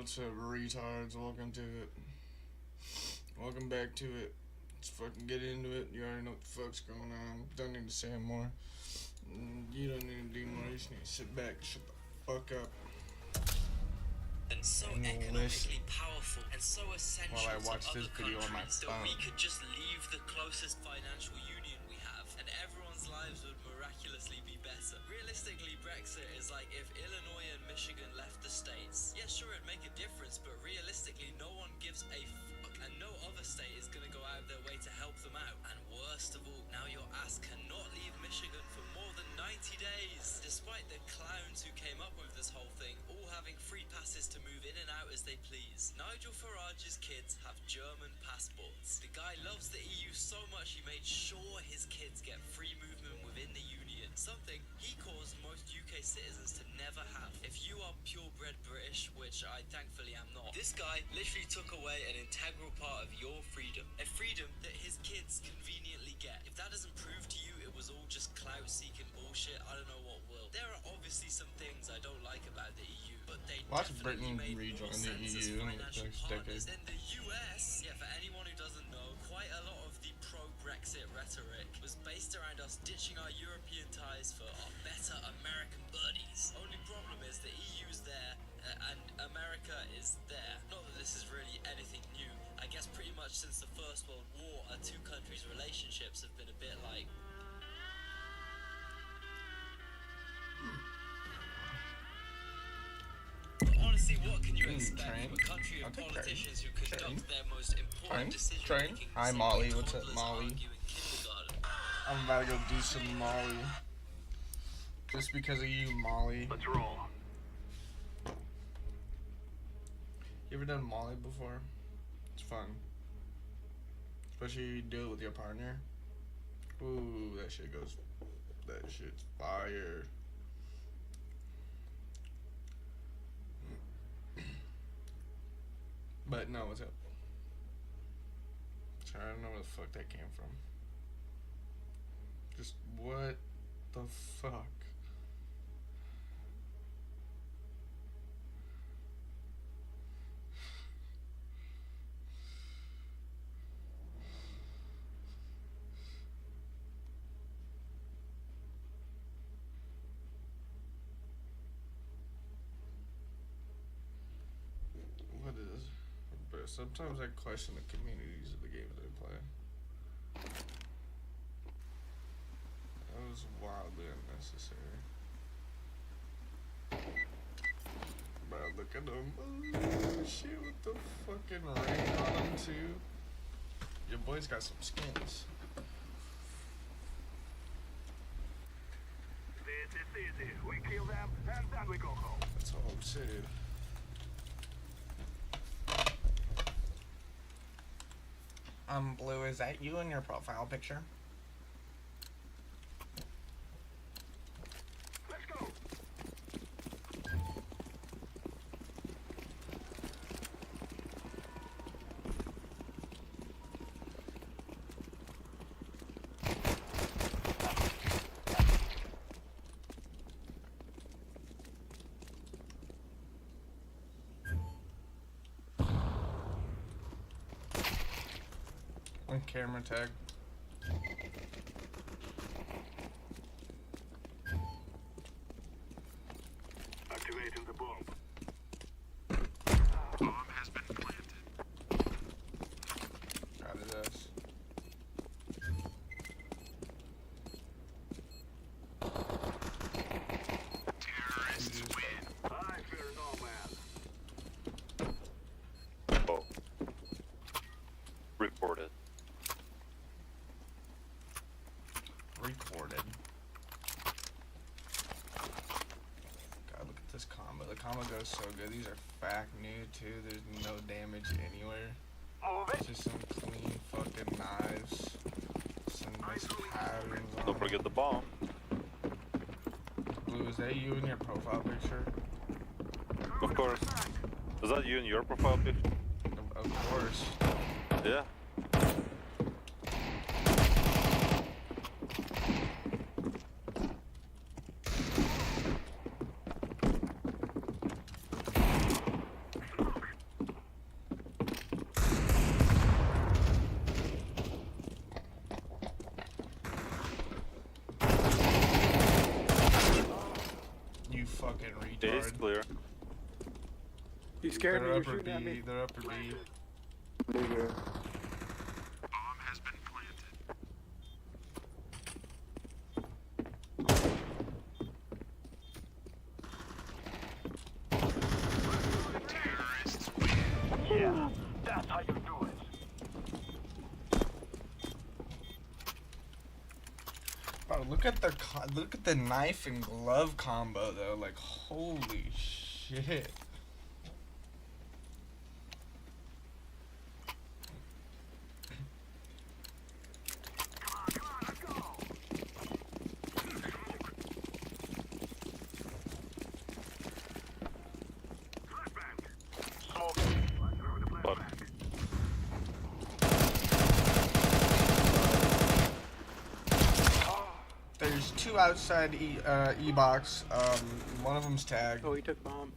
What's up, retards? Welcome to it. Welcome back to it. Let's fucking get into it. You already know what the fuck's going on. Don't need to say more. You don't need to do more. You just need to sit back, shut the fuck up. And so and economically powerful and so essential while I watch to this other video on my countries phone. that we could just leave the closest financial union we have and everyone's lives would miraculously be better. Realistically, Brexit is like if Illinois and Michigan left the states. Yeah, sure, it'd make a difference, but realistically, no one gives a fuck and no other state is gonna go out of their way to help them out. And worst of all, now your ass cannot leave Michigan for more than 90 days, despite the clowns who came up with this whole thing all having free passes to move in and out as they please. Nigel Farage's kids have German passports. The guy loves the EU so much he made sure his kids get free movement within the union, something he caused most UK citizens to never have. If you are purebred British, which I thankfully am not, this guy literally took away an integral part of your freedom, a freedom that his kids conveniently get. If that doesn't prove to you it was all just clout-seeking bullshit, I don't know what will. There are obviously some things I don't like about the EU, but they Watch definitely Britain made rejoin more the sense as EU in the financial next partners decade. than the US. Yeah, for anyone who doesn't know, quite a lot of the pro-Brexit rhetoric was based around us ditching our European ties for our better American buddies. Only problem is the EU's there and America is there. Not that this is really anything new. I guess pretty much since the First World War, our two countries' relationships have been a bit like... But honestly, what can you expect from a country of politicians who conduct their most important decision-making Hi, Molly. What's up, Molly? I'm about to go do some Molly. Just because of you, Molly. Let's roll. You ever done Molly before? It's fun. Especially if you do it with your partner. Ooh, that shit's fire. But no, what's up? Sorry, I don't know where the fuck that came from. Just what the fuck? What is? But sometimes I question the communities of the games I play. That was wildly unnecessary. Bro, look at them. Oh, shit, with the fucking rain on them, too. Your boy's got some skins. This is easy. We kill them, and then we go home. That's all I'm saying. Blue, is that you in your profile picture? Let's go. On camera tag. Activating the bomb. Bomb has been planted. Out of this. Terrorists win. I fear no man. Oh. Reported. Recorded. God, look at this combo. The combo goes so good. These are fact new too. There's no damage anywhere. Move It's it. just some clean fucking knives. Some nice patterns on Don't forget them. the bomb. Blue, is that you in your profile picture? Of course. Is that you in your profile picture? Of course. Yeah. is clear. You scared me? They're You're upper shooting at B. me. They're upper B. Nigger. Bomb has been planted. Terrorists win. Yeah, that's how you do it. Oh, look at the knife and glove combo though. Like, holy shit. Come on, let's go. Flashbang. Smoke. Throw the What? flashbang. There's two outside E-box. One of them's tagged. Oh, he took bomb.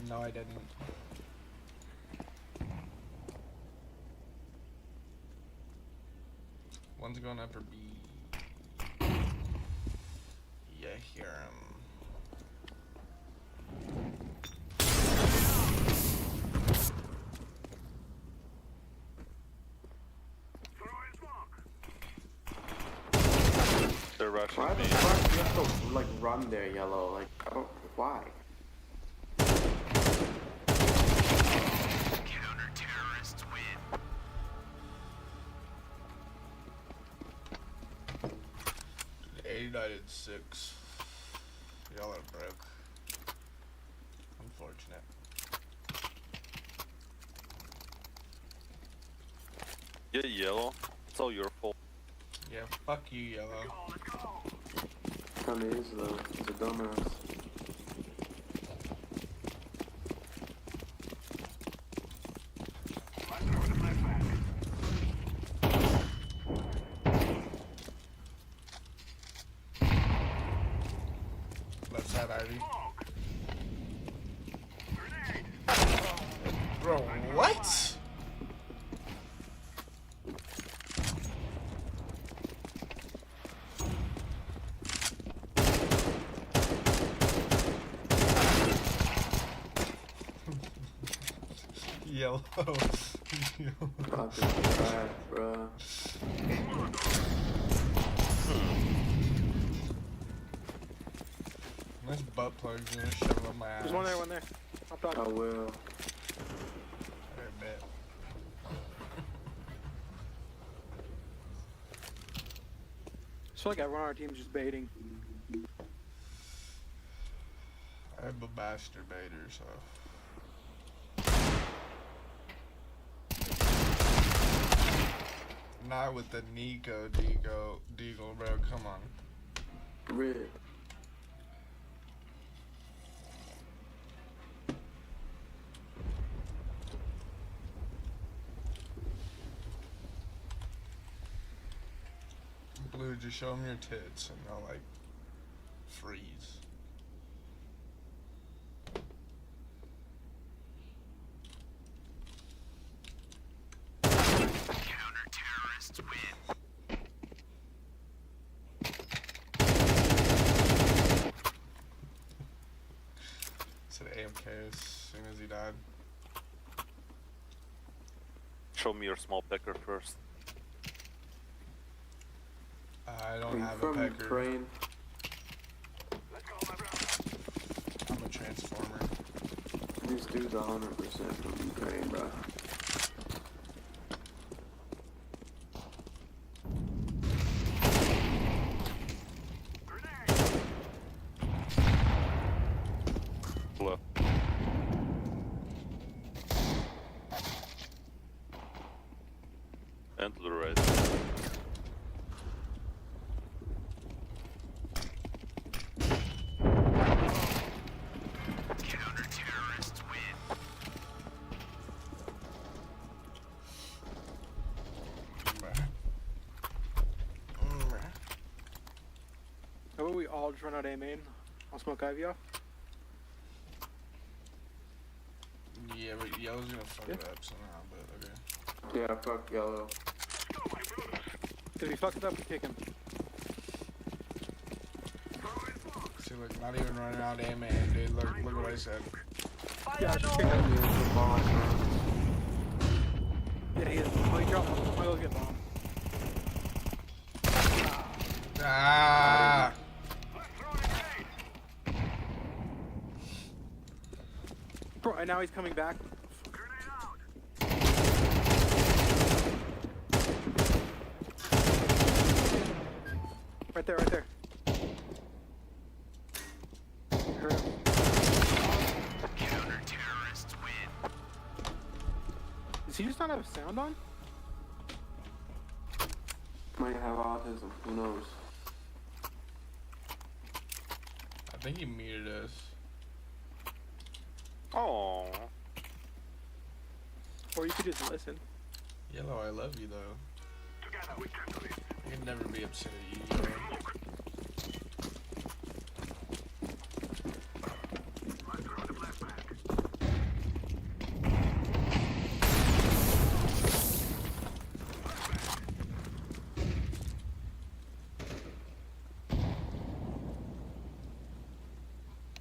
No, I didn't. One's going upper B. Yeah, hear him. Throw in smoke. They're rushing Why the me. fuck do you have to like run there, yellow? Like, I don't. Why? Counter-terrorists win. United 6. Y'all are broke. Unfortunate. Yeah, yellow. It's all your fault. Yeah, fuck you, Yellow. Oh, let's go. Kinda is though. He's a dumbass. I throw the flashbang. Left side Ivy. Smoke. Grenade. Bro, what? Yellow. Fucking trash, bruh. Nice butt plugs in there, shove it up my ass. There's one there. Up top. I will. Alright, bet. I feel like everyone on our team's just baiting. I'm a masturbator, so. Not with the Deagle, bro. Come on. Rid. Blue, just show them your tits and they'll, like, freeze. Counter-terrorists win. Said AFK as soon as he died. Show me your small pecker first. I Are don't you have a from pecker. Ukraine? Let's go, my brother. I'm a transformer. This dude's 100% from Ukraine, bro. Grenade. Left. And to the right. Counter-terrorists win. How about we all just run out A main? I'll smoke Ivy off. Yeah, but Yellow's gonna fuck it up somehow, but okay. Yeah, fuck yellow. Let's go, my brother. If he fucks it up, we kick him. Throw in smoke. See you Look, not even running out of man, dude. Look what I said. Yeah, just kick Yeah, him. the boss, man. Yeah, he is. Oh, he dropped him. I'll go get bomb. Ah! Bro, and now he's coming back. Right there, right there. Hurt him. Counter-terrorists win. Does he just not have sound on? Might have autism. Who knows? I think he muted us. Oh. Or you could just listen. Yellow, I love you though. Together we can do this. I can never be upset at you, Yellow. Let's throw the flashback.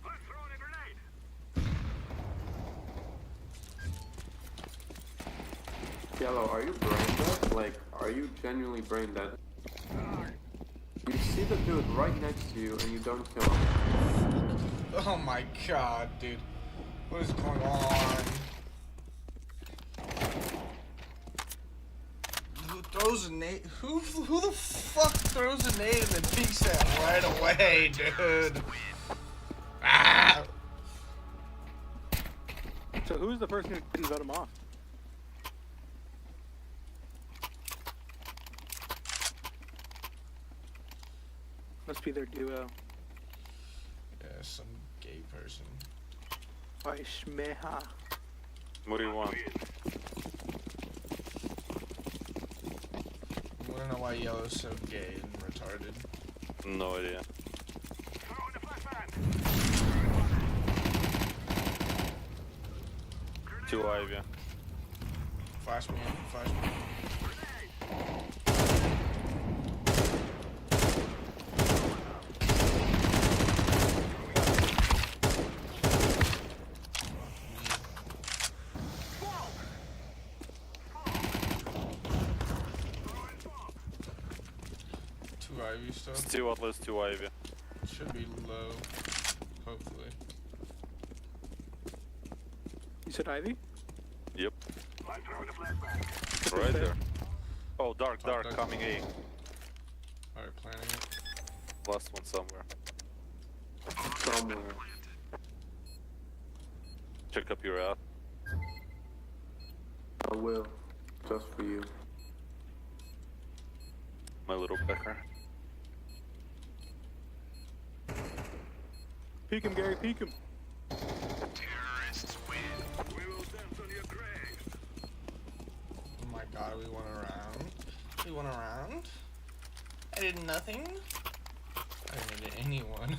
Let's throw in a grenade. Yellow, are you brain dead? Like, are you genuinely brain dead? You see the dude right next to you and you don't kill him. Oh my god, dude. What is going on? Who throws a nade? Who the fuck throws a nade and then peeks that right away, dude? Ah! So who's the person who didn't vote him off? Must be their duo. Yeah, some gay person. By Shmeha. What do you want? I wanna know why Yellow's so gay and retarded. No idea. Throw in the flashbang. 2 Ivy. Flash me in, flash me in. Two Ivy stuff. Still at least 2 Ivy. Should be low, hopefully. You said Ivy? Yep. Let's throw in the flashbang. Right there. Oh, dark, Top dark, dark. coming A. Alright, planning it. Last one somewhere. Somewhere. Check up your ass. I will. Just for you. My little pecker. Peek him, Gary, peek him. Terrorists win. We will dance on your grave. Oh my god, we won a round. We won a round? I did nothing? I didn't hit anyone.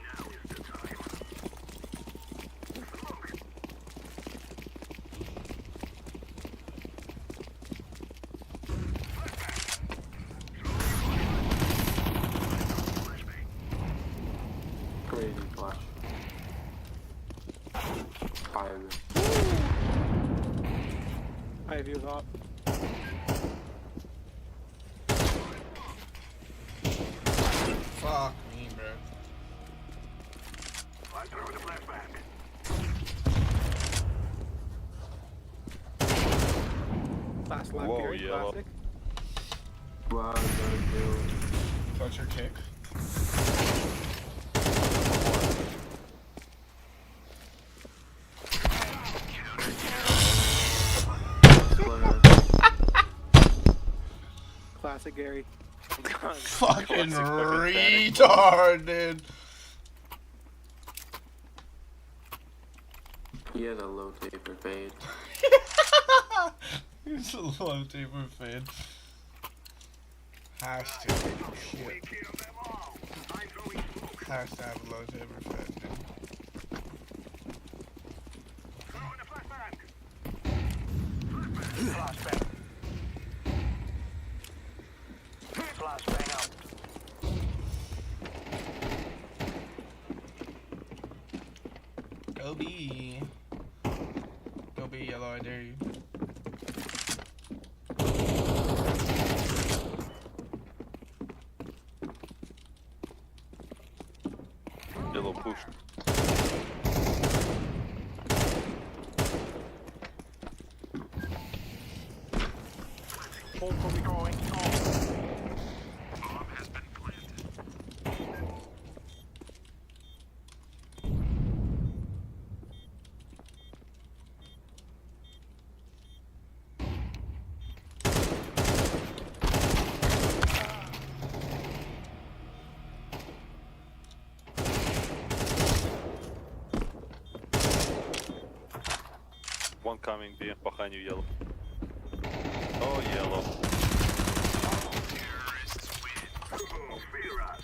Now is the time. Crazy flash. Fire. Ivy was off. Fuck me, bro. Let's throw in the flashbang. Last lap, Whoa, Gary, yellow. classic. Wow, I gotta kill. Clutch or kick? Classic Gary. Fucking fucking retard, dude. He had a low taper fade. He's a low taper fan. Has to. Shit. Kill them all. I'm throwing smoke. Has to have a low taper fan, dude. Throw in the flashbang. Flashbang. Flashbang out. Go B. Go B, yellow, I dare you. Yellow pushed. Hold for me. Throwing smoke. Bomb has been planted. One coming B behind you, yellow. Oh, yellow. Terrorists win. Oh, fear us.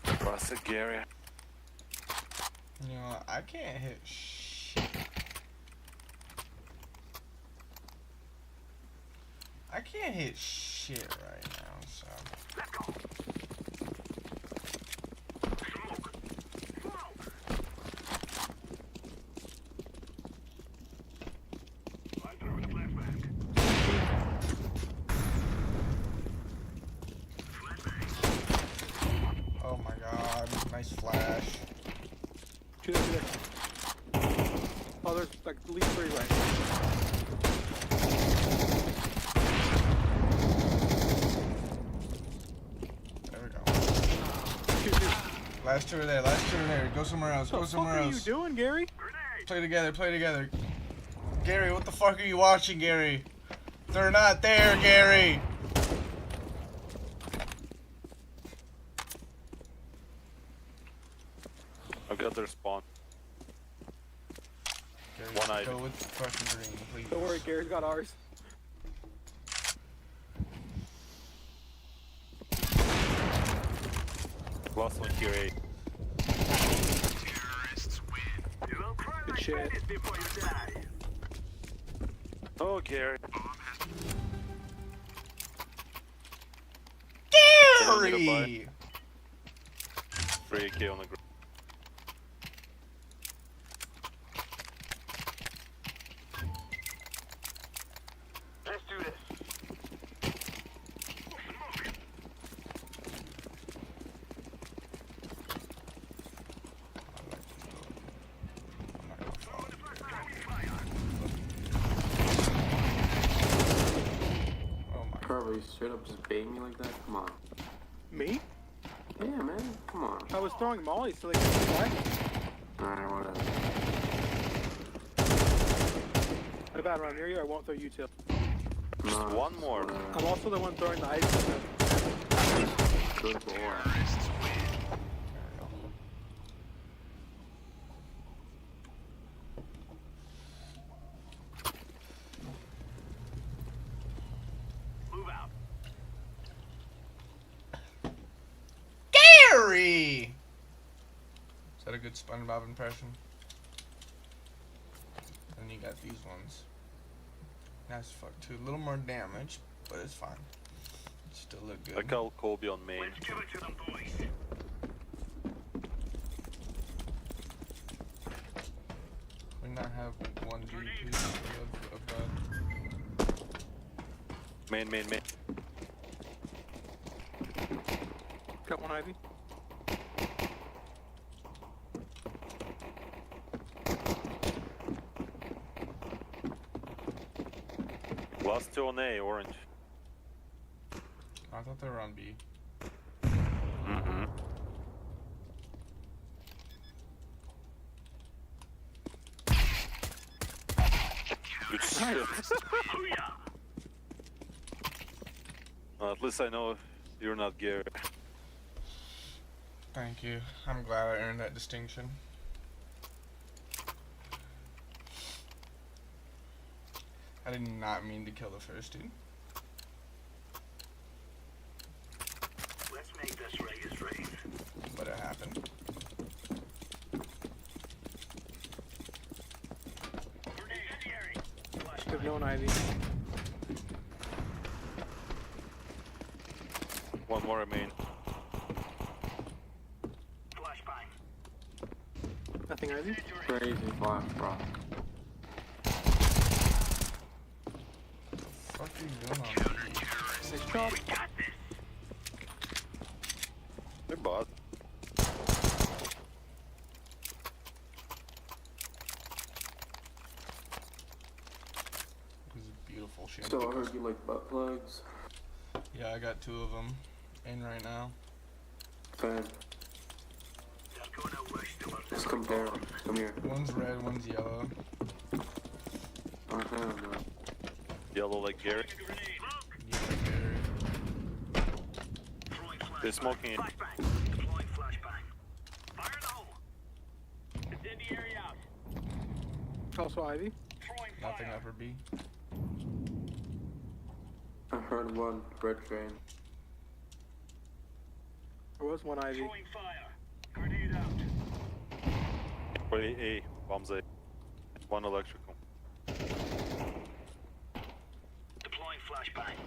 Pass it, Gary. You know, I can't hit shit. I can't hit shit right now, so. Let's go. Smoke. Smoke. I throw the flashbang. Oh my god, nice flash. Shoot it, shoot it. Oh, there's like at least 3 right. There we go. Shoot, shoot. Last 2 are there, last 2 are there. Go somewhere else, What go the fuck somewhere are you else. doing, Gary? Grenade. Play together, play together. Gary, what the fuck are you watching, Gary? They're not there, Gary! I got their spawn. Gary, One go item. with the fucking green, please. Don't worry, Gary's got ours. Last one here, A. Terrorists win. You will cry Good like shit. bandits before you die. Oh, Gary. Bomb has been Gary! 3 AK on the ground. Let's do this. Smoke. I'm not gonna fall. Enemy fire. Oh my god. Carver, you straight up just bait me like that? Come on. Me? Yeah, man. Come on. I was throwing mollies so they could fly. Alright, whatever. If I bat around near you, I won't throw you too. Just No, one more. I'm also the one throwing the ice. Good boy. terrorists win. Move out. Gary! Is that a good SpongeBob impression? And you got these ones. Nice fuck too. A little more damage, but it's fine. Still look good. I call Colby on main. Let's give it to them, boys. We not have 1G please of that. Main, main, main. Got one Ivy. Last 2 on A, orange. I thought they were on B. Mm-hmm. Good shit. Booyah. At least I know you're not Gary. Thank you. I'm glad I earned that distinction. I did not mean to kill the first dude. Let's make this race rain. But it happened. There's no one Ivy. One more remain. Flashbang. Nothing Ivy. Crazy flash, bro. What are you doing on that? Nice job. Got this. Hey, bot. This is beautiful shit. So I heard you like butt plugs. Yeah, I got 2 of them in right now. Fan. They're gonna wish they were Let's compare 'em. Come here. One's red, one's yellow. Oh hell no. Yellow like Gary. grenade. Yeah, Gary. Throwing They're flashbang. smoking it. Flashbang. Deploying flashbang. Fire in the hole. Incendiary out. Also Ivy. Throwing Nothing fire. upper B. I heard one red train. There was one Ivy. Throwing fire. Grenade out. Wait, A. Bombs A. One electrical. Deploying flashbang.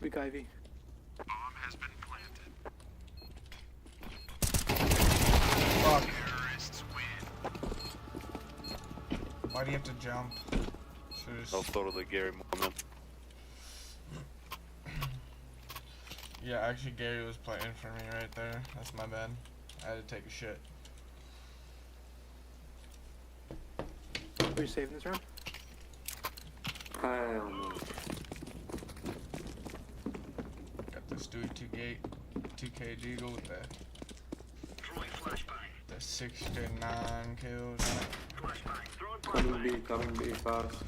Weak Ivy. Bomb has been planted. Fuck. Terrorists win. Why do you have to jump? Should've I'll just... throw the Gary moment. Yeah, actually Gary was playing for me right there. That's my bad. I had to take a shit. Are you saving this round? Hell no. Got this dude 2K Eagle with Throwing flashbang. the 6 to 9 kills. Flashbang. Throwing Coming flashbang. B, coming B, fast.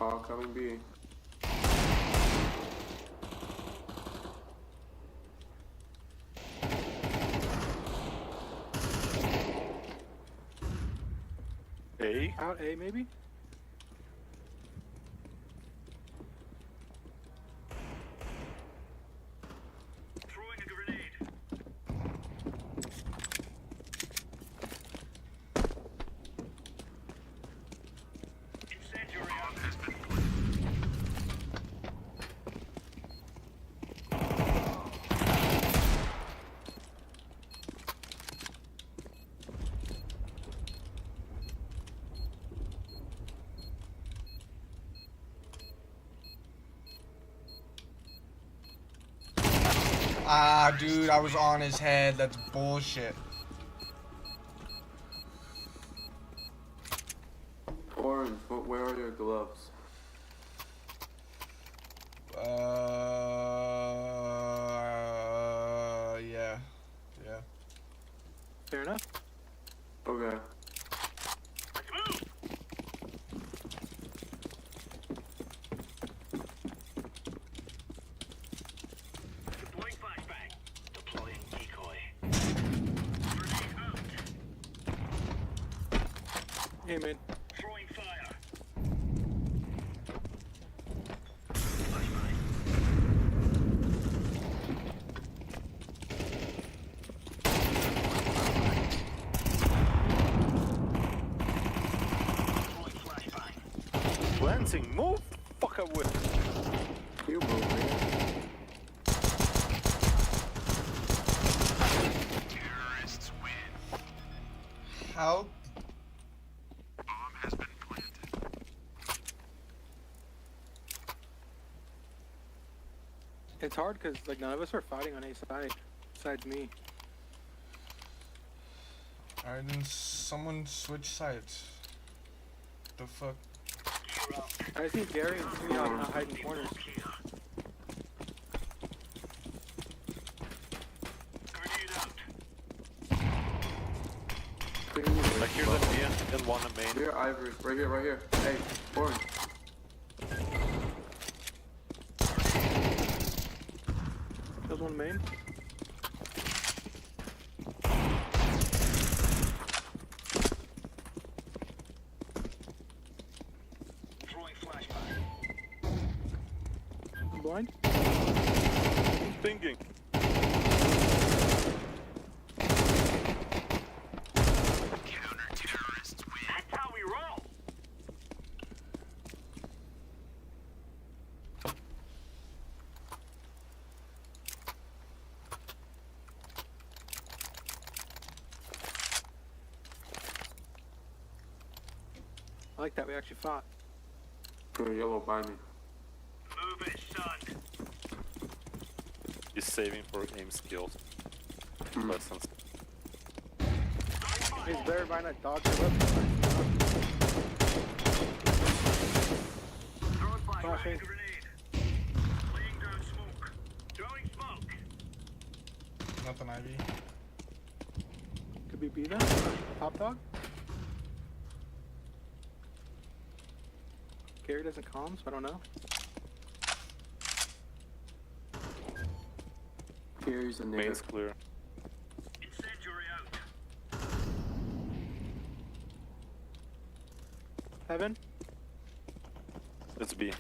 All coming B. A. Out A maybe? Throwing a grenade. Incendiary out. Has been planted. Ah, dude, I was on his head. That's bullshit. Orange, where are your gloves? Yeah. Yeah. Fair enough. Okay. Let's move. Deploying flashbang. Deploying decoy. Grenade out. Hey man. Throwing fire. Flashbang. Throwing flashbang. Lansing, move the fuck away. You move, man. Terrorists win. How? Bomb has been planted. It's hard because like none of us are fighting on A side, besides me. Alright, then someone switch sides. The fuck? You're up. I just need Gary and see how not hiding corners. Here. Grenade out. I hear them B and one in main. Here, Ivory. Right here, right here. Hey, orange. Kills one main. Throwing flashbang. I'm blind. Thinking. like that. We actually fought. Here, yellow by me. Move it, son. He's saving for aim skills. Lessons. He's better by that dog. Flashing. Grenade. Laying down smoke. Throwing smoke. Nothing, Ivy. Could be B then? Top dog? Gary doesn't calm, so I don't know. Here's the nigga. Main's clear. Incendiary out. Heaven? It's B.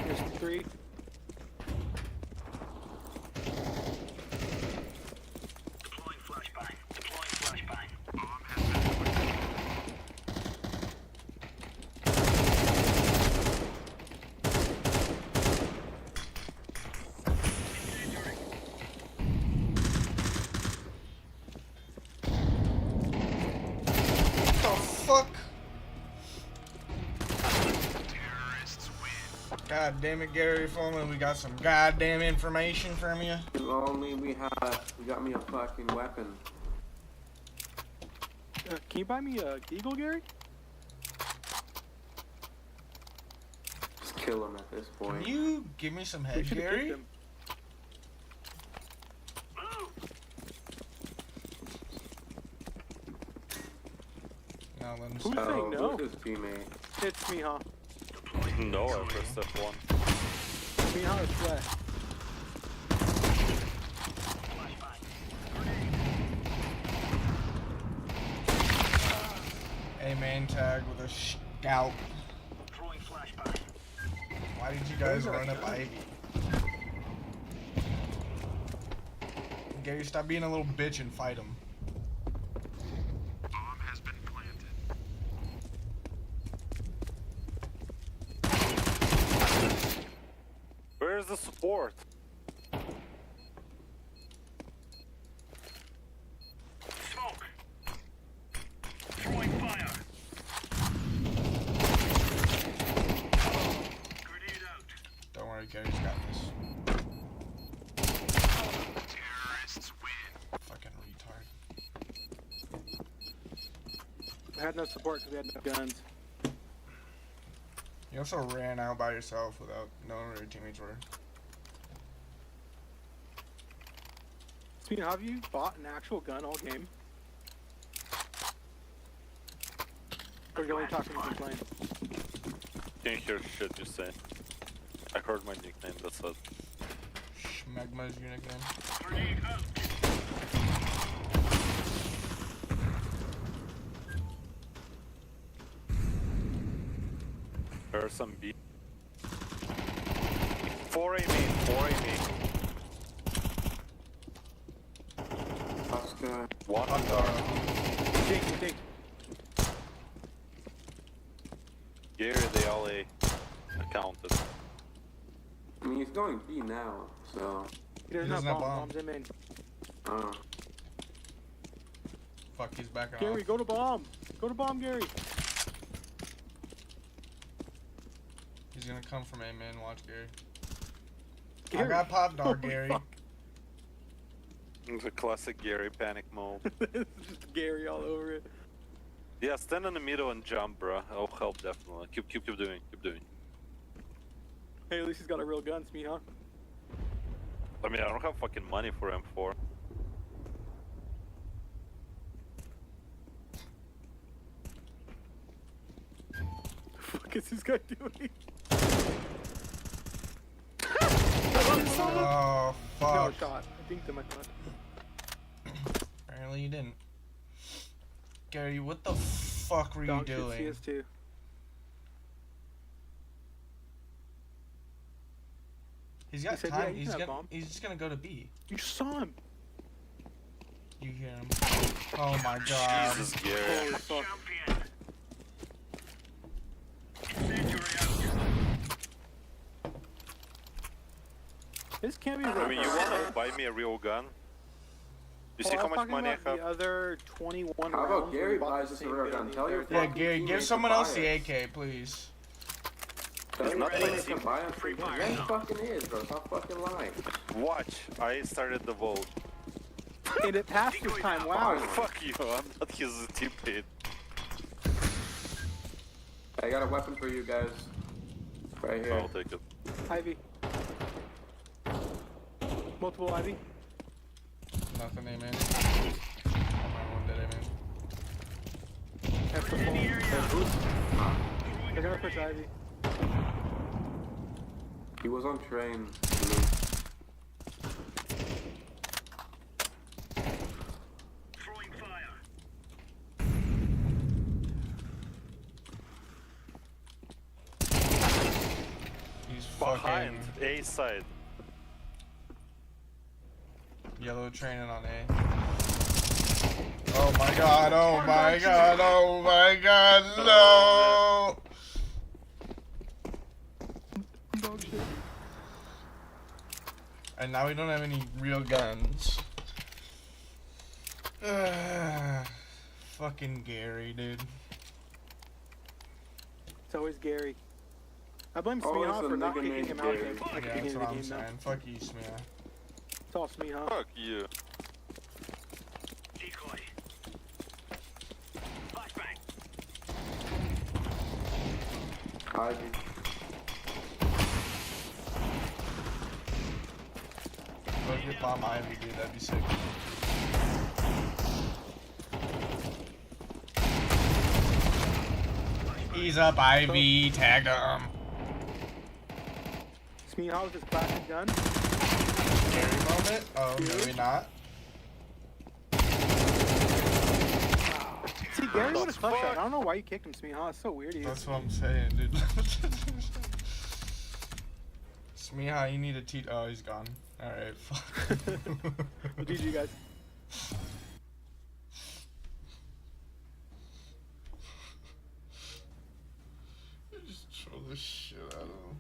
There's 3. Deploying flashbang. Deploying flashbang. Bomb has been planted. Incendiary. What the fuck? Terrorists win. God damn it, Gary, if only we got some goddamn information from you. If only we got me a fucking weapon. Can you buy me a Eagle, Gary? Just kill him at this Can point. you give me some We head, should've Gary? kicked him. No, let him Who's stop. saying no? Who's his teammate? It's me, huh? No, I pressed F1. Me, huh? It's flash. A main tag with a scout. Throwing flashbang. Why did you guys run up Ivy? Gary, stop being a little bitch and fight him. Bomb has been planted. Where's the support? Smoke. Throwing fire. Grenade out. Don't worry, Gary's got this. Terrorists win. Fucking retard. We had no support because we had no guns. You also ran out by yourself without knowing where your teammates were. Speaking of, have you bought an actual gun all game? Or you only talking to playing? Can't hear shit you say. I heard my nickname, that's it. Schmegma's your nickname. Grenade out. There's some B. 4 A main, 4 A main. Oscar. One Hot on dog. You think? Gary, they all A accounted. I mean, he's going B now, so. He doesn't He have doesn't have bomb. bomb. Bombs in main. Uh, Fuck, he's backing Gary, off. go to bomb. Go to bomb, Gary. He's gonna come from A man. Watch, Gary. Gary. I got pop dog, Holy Gary. fuck. It's a classic Gary panic mode. It's just Gary all over it. Yeah, stand in the middle and jump, bruh. It'll help definitely. Keep doing, keep doing. Hey, at least he's got a real gun, it's me, huh? I mean, I don't have fucking money for M4. The fuck is this guy doing? Oh, No fuck. shot. I think that my shot. Apparently you didn't. Gary, what the fuck were you Dog shit doing? CS2. He's got He said, yeah, time. you can have bomb. He's just gonna go to B. You saw him. You hear him? Oh my god. Jesus, Gary. Holy fuck. Champion. Incendiary out. This can't be real. I mean, you wanna buy me a real gun? You see I how was much talking money I about have? the other 21 How rounds. about when Gary we bought buys the us a same rare bit gun? on the Tell your entire Yeah, time. fucking Gary, give teammates someone to else buy the it. AK, please. Tell He's your not teammates lazy. to buy us the gun. Yeah, he fucking is, bro. Stop fucking lying. Watch, I started the vote. And it passed this time. Wow. Fuck you, I'm not his teammate. I got a weapon for you guys. Right here. I'll take it. Ivy. Multiple Ivy. Nothing, amen. One dead, amen. That's the full. They're gonna push Ivy. He was on train. Throwing fire. He's Behind, fucking A side. yellow training on A. Oh my god, oh my god, oh my god, no! Dog shit. And now we don't have any real guns. Fucking Gary, dude. It's always Gary. I blame Always Smeeha a for not nigga kicking named him out Gary. at the Yeah, beginning that's of what the I'm game. Now. saying. Fuck you, Smia. It's all Smeeha. Fuck you. Decoy. Flashbang. Ivy. Go get bomb Ivy, dude. That'd be sick. He's up, Ivy. Tag him. Smeeha with his classic gun. Gary moment? Oh, maybe not. See, Gary would have clutched that. I don't know why you kicked him, Smeeha. It's so weird. That's what I'm saying, dude. Smeeha, you need to teach. Oh, he's gone. Alright, fuck. Well, GG, guys. Just troll the shit out of him.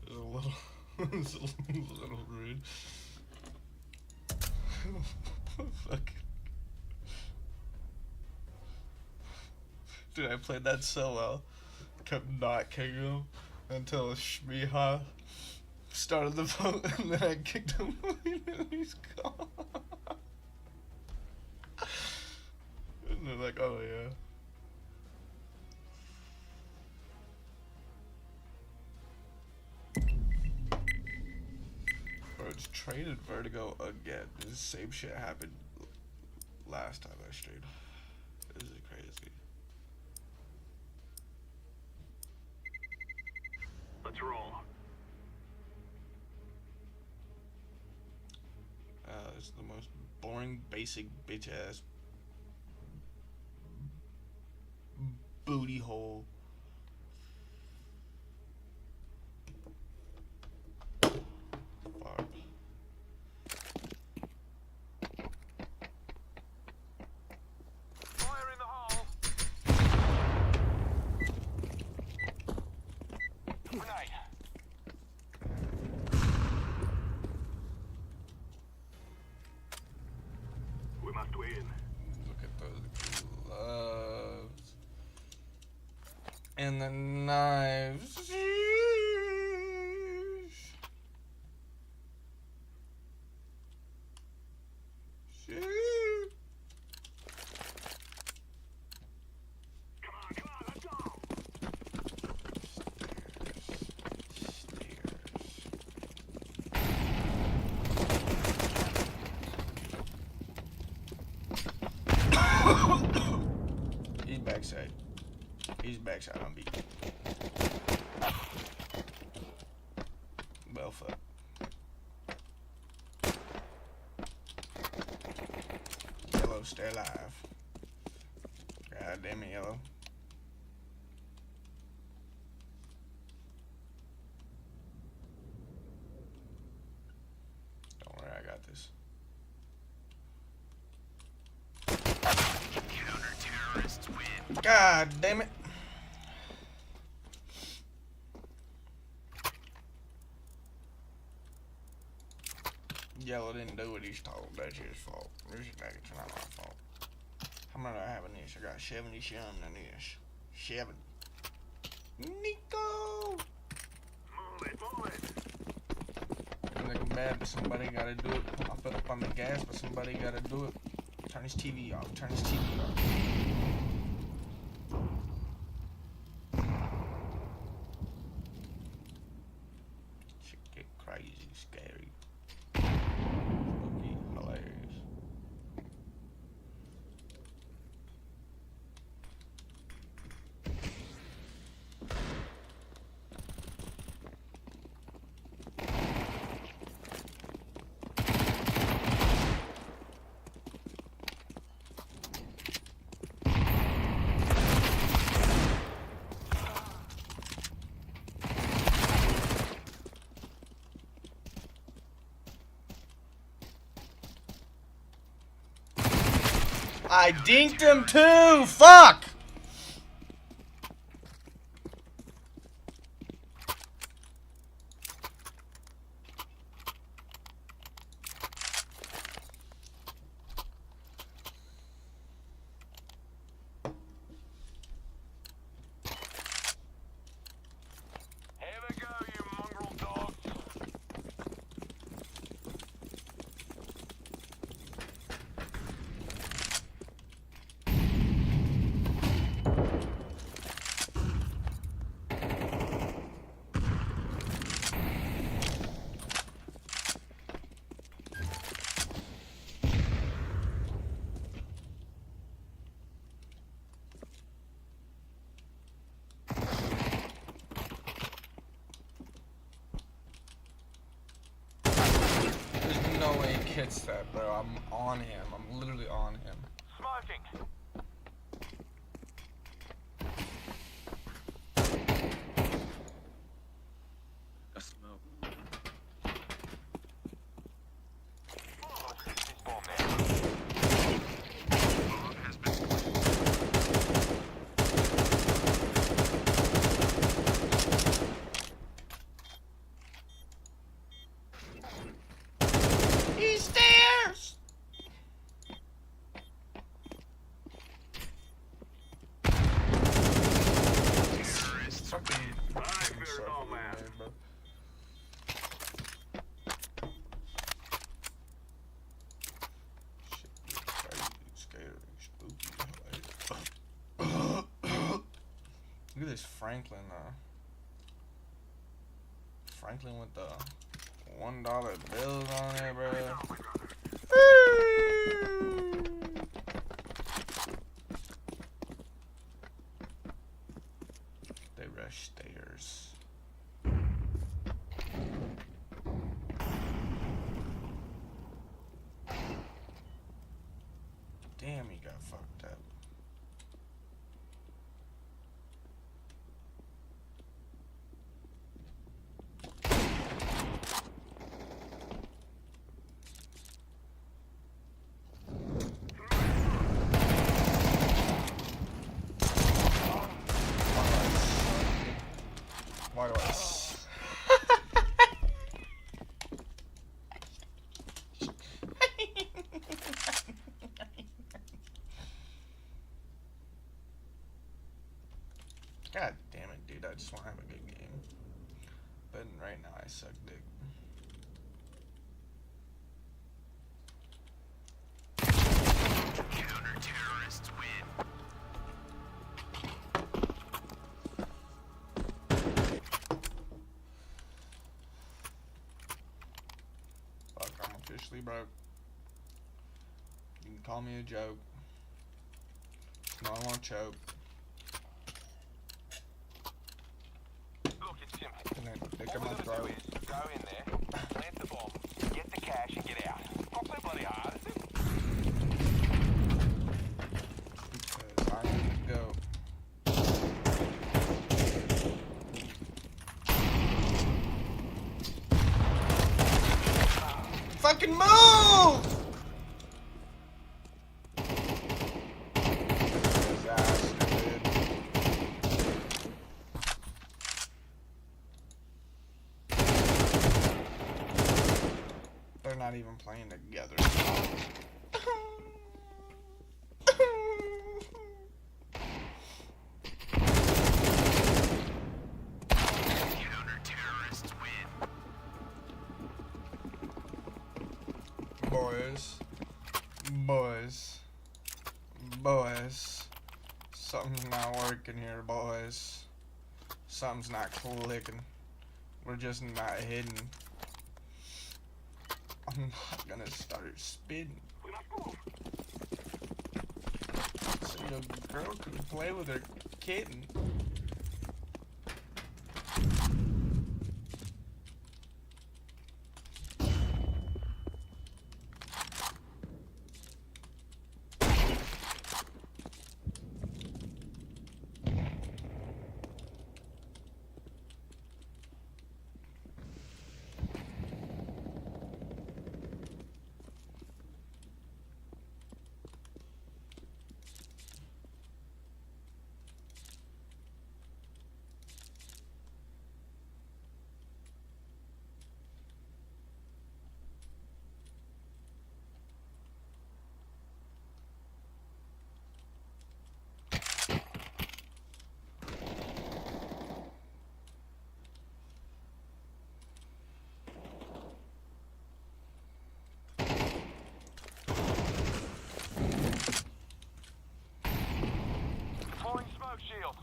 It's a little, it's a little rude. Fuck. Dude, I played that so well. Kept not kicking him until Shmiha started the vote, and then I kicked him and he's gone. And they're like, oh yeah. Bro, it's traded Vertigo again. This same shit happened last time I streamed. This is crazy. Let's roll. It's the most boring, basic, bitch ass booty hole. Fuck. Fire in the hole. Grenade. We must win. Look at those gloves. And the knives. Come on, let's go. He's backside. He's backside on beat. Well, fuck. Yellow, stay alive. God damn it, Yellow. Don't worry, I got this. Counter-terrorists win. God damn it. didn't do what he's told. That's his fault. This is like, it's not my fault. How many do I have in this? I got 77 in this. 7. Nico! Move it. I'm looking bad, but somebody gotta do it. I'll put up on the gas, but somebody gotta do it. Turn his TV off. Turn his TV off. Shit get crazy, scary. Spooky, hilarious. I dinked him too! Fuck! Here we go, you mongrel dogs. There's no way he gets that, bro. I'm on him. I'm literally on him. Smoking. A smoke. This bomb now. Bomb has been He stairs! terrorists Fucking win. I fear no man. Look at this Franklin, Franklin with the $1 bills on it, bro. They rush stairs. Damn, he got fucked up. Why do I? God damn it, dude. I just want to have a good game. But right now, I suck dick. Counter-terrorists win. Fuck, I'm officially broke. You can call me a joke. No, I won't choke. Look, it's simple. And then dick in All my we gotta do throat. is go in there, plant the bomb, get the cash, and get out. Not so bloody hard, is it? Because I need to go. Fucking move! Disaster, dude. They're not even playing. playing together. Counter-terrorists win. Boys, something's not working here, boys. Something's not clicking. We're just not hitting. I'm not gonna start spitting. So your girl can play with her kitten. Deploying smoke shield.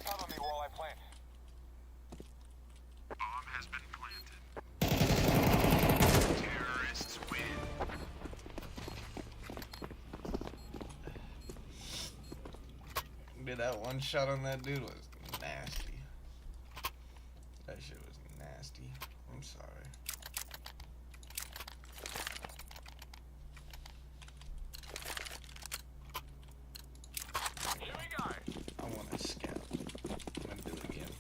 Cover me while I plant. Bomb has been planted. Terrorists win. Dude, that one shot on that dude was nasty. That shit was nasty. I'm sorry. Here we go. I want to scout. I'm gonna do it again.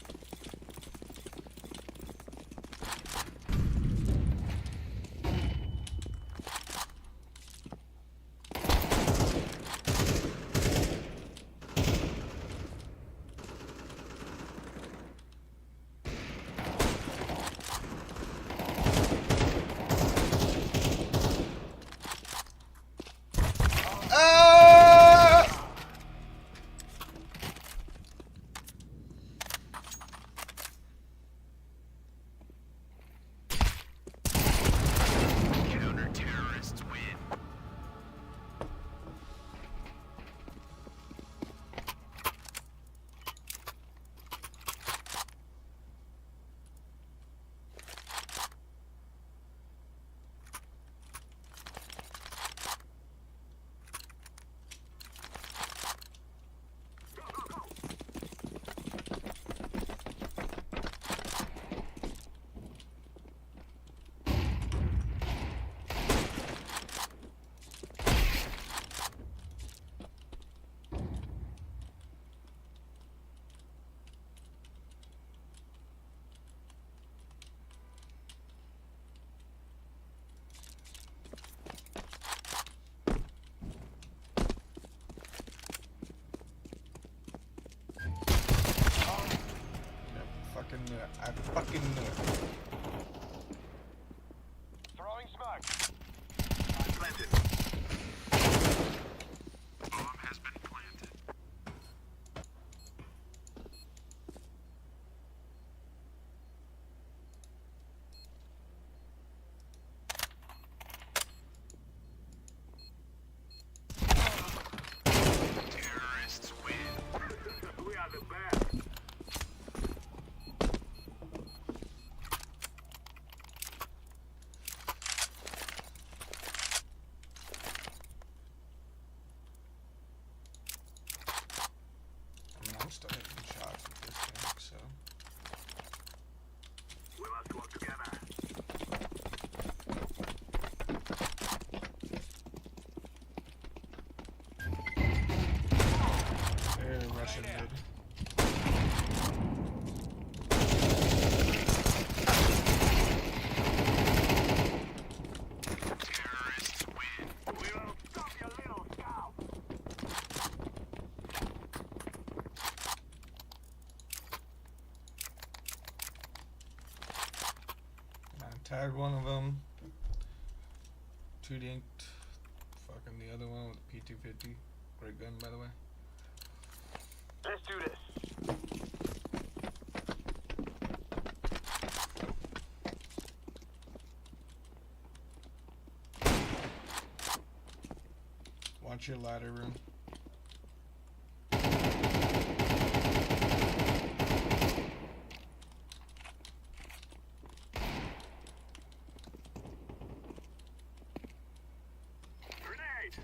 Counter-terrorists win. Fucking knew it. I fucking knew it. Throwing smoke. Planted. Bomb has been planted. Terrorists win. We are the best. Tagged one of them. 2 dinked. Fucking the other one with the P250. Great gun, by the way. Let's do this. Watch your ladder room. Grenade!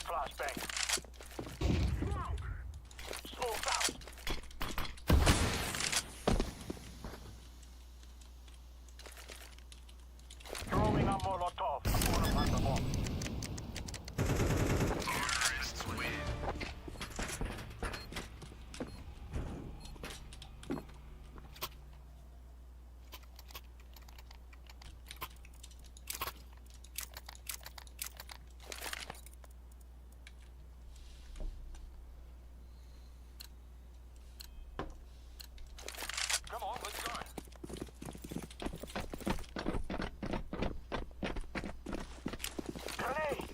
Flashbang. Smoke! Smoke out! Throwing a Molotov. I'm gonna plant the bomb. Terrorists win. Come on, let's go. Grenade!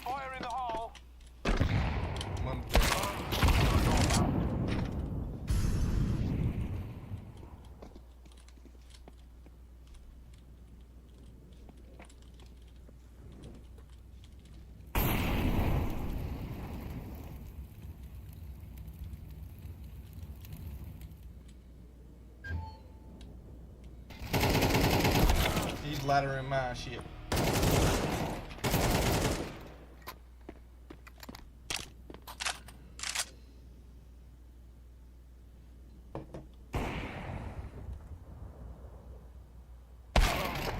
Fire in the hole. One He's laddering my shit.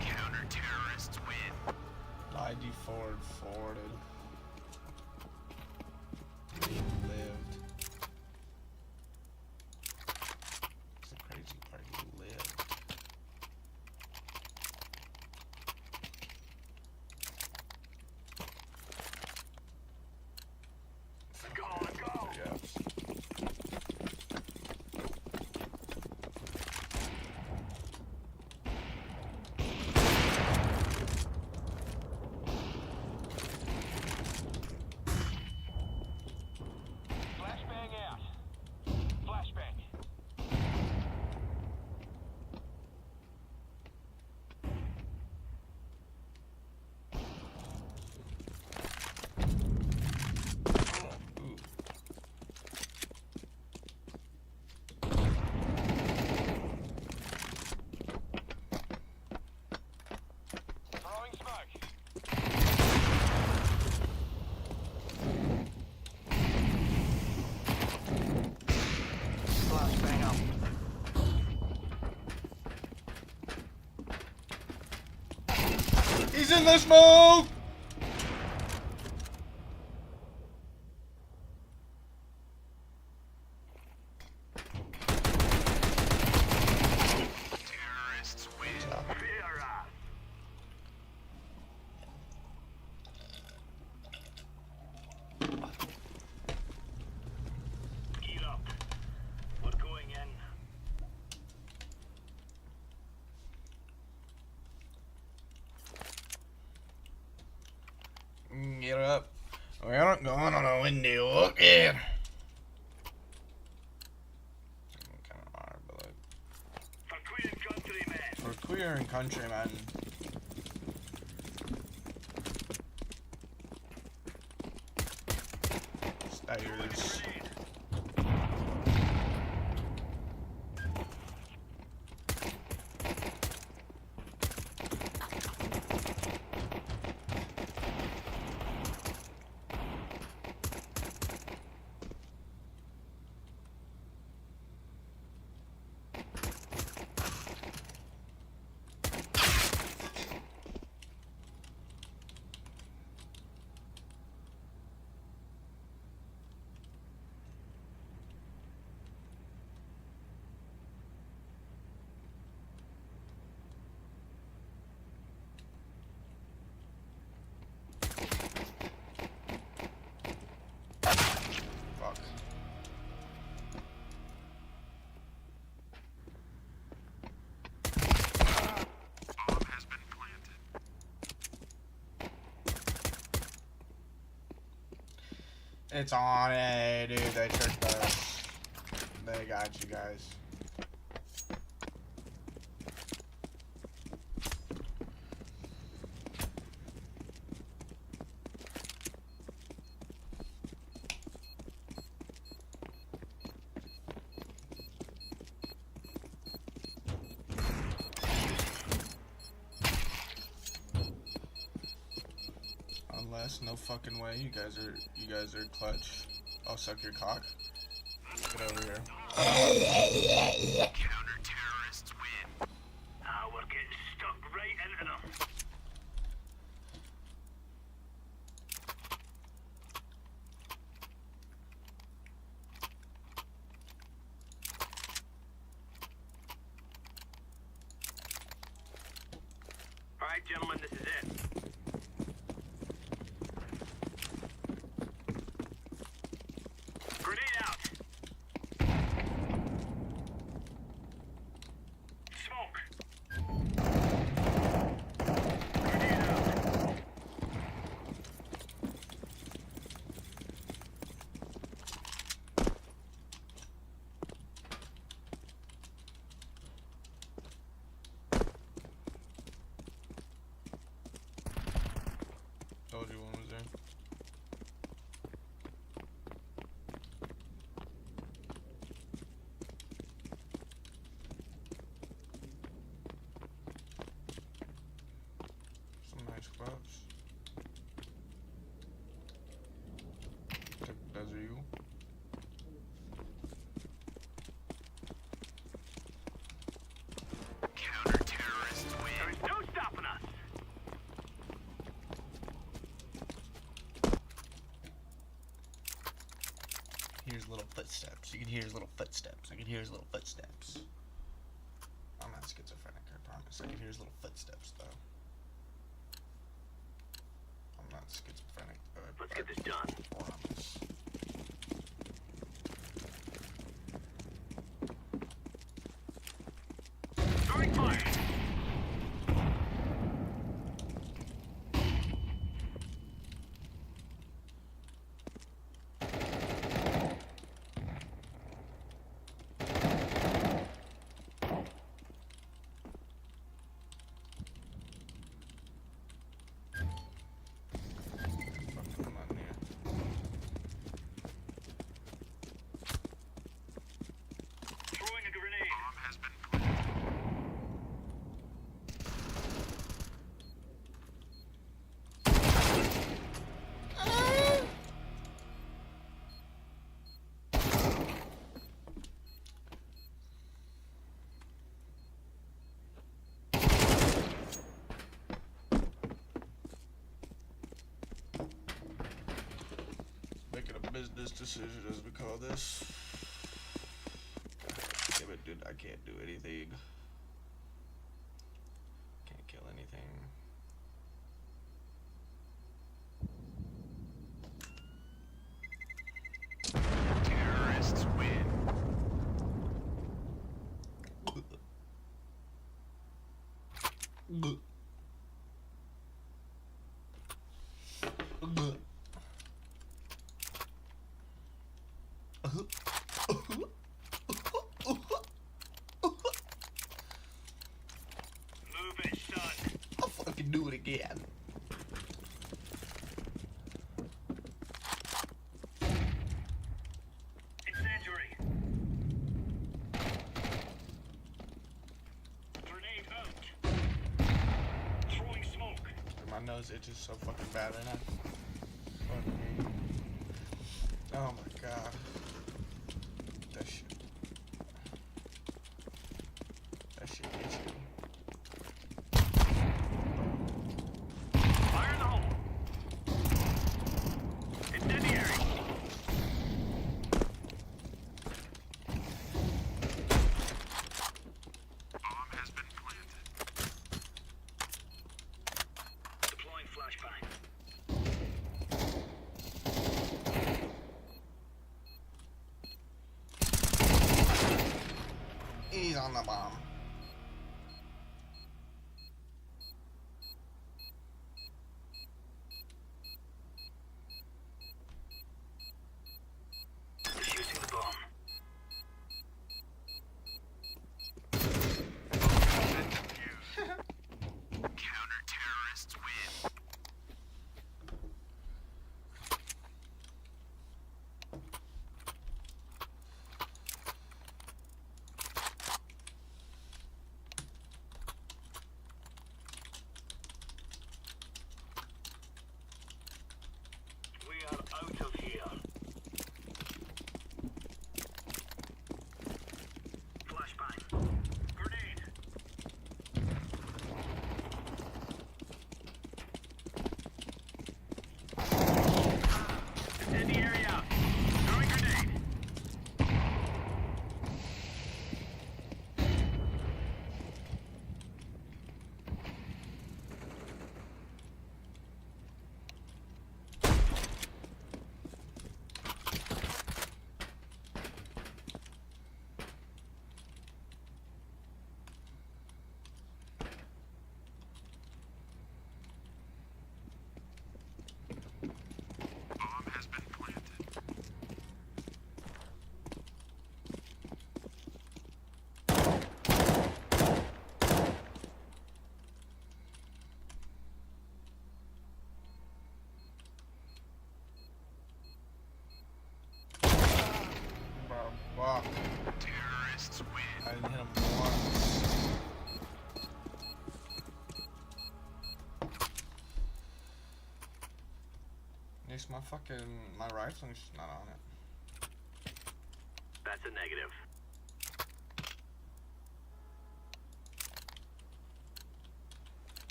Counter-terrorists win. ID forwarded. He lived. It's the crazy part. He lived. Let's go, let's go! Yes. Flashbang out. Flashbang. Ooh. Throwing smoke. Flashbang out. He's in the smoke! Terrorists win. Fear us. Eat up. We're going in. Get up. We're not going on a windy walk here. Kind of hard, but like, For Queen Countrymen. for queer and countrymen. Stairs. It's on it, dude. They tricked us. They got you guys. Unless, no fucking way, you guys are clutch. I'll suck your cock. Get over here. Counter-terrorists win. We're getting stuck right into them. Alright, gentlemen, this is it. Grenade out! Smoke! Grenade out! Told you one was there. Some nice clubs. Those are you. Counter-terrorists win. There is no stopping us! Here's little footsteps. You can hear his little footsteps. I can hear his little footsteps. I'm not schizophrenic, I promise. I can hear his little footsteps, though. I'm not schizophrenic, though. Let's get this done. Promise. Throwing fire! Fucking not near. Throwing a grenade! Bomb has been planted. Making a business decision, as we call this. Damn it, dude. I can't do anything. Can't kill anything. Terrorists win. Move it, son! I'll fucking do it again. Incendiary! Grenade out! Throwing smoke! My nose itches so fucking bad right now. Fuck me. Oh my god. That shit. That shit gets you. Fire in the hole! Incendiary! Bomb has been planted. Deploying flashbang. He's on the bomb. Nice, my rifling's not on it. That's a negative.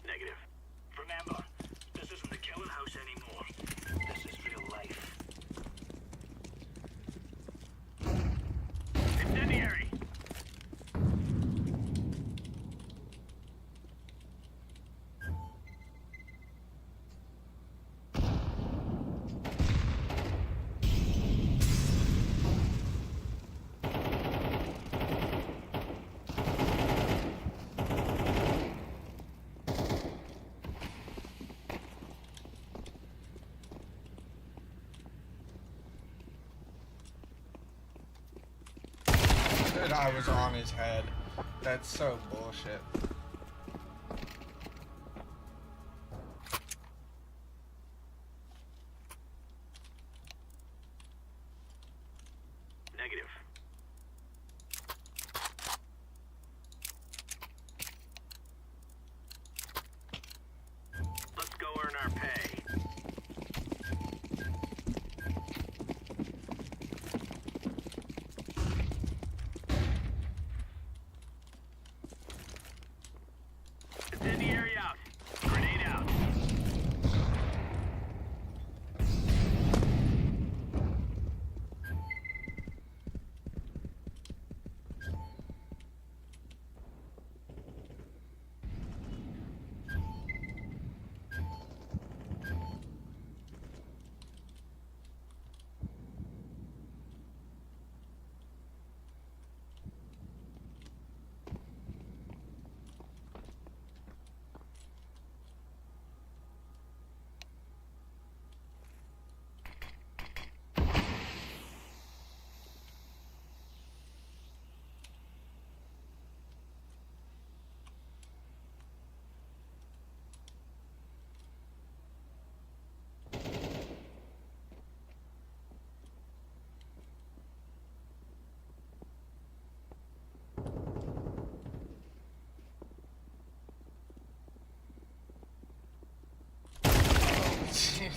Negative. Remember, this isn't the killing house anymore. This is real life. Incendiary! Dude, I was on his head. That's so bullshit. Negative. Let's go earn our pay. Incendiary out. Grenade out.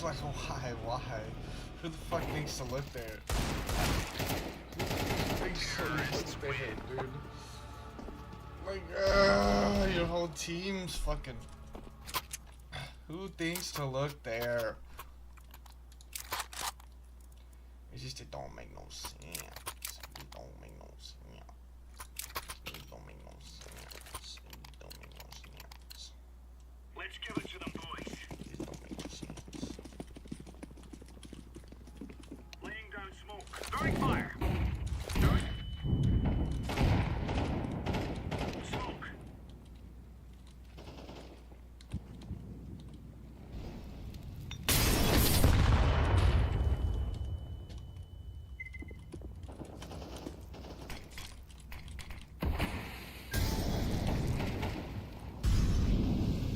Like, why? Who the fuck thinks to look there? Who thinks to look there, dude? Like, your whole team's fucking... Who thinks to look there? It's just, it don't make no sense. It don't make no sense. It don't make no sense. It don't make no sense. Let's give it to them, boys. It don't make no sense. Laying down smoke. Throwing fire. Smoke.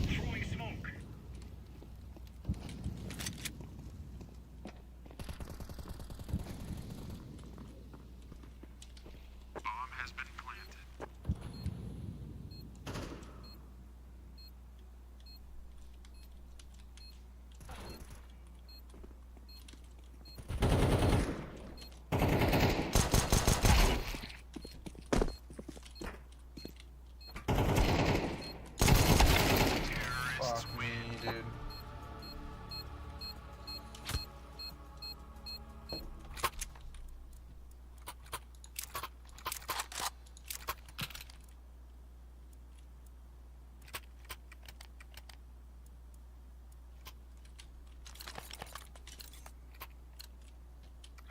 Throwing smoke. Bomb has been planted. Fuck me, dude.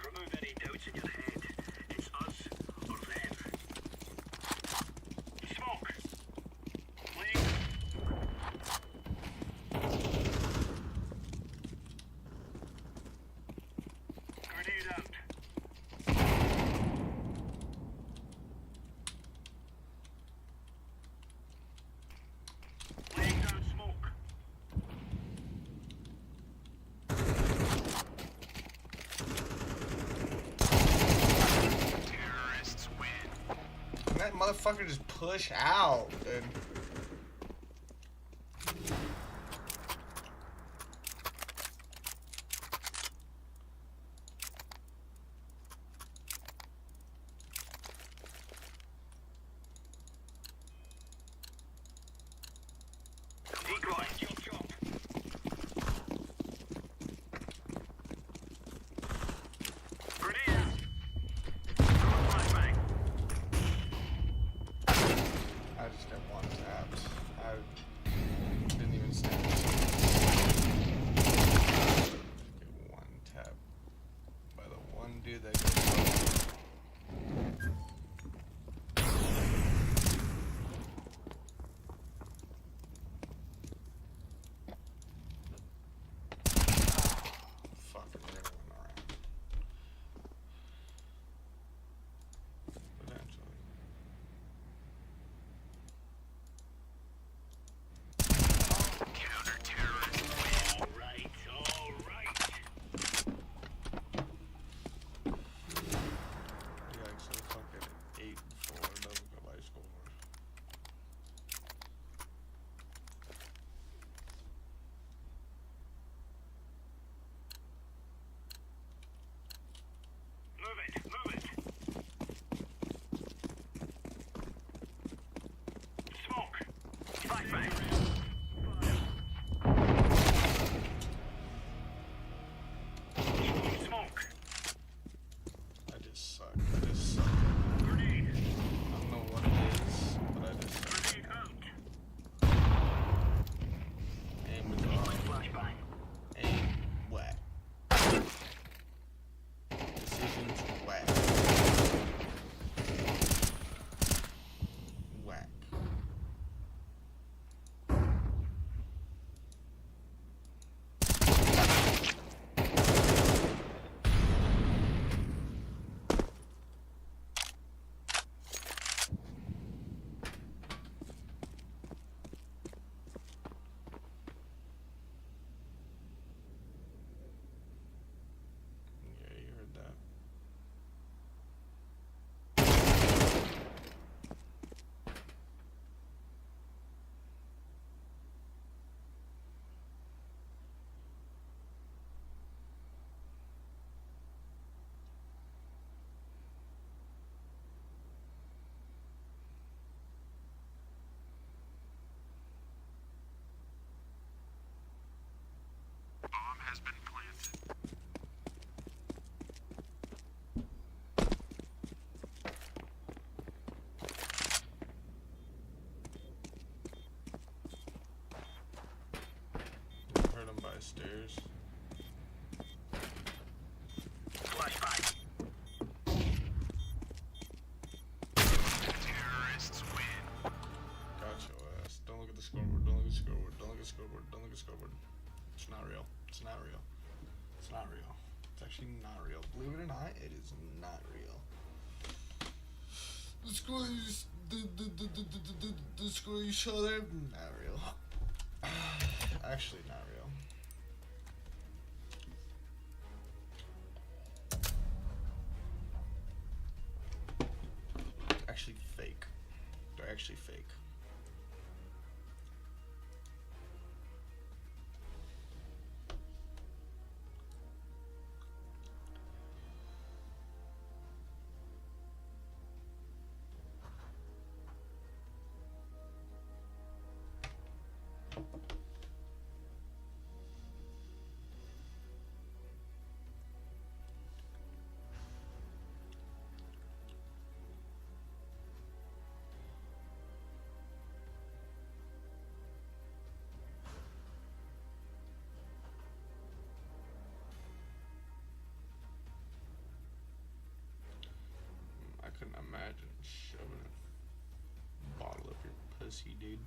Remove any doubts in your head. It's us or them. Smoke. Laying. Grenade out. Laying down smoke. Terrorists win. And that motherfucker just push out, dude. It's not real. It's not real. It's actually not real. Believe it or not, it is not real. The score you saw there, not real. Actually, not real. Actually fake. They're actually fake. I couldn't imagine shoving a bottle up your pussy, dude.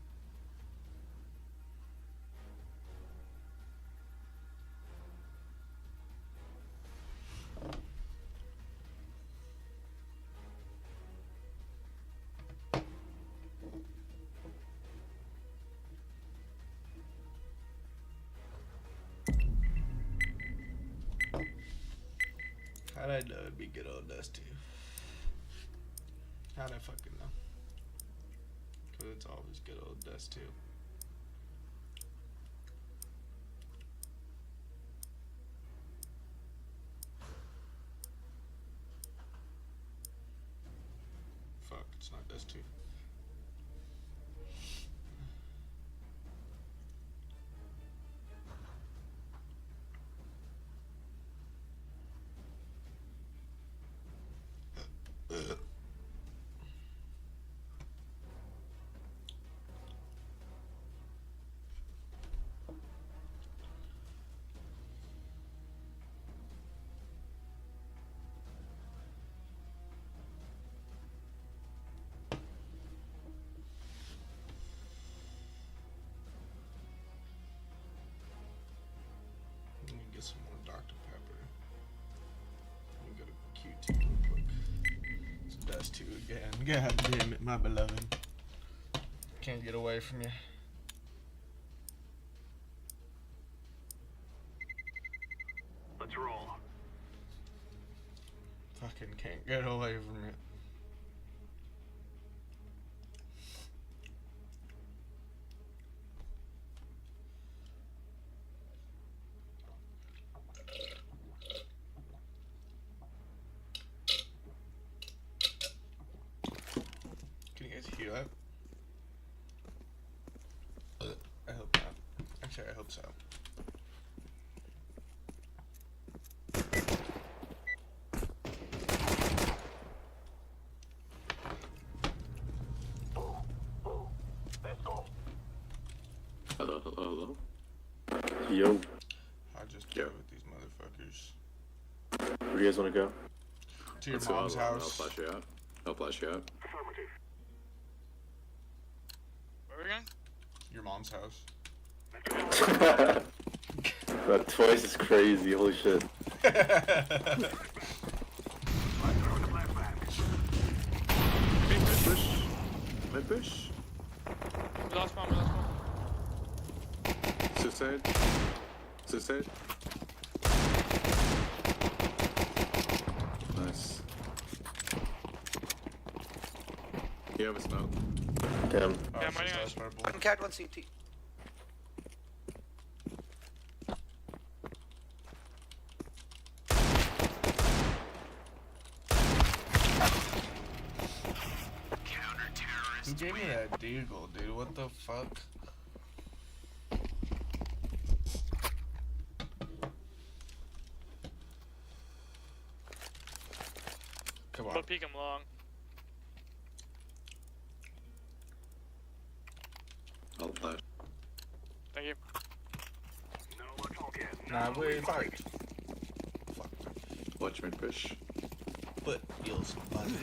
How'd I know it'd be good old Dusty? How'd I fucking know? Cause it's always good old Dust too. Fuck, it's not Dust too. Let me get some more Dr. Pepper. Let me go to Q2 real quick. It's Dust 2 again. God damn it, my beloved. Can't get away from you. Let's roll. Fucking can't get away from it. Can you guys hear that? I hope not. Actually, I hope so. Let's go. Hello, hello, hello. Yo, I just Yeah. played with these motherfuckers. where do you guys want to go? To your Let's go mom's out. I'll house. flash you out. I'll flash you out. Affirmative. Where are we going? Your mom's house. That twice is crazy, holy shit. Let's throw the flashback. Push. My push. We lost one, we lost one. Suicide. Suicide. Nice. You have a smoke. Damn. Oh, Yeah, it's I'm just running us purple. One cat, one CT. Who gave me that deagle, dude? What the fuck? Come on. But peek him long. I'll flash. Thank you. No more talking. Nah, we fight. Fuck. Watch mid push. But feels funny.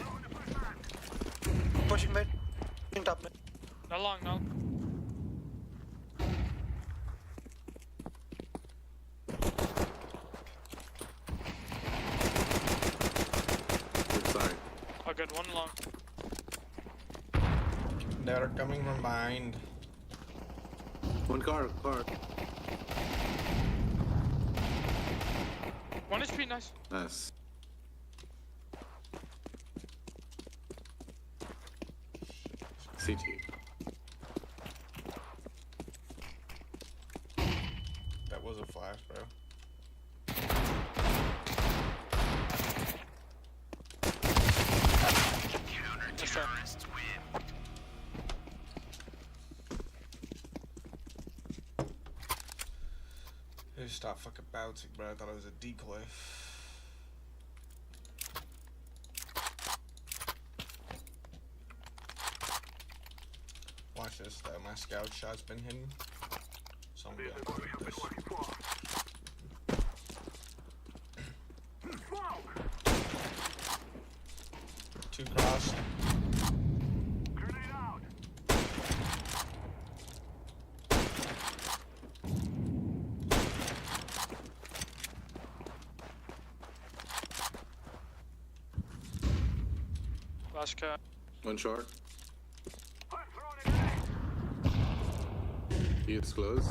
Pushing mid. In top mid. Not long, no. They're coming from behind. One car. One HP, nice. Nice. CT. That was a flash, bro. Counter-terrorists win. Just stop fucking bouncing, bro. I thought it was a decoy. Watch this, though. My scout shot's been hidden. So I'm This gonna is what we have do been this. working for. Smoke! Two cross. Grenade out! Last cat. One short. I'm throwing a grenade! He is close.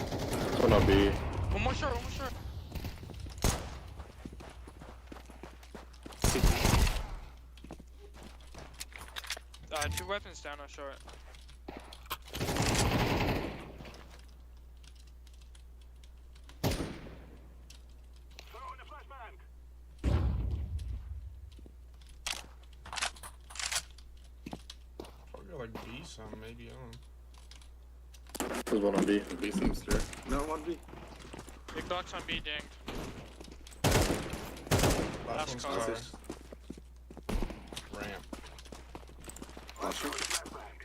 It's gonna be. One more short, one more short. Two weapons down on short. Throwing a flashbang! Probably got like B some, maybe. I don't know. There's one on B. B seems clear. No, one B. Big box on B, dinged. Last one's car. car. Nice. Ramp. Last shot. Flashbang!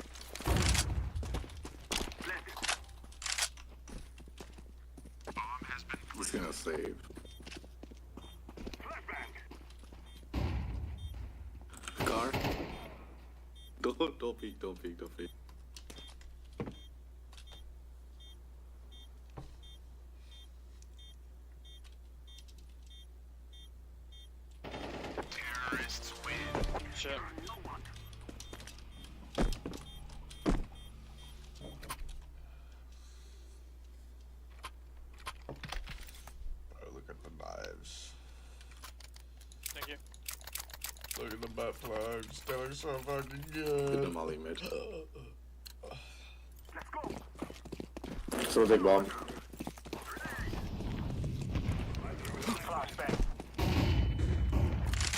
Blended. Bomb has been He's gonna save. Flashbang! Car. Don't peek. terrorists win. Shit. No one. Bro, look at the knives. Thank you. Look at the butt plugs. They look so fucking Hit the good. molly mid. Let's go! Still a big bomb. Flashbang!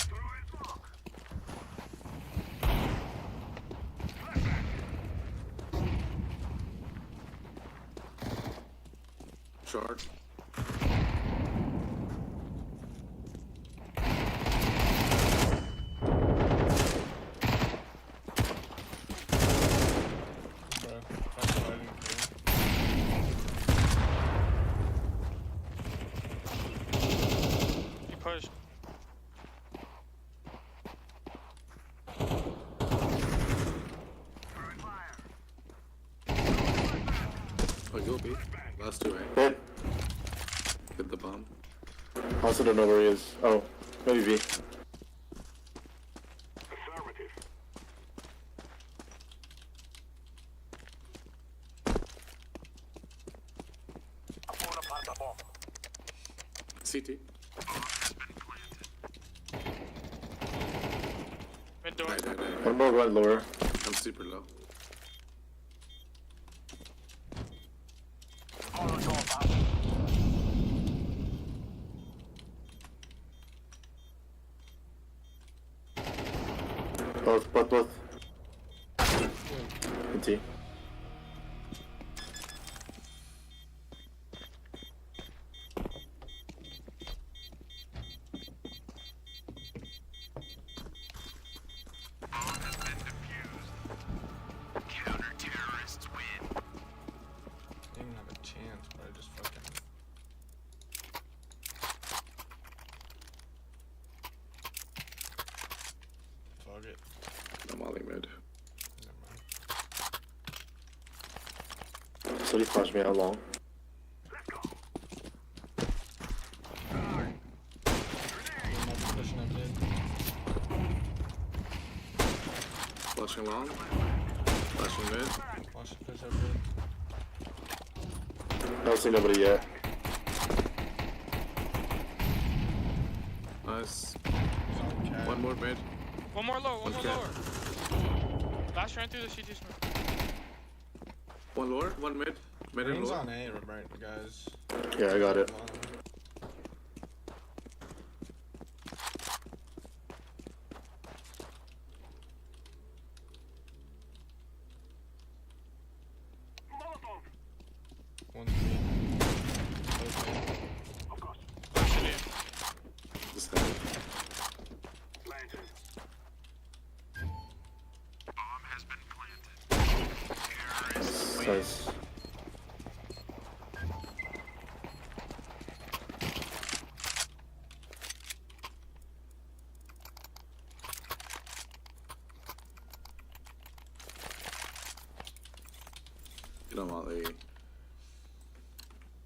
Throwing smoke! Short. Bro, that's what I didn't do. You pushed. Throwing fire! Oh, you'll be. Last two, eh? Hit. Hit the bomb. Also don't know where he is. Oh, maybe B. Affirmative. I'm gonna plant the bomb. CT. Mid door. Die. One more right lower. I'm super low. Molotov out. Both. T. Bomb has been defused. Counter-terrorists win. Didn't even have a chance, but I just fucking. Fuck it. I'm molly mid. Never mind. So he flashed me out long. Let's go. Flashing long. Flashing mid. Watch the push up mid. I don't see nobody yet. Nice. Cat. One more mid. One more lower, one more cat. lower. Last ran through the CT smoke. One lower. One mid. Mid and Green's lower. on A, right, guys. Yeah, I got it. One's B. Both mid. Actually, Just have it. Bomb has been planted. Terrorists win. Nice. Get on Molly. just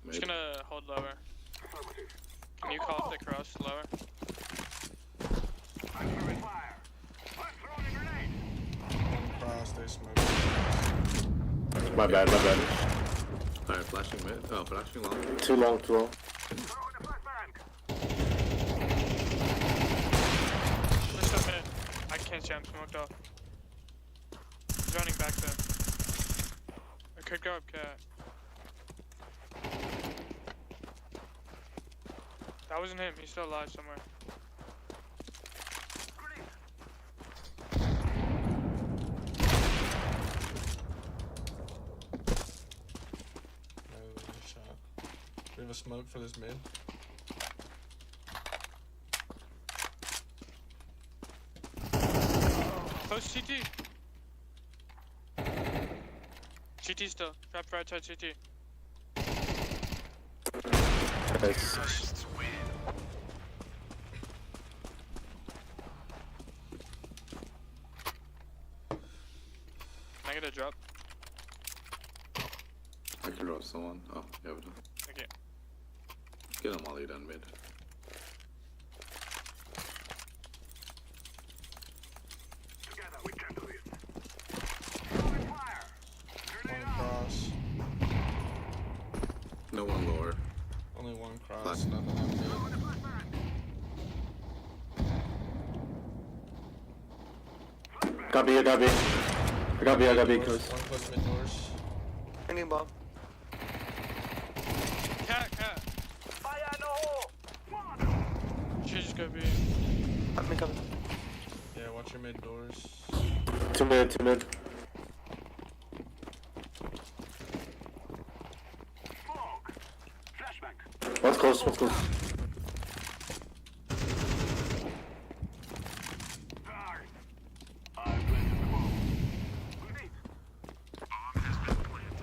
Mid. gonna hold lower. Can you call off the cross lower? One cross, they smoke. My bad, my bad. Alright, flashing mid. Oh, flashing long. Too long, too long. Just a minute. I can't see, I'm smoked off. He's running back there. I could go up cat. That wasn't him, he's still alive somewhere. No shot. Do we have a smoke for this mid? Close CT. CT still. Trap right side CT. Nice. Terrorists win. Can I get a drop? I can drop someone. Oh, yeah, we do. Thank you. Get on Molly down mid. One cross. No one lower. Only one cross, Flash. nothing on mid. Got B, I got B. I got B, I got B, Doors, close. one close mid doors. Ending bomb. Cat. Should just go B. I'm coming. Yeah, watch your mid doors. 2 mid, 2 mid. One's close, one's close. Bomb has been planted.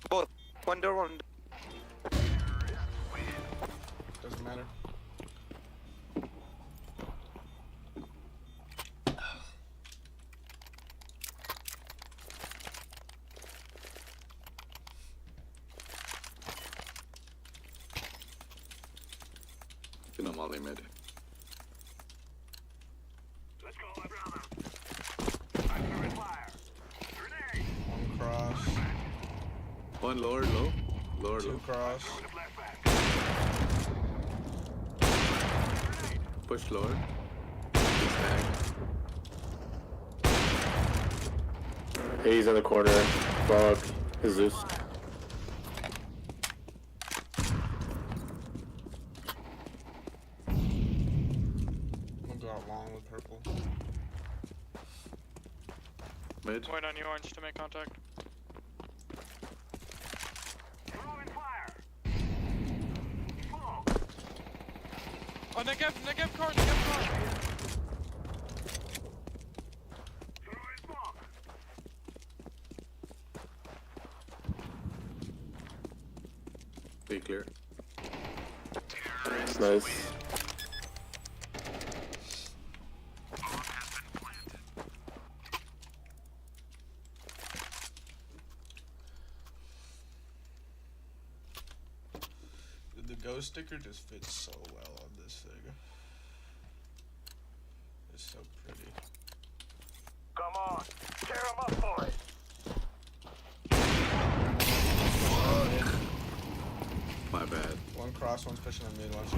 Both. One door, one. Doesn't matter. Get on Molly mid. One cross. One lower, low. Lower, Two low. cross. Push lower. Snag. He's in the corner. Fuck. Jesus. I'm gonna go out long with purple. Mid. Wait on you orange to make contact. Oh, negative card. Be clear. Terrorists Nice. win. Bomb has been planted. glow sticker just fits so well on this thing. It's so pretty. Come on, tear him up for it. My bad. One cross, one's pushing on mid, watch.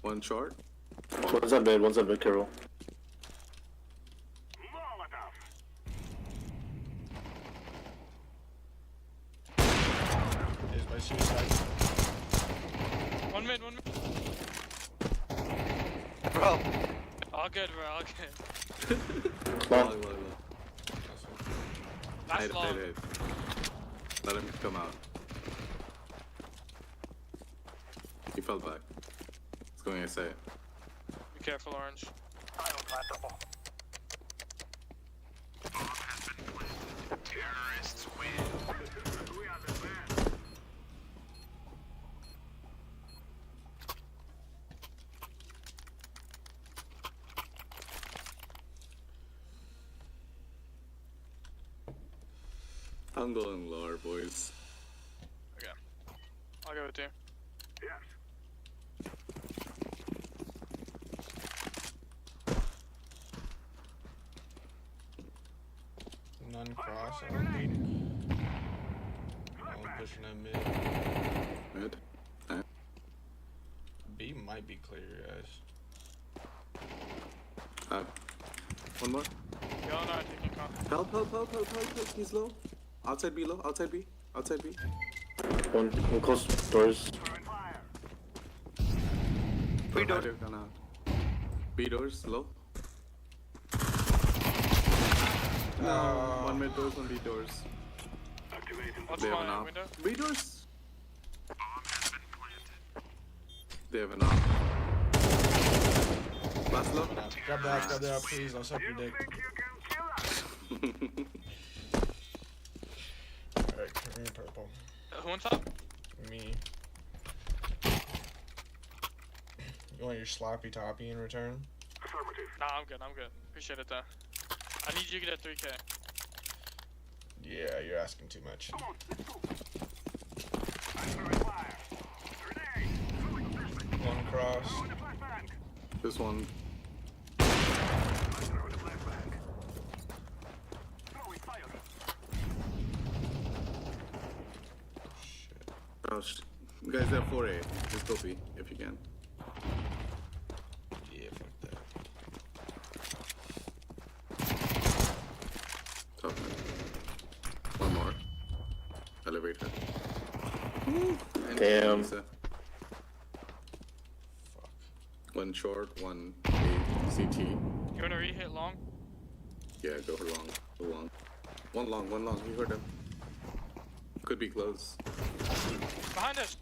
One short. One's on mid, careful. Here's my suicide. One mid. Bro. All good, bro. All good. Long. That's long. Let him come out. He fell back. He's going to say it. Be careful, Orange. Terrorists win. I'm going lower, boys. Okay. I'll go with you. Yes. None cross, I don't need. One pushing on mid. Mid. B might be clear, guys. One more. Yellow and I are taking contact. Help. He's low. Outside B low. Outside B. One close doors. B door. Gone out. B doors low. One mid doors, one B doors. Watch They have an my op. window. B doors. Bomb has been planted. They have an op. Last low. Grab that up, please. I'll suck your dick. Alright, green purple. Who on top? Me. You want your sloppy toppy in return? Nah, I'm good. Appreciate it, though. I need you to get a 3K. Yeah, you're asking too much. One cross. This one. Crouched. You guys have 4A. Just go B if you can. Yeah, fuck that. Top mid. One more. Elevator. And Damn. Lisa. Fuck. One short, one A, CT. You wanna re-hit long? Yeah, go for long. Go long. One long. You heard him. Could be close. Behind us!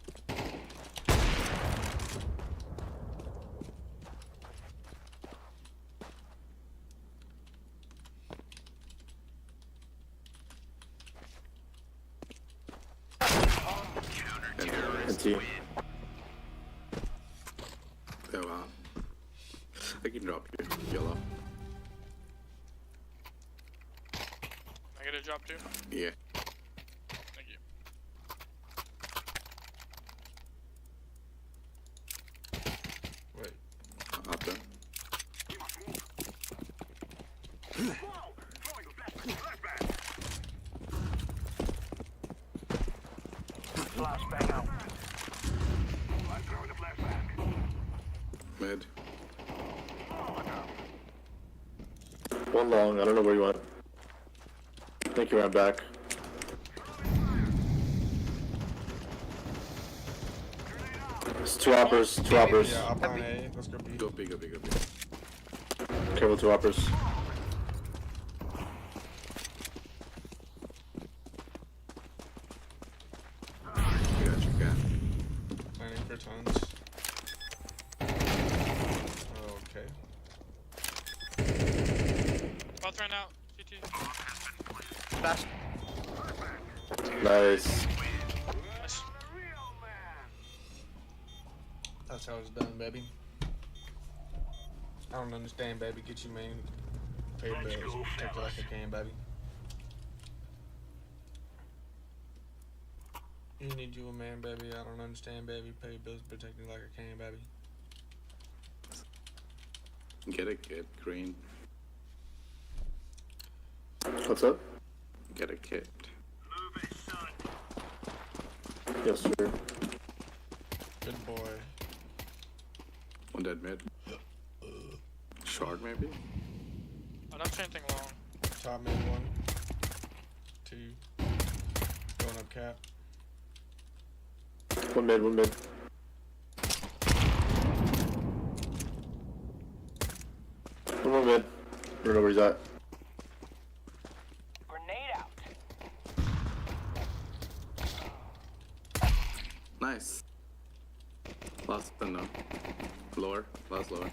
It's you. Oh wow. I can drop you. Yellow. I get a drop too? Yeah. Thank you. Wait. Up there. Flashbang out. I'm throwing a flashbang. Mid. One long. I don't know where you went. I think you ran back. It's two hoppers. Yeah, up on A. Let's go B. Go B. Careful, two hoppers. You got you, guy. Planning for tons. Okay. Both ran out. CT. Flash. Nice. Nice. That's how it's done, baby. I don't understand, baby. Get you, man. Pay bills. Protect it like I can, baby. You need you a man, baby. I don't understand, baby. Pay bills, protect it like I can, baby. Get a kit, Green. What's up? Get a kit. Move it, son. Yes, sir. Good boy. One dead mid. Short, maybe? I don't see anything long. Top mid 1. 2. Going up cap. One mid, one mid. One more mid. I don't know where he's at. Grenade out. Nice. Last one now. Lower. Last lower.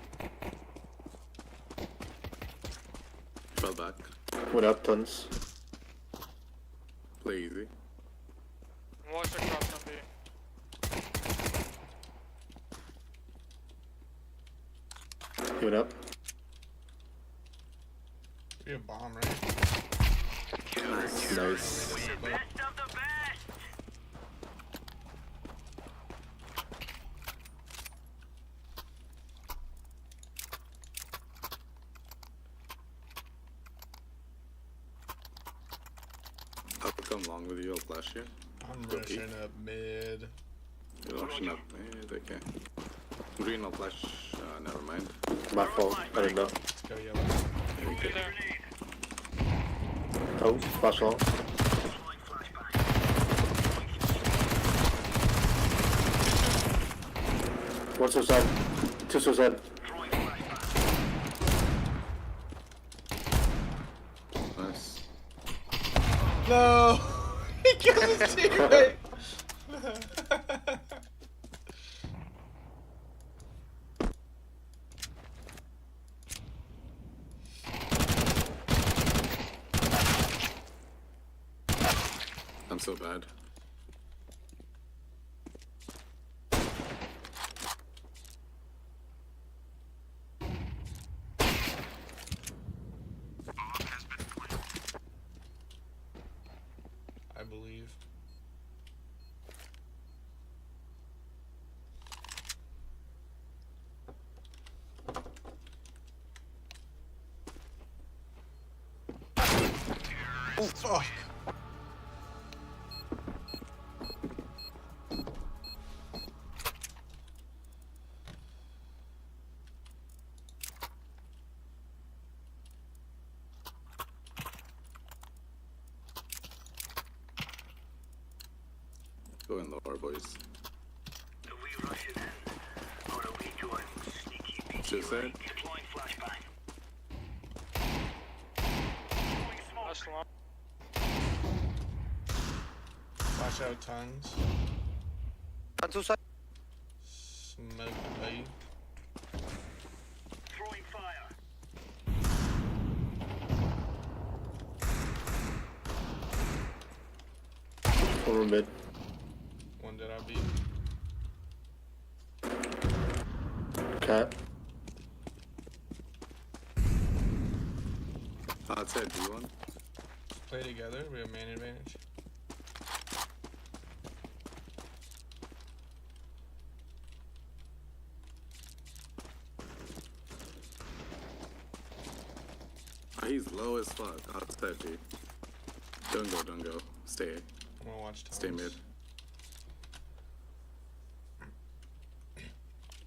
Fell back. Went up tons. Play easy. Watch across on B. He went up. Be a bomb, right? Nice. Best of the best. I'll come along with you. I'll flash you. I'm Rookie. rushing up mid. You're rushing up mid. Okay. Green, I'll flash. Never mind. My fault. I didn't know. Let's go yellow. Good there. Oh, flash long. One suicide. Two suicide. Nice. No! He killed his teammate! I'm so bad. I believe. Oh, fuck! Go in lower, boys. Are we rushing in? Or are we going sneaky beaky? Just said. Deploying flashbang. That's long. Watch out, tons. On suicide. Smoke late. Throwing fire. One more mid. One did I beat? Cat. Outside D1. Play together, we have man advantage. He's low as fuck. Outside D. Don't go, don't go. Stay. I'm gonna watch tons. Stay mid.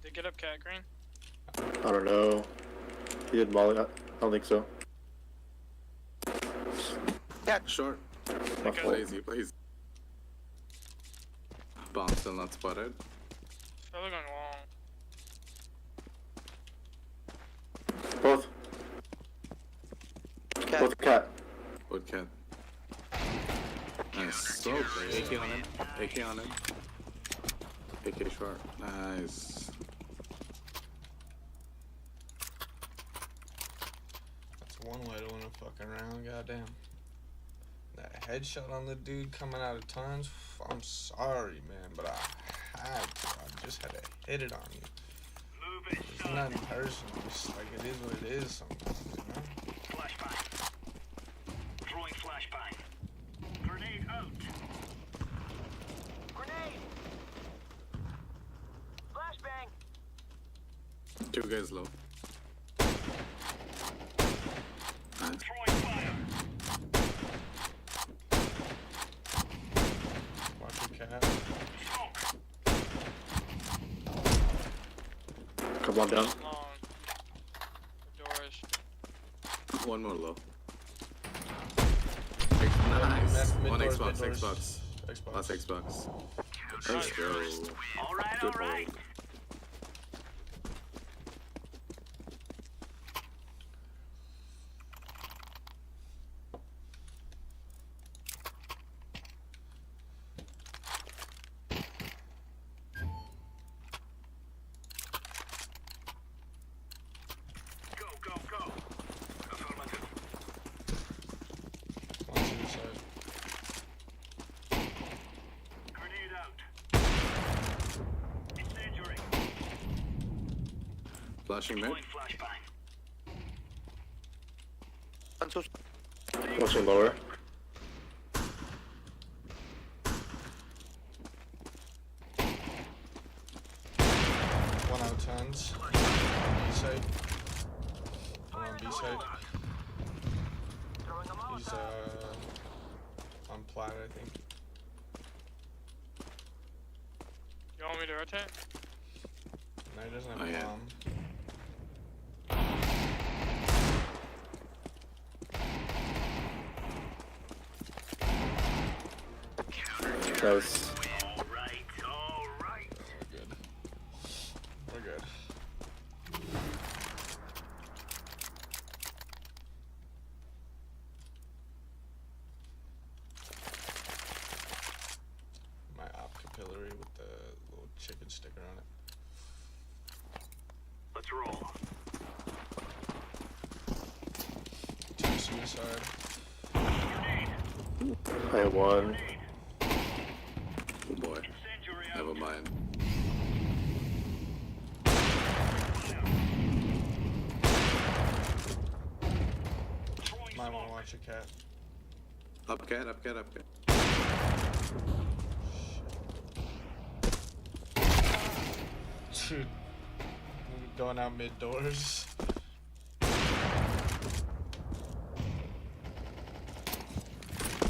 Did get up cat green? I don't know. He did molly. I don't think so. Short. My fault. Lazy, please. Bomb still not spotted. Probably going long. Both. Cat. Both cat. Wood cat. Nice. So great. AK on him. AK on him. AK short. Nice. That's one way to win a fucking round, goddamn. That headshot on the dude coming out of tons, I'm sorry, man, but I had to. I just had to hit it on you. Move it, It's son. nothing personal. It's like it is what it is sometimes, you know? Two guys low. Nice. Throwing fire. Watch your cat. Smoke. Come on down. Long. Doors. One more low. That's Nice. mid One doors, Xbox, mid doors. Xbox. Xbox. Last Xbox. Let's go. All right, Good all right. hold. Go, go, go. Affirmative. On suicide. Grenade out. Incendiary. Flashing mid. Deploying flashbang. One suicide. Watching lower. One out tens. On B side. One on B side. He's on plat, I think. You want me to rotate? No, he doesn't have Oh, a yeah. bomb. Nice. All right, all right. We're good. We're good. My op capillary with the little chicken sticker on it. Let's roll. Two suicide. Grenade. I have one. Grenade. Oh boy. Incendiary out. Never mind. Throwing Might wanna smoke. watch your cat. Up cat, up cat, up cat. Dude. Going out mid doors.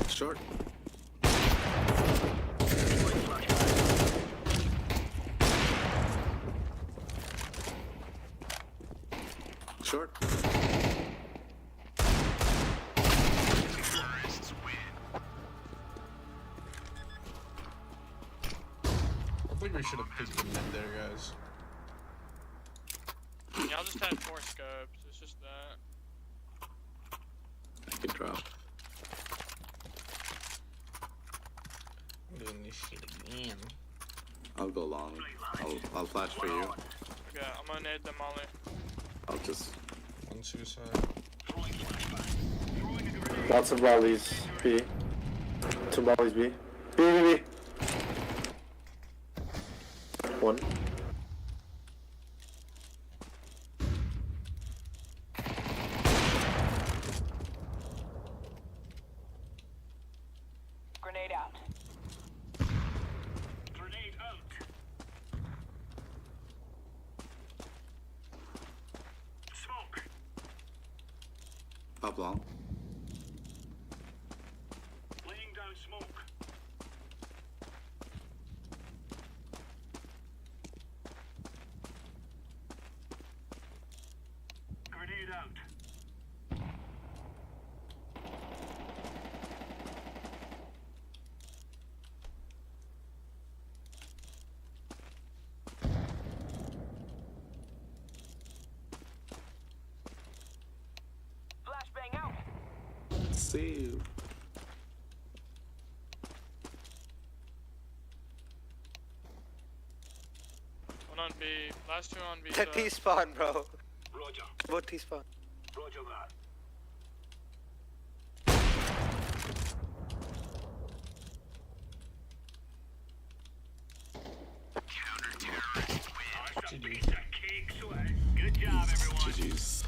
Short. Deploying flashbang. Short. Terrorists win. I think we should have picked the mid there, guys. Yeah, I'll just have 4 scopes. It's just that. I can drop. I'm doing this shit again. I'll go long. I'll flash for you. Yeah, I'm gonna nade them Molly. I'll just. One suicide. Throwing flashbang. Throwing a grenade. Lots of volleys. B. 2 volleys B. B, B, B. One. Grenade out. Grenade out. Smoke. Up long. Laying down smoke. Grenade out. Flashbang out. See you. One on B. Last 2 on B. The T-spawn, bro. Roger. Both T-spawn. Roger that. Counter-terrorists win. That's a GG. piece of cake sweat. Good job, everyone. GG's.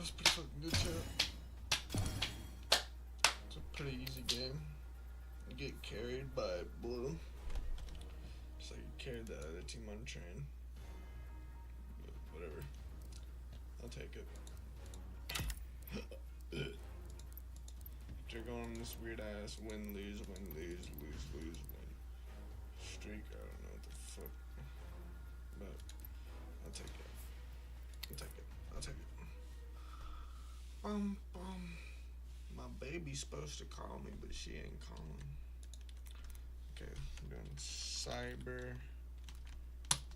It's pretty fucking good, too. It's a pretty easy game. You get carried by blue. carried the other team on train. But whatever. I'll take it. They're going on this weird ass win, lose, win streak. I don't know what the fuck. But I'll take it. I'll take it. My baby's supposed to call me, but she ain't calling. Okay, I'm doing Cyber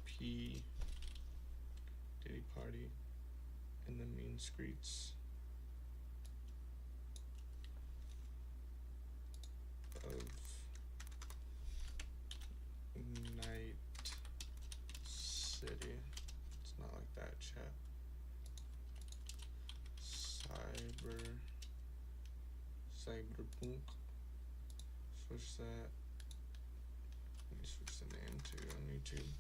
P Diddy Party and then me and Skreets of Night City. It's not like that, chat. Cyberpunk. Switch that. Let me switch the name to on YouTube.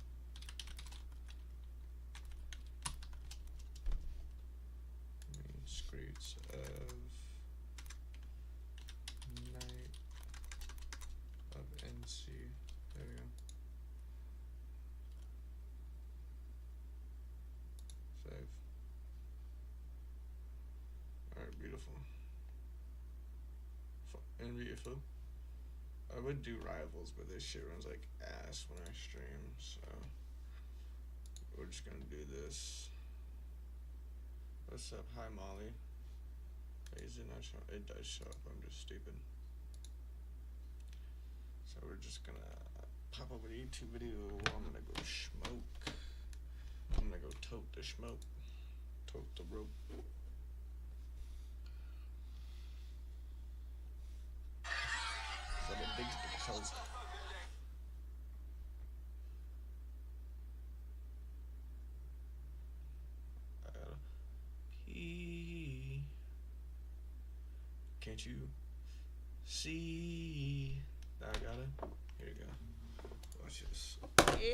Skreets of Night of NC. There we go. Save. Alright, beautiful. And beautiful. I would do rivals, but this shit runs like ass when I stream, so we're just gonna do this. What's up? Hi, Molly. Wait, is it not show? It does show up. I'm just stupid. So we're just gonna pop up a YouTube video. I'm gonna go smoke. I'm gonna go tote the smoke. Tote the rope. So the big toes. Can't you see? I got it. Here you go. Watch this.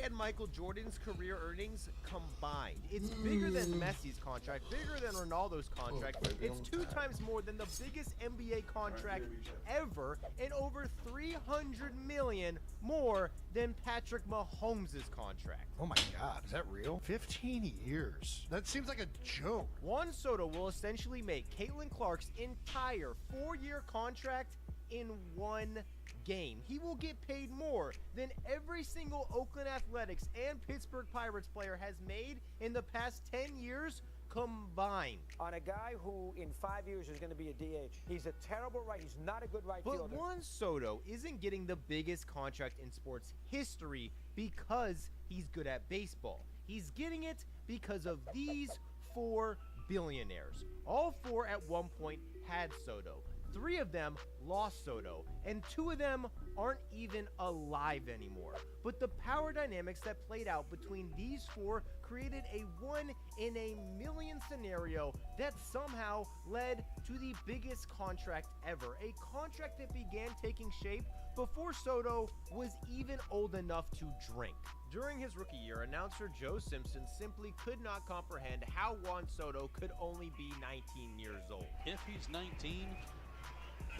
And Michael Jordan's career earnings combined. It's bigger than Messi's contract, bigger than Ronaldo's contract. It's 2 times more than the biggest NBA contract ever, and over $300 million more than Patrick Mahomes' contract. Oh my God, is that real? 15 years. That seems like a joke. Juan Soto will essentially make Caitlin Clark's entire 4-year contract in one game. He will get paid more than every single Oakland Athletics and Pittsburgh Pirates player has made in the past 10 years combined. On a guy who in 5 years is going to be a DH. He's a terrible right. He's not a good right fielder. But Juan Soto isn't getting the biggest contract in sports history because he's good at baseball. He's getting it because of these 4 billionaires. All 4 at one point had Soto. 3 of them lost Soto, and 2 of them aren't even alive anymore. But the power dynamics that played out between these 4 created a 1 in a million scenario that somehow led to the biggest contract ever. A contract that began taking shape before Soto was even old enough to drink. During his rookie year, announcer Joe Simpson simply could not comprehend how Juan Soto could only be 19 years old. If he's 19,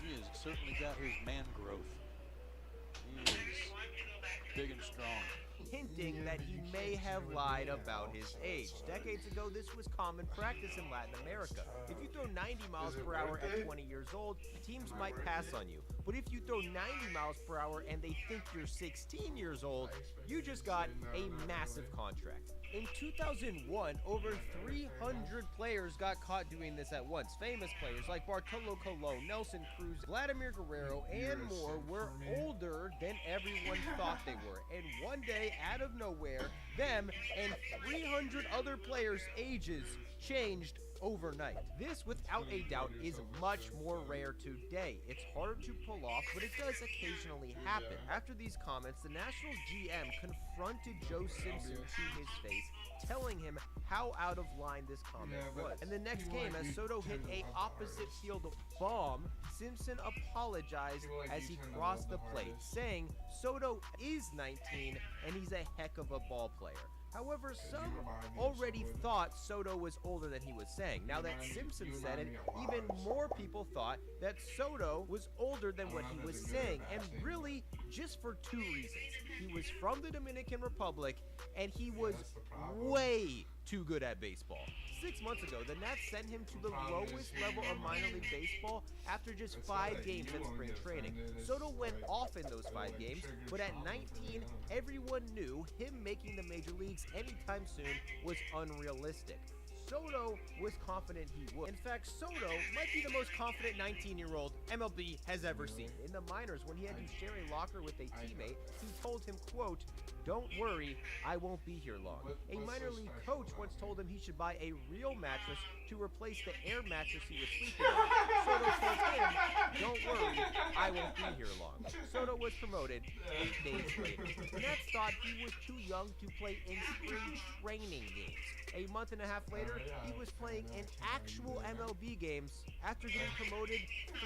he has certainly got his man growth. He is big and strong. Hinting that he may have lied about his age. Decades ago, this was common practice in Latin America. If you throw 90 miles per hour at 20 years old, teams might pass on you. But if you throw 90 miles per hour and they think you're 16 years old, you just got a massive contract. In 2001, over 300 players got caught doing this at once. Famous players like Bartolo Colon, Nelson Cruz, Vladimir Guerrero, and more were older than everyone thought they were. And one day, out of nowhere, them and 300 other players' ages changed overnight. This, without a doubt, is much more rare today. It's harder to pull off, but it does occasionally happen. After these comments, the Nationals GM confronted Joe Simpson to his face, telling him how out of line this comment was. And the next game, as Soto hit a opposite field bomb, Simpson apologized as he crossed the plate, saying Soto is 19 and he's a heck of a ball player. However, some already thought Soto was older than he was saying. Now that Simpson said it, even more people thought that Soto was older than what he was saying, and really just for two reasons. He was from the Dominican Republic, and he was way too good at baseball. 6 months ago, the Nats sent him to the lowest level of minor league baseball after just 5 games in spring training. Soto went off in those 5 games, but at 19, everyone knew him making the major leagues anytime soon was unrealistic. Soto was confident he would. In fact, Soto might be the most confident 19-year-old MLB has ever seen. In the minors, when he had to share a locker with a teammate, he told him, quote, "Don't worry, I won't be here long." A minor league coach once told him he should buy a real mattress to replace the air mattress he was sleeping on. Soto told him, "Don't worry, I won't be here long." Soto was promoted 8 days later. The Nats thought he was too young to play in spring training games. A month and a half later, he was playing in actual MLB games after getting promoted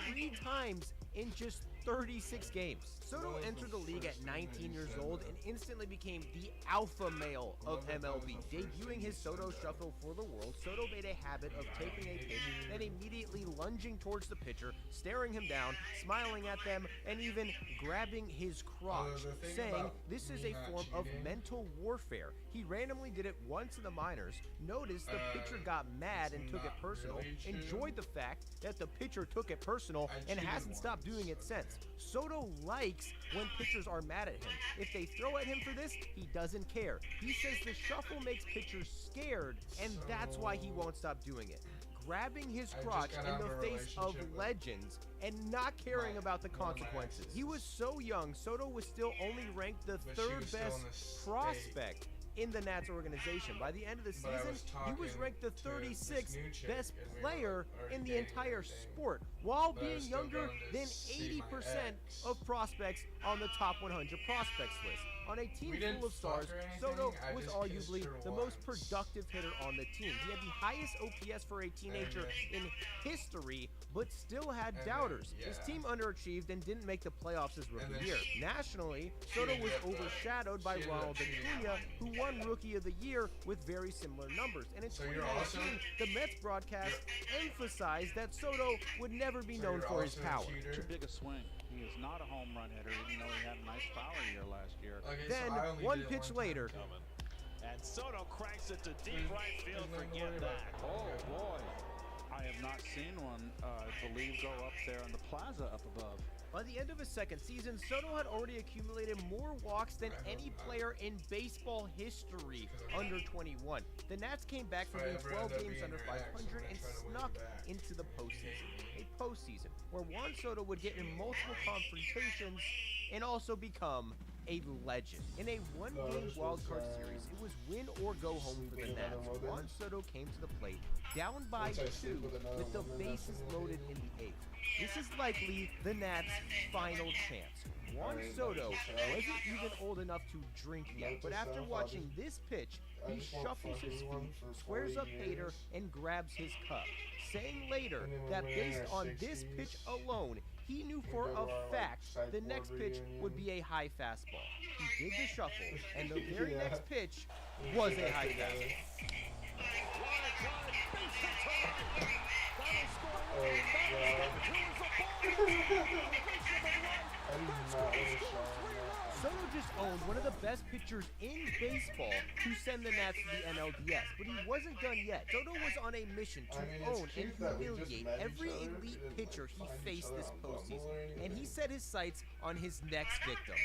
3 times in just 36 games. Soto entered the league at 19 years old and instantly became the alpha male of MLB. Debuting his Soto Shuffle for the world, Soto made a habit of taking a pitch, then immediately lunging towards the pitcher, staring him down, smiling at them, and even grabbing his crotch, saying this is a form of mental warfare. He randomly did it once in the minors, noticed the pitcher got mad and took it personal, enjoyed the fact that the pitcher took it personal, and hasn't stopped doing it since. Soto likes when pitchers are mad at him. If they throw at him for this, he doesn't care. He says the shuffle makes pitchers scared, and that's why he won't stop doing it. Grabbing his crotch in the face of legends and not caring about the consequences. He was so young, Soto was still only ranked the 3rd best prospect in the Nats organization. By the end of the season, he was ranked the 36th best player in the entire sport, while being younger than 80% of prospects on the top 100 prospects list. On a team full of stars, Soto was arguably the most productive hitter on the team. He had the highest OPS for a teenager in history, but still had doubters. His team underachieved and didn't make the playoffs his rookie year. Nationally, Soto was overshadowed by Ronald Acuna, who won Rookie of the Year with very similar numbers. And in 2019, the Mets broadcast emphasized that Soto would never be known for his power. Too big a swing. He is not a home run hitter, even though he had a nice power year last year. Then, one pitch later, and Soto cranks it to deep right field. Forget that. Oh boy, I have not seen one, I believe, go up there on the plaza up above. By the end of his second season, Soto had already accumulated more walks than any player in baseball history under 21. The Nats came back from being 12 games under 500 and snuck into the postseason. A postseason where Juan Soto would get in multiple confrontations and also become a legend. In a one-game wildcard series, it was win or go home for the Nats. Juan Soto came to the plate, down by 2 with the bases loaded in the 8th. This is likely the Nats' final chance. Juan Soto wasn't even old enough to drink yet, but after watching this pitch, he shuffles his feet, squares up Hader, and grabs his cup, saying later that based on this pitch alone, he knew for a fact the next pitch would be a high fastball. He did the shuffle, and the very next pitch was a high fastball. Soto just owned one of the best pitchers in baseball to send the Nats to the NLDS, but he wasn't done yet. Soto was on a mission to own and humiliate every elite pitcher he faced this postseason, and he set his sights on his next victim,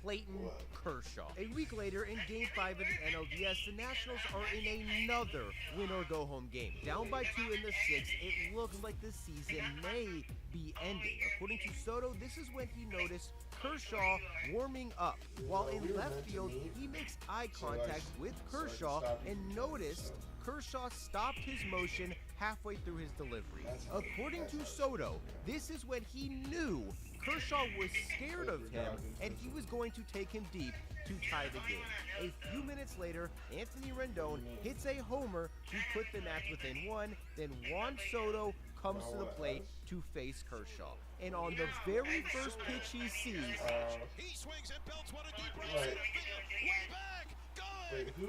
Clayton Kershaw. A week later, in Game 5 of the NLDS, the Nationals are in another win-or-go-home game. Down by 2 in the 6th, it looks like the season may be ending. According to Soto, this is when he noticed Kershaw warming up. While in left field, he makes eye contact with Kershaw and noticed Kershaw stopped his motion halfway through his delivery. According to Soto, this is when he knew Kershaw was scared of him and he was going to take him deep to tie the game. A few minutes later, Anthony Rendon hits a homer to put the Nats within 1, then Juan Soto comes to the plate to face Kershaw. and on the very first pitch he sees, he swings and belts one deep right. Way back. Wait, who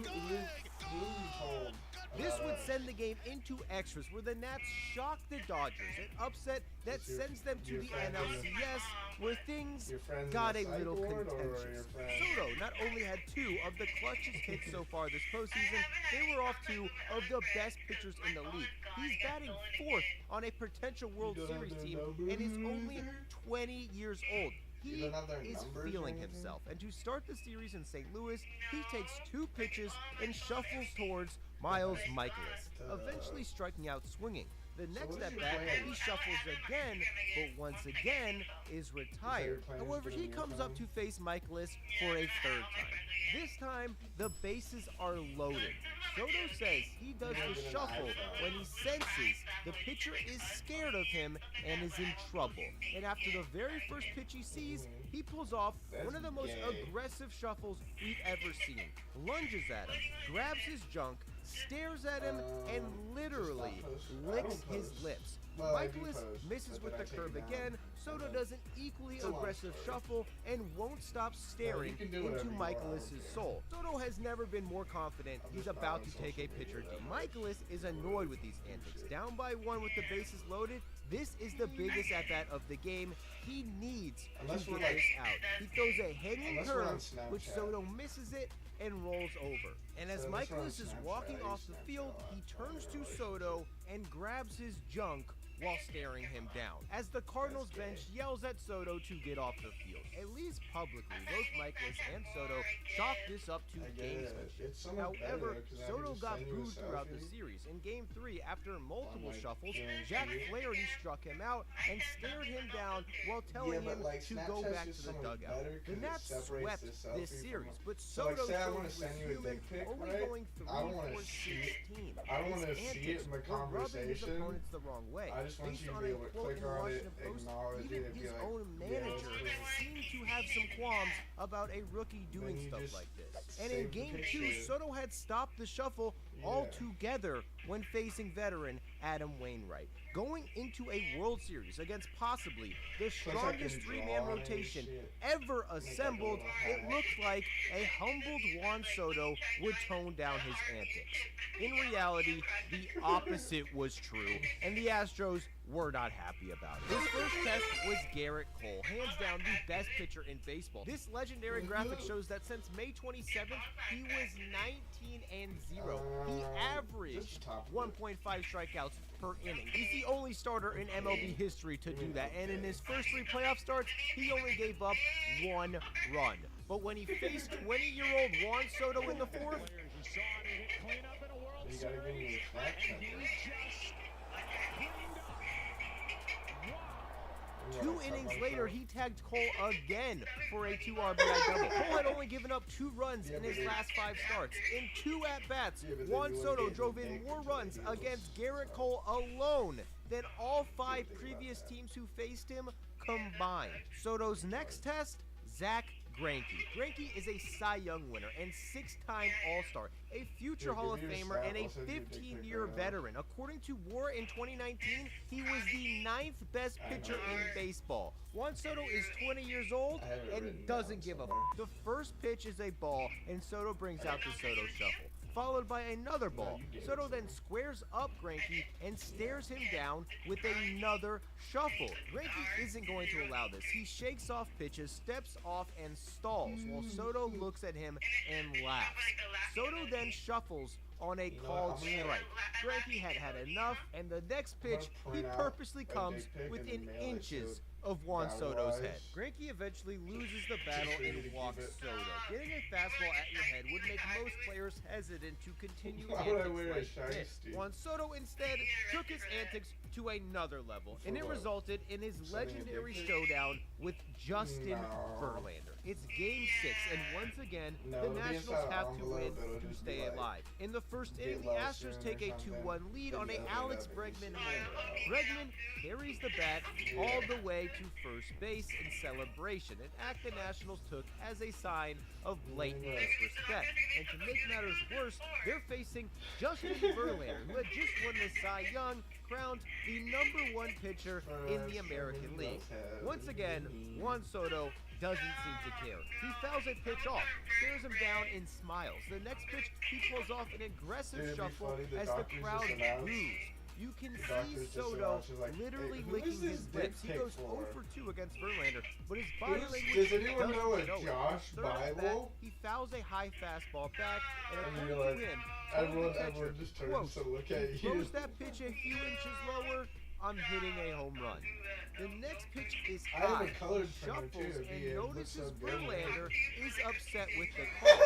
told? This would send the game into extras where the Nats shock the Dodgers, an upset that sends them to the NLCS where things got a little contentious. Soto not only had 2 of the clutchest hits so far this postseason, they were off 2 of the best pitchers in the league. He's batting 4th on a potential World Series team and is only 20 years old. He is feeling himself, and to start the series in St. Louis, he takes 2 pitches and shuffles towards Miles Michaelis, eventually striking out swinging. The next at bat, he shuffles again, but once again is retired. However, he comes up to face Michaelis for a 3rd time. This time, the bases are loaded. Soto says he does the shuffle when he senses the pitcher is scared of him and is in trouble. And after the very first pitch he sees, he pulls off one of the most aggressive shuffles we've ever seen. Lunges at him, grabs his junk, stares at him, and literally licks his lips. Michaelis misses with the curve again. Soto does an equally aggressive shuffle and won't stop staring into Michaelis' soul. Soto has never been more confident he's about to take a pitcher deep. Michaelis is annoyed with these antics. Down by 1 with the bases loaded, this is the biggest at-bat of the game. He needs to get this out. He throws a hanging curve, which Soto misses it and rolls over. And as Michaelis is walking off the field, he turns to Soto and grabs his junk while staring him down. As the Cardinals bench yells at Soto to get off the field. At least publicly, both Michaelis and Soto chalk this up to gamesmanship. However, Soto got booed throughout the series. In Game 3, after multiple shuffles, Jack Flaherty struck him out and stared him down while telling him to go back to the dugout. The Nats swept this series, but Soto was human, only going 3 for 16. I don't want to see it in the conversation. Rubbing his opponents the wrong way. I just want you to be able to click on it, acknowledge it, even and be his like, own manager seemed to have some qualms about a rookie doing stuff like this. And in Game 2, Soto had stopped the shuffle altogether when facing veteran Adam Wainwright. Going into a World Series against possibly the strongest 3-man rotation ever assembled, it looked like a humbled Juan Soto would tone down his antics. In reality, the opposite was true, and the Astros were not happy about it. His first test was Garrett Cole, hands down the best pitcher in baseball. This legendary graphic shows that since May 27th, he was 19-0. He averaged 1.5 strikeouts per inning. He's the only starter in MLB history to do that, and in his first 3 playoff starts, he only gave up 1 run. But when he faced 20-year-old Juan Soto in the 4th, you gotta give me a fact checker. 2 innings later, he tagged Cole again for a 2 RBI double. Cole had only given up 2 runs in his last 5 starts. In 2 at-bats, Juan Soto drove in more runs against Garrett Cole alone than all 5 previous teams who faced him combined. Soto's next test, Zach Greinke. Greinke is a Cy Young winner and 6-time All-Star, a future Hall of Famer, and a 15-year veteran. According to WAR in 2019, he was the 9th best pitcher in baseball. Juan Soto is 20 years old and doesn't give a f. The first pitch is a ball, and Soto brings out the Soto shuffle, followed by another ball. Soto then squares up Greinke and stares him down with another shuffle. Greinke isn't going to allow this. He shakes off pitches, steps off, and stalls while Soto looks at him and laughs. Soto then shuffles on a called strike. Greinke had had enough, and the next pitch, he purposely comes within inches of Juan Soto's head. Greinke eventually loses the battle and walks Soto. Getting a fastball at your head would make most players hesitant to continue antics like this. Juan Soto instead took his antics to another level, and it resulted in his legendary showdown with Justin Verlander. It's Game 6, and once again, the Nationals have to win to stay alive. In the first inning, the Astros take a 2-1 lead on a Alex Bregman homer. Bregman carries the bat all the way to first base in celebration, an act the Nationals took as a sign of blatant disrespect. And to make matters worse, they're facing Justin Verlander, who had just won the Cy Young, crowned the #1 pitcher in the American League. Once again, Juan Soto doesn't seem to care. He fouls a pitch off, stares him down, and smiles. The next pitch, he pulls off an aggressive shuffle as the crowd boos. You can see Soto literally licking his lips. He goes 0 for 2 against Verlander, but his body language does anyone know a show it. Josh Third at bat, Bible? he fouls a high fastball back, and according you're like, to him, everyone just turns to look at you. throws that pitch a few inches lower, I'm hitting a home run. The next pitch is I have a high, colored he printer, too, shuffles to be and able to notices so good. Verlander is upset with the call.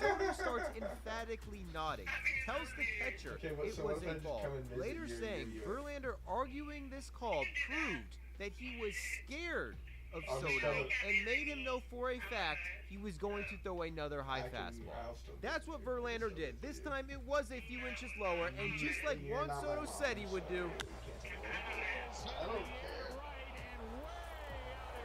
Soto starts emphatically nodding, tells the catcher Okay, but it so was what if I a just ball. come and visit Later your saying video? Verlander arguing this call proved that he was scared of I'll just Soto tell it. and made him know for a fact he was going to throw another high fastball. That's what Verlander did. This time it was a few inches lower, and just like Juan Soto said he would do, I don't care.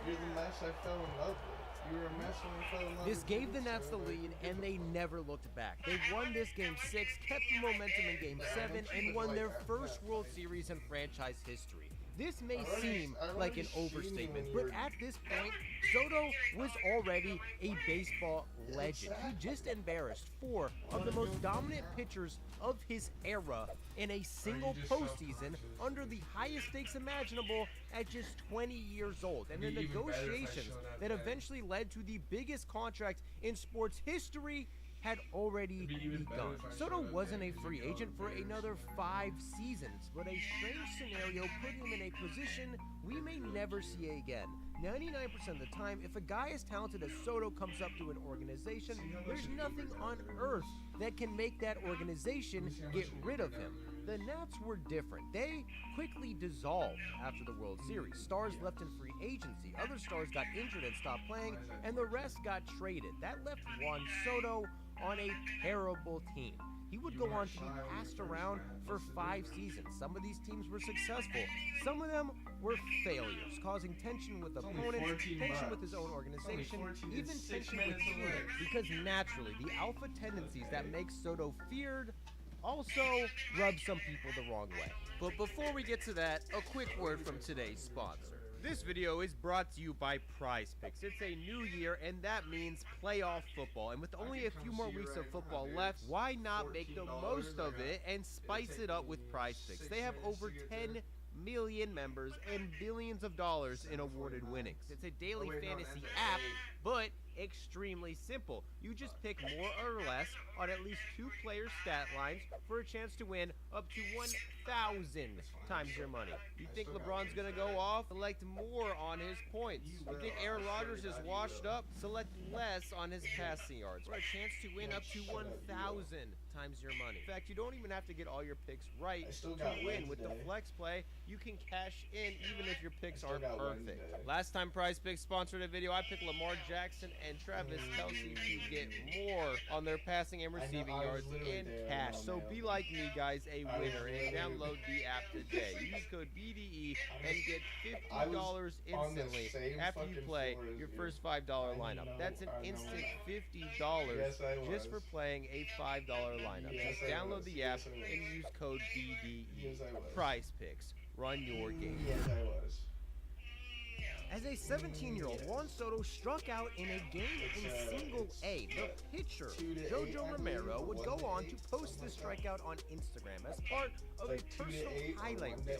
You're the mess I fell in love with. You were a mess when we fell in love this with gave you, the Nats the so, lead, and they never looked back. They won this Game 6, kept the momentum in Game 7, and won their first World Series in franchise history. This may seem like an overstatement, but at this point, Soto was already a baseball legend. He just embarrassed 4 of the most dominant pitchers of his era in a single postseason under the highest stakes imaginable at just 20 years old. And the negotiations that eventually led to the biggest contract in sports history had already begun. Soto wasn't a free agent for another 5 seasons, but a strange scenario put him in a position we may never see again. 99% of the time, if a guy as talented as Soto comes up to an organization, there's nothing on earth that can make that organization get rid of him. The Nats were different. They quickly dissolved after the World Series. Stars left in free agency, other stars got injured and stopped playing, and the rest got traded. That left Juan Soto on a terrible team. He would go on to be passed around for 5 seasons. Some of these teams were successful. Some of them were failures, causing tension with opponents, tension with his own organization, even tension with teammates. Because naturally, the alpha tendencies that make Soto feared also rub some people the wrong way. But before we get to that, a quick word from today's sponsor. This video is brought to you by Prize Picks. It's a new year, and that means playoff football. And with only a few more weeks of football left, why not make the most of it and spice it up with Prize Picks? They have over 10 million members and billions of dollars in awarded winnings. It's a daily fantasy app, but extremely simple. You just pick more or less on at least 2 players' stat lines for a chance to win up to 1,000 times your money. You think LeBron's gonna go off? Select more on his points. You think Aaron Rodgers is washed up? Select less on his passing yards for a chance to win up to 1,000 times your money. In fact, you don't even have to get all your picks right to win. With the flex play, you can cash in even if your picks aren't perfect. Last time Prize Picks sponsored a video, I picked Lamar Jackson and Travis Kelce to get more on their passing and receiving yards and cash. So be like me, guys, a winner, and download the app today. Use code BDE and get $50 instantly after you play your first $5 lineup. That's an instant $50 just for playing a $5 lineup. Just download the app and use code BDE. Prize Picks. Run your game. Yes, I was. As a 17-year-old, Juan Soto struck out in a game in Single A. The pitcher, Jojo Romero, would go on to post this strikeout on Instagram as part of a personal highlight reel.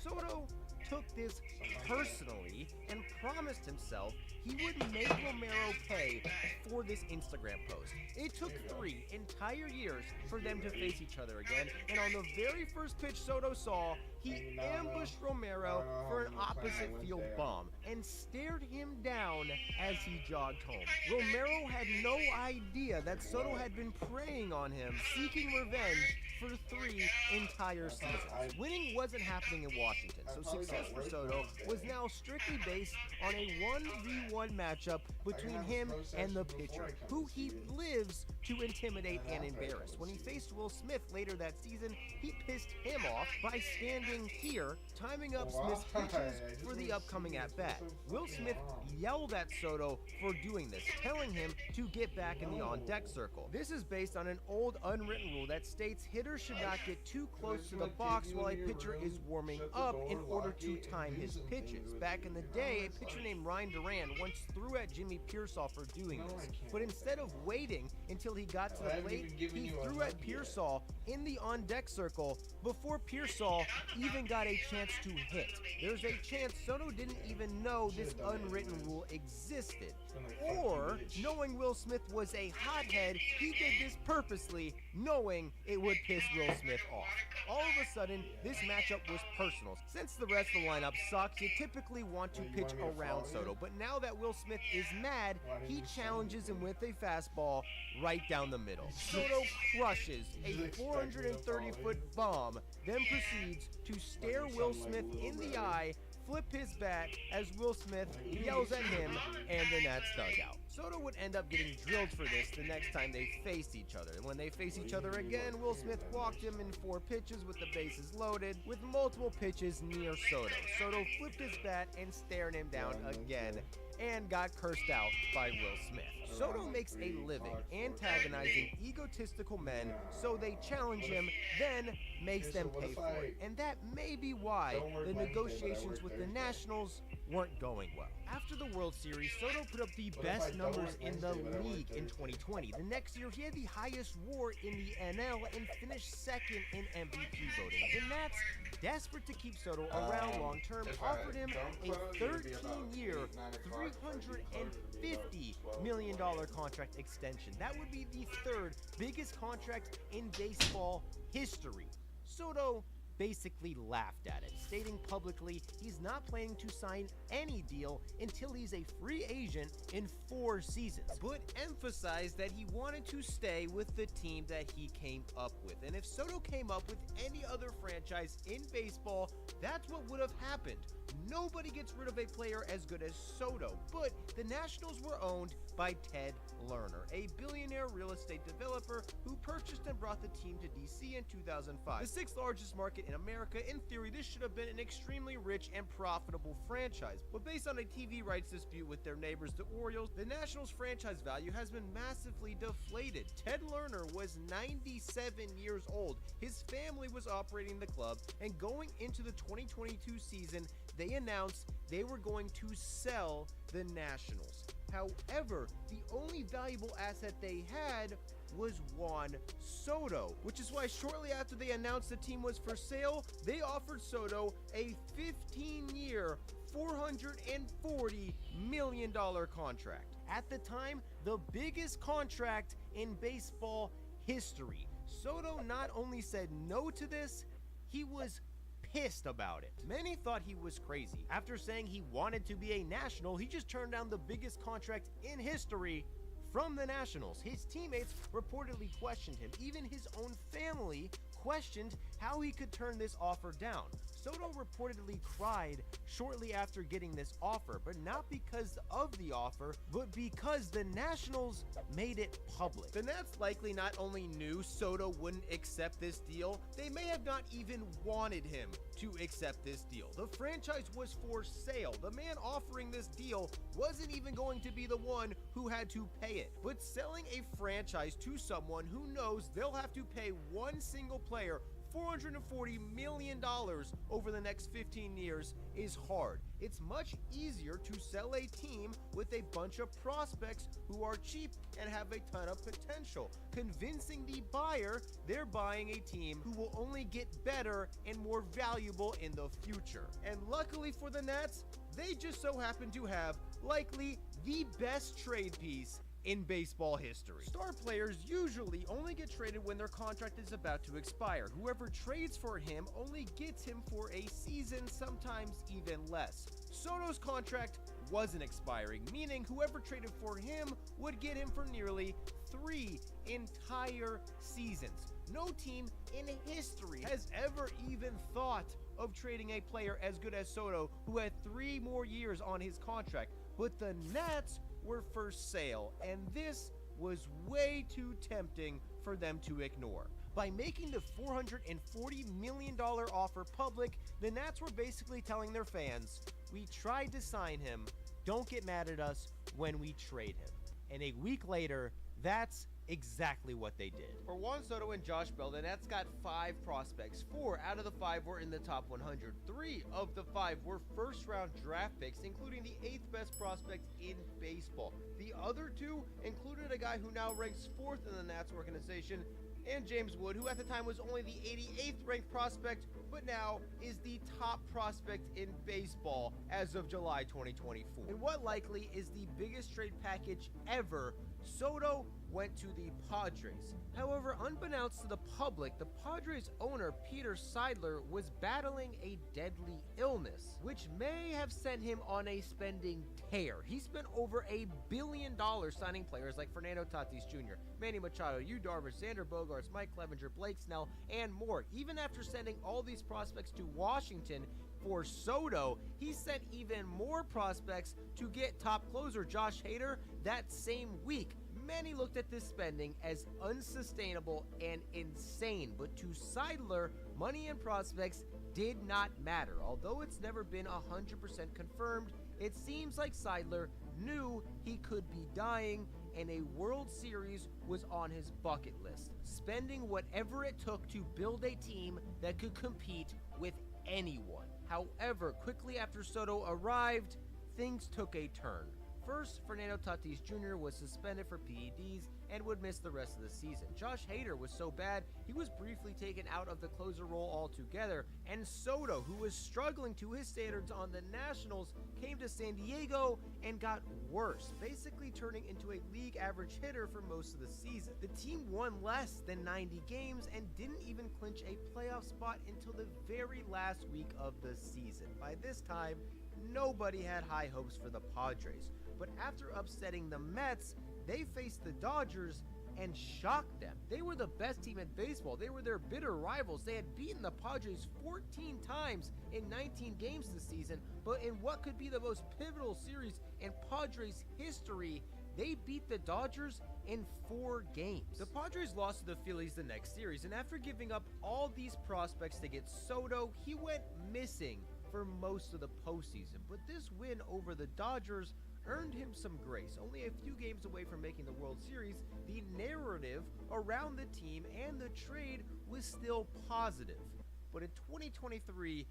Soto took this personally and promised himself he would make Romero pay for this Instagram post. It took 3 entire years for them to face each other again, and on the very first pitch Soto saw, he ambushed Romero for an opposite field bomb and stared him down as he jogged home. Romero had no idea that Soto had been preying on him, seeking revenge for 3 entire seasons. Winning wasn't happening in Washington, so success for Soto was now strictly based on a 1v1 matchup between him and the pitcher, who he lives to intimidate and embarrass. When he faced Will Smith later that season, he pissed him off by standing waiting here, timing up Smith's pitches for the upcoming at-bat. Will Smith yelled at Soto for doing this, telling him to get back in the on-deck circle. This is based on an old unwritten rule that states hitters should not get too close to the box while a pitcher is warming up in order to time his pitches. Back in the day, a pitcher named Ryan Duran once threw at Jimmy Pearsall for doing this, but instead of waiting until he got to the plate, he threw at Pearsall in the on-deck circle before Pearsall even got a chance to hit. There's a chance Soto didn't even know this unwritten rule existed. Or, knowing Will Smith was a hothead, he did this purposely, knowing it would piss Will Smith off. All of a sudden, this matchup was personal. Since the rest of the lineup sucks, you typically want to pitch around Soto, but now that Will Smith is mad, he challenges him with a fastball right down the middle. Soto crushes a 430-foot bomb, then proceeds to stare Will Smith in the eye, flip his bat as Will Smith yells at him and the Nats dugout. Soto would end up getting drilled for this the next time they faced each other. And when they face each other again, Will Smith walked him in 4 pitches with the bases loaded, with multiple pitches near Soto. Soto flipped his bat and stared him down again and got cursed out by Will Smith. Soto makes a living antagonizing egotistical men, so they challenge him, then makes them pay for it. And that may be why the negotiations with the Nationals weren't going well. After the World Series, Soto put up the best numbers in the league in 2020. The next year, he had the highest WAR in the NL and finished second in MVP voting. The Nats, desperate to keep Soto around long-term, offered him a 13-year, $350 million contract extension. That would be the 3rd biggest contract in baseball history. Soto basically laughed at it, stating publicly he's not planning to sign any deal until he's a free agent in 4 seasons, but emphasized that he wanted to stay with the team that he came up with. And if Soto came up with any other franchise in baseball, that's what would have happened. Nobody gets rid of a player as good as Soto, but the Nationals were owned by Ted Lerner, a billionaire real estate developer who purchased and brought the team to DC in 2005. The 6th largest market in America, in theory, this should have been an extremely rich and profitable franchise, but based on a TV rights dispute with their neighbors, the Orioles, the Nationals' franchise value has been massively deflated. Ted Lerner was 97 years old. His family was operating the club, and going into the 2022 season, they announced they were going to sell the Nationals. However, the only valuable asset they had was Juan Soto, which is why shortly after they announced the team was for sale, they offered Soto a 15-year, $440 million contract. At the time, the biggest contract in baseball history. Soto not only said no to this, he was pissed about it. Many thought he was crazy. After saying he wanted to be a National, he just turned down the biggest contract in history from the Nationals. His teammates reportedly questioned him. Even his own family questioned how he could turn this offer down. Soto reportedly cried shortly after getting this offer, but not because of the offer, but because the Nationals made it public. The Nats likely not only knew Soto wouldn't accept this deal, they may have not even wanted him to accept this deal. The franchise was for sale. The man offering this deal wasn't even going to be the one who had to pay it. But selling a franchise to someone who knows they'll have to pay one single player $440 million over the next 15 years is hard. It's much easier to sell a team with a bunch of prospects who are cheap and have a ton of potential, convincing the buyer they're buying a team who will only get better and more valuable in the future. And luckily for the Nats, they just so happen to have likely the best trade piece in baseball history. Star players usually only get traded when their contract is about to expire. Whoever trades for him only gets him for a season, sometimes even less. Soto's contract wasn't expiring, meaning whoever traded for him would get him for nearly 3 entire seasons. No team in history has ever even thought of trading a player as good as Soto, who had 3 more years on his contract, but the Nats were for sale, and this was way too tempting for them to ignore. By making the $440 million offer public, the Nats were basically telling their fans, we tried to sign him, don't get mad at us when we trade him. And a week later, that's exactly what they did. For Juan Soto and Josh Bell, the Nats got 5 prospects. 4 out of the 5 were in the top 100. 3 of the 5 were first-round draft picks, including the 8th best prospect in baseball. The other 2 included a guy who now ranks 4th in the Nats organization, and James Wood, who at the time was only the 88th ranked prospect, but now is the top prospect in baseball as of July 2024. In what likely is the biggest trade package ever, Soto went to the Padres. However, unbeknownst to the public, the Padres owner Peter Seidler was battling a deadly illness, which may have sent him on a spending tear. He spent over $1 billion signing players like Fernando Tatis Jr., Manny Machado, Yu Darvish, Xander Bogaerts, Mike Clevenger, Blake Snell, and more. Even after sending all these prospects to Washington for Soto, he sent even more prospects to get top closer Josh Hader that same week. Many looked at this spending as unsustainable and insane, but to Seidler, money and prospects did not matter. Although it's never been 100% confirmed, it seems like Seidler knew he could be dying and a World Series was on his bucket list, spending whatever it took to build a team that could compete with anyone. However, quickly after Soto arrived, things took a turn. First, Fernando Tatis Jr. was suspended for PEDs and would miss the rest of the season. Josh Hader was so bad, he was briefly taken out of the closer role altogether, and Soto, who was struggling to his standards on the Nationals, came to San Diego and got worse, basically turning into a league average hitter for most of the season. The team won less than 90 games and didn't even clinch a playoff spot until the very last week of the season. By this time, nobody had high hopes for the Padres. But after upsetting the Mets, they faced the Dodgers and shocked them. They were the best team in baseball. They were their bitter rivals. They had beaten the Padres 14 times in 19 games this season, but in what could be the most pivotal series in Padres history, they beat the Dodgers in 4 games. The Padres lost to the Phillies the next series, and after giving up all these prospects to get Soto, he went missing for most of the postseason. But this win over the Dodgers earned him some grace. Only a few games away from making the World Series, the narrative around the team and the trade was still positive. But in 2023,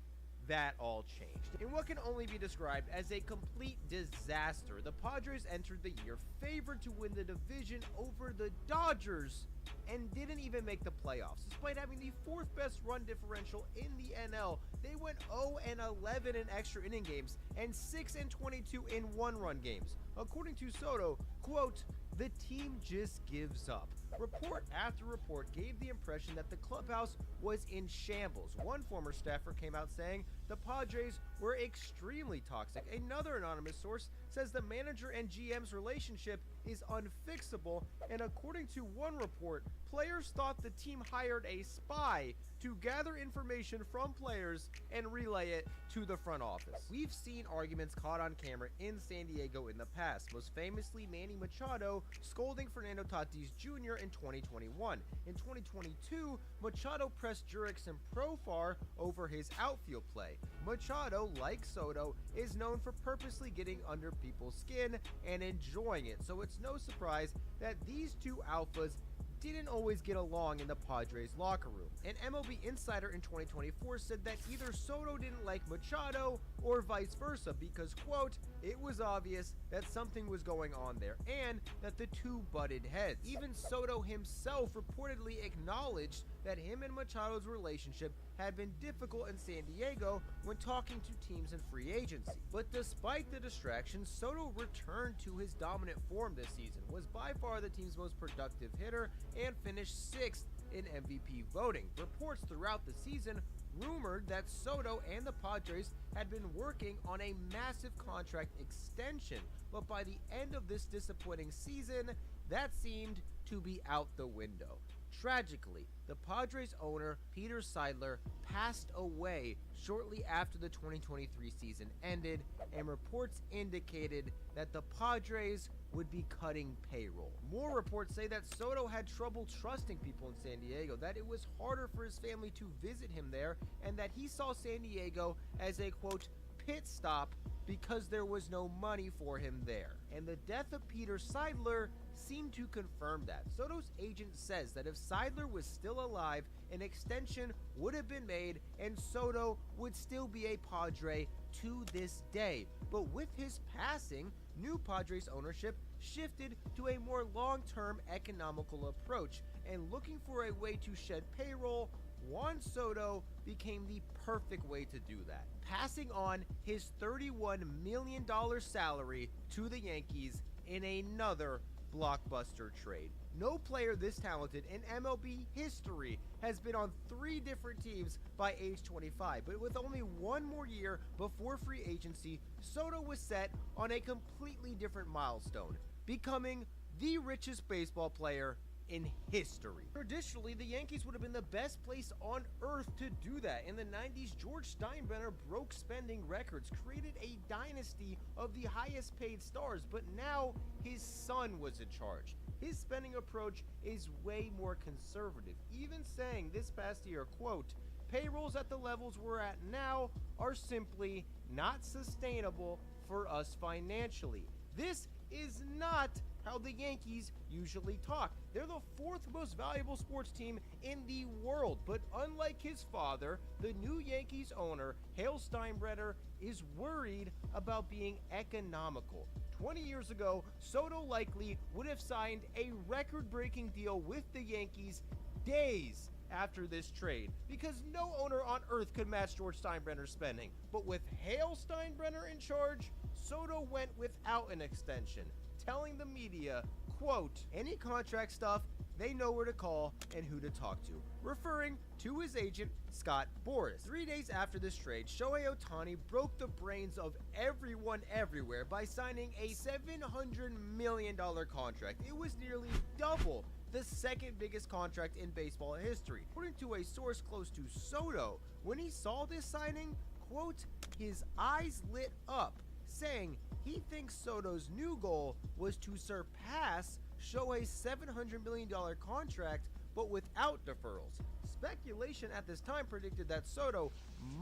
that all changed. In what can only be described as a complete disaster, the Padres entered the year favored to win the division over the Dodgers and didn't even make the playoffs. Despite having the 4th best run differential in the NL, they went 0-11 in extra inning games and 6-22 in one-run games. According to Soto, quote, "The team just gives up." Report after report gave the impression that the clubhouse was in shambles. One former staffer came out saying the Padres were extremely toxic. Another anonymous source says the manager and GM's relationship is unfixable, and according to one report, players thought the team hired a spy to gather information from players and relay it to the front office. We've seen arguments caught on camera in San Diego in the past, most famously Manny Machado scolding Fernando Tatis Jr. in 2021. In 2022, Machado pressed Jurickson Profar over his outfield play. Machado, like Soto, is known for purposely getting under people's skin and enjoying it, so it's no surprise that these two alphas didn't always get along in the Padres locker room. An MLB insider in 2024 said that either Soto didn't like Machado or vice versa because, quote, "It was obvious that something was going on there and that the two butted heads." Even Soto himself reportedly acknowledged that him and Machado's relationship had been difficult in San Diego when talking to teams in free agency. But despite the distractions, Soto returned to his dominant form this season, was by far the team's most productive hitter, and finished 6th in MVP voting. Reports throughout the season rumored that Soto and the Padres had been working on a massive contract extension, but by the end of this disappointing season, that seemed to be out the window. Tragically, the Padres owner, Peter Seidler, passed away shortly after the 2023 season ended, and reports indicated that the Padres would be cutting payroll. More reports say that Soto had trouble trusting people in San Diego, that it was harder for his family to visit him there, and that he saw San Diego as a, quote, pit stop because there was no money for him there. And the death of Peter Seidler seemed to confirm that. Soto's agent says that if Seidler was still alive, an extension would have been made and Soto would still be a Padre to this day. But with his passing, new Padres ownership shifted to a more long-term economical approach, and looking for a way to shed payroll, Juan Soto became the perfect way to do that, passing on his $31 million salary to the Yankees in another blockbuster trade. No player this talented in MLB history has been on 3 different teams by age 25, but with only 1 more year before free agency, Soto was set on a completely different milestone, becoming the richest baseball player in history. Traditionally, the Yankees would have been the best place on earth to do that. In the 90s, George Steinbrenner broke spending records, created a dynasty of the highest paid stars, but now his son was in charge. His spending approach is way more conservative, even saying this past year, quote, payrolls at the levels we're at now are simply not sustainable for us financially. This is not how the Yankees usually talk. They're the 4th most valuable sports team in the world, but unlike his father, the new Yankees owner, Hale Steinbrenner, is worried about being economical. 20 years ago, Soto likely would have signed a record-breaking deal with the Yankees days after this trade, because no owner on earth could match George Steinbrenner's spending. But with Hale Steinbrenner in charge, Soto went without an extension, telling the media, quote, any contract stuff, they know where to call and who to talk to, referring to his agent, Scott Boras. 3 days after this trade, Shohei Ohtani broke the brains of everyone everywhere by signing a $700 million contract. It was nearly double the second biggest contract in baseball history. According to a source close to Soto, when he saw this signing, quote, his eyes lit up, saying he thinks Soto's new goal was to surpass Shohei's $700 million contract, but without deferrals. Speculation at this time predicted that Soto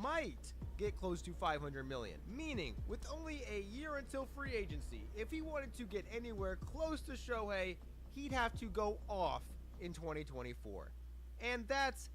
might get close to $500 million, meaning with only a year until free agency, if he wanted to get anywhere close to Shohei, he'd have to go off in 2024. And that's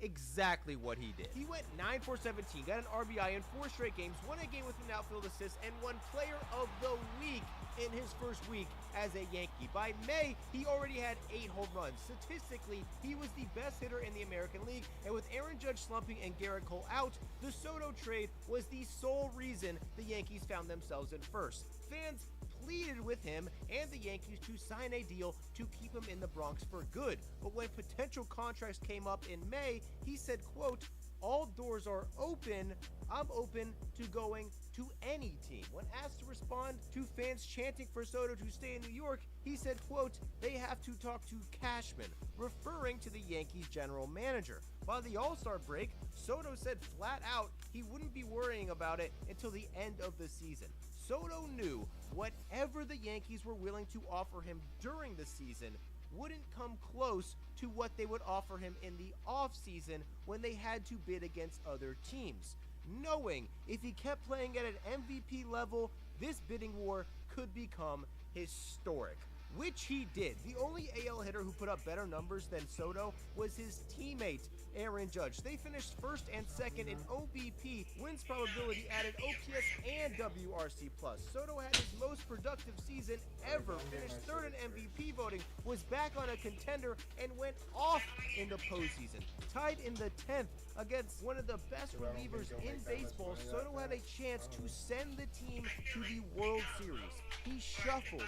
exactly what he did. He went 9 for 17, got an RBI in 4 straight games, won a game with an outfield assist, and won Player of the Week in his first week as a Yankee. By May, he already had 8 home runs. Statistically, he was the best hitter in the American League, and with Aaron Judge slumping and Garrett Cole out, the Soto trade was the sole reason the Yankees found themselves in first. Fans pleaded with him and the Yankees to sign a deal to keep him in the Bronx for good. But when potential contracts came up in May, he said, quote, all doors are open. I'm open to going to any team. When asked to respond to fans chanting for Soto to stay in New York, he said, quote, they have to talk to Cashman, referring to the Yankees general manager. By the All-Star break, Soto said flat out he wouldn't be worrying about it until the end of the season. Soto knew whatever the Yankees were willing to offer him during the season wouldn't come close to what they would offer him in the offseason when they had to bid against other teams. Knowing if he kept playing at an MVP level, this bidding war could become historic, which he did. The only AL hitter who put up better numbers than Soto was his teammate, Aaron Judge. They finished first and second in OBP, wins probability added, OPS, and WRC+. Soto had his most productive season ever, finished third in MVP voting, was back on a contender, and went off in the postseason. Tied in the 10th against one of the best relievers in baseball, Soto had a chance to send the team to the World Series. He shuffled,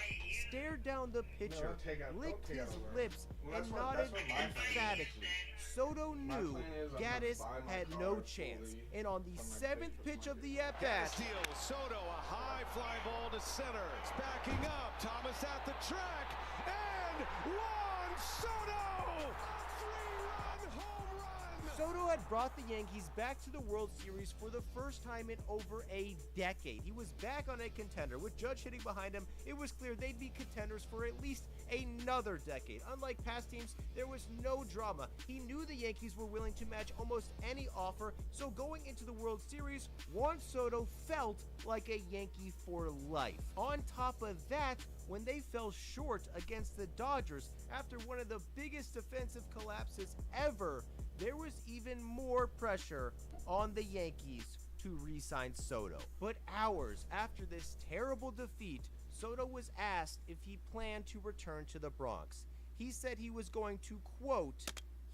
stared down the pitcher, licked his lips, and nodded emphatically. Soto knew Gaddis had no chance, and on the 7th pitch of the at-bat, steals Soto, a high fly ball to center. It's backing up, Thomas at the track, and Juan Soto! Three-run home run! Soto had brought the Yankees back to the World Series for the first time in over a decade. He was back on a contender. With Judge hitting behind him, it was clear they'd be contenders for at least another decade. Unlike past teams, there was no drama. He knew the Yankees were willing to match almost any offer, so going into the World Series, Juan Soto felt like a Yankee for life. On top of that, when they fell short against the Dodgers after one of the biggest defensive collapses ever, there was even more pressure on the Yankees to re-sign Soto. But hours after this terrible defeat, Soto was asked if he planned to return to the Bronx. He said he was going to, quote,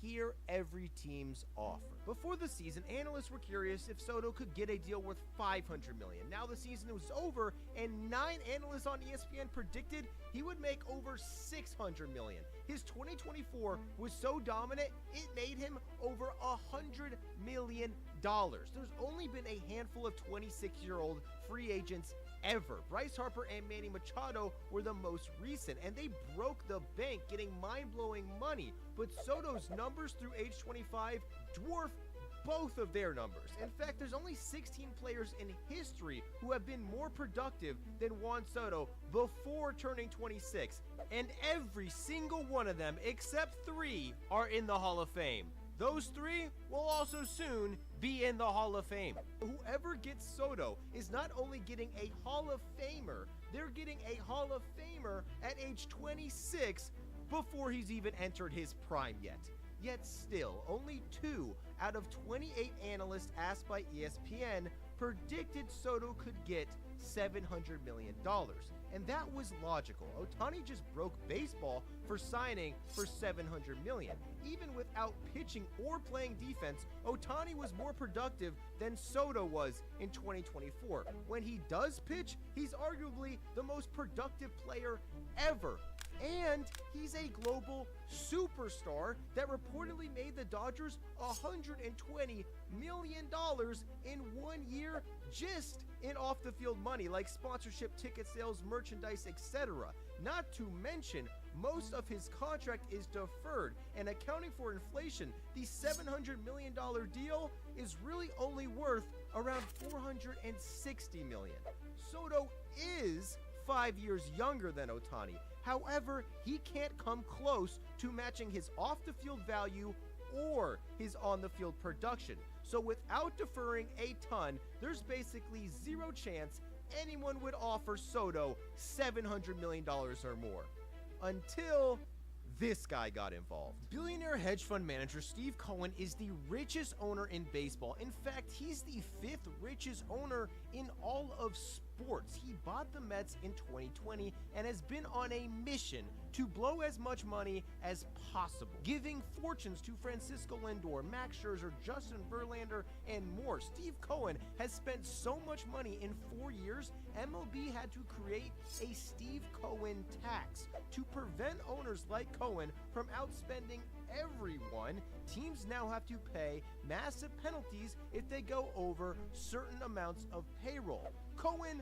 hear every team's offer. Before the season, analysts were curious if Soto could get a deal worth $500 million. Now the season was over, and 9 analysts on ESPN predicted he would make over $600 million. His 2024 was so dominant, it made him over $100 million. There's only been a handful of 26-year-old free agents ever. Bryce Harper and Manny Machado were the most recent, and they broke the bank, getting mind-blowing money. But Soto's numbers through age 25 dwarf both of their numbers. In fact, there's only 16 players in history who have been more productive than Juan Soto before turning 26, and every single one of them, except 3, are in the Hall of Fame. Those 3 will also soon be in the Hall of Fame. Whoever gets Soto is not only getting a Hall of Famer, they're getting a Hall of Famer at age 26 before he's even entered his prime yet. Yet still, only 2 out of 28 analysts asked by ESPN predicted Soto could get $700 million. And that was logical. Ohtani just broke baseball for signing for $700 million. Even without pitching or playing defense, Ohtani was more productive than Soto was in 2024. When he does pitch, he's arguably the most productive player ever. And he's a global superstar that reportedly made the Dodgers $120 million in 1 year just in off-the-field money, like sponsorship, ticket sales, merchandise, etc. Not to mention, most of his contract is deferred, and accounting for inflation, the $700 million deal is really only worth around $460 million. Soto is 5 years younger than Ohtani. However, he can't come close to matching his off-the-field value or his on-the-field production. So without deferring a ton, there's basically zero chance anyone would offer Soto $700 million or more. Until this guy got involved. Billionaire hedge fund manager Steve Cohen is the richest owner in baseball. In fact, he's the 5th richest owner in all of sports. He bought the Mets in 2020 and has been on a mission to blow as much money as possible, giving fortunes to Francisco Lindor, Max Scherzer, Justin Verlander, and more. Steve Cohen has spent so much money in 4 years, MLB had to create a Steve Cohen tax to prevent owners like Cohen from outspending everyone. Teams now have to pay massive penalties if they go over certain amounts of payroll. Cohen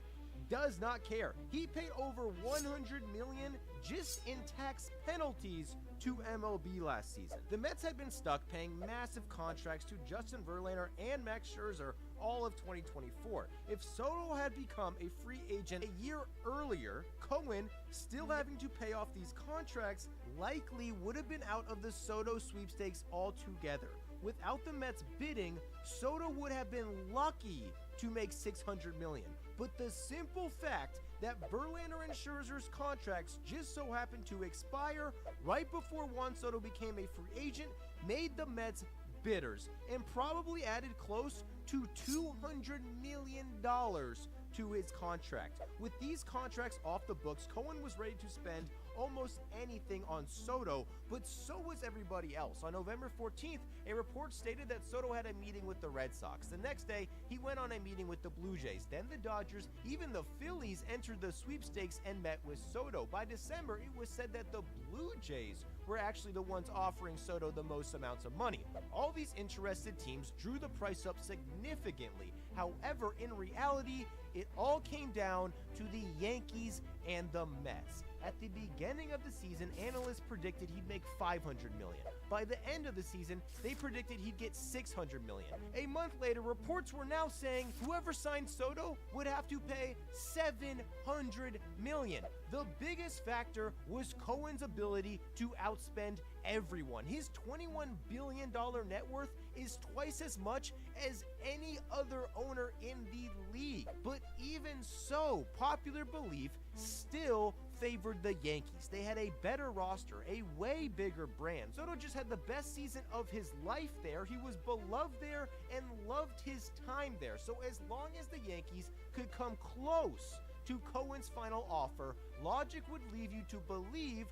does not care. He paid over $100 million just in tax penalties to MLB last season. The Mets had been stuck paying massive contracts to Justin Verlander and Max Scherzer all of 2024. If Soto had become a free agent a year earlier, Cohen, still having to pay off these contracts, likely would have been out of the Soto sweepstakes altogether. Without the Mets bidding, Soto would have been lucky to make $600 million. But the simple fact that Verlander and Scherzer's contracts just so happened to expire right before Juan Soto became a free agent made the Mets bidders and probably added close to $200 million to his contract. With these contracts off the books, Cohen was ready to spend almost anything on Soto, but so was everybody else. On November 14th, a report stated that Soto had a meeting with the Red Sox. The next day, he went on a meeting with the Blue Jays, then the Dodgers, even the Phillies entered the sweepstakes and met with Soto. By December, it was said that the Blue Jays were actually the ones offering Soto the most amounts of money. All these interested teams drew the price up significantly. However, in reality, it all came down to the Yankees and the Mets. At the beginning of the season, analysts predicted he'd make $500 million. By the end of the season, they predicted he'd get $600 million. A month later, reports were now saying whoever signed Soto would have to pay $700 million. The biggest factor was Cohen's ability to outspend everyone. His $21 billion net worth is twice as much as any other owner in the league. But even so, popular belief still favored the Yankees. They had a better roster, a way bigger brand. Soto just had the best season of his life there. He was beloved there and loved his time there. So as long as the Yankees could come close to Cohen's final offer, logic would lead you to believe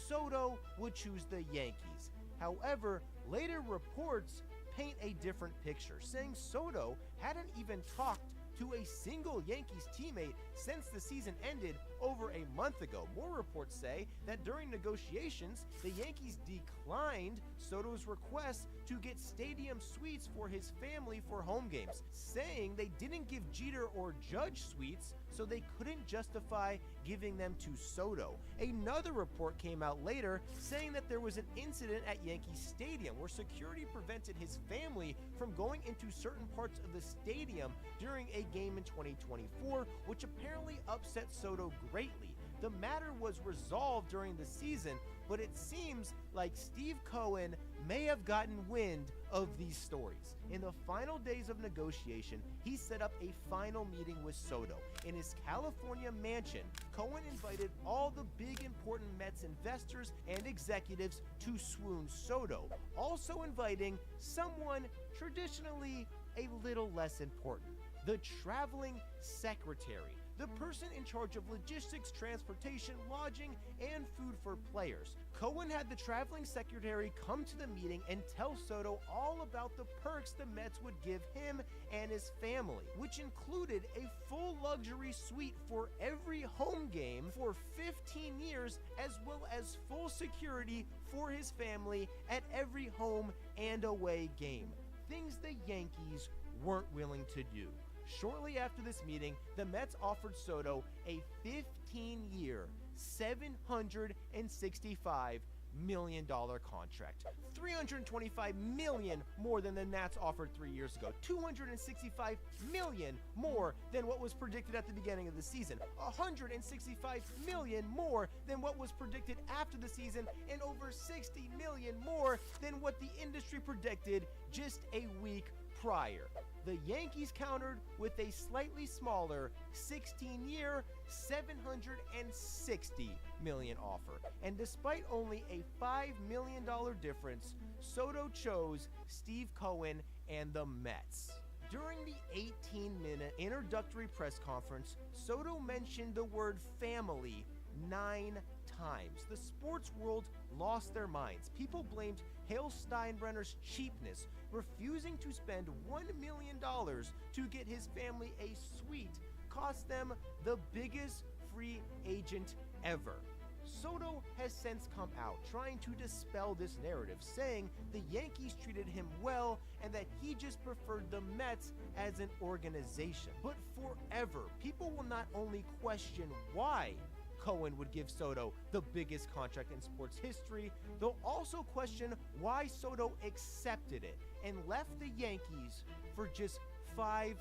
Soto would choose the Yankees. However, later reports paint a different picture, saying Soto hadn't even talked to a single Yankees teammate since the season ended over a month ago. More reports say that during negotiations, the Yankees declined Soto's request to get stadium suites for his family for home games, saying they didn't give Jeter or Judge suites, so they couldn't justify giving them to Soto. Another report came out later saying that there was an incident at Yankee Stadium where security prevented his family from going into certain parts of the stadium during a game in 2024, which apparently upset Soto greatly. The matter was resolved during the season, but it seems like Steve Cohen may have gotten wind of these stories. In the final days of negotiation, he set up a final meeting with Soto. In his California mansion, Cohen invited all the big important Mets investors and executives to swoon Soto, also inviting someone traditionally a little less important, the traveling secretary, the person in charge of logistics, transportation, lodging, and food for players. Cohen had the traveling secretary come to the meeting and tell Soto all about the perks the Mets would give him and his family, which included a full luxury suite for every home game for 15 years, as well as full security for his family at every home and away game. Things the Yankees weren't willing to do. Shortly after this meeting, the Mets offered Soto a 15-year, $765 million contract. $325 million more than the Nats offered 3 years ago. $265 million more than what was predicted at the beginning of the season. $165 million more than what was predicted after the season, and over $60 million more than what the industry predicted just a week prior. The Yankees countered with a slightly smaller 16-year, $760 million offer. And despite only a $5 million difference, Soto chose Steve Cohen and the Mets. During the 18-minute introductory press conference, Soto mentioned the word family 9 times. The sports world lost their minds. People blamed Hale Steinbrenner's cheapness, refusing to spend $1 million to get his family a suite cost them the biggest free agent ever. Soto has since come out trying to dispel this narrative, saying the Yankees treated him well and that he just preferred the Mets as an organization. But forever, people will not only question why Cohen would give Soto the biggest contract in sports history, they'll also question why Soto accepted it and left the Yankees for just $5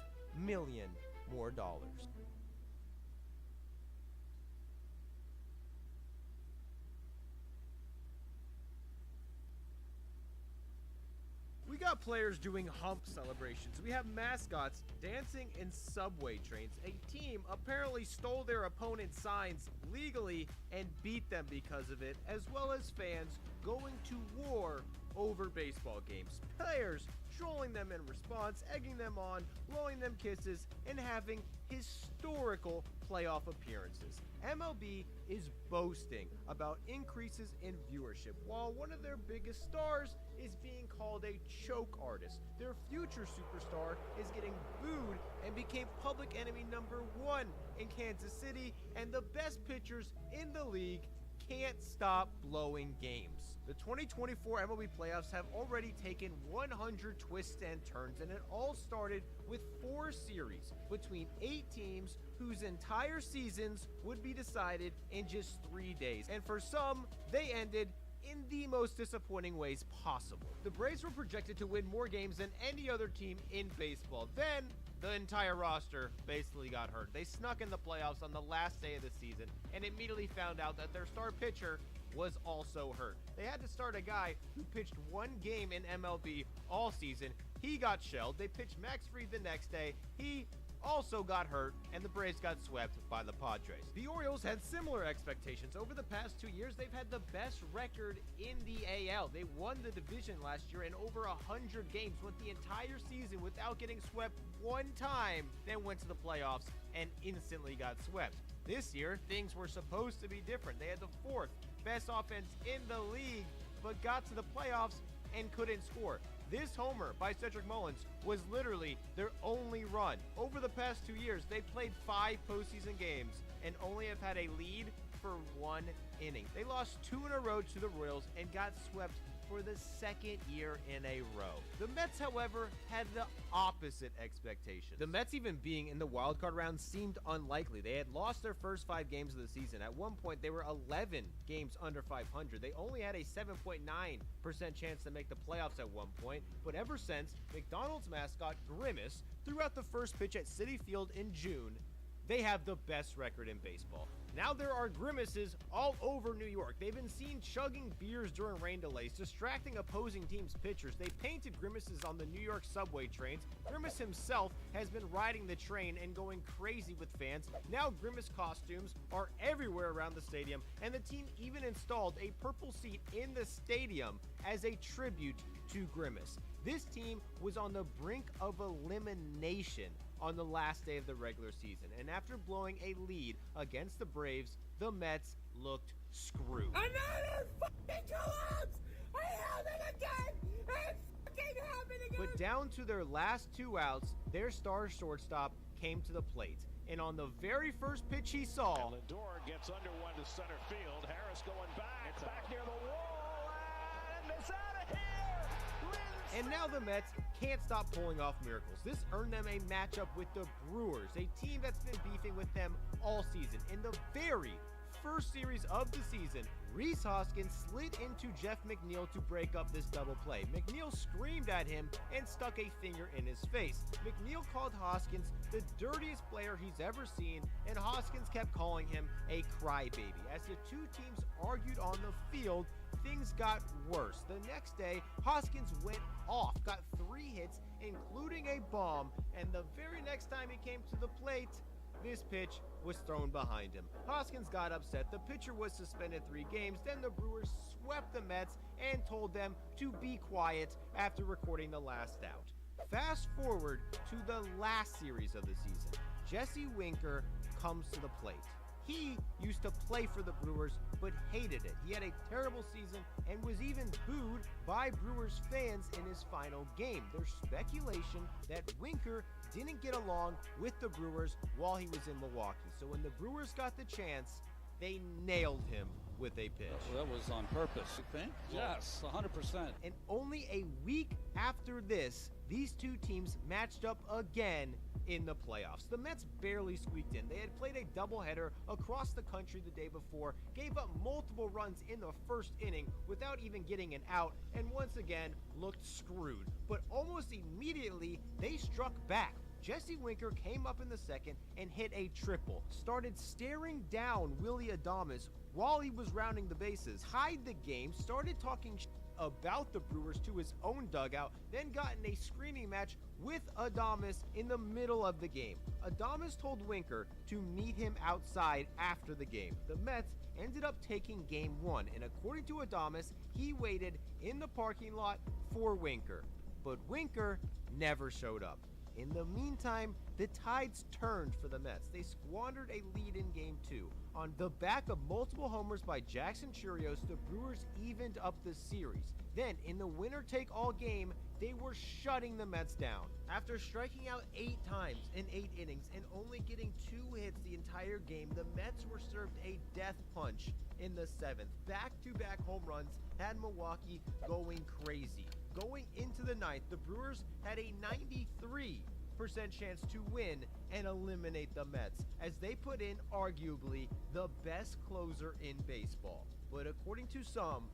million more dollars. We got players doing hump celebrations. We have mascots dancing in subway trains. A team apparently stole their opponent's signs legally and beat them because of it, as well as fans going to war over baseball games. Players trolling them in response, egging them on, blowing them kisses, and having historical playoff appearances. MLB is boasting about increases in viewership, while one of their biggest stars is being called a choke artist. Their future superstar is getting booed and became public enemy number 1 in Kansas City, and the best pitchers in the league can't stop blowing games. The 2024 MLB playoffs have already taken 100 twists and turns, and it all started with 4 series between 8 teams whose entire seasons would be decided in just 3 days. And for some, they ended in the most disappointing ways possible. The Braves were projected to win more games than any other team in baseball. Then, the entire roster basically got hurt. They snuck in the playoffs on the last day of the season and immediately found out that their star pitcher was also hurt. They had to start a guy who pitched 1 game in MLB all season. He got shelled. They pitched Max Fried the next day. He also got hurt, and the Braves got swept by the Padres. The Orioles had similar expectations. Over the past 2 years, they've had the best record in the AL. They won the division last year in over 100 games, went the entire season without getting swept 1 time, then went to the playoffs and instantly got swept. This year, things were supposed to be different. They had the 4th best offense in the league, but got to the playoffs and couldn't score. This homer by Cedric Mullins was literally their only run. Over the past 2 years, they've played 5 postseason games and only have had a lead for 1 inning. They lost 2 in a row to the Royals and got swept for the 2nd year in a row. The Mets, however, had the opposite expectations. The Mets even being in the wildcard round seemed unlikely. They had lost their first 5 games of the season. At one point, they were 11 games under 500. They only had a 7.9% chance to make the playoffs at one point, but ever since, McDonald's mascot Grimace threw out the first pitch at Citi Field in June, they have the best record in baseball. Now there are grimaces all over New York. They've been seen chugging beers during rain delays, distracting opposing teams' pitchers. They painted grimaces on the New York subway trains. Grimace himself has been riding the train and going crazy with fans. Now Grimace costumes are everywhere around the stadium, and the team even installed a purple seat in the stadium as a tribute to Grimace. This team was on the brink of elimination on the last day of the regular season, and after blowing a lead against the Braves, the Mets looked screwed. Another fucking collapse! I have it again! It fucking happened again! But down to their last 2 outs, their star shortstop came to the plate, and on the very first pitch he saw, And Lindor gets under one to center field. Harris going back near the wall, and it's out of here! and now the Mets can't stop pulling off miracles. This earned them a matchup with the Brewers, a team that's been beefing with them all season. In the very first series of the season, Rhys Hoskins slid into Jeff McNeil to break up this double play. McNeil screamed at him and stuck a finger in his face. McNeil called Hoskins the dirtiest player he's ever seen, and Hoskins kept calling him a crybaby. As the 2 teams argued on the field, things got worse. The next day, Hoskins went off, got 3 hits, including a bomb, and the very next time he came to the plate, this pitch was thrown behind him. Hoskins got upset. The pitcher was suspended 3 games. Then the Brewers swept the Mets and told them to be quiet after recording the last out. Fast forward to the last series of the season. Jesse Winker comes to the plate. He used to play for the Brewers, but hated it. He had a terrible season and was even booed by Brewers fans in his final game. There's speculation that Winker didn't get along with the Brewers while he was in Milwaukee. So when the Brewers got the chance, they nailed him with a pitch. Well, that was on purpose, you think? Yes, 100%. And only a week after this, these 2 teams matched up again in the playoffs. The Mets barely squeaked in. They had played a doubleheader across the country the day before, gave up multiple runs in the first inning without even getting an out, and once again looked screwed. But almost immediately, they struck back. Jesse Winker came up in the second and hit a triple, started staring down Willy Adames while he was rounding the bases, tied the game, started talking about the Brewers to his own dugout, then got in a screaming match with Adames in the middle of the game. Adames told Winker to meet him outside after the game. The Mets ended up taking game 1, and according to Adames, he waited in the parking lot for Winker, but Winker never showed up. In the meantime, the tides turned for the Mets. They squandered a lead in Game 2. On the back of multiple homers by Jackson Chirios, the Brewers evened up the series. Then, in the winner-take-all game, they were shutting the Mets down. After striking out 8 times in 8 innings and only getting 2 hits the entire game, the Mets were served a death punch in the 7th. Back-to-back home runs had Milwaukee going crazy. Going into the 9th, the Brewers had a 93% chance to win and eliminate the Mets, as they put in arguably the best closer in baseball. But according to some,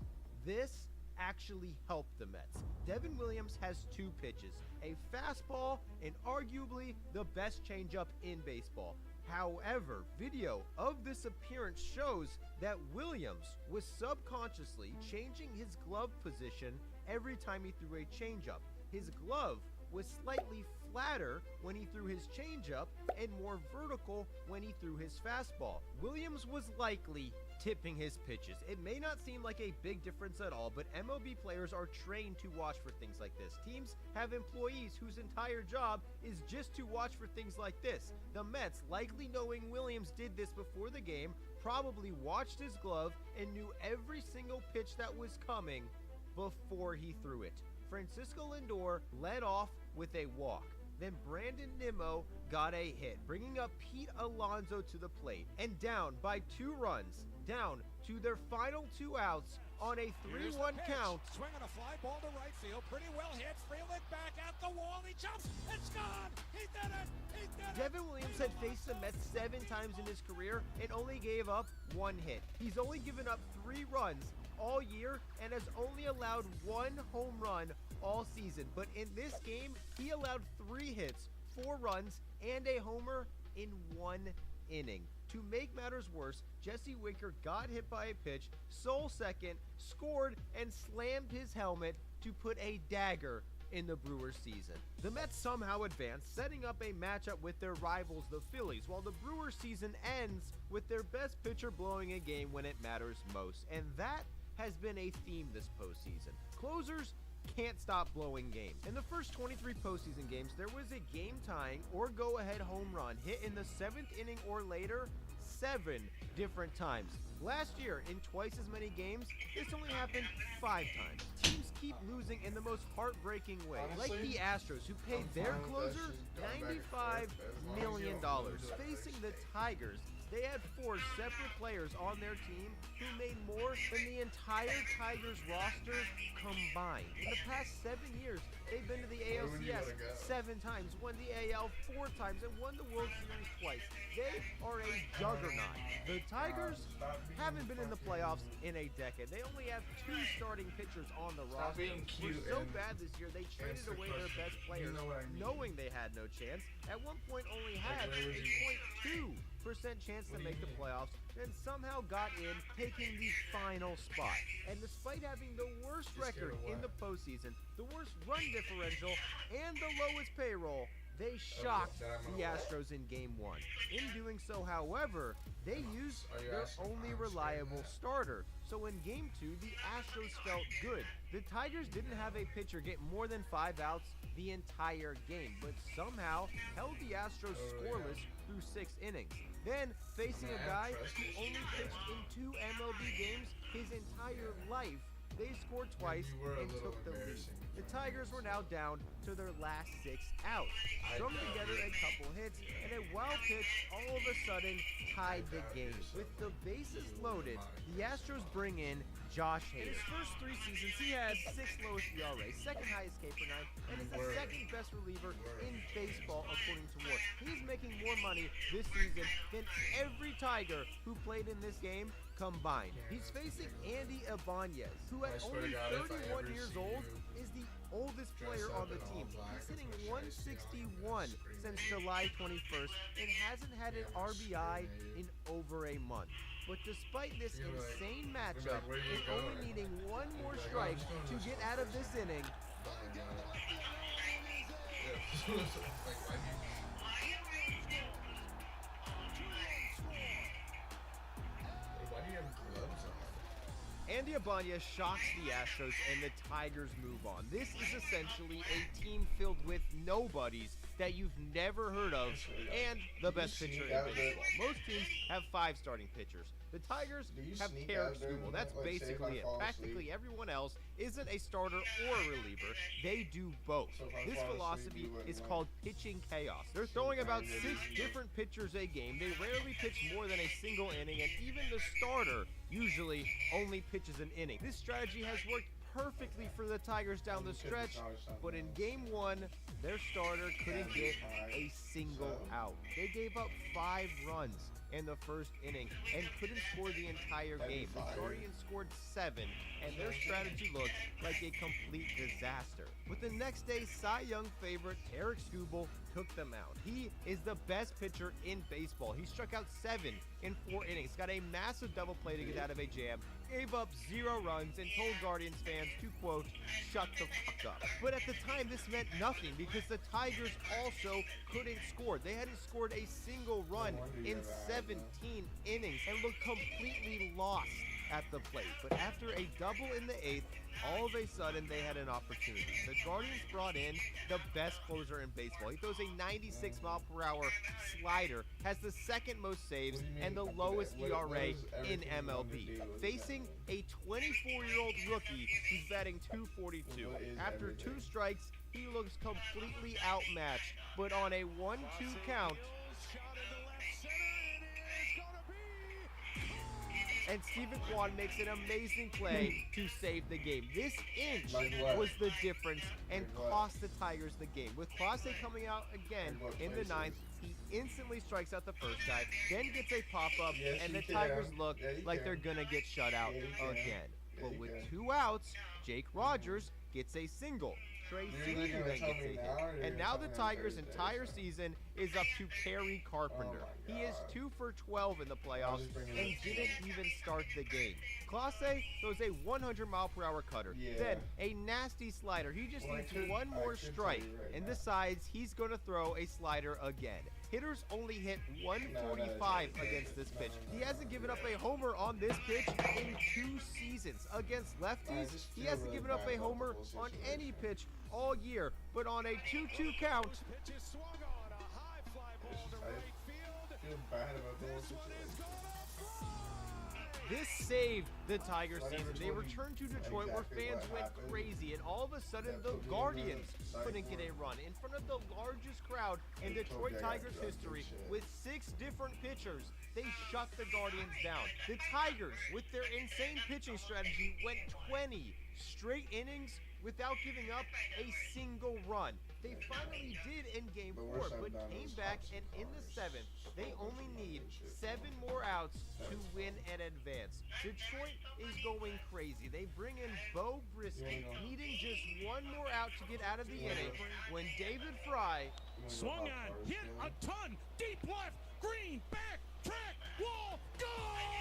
this actually helped the Mets. Devin Williams has 2 pitches, a fastball and arguably the best changeup in baseball. However, video of this appearance shows that Williams was subconsciously changing his glove position every time he threw a changeup. His glove was slightly flatter when he threw his changeup and more vertical when he threw his fastball. Williams was likely tipping his pitches. It may not seem like a big difference at all, but MLB players are trained to watch for things like this. Teams have employees whose entire job is just to watch for things like this. The Mets, likely knowing Williams did this before the game, probably watched his glove and knew every single pitch that was coming before he threw it. Francisco Lindor led off with a walk. Then Brandon Nimmo got a hit, bringing up Pete Alonso to the plate, and down by 2 runs, down to their final 2 outs on a 3-1 count. Swinging a fly ball to right field, pretty well hit, reel it back at the wall, he jumps, it's gone, he did it, he did it. Devin Williams had faced the Mets 7 times in his career and only gave up 1 hit. He's only given up 3 runs all year and has only allowed 1 home run all season. But in this game, he allowed 3 hits, 4 runs, and a homer in 1 inning. To make matters worse, Jesse Winker got hit by a pitch, stole second, scored, and slammed his helmet to put a dagger in the Brewers season. The Mets somehow advanced, setting up a matchup with their rivals, the Phillies, while the Brewers season ends with their best pitcher blowing a game when it matters most. And that has been a theme this postseason. Closers can't stop blowing games. In the first 23 postseason games, there was a game-tying or go-ahead home run hit in the 7th inning or later 7 different times. Last year, in twice as many games, this only happened 5 times. Teams keep losing in the most heartbreaking way, like the Astros, who paid their closer $95 million. Facing the Tigers, they had 4 separate players on their team who made more than the entire Tigers roster combined. In the past 7 years, they've been to the ALCS 7 times, won the AL 4 times, and won the World Series twice. They are a juggernaut. The Tigers haven't been in the playoffs in a decade. They only have 2 starting pitchers on the roster. Were so bad this year, they traded away their best players, knowing they had no chance. At one point, only had a 0.2% chance to make the playoffs, and somehow got in, taking the final spot. And despite having the worst record in the postseason, the worst run differential, and the lowest payroll, they shocked the Astros in Game 1. In doing so, however, they used their only reliable starter. So in Game 2, the Astros felt good. The Tigers didn't have a pitcher get more than 5 outs the entire game, but somehow held the Astros scoreless through 6 innings. Then, facing a guy who only pitched in 2 MLB games his entire life, they scored twice and took the lead. The Tigers were now down to their last 6 outs, strung together a couple hits, and a wild pitch all of a sudden tied the game. With the bases loaded, the Astros bring in Josh Hader. In his first 3 seasons, he had 6th lowest ERA, 2nd highest K per 9, and is the 2nd best reliever in baseball according to WAR. He's making more money this season than every Tiger who played in this game combined. He's facing Andy Ibanez, who at only 31 years old is the oldest player on the team. He's hitting 161 since July 21st and hasn't had an RBI in over a month. But despite this insane matchup and only needing 1 more strike to get out of this inning, Andy Ibanez shocks the Astros and the Tigers move on. This is essentially a team filled with nobodies that you've never heard of, and the best pitcher in baseball. Most teams have 5 starting pitchers. The Tigers have Tarek Skubal. That's basically it. Practically everyone else isn't a starter or a reliever. They do both. This philosophy is called pitching chaos. They're throwing about 6 different pitchers a game. They rarely pitch more than a single inning, and even the starter usually only pitches an inning. This strategy has worked perfectly for the Tigers down the stretch, but in game 1, their starter couldn't get a single out. They gave up 5 runs in the first inning and couldn't score the entire game. The Guardians scored 7, and their strategy looked like a complete disaster. But the next day, Cy Young favorite Tarek Skubal took them out. He is the best pitcher in baseball. He struck out 7 in 4 innings, got a massive double play to get out of a jam, gave up 0 runs, and told Guardians fans to, quote, shut the fuck up. But at the time, this meant nothing because the Tigers also couldn't score. They hadn't scored a single run in 17 innings and looked completely lost at the plate. But after a double in the 8th, all of a sudden they had an opportunity. The Guardians brought in the best closer in baseball. He throws a 96-mile-per-hour slider, has the 2nd most saves, and the lowest ERA in MLB. Facing a 24-year-old rookie who's batting .242. After 2 strikes, he looks completely outmatched. But on a 1-2 count, and Stephen Kwan makes an amazing play to save the game. This inch was the difference and cost the Tigers the game. With Clase coming out again in the 9th, he instantly strikes out the first guy, then gets a pop-up, and the Tigers look like they're gonna get shut out again. But with 2 outs, Jake Rogers gets a single. Trey Seaton then gets a hit. And now the Tigers' entire season is up to Kerry Carpenter. He is 2 for 12 in the playoffs and didn't even start the game. Clase throws a 100-mile-per-hour cutter, then a nasty slider. He just needs 1 more strike and decides he's going to throw a slider again. Hitters only hit 145 against this pitch. He hasn't given up a homer on this pitch in 2 seasons. Against lefties, he hasn't given up a homer on any pitch all year. But on a 2-2 count, this saved the Tigers season. They returned to Detroit where fans went crazy, and all of a sudden the Guardians couldn't get a run in front of the largest crowd in Detroit Tigers history with 6 different pitchers. They shut the Guardians down. The Tigers, with their insane pitching strategy, went 20 straight innings without giving up a single run. They finally did in game 4, but came back, and in the 7th, they only need 7 more outs to win and advance. Detroit is going crazy. They bring in Bo Brisky, needing just 1 more out to get out of the inning, when David Fry swung on, hit a ton, deep left, green, back, track, wall, go!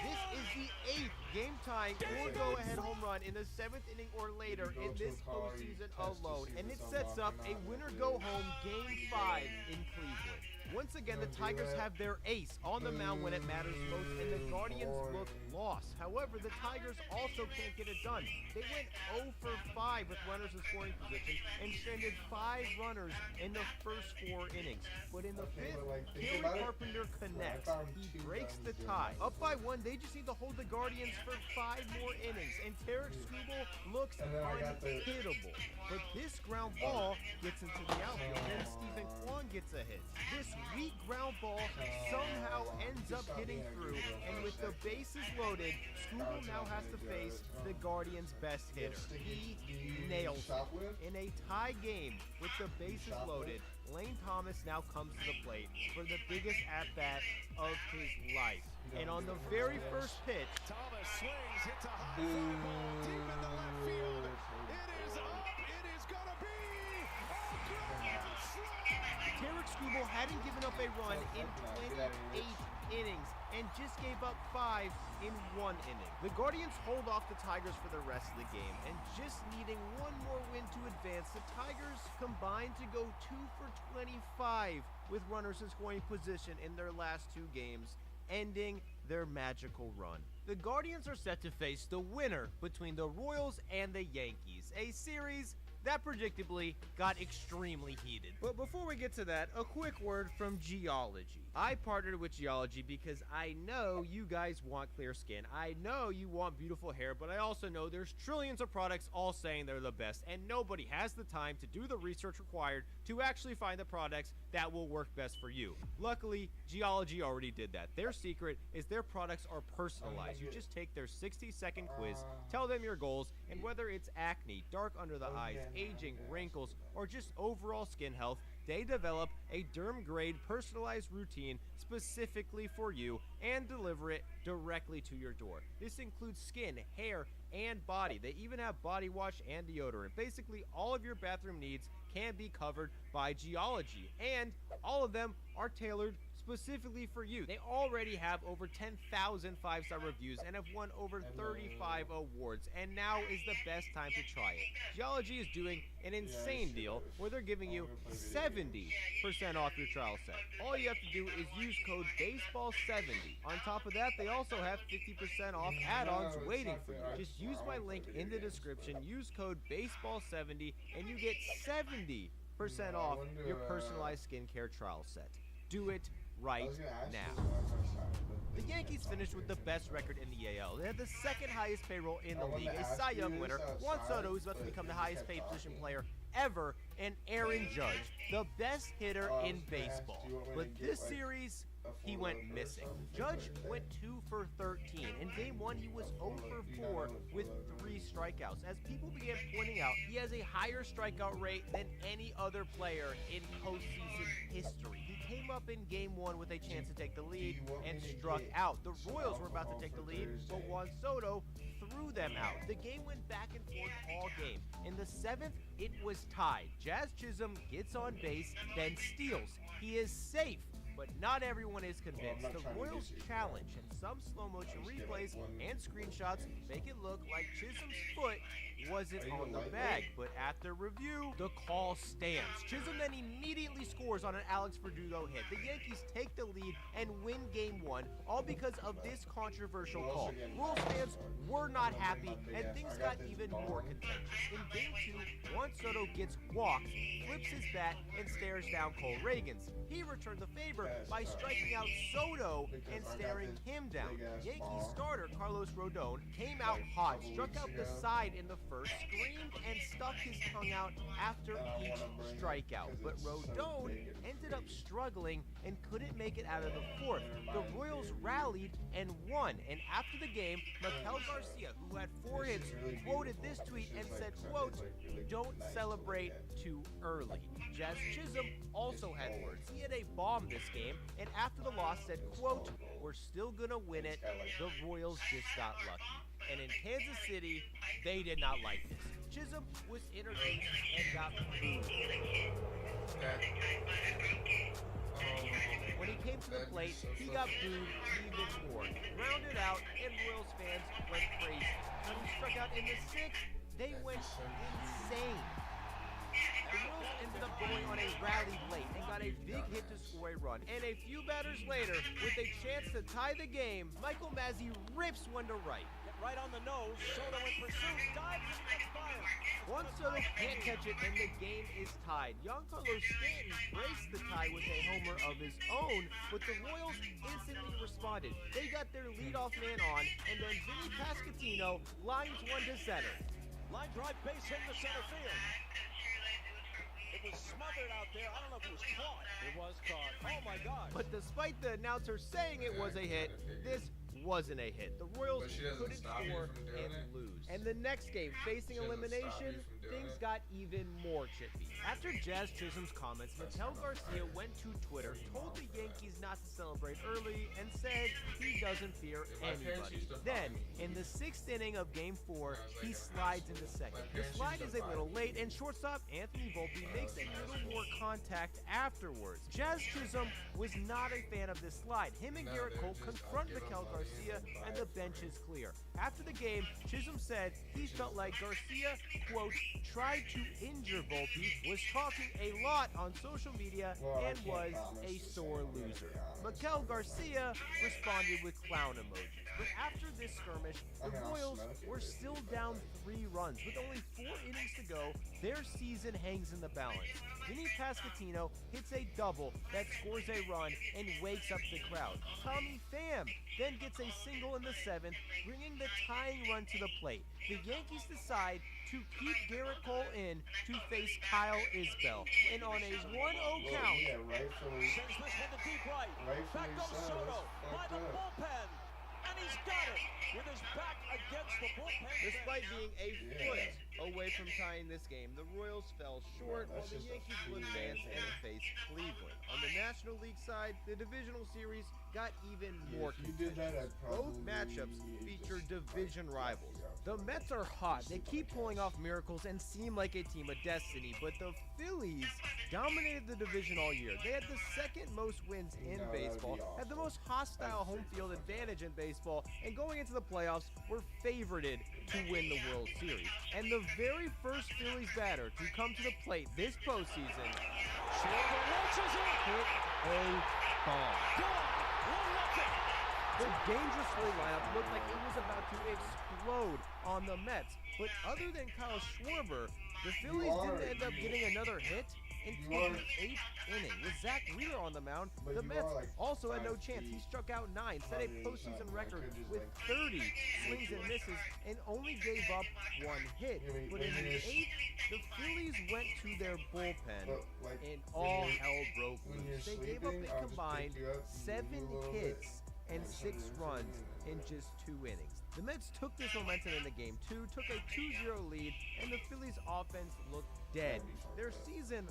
This is the 8th game-tying or go-ahead home run in the 7th inning or later in this postseason alone, and it sets up a winner-go-home Game 5 in Cleveland. Once again, the Tigers have their ace on the mound when it matters most, and the Guardians look lost. However, the Tigers also can't get it done. They went 0 for 5 with runners in scoring position and stranded 5 runners in the first 4 innings. But in the 5th, Kerry Carpenter connects. He breaks the tie. Up by 1, they just need to hold the Guardians for 5 more innings, and Tarek Skubal looks unhittable. But this ground ball gets into the outfield, and Stephen Kwan gets a hit. This weak ground ball somehow ends up hitting through, and with the bases loaded, Skubal now has to face the Guardians' best hitter. He nails it. In a tie game with the bases loaded, Lane Thomas now comes to the plate for the biggest at-bat of his life. And on the very first pitch, Thomas swings, hits a high fly ball deep in the left field. It is up. It is gonna be a grand slam. Tarek Skubal hadn't given up a run in 28 innings and just gave up 5 in 1 inning. The Guardians hold off the Tigers for the rest of the game, and just needing 1 more win to advance, the Tigers combined to go 2 for 25 with runners in scoring position in their last 2 games, ending their magical run. The Guardians are set to face the winner between the Royals and the Yankees, a series that predictably got extremely heated. But before we get to that, a quick word from Geology. I partnered with Geology because I know you guys want clear skin. I know you want beautiful hair, but I also know there's trillions of products all saying they're the best, and nobody has the time to do the research required to actually find the products that will work best for you. Luckily, Geology already did that. Their secret is their products are personalized. You just take their 60-second quiz, tell them your goals, and whether it's acne, dark under the eyes, aging, wrinkles, or just overall skin health, they develop a derm-grade personalized routine specifically for you and deliver it directly to your door. This includes skin, hair, and body. They even have body wash and deodorant. Basically, all of your bathroom needs can be covered by Geology, and all of them are tailored specifically for you. They already have over 10,000 5-star reviews and have won over 35 awards, and now is the best time to try it. Geology is doing an insane deal where they're giving you 70% off your trial set. All you have to do is use code BASEBALL70. On top of that, they also have 50% off add-ons waiting for you. Just use my link in the description, use code BASEBALL70, and you get 70% off your personalized skincare trial set. Do it right now. The Yankees finished with the best record in the AL. They had the second highest payroll in the league, a Cy Young winner, Juan Soto, who's about to become the highest paid position player ever, and Aaron Judge, the best hitter in baseball. But this series, he went missing. Judge went 2 for 13. In game 1, he was 0 for 4 with 3 strikeouts. As people began pointing out, he has a higher strikeout rate than any other player in postseason history. He came up in game 1 with a chance to take the lead and struck out. The Royals were about to take the lead, but Juan Soto threw them out. The game went back and forth all game. In the 7th, it was tied. Jazz Chisholm gets on base, then steals. He is safe, but not everyone is convinced. The Royals challenge, and some slow motion replays and screenshots make it look like Chisholm's foot wasn't on the bag, but after review, the call stands. Chisholm then immediately scores on an Alex Verdugo hit. The Yankees take the lead and win game 1, all because of this controversial call. Royals fans were not happy, and things got even more contentious. In game 2, Juan Soto gets walked, flips his bat, and stares down Cole Reagans. He returned the favor by striking out Soto and staring him down. Yankees starter Carlos Rodon came out hot, struck out the side in the first, screamed and stuck his tongue out after each strikeout. But Rodon ended up struggling and couldn't make it out of the 4th. The Royals rallied and won, and after the game, Miguel Garcia, who had 4 hits, quoted this tweet and said, quote, "Don't celebrate too early." Jazz Chisholm also had words. He had a bomb this game, and after the loss said, quote, "We're still gonna win it. The Royals just got lucky." And in Kansas City, they did not like this. Chisholm was introduced and got booed. When he came to the plate, he got booed even more. Rounded out, and Royals fans went crazy. When he struck out in the 6th, they went insane. The Royals ended up going on a rally late and got a big hit to score a run. And a few batters later, with a chance to tie the game, Michael Mazzei rips one to right. Right on the nose, Soto in pursuit, dives and gets fired. Juan Soto can't catch it, and the game is tied. Giancarlo Stanton braced the tie with a homer of his own, but the Royals instantly responded. They got their leadoff man on, and then Vinny Pasquantino lines one to center. Line drive base hit to center field. It was smothered out there. I don't know if it was caught. It was caught. Oh my God. But despite the announcer saying it was a hit, this wasn't a hit. The Royals couldn't score and lose. And the next game, facing elimination, things got even more chippy. After Jazz Chisholm's comments, Miguel Garcia went to Twitter, told the Yankees not to celebrate early, and said he doesn't fear anybody. Then, in the 6th inning of Game 4, he slides into second. The slide is a little late, and shortstop Anthony Volpe makes a little more contact afterwards. Jazz Chisholm was not a fan of this slide. Him and Garrett Cole confront Miguel Garcia Garcia, and the bench is clear. After the game, Chisholm said he felt like Garcia, quote, tried to injure Volpe, was talking a lot on social media, and was a sore loser. Miguel Garcia responded with clown emojis. But after this skirmish, the Royals were still down 3 runs. With only 4 innings to go, their season hangs in the balance. Vinny Pasquantino hits a double that scores a run and wakes up the crowd. Tommy Pham then gets a single in the 7th, bringing the tying run to the plate. The Yankees decide to keep Garrett Cole in to face Kyle Isbell. And on a 1-0 count, Sends this one to deep right. Back goes Soto by the bullpen. And he's got it with his back against the bullpen. despite being a foot away from tying this game, the Royals fell short while the Yankees would advance and face Cleveland. On the National League side, the divisional series got even more contentious. Both matchups feature division rivals. The Mets are hot. They keep pulling off miracles and seem like a team of destiny, but the Phillies dominated the division all year. They had the second most wins in baseball, had the most hostile home field advantage in baseball, and going into the playoffs were favorited to win the World Series. And the very first Phillies batter to come to the plate this postseason hit a bomb. The dangerously lineup looked like it was about to explode on the Mets, but other than Kyle Schwarber, the Phillies didn't end up getting another hit until the 8th inning. With Zach Wheeler on the mound, the Mets also had no chance. He struck out 9, set a postseason record with 30 swings and misses, and only gave up 1 hit. But in the 8th, the Phillies went to their bullpen, and all hell broke loose. They gave up a combined 7 hits and 6 runs in just 2 innings. The Mets took this momentum in the game 2, took a 2-0 lead, and the Phillies offense looked dead. Their season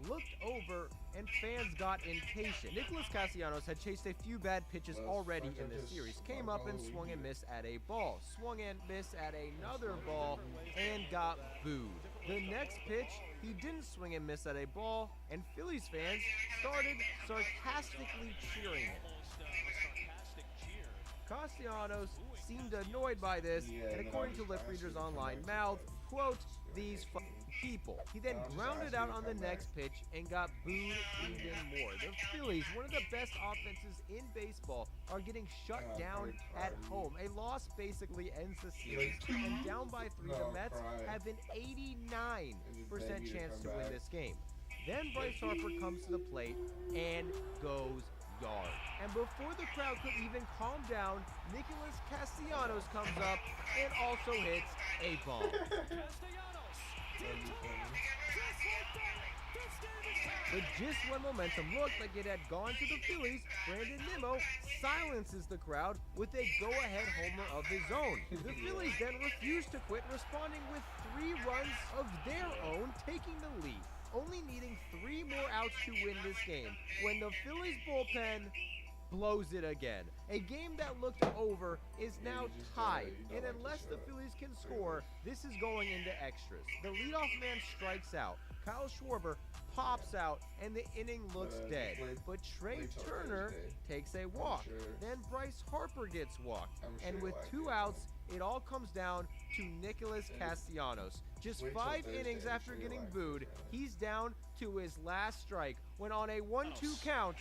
looked over, and fans got impatient. Nicholas Castellanos had chased a few bad pitches already in this series, came up and swung and missed at a ball, swung and missed at another ball, and got booed. The next pitch, he didn't swing and miss at a ball, and Phillies fans started sarcastically cheering him. Castellanos seemed annoyed by this, and according to Lip Readers Online, mouthed, quote, "these people." He then grounded out on the next pitch and got booed even more. The Phillies, one of the best offenses in baseball, are getting shut down at home. A loss basically ends the series, and down by 3, the Mets have an 89% chance to win this game. Then Bryce Harper comes to the plate and goes yard. And before the crowd could even calm down, Nicholas Castellanos comes up and also hits a bomb. But just when momentum looked like it had gone to the Phillies, Brandon Nimmo silences the crowd with a go-ahead homer of his own. The Phillies then refused to quit, responding with 3 runs of their own, taking the lead, only needing 3 more outs to win this game, when the Phillies bullpen blows it again. A game that looked over is now tied, and unless the Phillies can score, this is going into extras. The leadoff man strikes out. Kyle Schwarber pops out, and the inning looks dead. But Trey Turner takes a walk. Then Bryce Harper gets walked. And with 2 outs, it all comes down to Nicholas Castellanos. Just 5 innings after getting booed, he's down to his last strike when on a 1-2 count,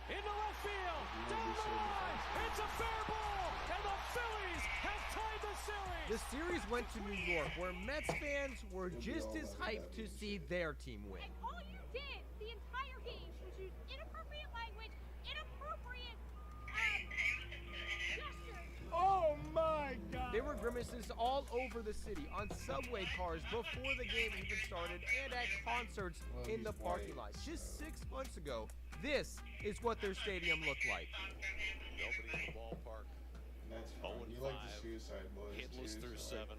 into left field, down the line, it's a fair ball, and the Phillies have tied the series. the series went to New York, where Mets fans were just as hyped to see their team win. And all you did the entire game was use inappropriate language, inappropriate gestures. Oh my God! There were grimaces all over the city, on subway cars before the game even started, and at concerts in the parking lot. Just 6 months ago, this is what their stadium looked like. The opening of the ballpark. That's fine. You like the Suicide Boys Hitless too, through so 7.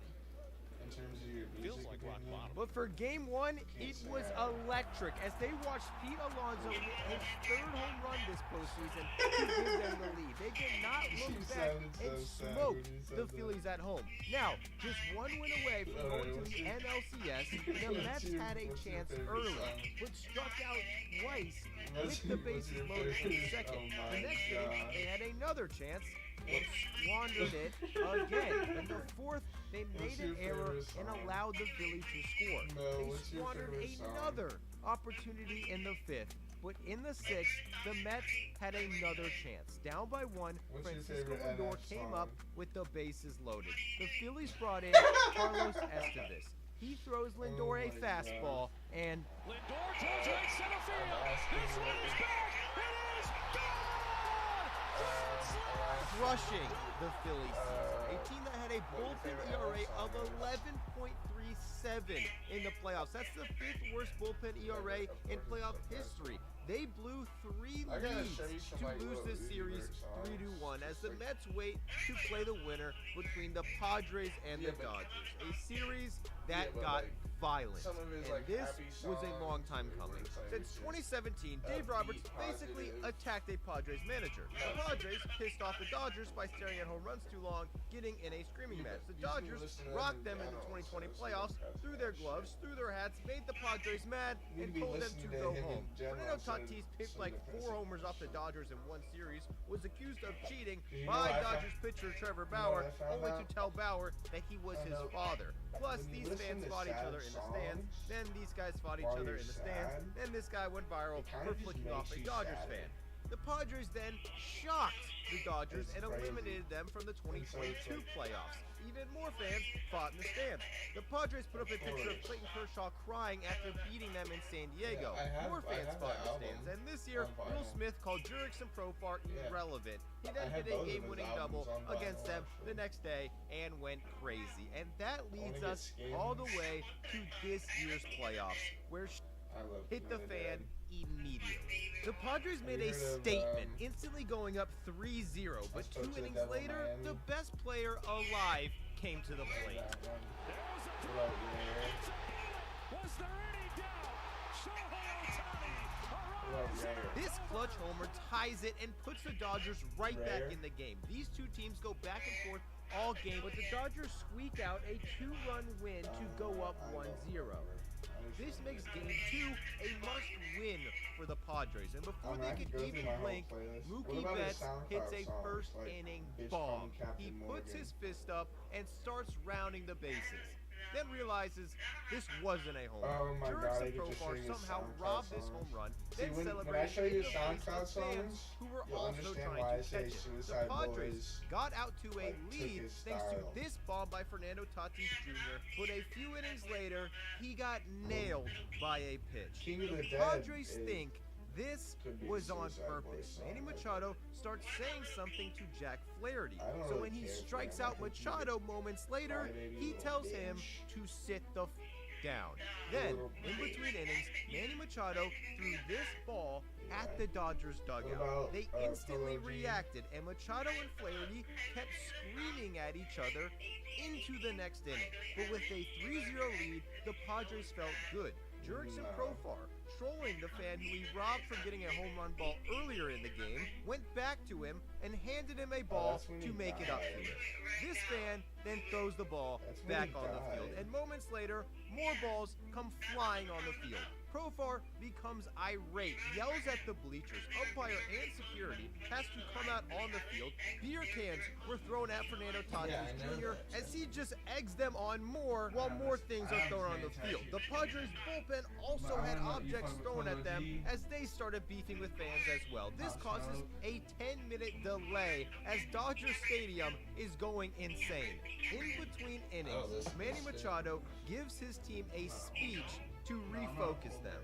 in terms of your Feels music like rock opinion, bottom. But for game 1, it was electric as they watched Pete Alonso hit his 3rd home run this postseason to give them the lead. They did not look back and smoke the Phillies at home. Now, just 1 win away from going to the NLCS, the Mets had a chance early, but struck out twice with the bases loaded in the 2nd. The next inning, they had another chance, and squandered it again. In the fourth, they made an error and allowed the Phillies to score. They squandered another opportunity in the fifth. But in the sixth, the Mets had another chance. Down by one, Francisco Lindor came up with the bases loaded. The Phillies brought in Carlos Estevez. He throws Lindor a fastball, and Lindor throws right center field. This one is back. It is gone. crushing the Phillies season. A team that had a bullpen ERA of 11.37 in the playoffs. That's the fifth worst bullpen ERA in playoff history. They blew 3 leads to lose this series 3-1 as the Mets wait to play the winner between the Padres and the Dodgers. A series that got violent, and this was a long time coming. Since 2017, Dave Roberts basically attacked a Padres manager. The Padres pissed off the Dodgers by staring at home runs too long, getting in a screaming match. The Dodgers rocked them in the 2020 playoffs, threw their gloves, threw their hats, made the Padres mad, and told them to go home. Fernando Tatis picked like 4 homers off the Dodgers in one series, was accused of cheating by Dodgers pitcher Trevor Bauer, only to tell Bauer that he was his father. Plus, these fans fought each other in the stands, then these guys fought each other in the stands, then this guy went viral for flicking off a Dodgers fan. The Padres then shocked the Dodgers and eliminated them from the 2022 playoffs. Even more fans fought in the stands. The Padres put up a picture of Clayton Kershaw crying after beating them in San Diego. More fans fought in the stands. And this year, Will Smith called Jurickson Profar irrelevant. He then hit a game-winning double against them the next day and went crazy. And that leads us all the way to this year's playoffs, where hit the fan immediately. The Padres made a statement, instantly going up 3-0, but 2 innings later, the best player alive came to the plate. Was there any doubt? Shohei Ohtani. This clutch homer ties it and puts the Dodgers right back in the game. These two teams go back and forth all game, but the Dodgers squeak out a 2-run win to go up 1-0. This makes Game 2 a must-win for the Padres, and before they could even blink, Mookie Betts hits a first-inning bomb. He puts his fist up and starts rounding the bases, then realizes this wasn't a home run. Jurickson Profar somehow robbed this home run, then celebrated in the face of fans who were also trying to catch it. The Padres got out to a lead thanks to this bomb by Fernando Tatis Jr., but a few innings later, he got nailed by a pitch. The Padres think this was on purpose. Manny Machado starts saying something to Jack Flaherty. So when he strikes out Machado moments later, he tells him to sit the down. Then, in between innings, Manny Machado threw this ball at the Dodgers dugout. They instantly reacted, and Machado and Flaherty kept screaming at each other into the next inning. But with a 3-0 lead, the Padres felt good. Jurickson Profar, trolling the fan who he robbed from getting a home run ball earlier in the game, went back to him and handed him a ball to make it up to him. This fan then throws the ball back on the field, and moments later, more balls come flying on the field. Profar becomes irate, yells at the bleachers. Umpire and security has to come out on the field. Beer cans were thrown at Fernando Tatis Jr. as he just eggs them on more while more things are thrown on the field. The Padres bullpen also had objects thrown at them as they started beefing with fans as well. This causes a 10-minute delay as Dodger Stadium is going insane. In between innings, Manny Machado gives his team a speech to refocus them,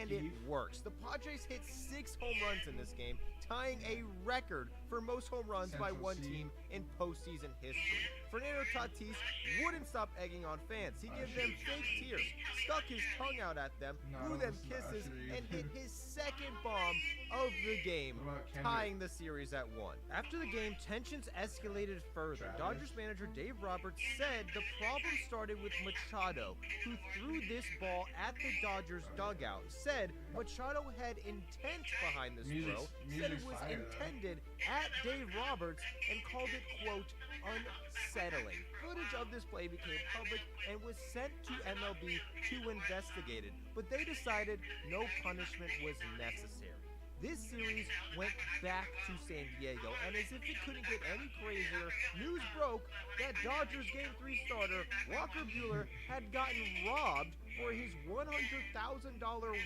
and it works. The Padres hit 6 home runs in this game, tying a record for most home runs by one team in postseason history. Fernando Tatis wouldn't stop egging on fans. He gave them fake tears, stuck his tongue out at them, blew them kisses, and hit his second bomb of the game, tying the series at 1. After the game, tensions escalated further. Dodgers manager Dave Roberts said the problem started with Machado, who threw this ball at the Dodgers dugout, said Machado had intent behind this throw, said it was intended at Dave Roberts, and called it, quote, unsettling. Footage of this play became public and was sent to MLB to investigate it, but they decided no punishment was necessary. This series went back to San Diego, and as if it couldn't get any crazier, news broke that Dodgers Game 3 starter Walker Buehler had gotten robbed for his $100,000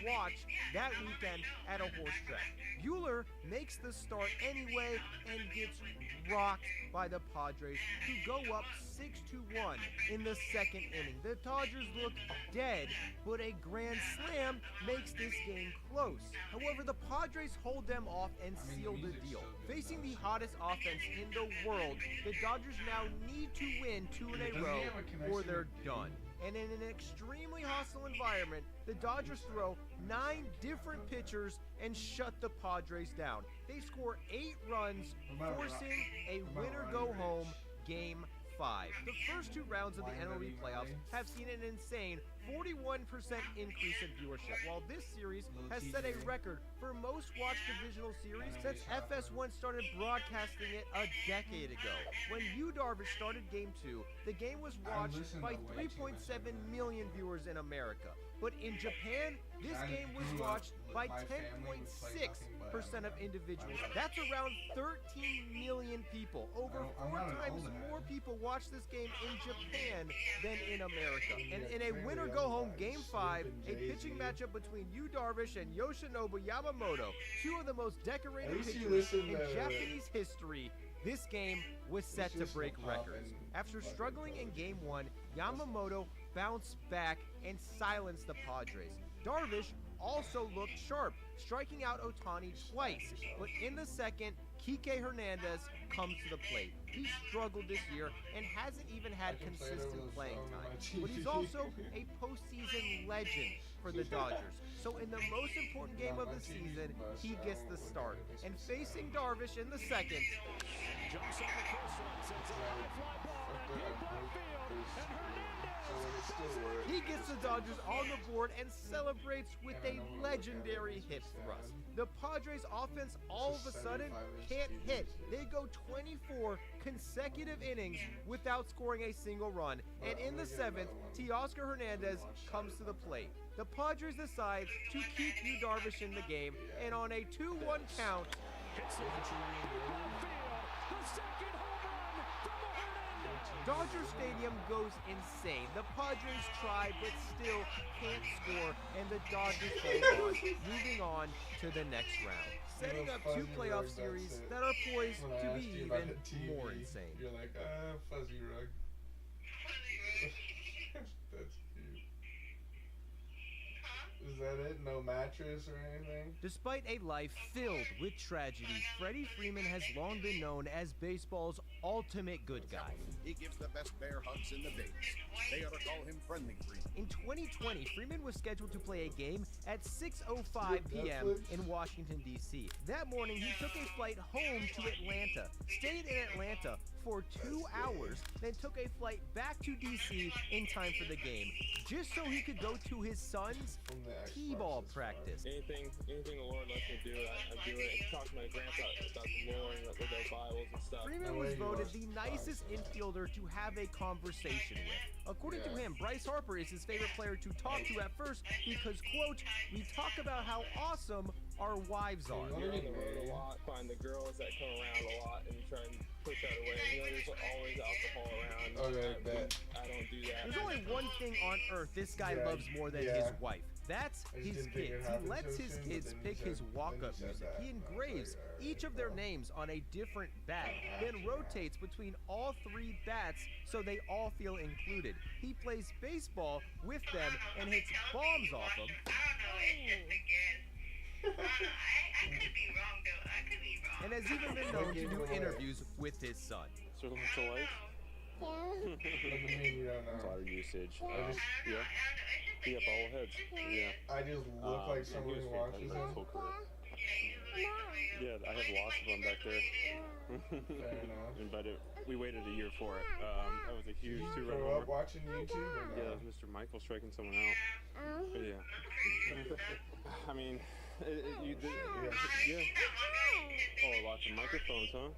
watch that weekend at a horse track. Buehler makes the start anyway and gets rocked by the Padres, who go up 6-1 in the second inning. The Dodgers look dead, but a grand slam makes this game close. However, the Padres hold them off and seal the deal. Facing the hottest offense in the world, the Dodgers now need to win 2 in a row or they're done. And in an extremely hostile environment, the Dodgers throw 9 different pitchers and shut the Padres down. They score 8 runs, forcing a winner-go-home Game 5. The first 2 rounds of the MLB playoffs have seen an insane 41% increase in viewership, while this series has set a record for most watched divisional series since FS1 started broadcasting it a decade ago. When Yu Darvish started Game 2, the game was watched by 3.7 million viewers in America. But in Japan, this game was watched by 10.6% of individuals. That's around 13 million people. Over 4 times more people watch this game in Japan than in America. And in a winner-go-home Game 5, a pitching matchup between Yu Darvish and Yoshinobu Yamamoto, 2 of the most decorated pitchers in Japanese history, this game was set to break records. After struggling in Game 1, Yamamoto bounced back and silenced the Padres. Darvish also looked sharp, striking out Ohtani twice, but in the second, Kike Hernandez comes to the plate. He struggled this year and hasn't even had consistent playing time, but he's also a postseason legend for the Dodgers. So in the most important game of the season, he gets the start. And facing Darvish in the second, Jumps on the first one, sends a high fly ball in deep left field, and Hernandez. he gets the Dodgers on the board and celebrates with a legendary hip thrust. The Padres offense all of a sudden can't hit. They go 24 consecutive innings without scoring a single run. And in the 7th, Teoscar Hernandez comes to the plate. The Padres decide to keep Yu Darvish in the game, and on a 2-1 count, Hits the left field. The second home run from Hernandez. Dodger Stadium goes insane. The Padres try, but still can't score, and the Dodgers hold on, moving on to the next round, setting up 2 playoff series that are poised to be even more insane. You're like, fuzzy rug. That's cute. Is that it? No mattress or anything? Despite a life filled with tragedy, Freddie Freeman has long been known as baseball's ultimate good guy. He gives the best bear hugs in the bigs. They ought to call him Friendly Freeman. In 2020, Freeman was scheduled to play a game at 6:05 p.m. in Washington, D.C. That morning, he took a flight home to Atlanta, stayed in Atlanta for 2 hours, then took a flight back to D.C. in time for the game, just so he could go to his son's T-ball practice. Anything the Lord lets me do, I do it. Talk to my grandpa about the Lord and with their Bibles and stuff. Freeman was voted the nicest infielder to have a conversation with. According to him, Bryce Harper is his favorite player to talk to at first because, quote, we talk about how awesome our wives are. You're on the road a lot, find the girls that come around a lot and try and push that away. You know, there's always alcohol around. I don't do that. There's only one thing on earth this guy loves more than his wife. That's his kids. He lets his kids pick his walk-up music. He engraves each of their names on a different bat, then rotates between all 3 bats so they all feel included. He plays baseball with them and hits bombs off them. And has even been known to do interviews with his son. So what's it like? What do you mean you don't know? Water usage. Yeah. Yeah, bobbleheads. Yeah. I just look like someone who watches them. Yeah, I have lots of them back there. Fair enough. But we waited a year for it. That was a huge 2-run Grow homer. up watching YouTube or no? Yeah, that was Mr. Michael striking someone out. But yeah. I mean, You did, yeah. Oh, lots of microphones, huh?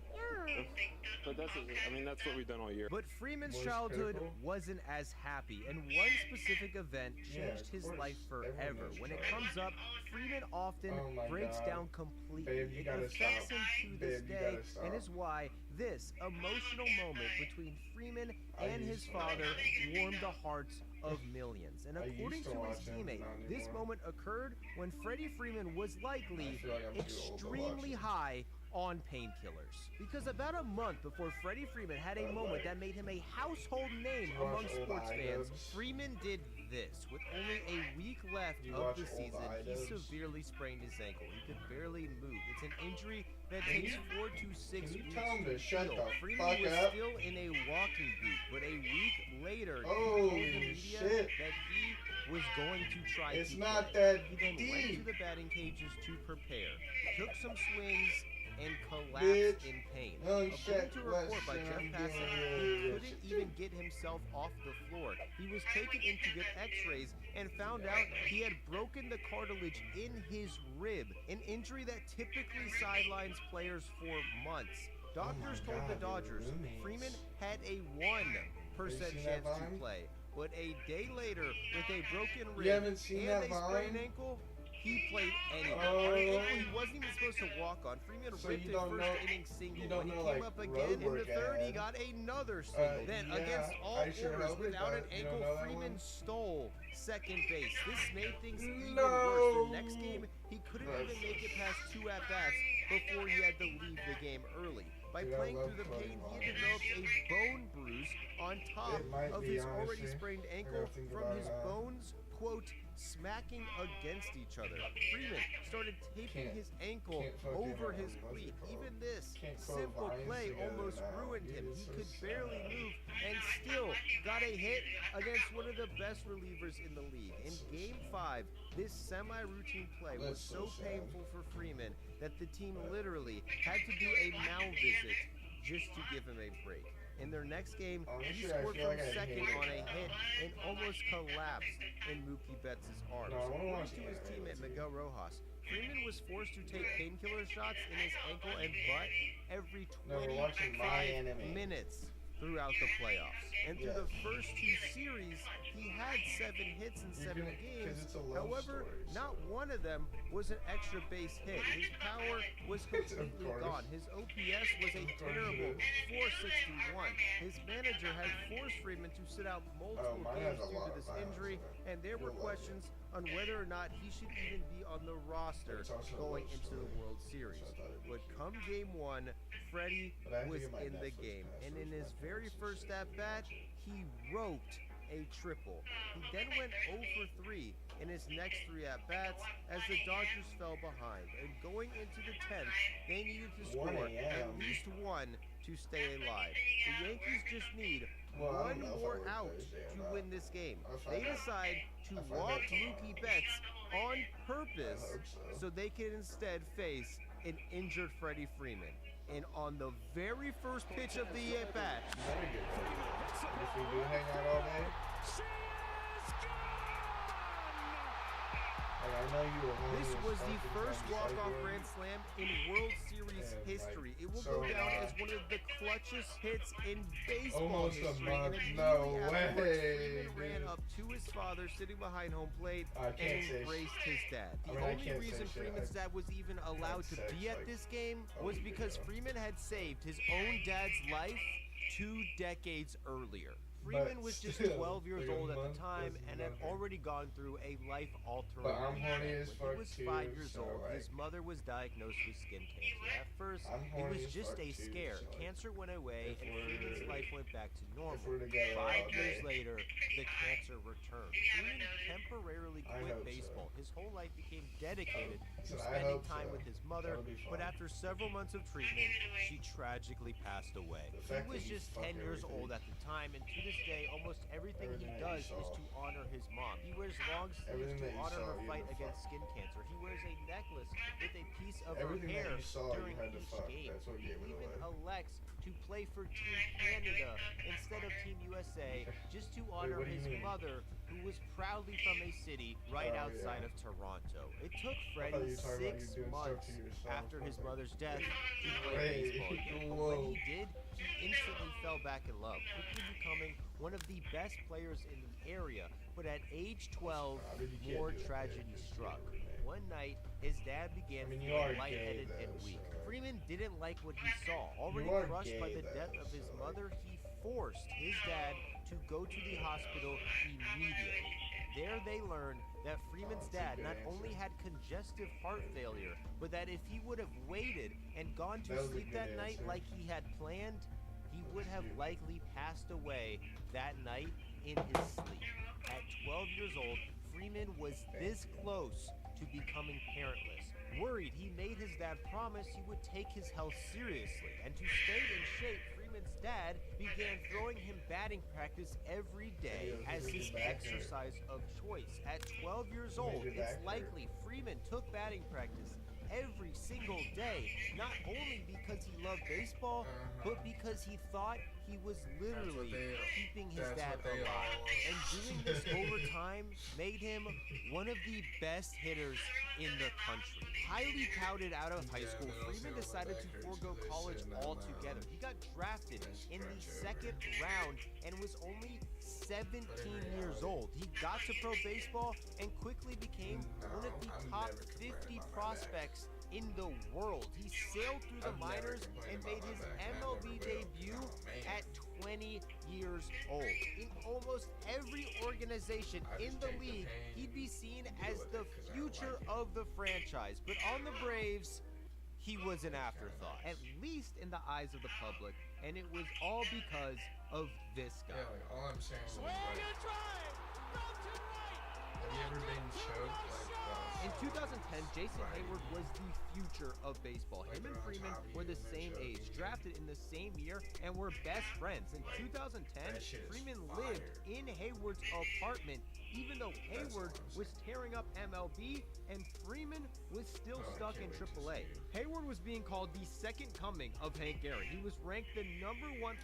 But that's, I mean, that's what we've done all year. But Freeman's childhood wasn't as happy, and one specific event changed his life forever. When it comes up, Freeman often breaks down completely. It affects him to this day, and is why this emotional moment between Freeman and his father warmed the hearts of millions. And according to his teammate, this moment occurred when Freddie Freeman was likely extremely high on painkillers. Because about a month before Freddie Freeman had a moment that made him a household name among sports fans, Freeman did this. With only a week left of the season, he severely sprained his ankle. He could barely move. It's an injury that takes 4 to 6 weeks to heal. Freeman was still in a walking boot, but a week later, he told the media that he was going to try to play. He then went to the batting cages to prepare, took some swings, and collapsed in pain. According to a report by Jeff Passan, he couldn't even get himself off the floor. He was taken in to get x-rays and found out he had broken the cartilage in his rib, an injury that typically sidelines players for months. Doctors told the Dodgers Freeman had a 1% chance to play, but a day later, with a broken rib and a sprained ankle, he played anyway. On an ankle he wasn't even supposed to walk on. Freeman ripped his first inning single. When he came up again in the third, he got another single. Then, against all orders, without an ankle, Freeman stole second base. This made things even worse. The next game, he couldn't even make it past 2 at-bats before he had to leave the game early. By playing through the pain, he had developed a bone bruise on top of his already sprained ankle from his bones, quote, smacking against each other. Freeman started taping his ankle over his cleat. Even this simple play almost ruined him. He could barely move and still got a hit against one of the best relievers in the league. In Game 5, this semi-routine play was so painful for Freeman that the team literally had to do a mound visit just to give him a break. In their next game, he scored from second on a hit and almost collapsed in Mookie Betts' arms. According to his teammate Miguel Rojas, Freeman was forced to take painkiller shots in his ankle and butt every 25 minutes throughout the playoffs. And through the first 2 series, he had 7 hits in 7 games. However, not one of them was an extra base hit. His power was completely gone. His OPS was a terrible 461. His manager had forced Freeman to sit out multiple games due to this injury, and there were questions on whether or not he should even be on the roster going into the World Series. But come Game 1, Freddie was in the game, and in his very first at-bat, he roped a triple. He then went 0 for 3 in his next 3 at-bats as the Dodgers fell behind. And going into the 10th, they needed to score at least 1 to stay alive. The Yankees just need 1 more out to win this game. They decide to walk Mookie Betts on purpose so they can instead face an injured Freddie Freeman. And on the very first pitch of the at-bat, if we do hang out all day, this was the first walk-off grand slam in World Series history. It will go down as one of the clutchest hits in baseball history. And immediately afterwards, Freeman ran up to his father sitting behind home plate and embraced his dad. The only reason Freeman's dad was even allowed to be at this game was because Freeman had saved his own dad's life 2 decades earlier. Freeman was just 12 years old at the time and had already gone through a life-altering treatment. When he was 5 years old, his mother was diagnosed with skin cancer. At first, it was just a scare. Cancer went away and Freeman's life went back to normal. 5 years later, the cancer returned. Freeman temporarily quit baseball. His whole life became dedicated to spending time with his mother, but after several months of treatment, she tragically passed away. He was just 10 years old at the time, and to this day, almost everything he does is to honor his mom. He wears long sleeves to honor her fight against skin cancer. He wears a necklace with a piece of her hair during each game. He even elects to play for Team Canada instead of Team USA, just to honor what do you his mean? mother, who was proudly from a city right outside of Toronto. It took Freddie you were talking about you 6 doing stuff months to yourself. after his mother's death to play Hey, baseball again. But when he did, he instantly fell back in love, quickly becoming one of the best players in the area. But at age 12, more tragedy struck. One night, his dad began you feeling are lightheaded gay, and though, weak. so- Freeman didn't like what he saw. Already are crushed by gay, the death though, of his so, mother, he forced his dad to go to the hospital immediately. There they learned that Freeman's dad not only had congestive heart failure, but that if he would have waited and gone to That was a sleep good that night answer. like he had planned, he would have likely passed away that night in his sleep. At 12 years old, Freeman was this close to becoming parentless. Worried, he made his dad promise he would take his health seriously, and to stay in shape, Freeman's dad began throwing him batting practice every day as his exercise of choice. At 12 years old, it's likely Freeman took batting practice every single day, not only because he loved baseball, but because he thought he was literally keeping his dad alive. And doing this over time made him one of the best hitters in the country. Highly touted out of high school, Freeman decided to forego college altogether. He got drafted in the second round and was only 17 years old. He got to pro baseball and quickly became one of the top 50 prospects in the world. He sailed through the minors and made his MLB debut at 20 years old. In almost every organization in the league, he'd be seen as the future of the franchise. But on the Braves, he was an afterthought, at least in the eyes of the public, and it was all because of this guy. Yeah, like, all I'm saying is, Swing like, and drive. Belted right. have you ever been choked? In 2010, Jason Hayward was the future of baseball. Him and Freeman were the same age, drafted in the same year, and were best friends. In 2010, Freeman lived in Hayward's apartment, even though Hayward was tearing up MLB and Freeman was still stuck in AAA. Hayward was being called the second coming of Hank Aaron. He was ranked the #1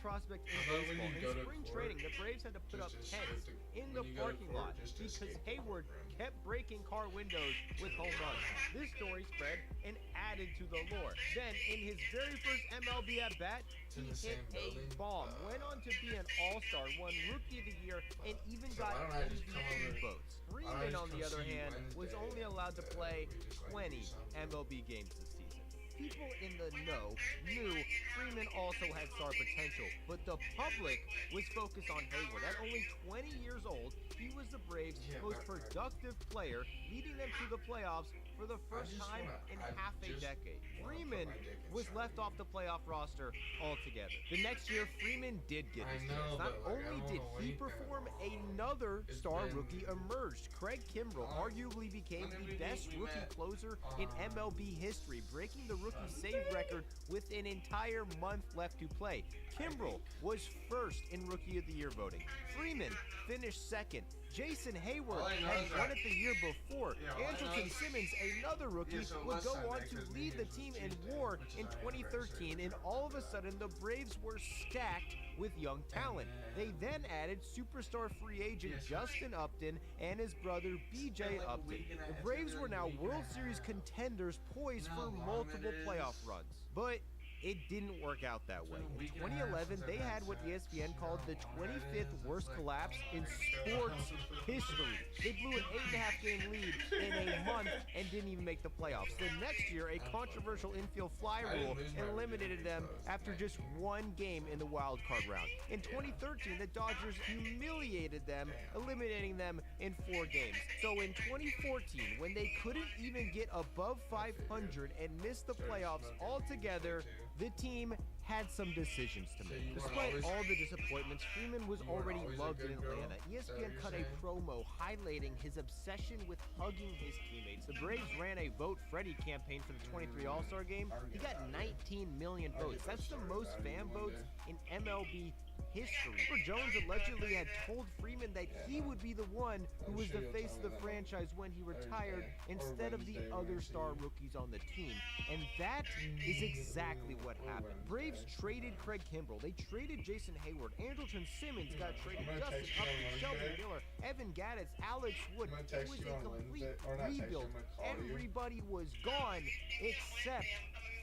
prospect in baseball. In spring training, the Braves had to put up tents in the parking lot because Hayward kept breaking car windows with home runs. This story spread and added to the lore. Then, in his very first MLB at bat, he hit a bomb, went on to be an all-star, won Rookie of the Year, and even got MVP votes. Freeman, on the other hand, was only allowed to play 20 MLB games this season. People in the know knew Freeman also had star potential, but the public was focused on Hayward. At only 20 years old, he was the Braves' most productive player, leading them to the playoffs for the first time in half a decade. Freeman was left off the playoff roster altogether. The next year, Freeman did get his chance. Not only did he perform, another star rookie emerged. Craig Kimbrell arguably became the best rookie closer in MLB history, breaking the rookie save record with an entire month left to play. Kimbrell was first in Rookie of the Year voting. Freeman finished second. Jason Hayward had won it the year before. Andrelton Simmons, another rookie, would go on to lead the team in WAR in 2013, and all of a sudden the Braves were stacked with young talent. They then added superstar free agent Justin Upton and his brother BJ Upton. The Braves were now World Series contenders, poised for multiple playoff runs. But it didn't work out that way. In 2011, they had what ESPN called the 25th worst collapse in sports history. They blew an 8.5 game lead in a month and didn't even make the playoffs. The next year, a controversial infield fly rule eliminated them after just one game in the wild card round. In 2013, the Dodgers humiliated them, eliminating them in 4 games. So in 2014, when they couldn't even get above 500 and missed the playoffs altogether, the team had some decisions to make. Despite all the disappointments, Freeman was already loved in Atlanta. ESPN cut a promo highlighting his obsession with hugging his teammates. The Braves ran a Vote Freddie campaign for the 23 All-Star Game. He got 19 million votes. That's the most fan votes in MLB history. Jones allegedly had told Freeman that he would be the one who was the face of the franchise when he retired instead of the other star rookies on the team. And that is exactly what happened. Braves traded Craig Kimbrell. They traded Jason Hayward. Andrelton Simmons got traded. Justin Upton, Sheldon Miller, Evan Gaddis, Alex Wood. It was a complete rebuild. Everybody was gone except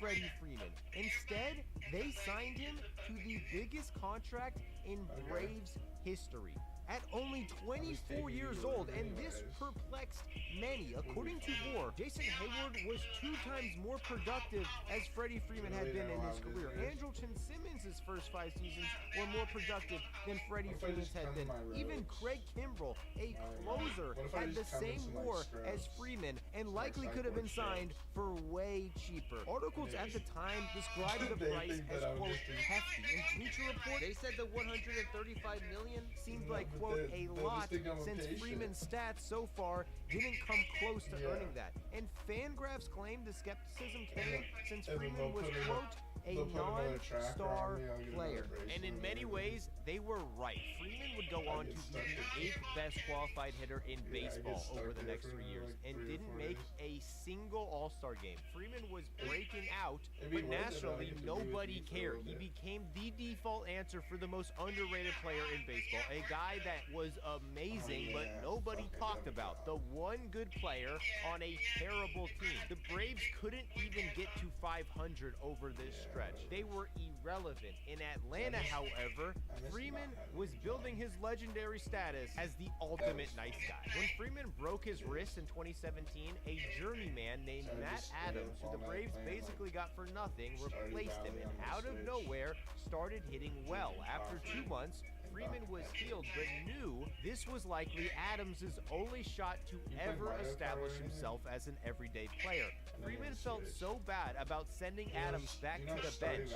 Freddie Freeman. Instead, they signed him to the biggest contract in Braves history. At only 24 years old, and this perplexed many. According to War, Jason Hayward was 2 times more productive as Freddie Freeman had been in his career. Andrelton Simmons' first 5 seasons were more productive than Freddie Freeman's had been. Even Craig Kimbrell, a closer, had the same WAR as Freeman and likely could have been signed for way cheaper. Articles at the time described the price as, quote, hefty. In Bleacher Report, they said the $135 million seemed like, quote, a lot, since Freeman's stats so far didn't come close to earning that. And Fangraphs claimed the skepticism came since Freeman was, quote, a non-star player. And in many ways, they were right. Freeman would go on to be the 8th best qualified hitter in baseball over the next 3 years and didn't make a single All-Star game. Freeman was breaking out, but nationally, nobody cared. He became the default answer for the most underrated player in baseball, a guy that was amazing, but nobody talked about. The one good player on a terrible team. The Braves couldn't even get to 500 over this stretch. They were irrelevant. In Atlanta, however, Freeman was building his legendary status as the ultimate nice guy. When Freeman broke his wrist in 2017, a journeyman named Matt Adams, who the Braves basically got for nothing, replaced him and out of nowhere started hitting well. After 2 months, Freeman was healed, but knew this was likely Adams' only shot to ever establish himself as an everyday player. Freeman felt so bad about sending Adams back to the bench,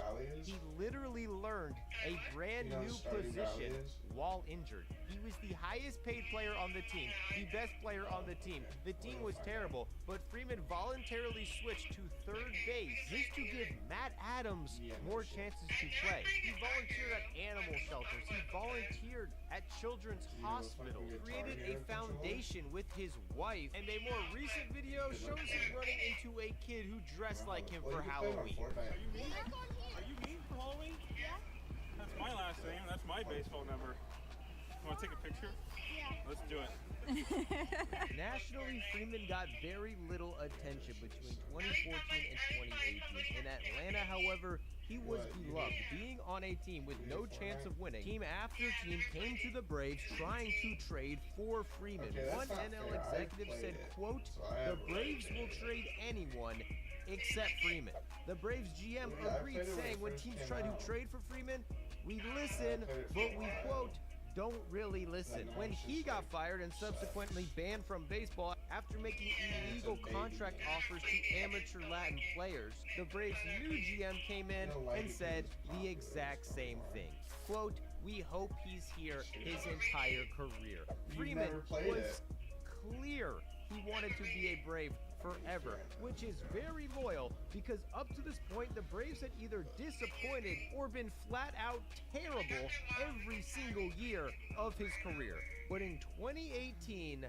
he literally learned a brand new position while injured. He was the highest paid player on the team, the best player on the team. The team was terrible, but Freeman voluntarily switched to third base just to give Matt Adams more chances to play. He volunteered at animal shelters. He volunteered at children's hospitals, created a foundation with his wife, and a more recent video shows him running into a kid who dressed like him for Halloween. Are you mean for Halloween? Yeah. That's my last name. That's my baseball number. You want to take a picture? Yeah. Let's do it. Nationally, Freeman got very little attention between 2014 and 2018. In Atlanta, however, he was beloved, being on a team with no chance of winning. Team after team came to the Braves trying to trade for Freeman. One NL executive said, quote, "The Braves will trade anyone except Freeman." The Braves GM agreed, saying when teams try to trade for Freeman, we listen, but we, quote, don't really listen. When he got fired and subsequently banned from baseball after making illegal contract offers to amateur Latin players, the Braves' new GM came in and said the exact same thing. Quote, "We hope he's here his entire career." Freeman was clear he wanted to be a Brave forever, which is very loyal because up to this point, the Braves had either disappointed or been flat out terrible every single year of his career. But in 2018,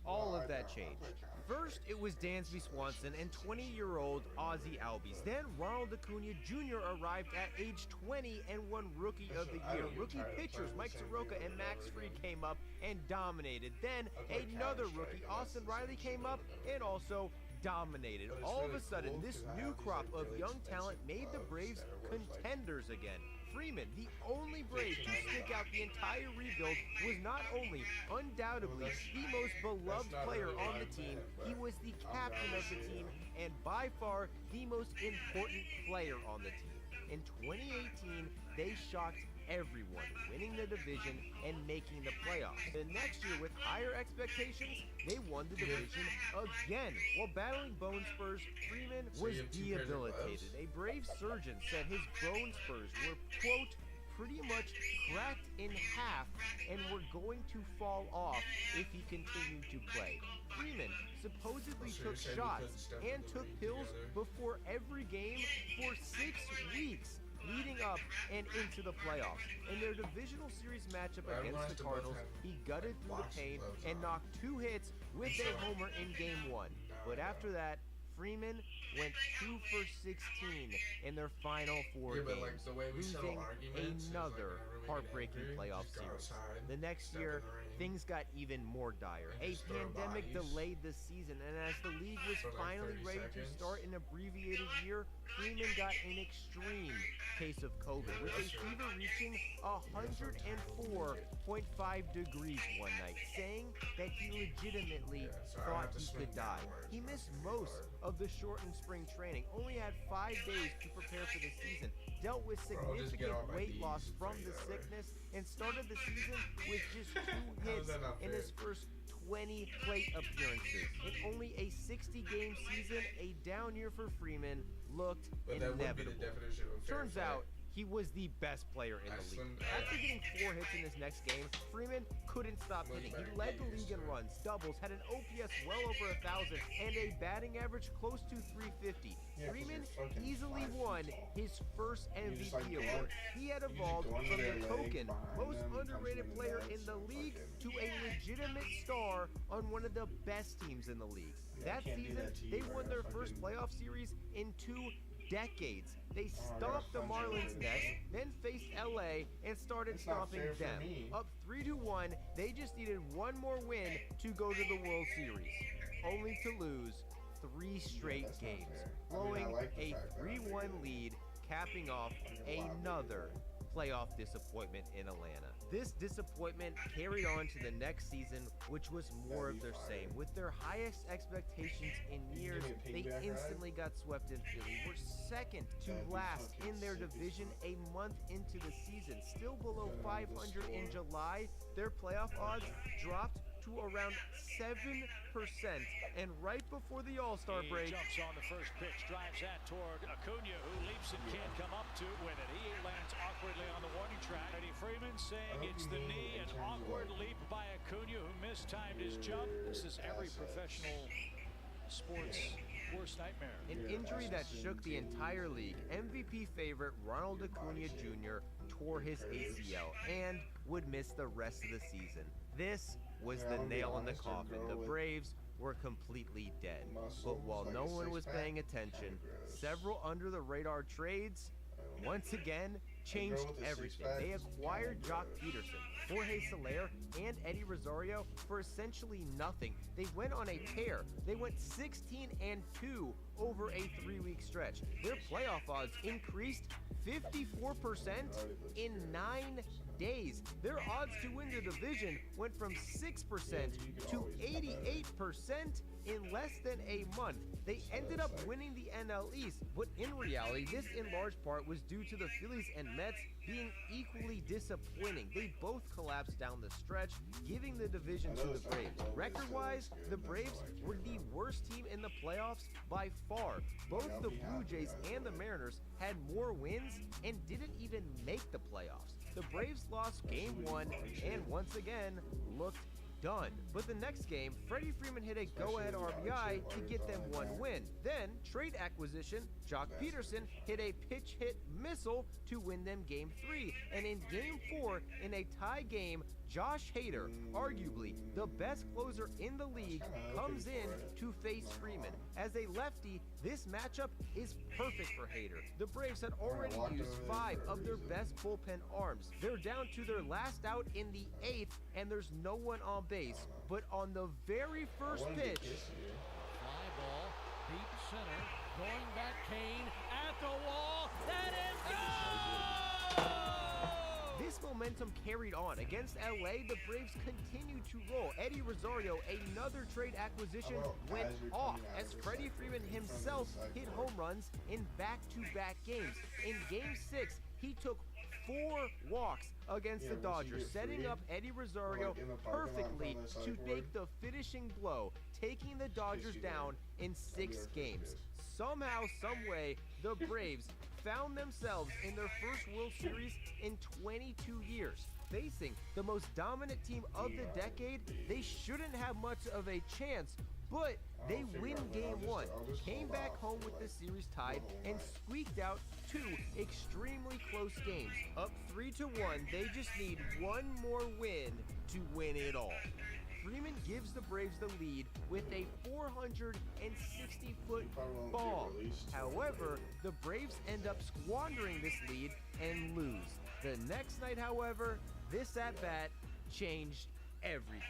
all of that changed. First, it was Dansby Swanson and 20-year-old Ozzie Albies. Then Ronald Acuna Jr. arrived at age 20 and won Rookie of the Year. Rookie pitchers Mike Soroka and Max Fried came up and dominated. Then another rookie, Austin Riley, came up and also dominated. All of a sudden, this new crop of young talent made the Braves contenders again. Freeman, the only Brave to stick out the entire rebuild, was not only undoubtedly the most beloved player on the team, he was the captain of the team and by far the most important player on the team. In 2018, they shocked everyone, winning the division and making the playoffs. The next year, with higher expectations, they won the division again. While battling bone spurs, Freeman was debilitated. A Brave surgeon said his bone spurs were, quote, pretty much cracked in half and were going to fall off if he continued to play. Freeman supposedly took shots and took pills before every game for 6 weeks. leading up and into the playoffs. In their divisional series matchup against the Cardinals, he gutted through the paint and knocked 2 hits with a homer in Game 1. But after that, Freeman went 2 for 16 in their final 4 games, losing another heartbreaking playoff series. The next year, things got even more dire. A pandemic delayed the season, and as the league was finally ready to start an abbreviated year, Freeman got an extreme case of COVID, with a fever reaching 104.5 degrees one night, saying that he legitimately thought he could die. He missed most of the shortened spring training, only had 5 days to prepare for the season, dealt with significant weight loss from the sickness, and started the season with just 2 hits in his first 20 plate appearances. In only a 60-game season, a down year for Freeman looked inevitable. Turns out, he was the best player in the league. After getting 4 hits in his next game, Freeman couldn't stop hitting. He led the league in runs, doubles, had an OPS well over 1,000, and a batting average close to 350. Freeman easily won his first MVP award. He had evolved from the token, most underrated player in the league to a legitimate star on one of the best teams in the league. That season, they won their first playoff series in 2 decades. They stomped the Marlins next, then faced LA and started stomping them. Up 3-1, they just needed 1 more win to go to the World Series, only to lose 3 straight games, blowing a 3-1 lead, capping off another playoff disappointment in Atlanta. This disappointment carried on to the next season, which was more of their same. With their highest expectations in years, they instantly got swept in Philly. Were second to last in their division a month into the season. Still below 500 in July, their playoff odds dropped to around 7%, and right before the All-Star break, jumps on the first pitch, drives that toward Acuna, who leaps and can't come up to win it. He lands awkwardly on the warning track. Eddie Freeman saying it's the knee, an awkward leap by Acuna, who mistimed his jump. This is every professional sports worst nightmare. An injury that shook the entire league. MVP favorite Ronald Acuna Jr. tore his ACL and would miss the rest of the season. This was the nail in the coffin. The Braves were completely dead. But while no one was paying attention, several under-the-radar trades once again changed everything. They acquired Jock Peterson, Jorge Soler, and Eddie Rosario for essentially nothing. They went on a tear. They went 16-2 over a 3-week stretch. Their playoff odds increased 54% in 9 days. Their odds to win the division went from 6% to 88% in less than a month. They ended up winning the NL East, but in reality, this in large part was due to the Phillies and Mets being equally disappointing. They both collapsed down the stretch, giving the division to the Braves. Record-wise, the Braves were the worst team in the playoffs by far. Both the Blue Jays and the Mariners had more wins and didn't even make the playoffs. The Braves lost Game 1 and once again looked done. But the next game, Freddie Freeman hit a go-ahead RBI to get them 1 win. Then, trade acquisition, Jock Peterson hit a pitch-hit missile to win them Game 3. And in Game 4, in a tie game, Josh Hader, arguably the best closer in the league, comes in to face Freeman. As a lefty, this matchup is perfect for Hader. The Braves had already used 5 of their best bullpen arms. They're down to their last out in the 8th, and there's no one on base. But on the very first pitch, Fly ball, deep center, going back Kane at the wall, that is good! this momentum carried on. Against LA, the Braves continued to roll. Eddie Rosario, another trade acquisition, went off as Freddie Freeman himself hit home runs in back-to-back games. In Game 6, he took 4 walks against the Dodgers, setting up Eddie Rosario perfectly to make the finishing blow, taking the Dodgers down in 6 games. Somehow, someway, the Braves found themselves in their first World Series in 22 years. Facing the most dominant team of the decade, they shouldn't have much of a chance, But they win game one, came back home with the series tied, and squeaked out 2 extremely close games. Up 3-1, they just need one more win to win it all. Freeman gives the Braves the lead with a 460-foot bomb. However, the Braves end up squandering this lead and lose. The next night, however, this at-bat changed everything.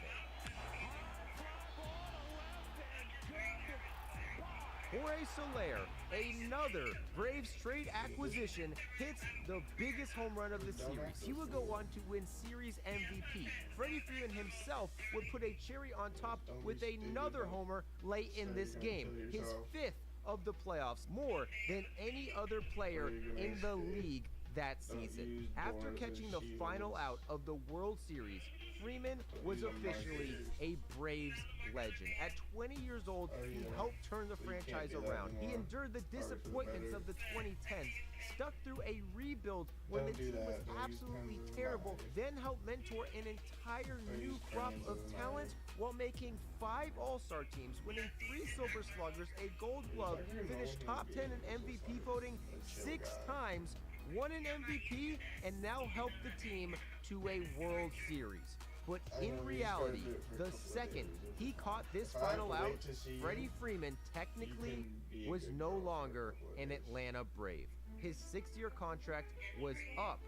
Jorge Soler, another Braves trade acquisition, hits the biggest home run of the series. He would go on to win series MVP. Freddie Freeman himself would put a cherry on top with another homer late in this game, his 5th of the playoffs, more than any other player in the league that season. After catching the final out of the World Series, Freeman was officially a Braves legend. At 20 years old, he helped turn the franchise around. He endured the disappointments of the 2010s, stuck through a rebuild when the team was absolutely terrible, then helped mentor an entire new crop of talent while making 5 All-Star teams, winning 3 Silver Sluggers, a Gold Glove, finished top 10 in MVP voting 6 times, won an MVP, and now helped the team to a World Series. But in reality, the second he caught this final out, Freddie Freeman technically was no longer an Atlanta Brave. His 6-year contract was up.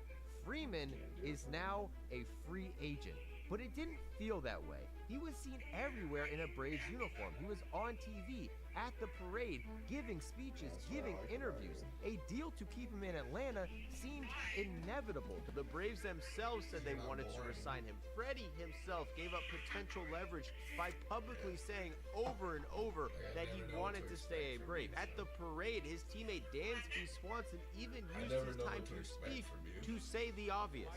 Freeman is now a free agent. But it didn't feel that way. He was seen everywhere in a Braves uniform. He was on TV, at the parade, giving speeches, giving interviews. A deal to keep him in Atlanta seemed inevitable. The Braves themselves said they wanted to resign him. Freddie himself gave up potential leverage by publicly saying over and over that he wanted to stay a Brave. At the parade, his teammate Dansby Swanson even used his time to speak to say the obvious.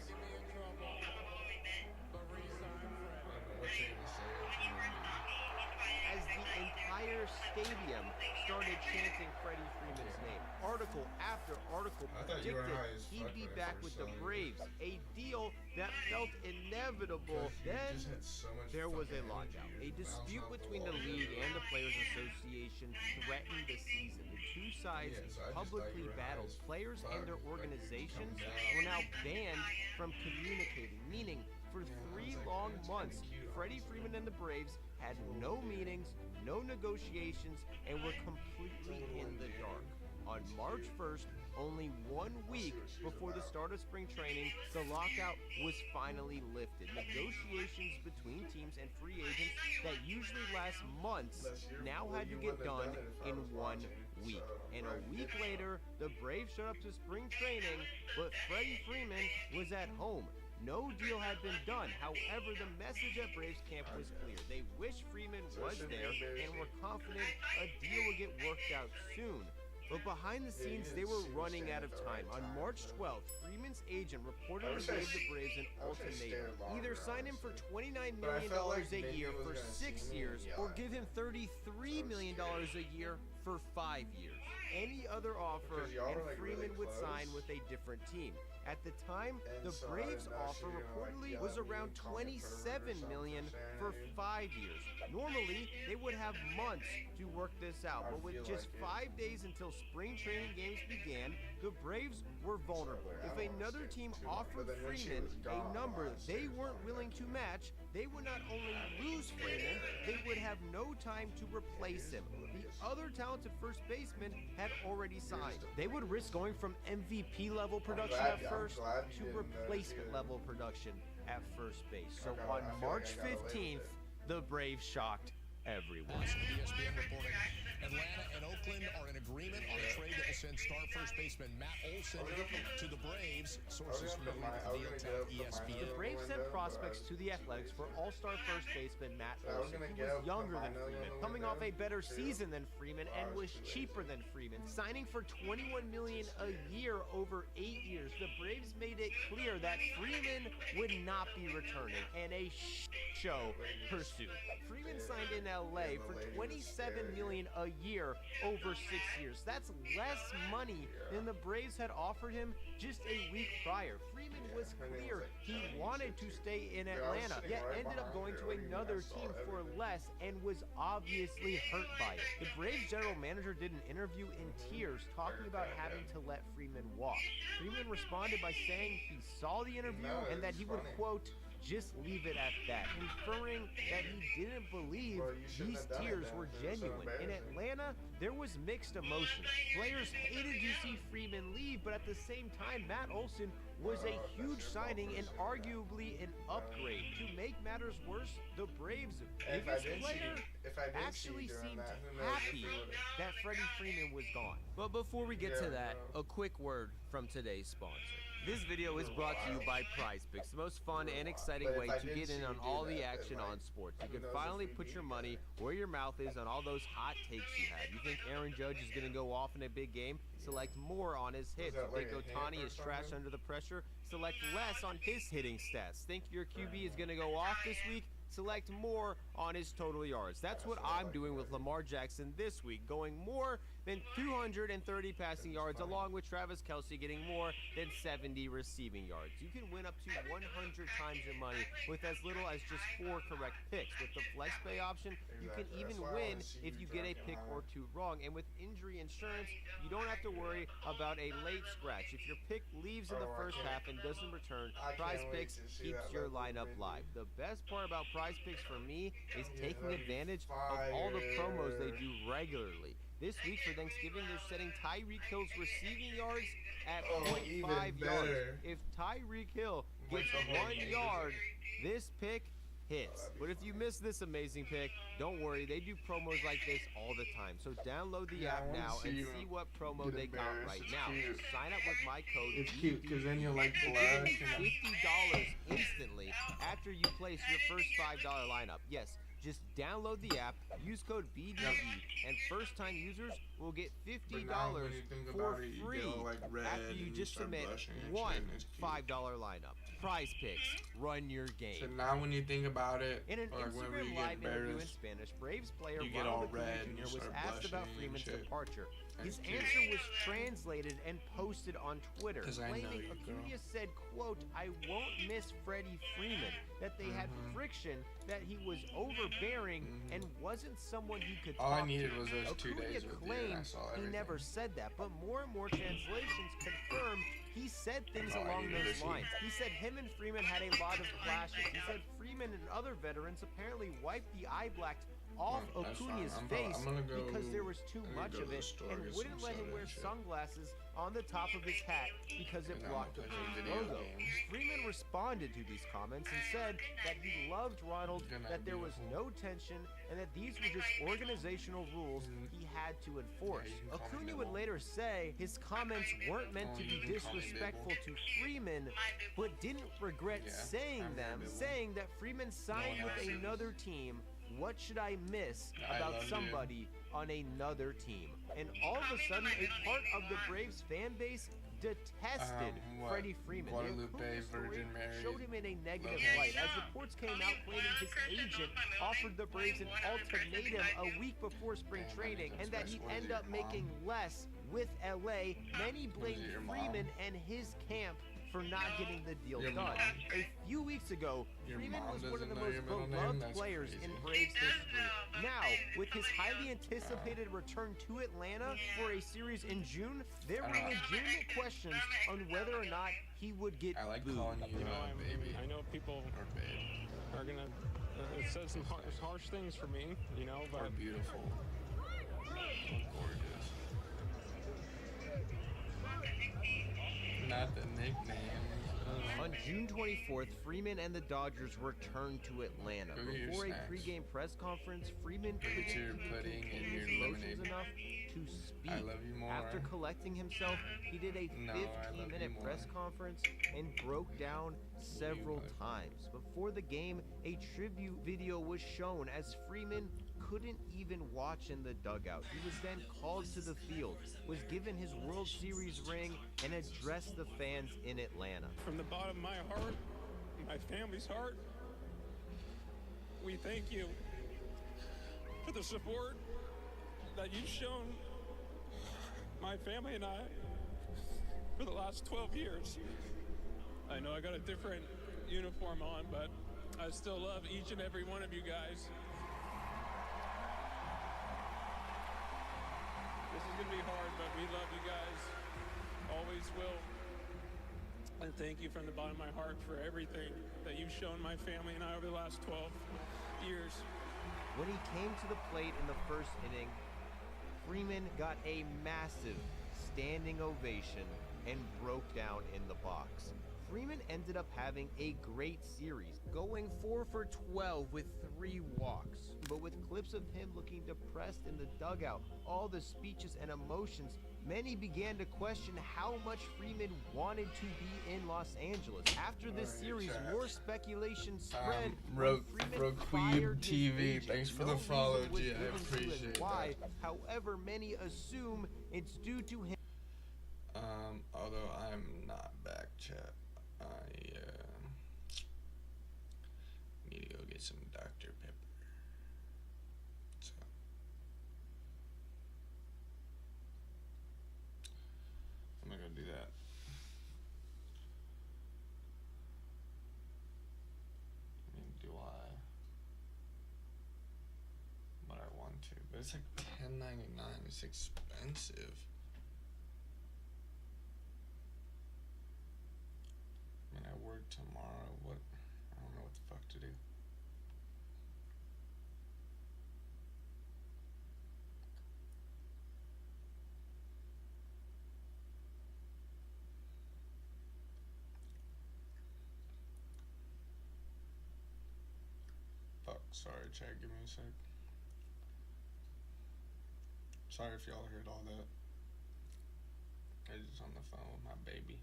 As the entire stadium started chanting Freddie Freeman's name, article after article predicted he'd be back with the Braves, a deal that felt inevitable. Then there was a lockout. A dispute between the league and the Players Association threatened the season. The two sides publicly battled. Players and their organizations were now banned from communicating, meaning for 3 long months, Freddie Freeman and the Braves had no meetings, no negotiations, and were completely in the dark. On March 1st, only 1 week before the start of spring training, the lockout was finally lifted. Negotiations between teams and free agents that usually last months now had to get done in 1 week. And a week later, the Braves showed up to spring training, but Freddie Freeman was at home. No deal had been done. However, the message at Braves camp was clear. They wished Freeman was there and were confident a deal would get worked out soon. But behind the scenes, they were running out of time. On March 12th, Freeman's agent reportedly gave the Braves an ultimatum. Either sign him for $29 million a year for 6 years, or give him $33 million a year for 5 years. Any other offer, and Freeman would sign with a different team. At the time, the Braves' offer reportedly was around $27 million for 5 years. Normally, they would have months to work this out, but with just 5 days until spring training games began, the Braves were vulnerable. If another team offered Freeman a number they weren't willing to match, they would not only lose Freeman, they would have no time to replace him. The other talented first baseman had already signed. They would risk going from MVP level production at first to replacement level production at first base. So on March 15th, the Braves shocked everyone. ESPN reporting Atlanta and Oakland are in agreement on a trade that will send star first baseman Matt Olson to the Braves. Sources familiar with the deal tell ESPN. The Braves sent prospects to the Athletics for all-star first baseman Matt Olson. He was younger than Freeman, coming off a better season than Freeman, and was cheaper than Freeman, signing for $21 million a year over 8 years. The Braves made it clear that Freeman would not be returning, and a macho pursuit. Freeman signed in LA for $27 million a year over 6 years. That's less money than the Braves had offered him just a week prior. Freeman was clear he wanted to stay in Atlanta, yet ended up going to another team for less and was obviously hurt by it. The Braves general manager did an interview in tears talking about having to let Freeman walk. Freeman responded by saying he saw the interview and that he would, quote, just leave it at that, inferring that he didn't believe these tears were genuine. In Atlanta, there was mixed emotions. Players hated to see Freeman leave, but at the same time, Matt Olson was a huge signing and arguably an upgrade. To make matters worse, the Braves' biggest player actually seemed happy that Freddie Freeman was gone. But before we get to that, a quick word from today's sponsor. This video is brought to you by PrizePicks, the most fun and exciting way to get in on all the action on sports. You can finally put your money where your mouth is on all those hot takes you had. You think Aaron Judge is going to go off in a big game? Select more on his hits. You think Ohtani is trash under the pressure? Select less on his hitting stats. Think your QB is going to go off this week? Select more on his total yards. That's what I'm doing with Lamar Jackson this week, going more than 230 passing yards, along with Travis Kelce getting more than 70 receiving yards. You can win up to 100 times your money with as little as just 4 correct picks. With the flex pay option, you can even win if you get a pick or 2 wrong. And with injury insurance, you don't have to worry about a late scratch. If your pick leaves in the first half and doesn't return, PrizePicks keeps your lineup live. The best part about PrizePicks for me is taking advantage of all the promos they do regularly. This week for Thanksgiving, they're setting Tyreek Hill's receiving yards at 0.5 yards. If Tyreek Hill gets 1 yard, this pick hits. But if you miss this amazing pick, don't worry, they do promos like this all the time. So download the app now and see what promo they got right now. Just sign up with my code. It's cute because then you'll like blush. $50 instantly after you place your first $5 lineup. Yes, just download the app, use code BDE, and first-time users will get $50 for free after you just submit one $5 lineup. PrizePicks, run your game. So now when you think about it, in an Instagram live interview in Spanish, Braves player Ronald Acuna Jr. was asked about Freeman's departure. His answer was translated and posted on Twitter, claiming Acuna said, quote, "I won't miss Freddie Freeman," that they had friction, that he was overbearing and wasn't someone he could all talk I needed to. was those 2 days with you, and I saw He everything. never said that, but more and more translations confirm he said things along those lines. He said him and Freeman had a lot of clashes. He said Freeman and other veterans apparently wiped the eye blacks off Acuna's face because there was too much of it and wouldn't let him wear sunglasses on the top of his hat because it blocked the Braves logo. Freeman responded to these comments and said that he loved Ronald, that there was no tension, and that these were just organizational rules he had to enforce. Acuna would later say his comments weren't meant to be disrespectful to Freeman, but didn't regret saying them, saying that Freeman signed with another team. What should I miss about somebody on another team? And all of a sudden, a part of the Braves fan base detested Freddie Freeman. Guadalupe Virgin Mary showed him in a negative light as reports came out claiming his agent offered the Braves an ultimatum a week before spring training and that he'd end up making less with LA. Many blamed Freeman and his camp for not getting the deal done. A few weeks ago, Freeman was one of the most beloved players in Braves history. Now, with his highly anticipated return to Atlanta for a series in June, there were legitimate questions on whether or not he would get booed. I know people are gonna said some harsh things for me, you know, but or beautiful, or gorgeous. Not the nickname. On June 24th, Freeman and the Dodgers returned to Atlanta. Before a pregame press conference, Freeman couldn't even contain his emotions enough to speak. I love you more. After collecting himself, he did a 15-minute press conference and broke down several times. Before the game, a tribute video was shown as Freeman couldn't even watch in the dugout. He was then called to the field, was given his World Series ring, and addressed the fans in Atlanta. from the bottom of my heart, my family's heart, thank you for the support that you've shown my family and I for the last 12 years. I know I got a different uniform on, but I still love each and every one of you guys. This is gonna be hard, but we love you guys. Always will. And thank you from the bottom of my heart for everything that you've shown my family and I over the last 12 years. When he came to the plate in the first inning, Freeman got a massive standing ovation and broke down in the box. Freeman ended up having a great series, going 4 for 12 with 3 walks. But with clips of him looking depressed in the dugout, all the speeches and emotions, many began to question how much Freeman wanted to be in Los Angeles. After this series, more speculation spread. Roquib TV, thanks for the follow, G. I appreciate why. However, many assume it's due to him. Although I'm not back, chat. I need to go get some Dr. Pepper. So I'm gonna go do that. I mean, do I? But I want to. But it's like $10.99. It's expensive. I mean, I work tomorrow. What? I don't know what the fuck to do. Fuck, sorry, chat, give me a sec. Sorry if y'all heard all that. I was just on the phone with my baby.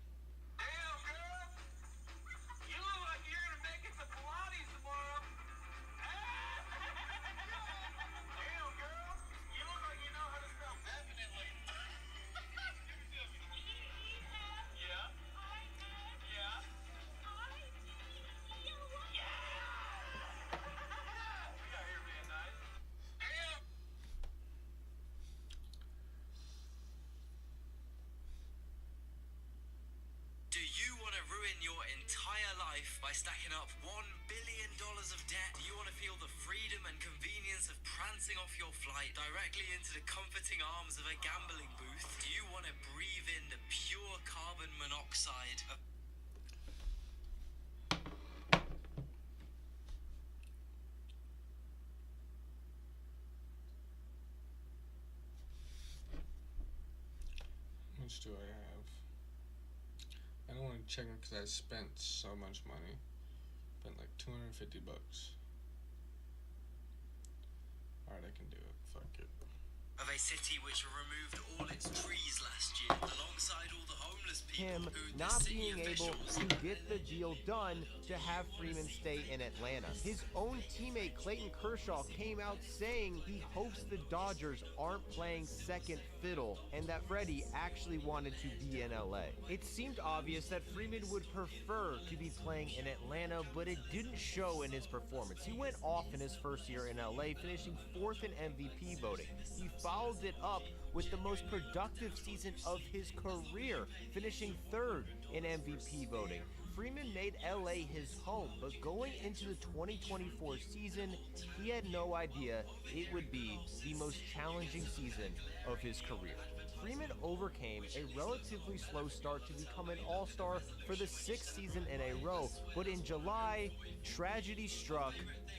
Do you want to ruin your entire life by stacking up $1 billion of debt? Do you want to feel the freedom and convenience of prancing off your flight directly into the comforting arms of a gambling booth? Do you want to breathe in the pure carbon monoxide of... How much do I have? I don't want to check it because I spent so much money. Spent like $250. Alright, I can do it. Fuck it. Of a city which removed all its trees last year, alongside all the homeless people Him who not the city being able officials... to get the deal done to have Freeman stay in Atlanta. His own teammate Clayton Kershaw came out saying he hopes the Dodgers aren't playing second fiddle and that Freddie actually wanted to be in LA. It seemed obvious that Freeman would prefer to be playing in Atlanta, but it didn't show in his performance. He went off in his first year in LA, finishing 4th in MVP voting. He followed it up with the most productive season of his career, finishing 3rd in MVP voting. Freeman made LA his home, but going into the 2024 season, he had no idea it would be the most challenging season of his career. Freeman overcame a relatively slow start to become an all-star for the 6th season in a row, but in July, tragedy struck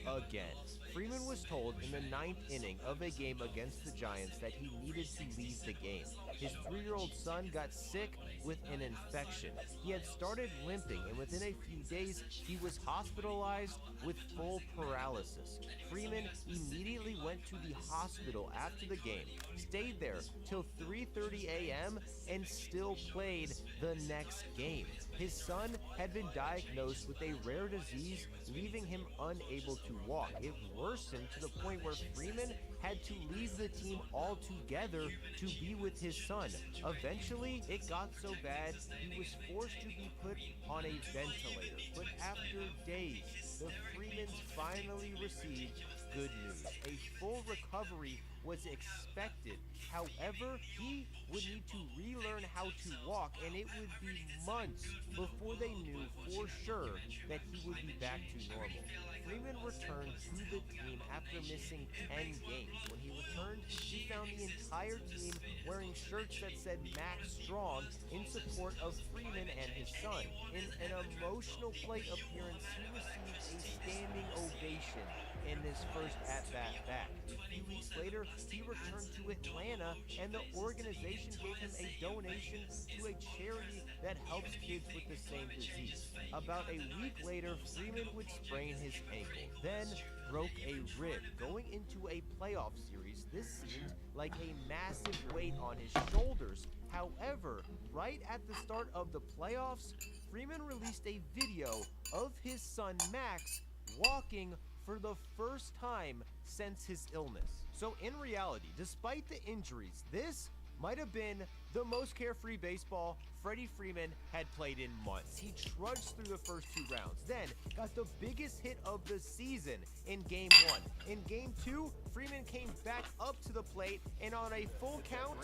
again. Freeman was told in the 9th inning of a game against the Giants that he needed to leave the game. His 3-year-old son got sick with an infection. He had started limping, and within a few days, he was hospitalized with full paralysis. Freeman immediately went to the hospital after the game, stayed there till 3:30 a.m., and still played the next game. His son had been diagnosed with a rare disease, leaving him unable to walk. It worsened to the point where Freeman had to leave the team altogether to be with his son. Eventually, it got so bad he was forced to be put on a ventilator. But after days, the Freemans finally received good news. A full recovery was expected. However, he would need to relearn how to walk, and it would be months before they knew for sure that he would be back to normal. Freeman returned to the team after missing 10 games. When he returned, he found the entire team wearing shirts that said Max Strong in support of Freeman and his son. In an emotional plate appearance, he received a standing ovation in his first at-bat back. A few weeks later, he returned to Atlanta, and the organization gave him a donation to a charity that helps kids with the same disease. About a week later, Freeman would sprain his ankle, then broke a rib. Going into a playoff series, this seemed like a massive weight on his shoulders. However, right at the start of the playoffs, Freeman released a video of his son Max walking for the first time since his illness. So in reality, despite the injuries, this might have been the most carefree baseball Freddie Freeman had played in months. He trudged through the first 2 rounds, then got the biggest hit of the season in Game 1. In Game 2, Freeman came back up to the plate, and on a full count,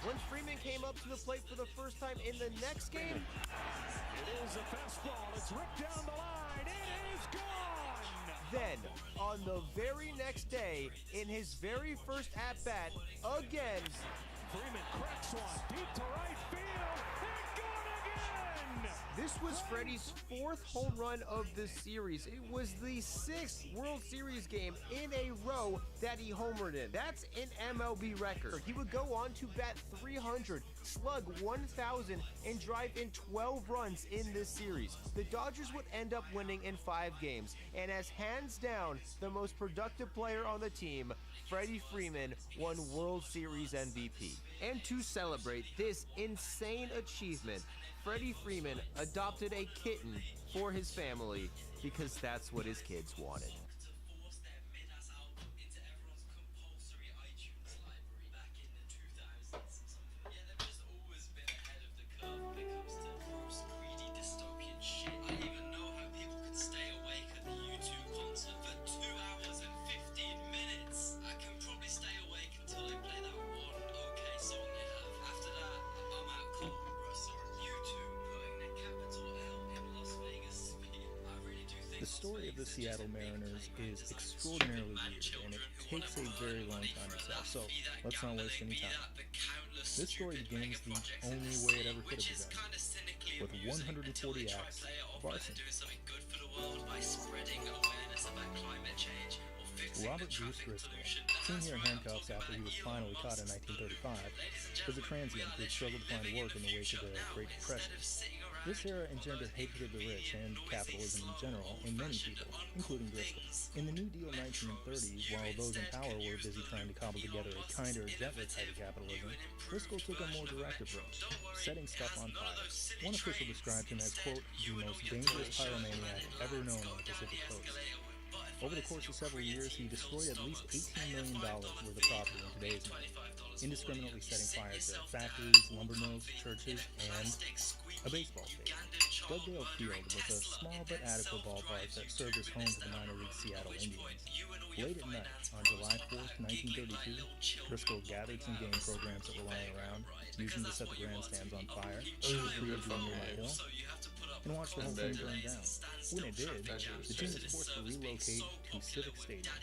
when Freeman came up to the plate for the first time in the next game, it is a fastball. It's ripped down the line. It is gone. Then, on the very next day, in his very first at-bat, again, Freeman cracks one deep to right field. And gone again. This was Freddie's 4th home run of the series. It was the 6th World Series game in a row that he homered in. That's an MLB record. He would go on to bat 300, slug 1,000, and drive in 12 runs in this series. The Dodgers would end up winning in 5 games, and as hands down the most productive player on the team, Freddie Freeman won World Series MVP. And to celebrate this insane achievement, Freddie Freeman adopted a kitten for his family because that's what his kids wanted. The story of the Seattle Mariners is extraordinarily weird, and it takes a very long time to tell, so let's not waste any time. This story begins the only way it ever could have begun, with 140 acts of arson. Robert Bruce Driscoll, seen here in handcuffs after he was finally caught in 1935, was a transient who had struggled to find work in the wake of the Great Depression. This era engendered hatred of the rich and capitalism in general in many people, including Driscoll. In the New Deal 1930s, while those in power were busy trying to cobble together a kinder, gentler type of capitalism, Driscoll took a more direct approach, setting stuff on fire. One official described him as, quote, the most dangerous pyromaniac ever known on the Pacific Coast. Over the course of several years, he destroyed at least $18 million worth of property in today's money, indiscriminately setting fire to factories, lumber mills, churches, and a baseball stadium. Dugdale Field was a small but adequate ballpark that served as home to the minor league Seattle Indians. Late at night, on July 4th, 1932, Driscoll gathered some game programs that were lying around, used them to set the grandstands on fire, cleared the nearby hill, and watched the whole thing burn down. When it did, the team was forced to relocate to Civic Stadium.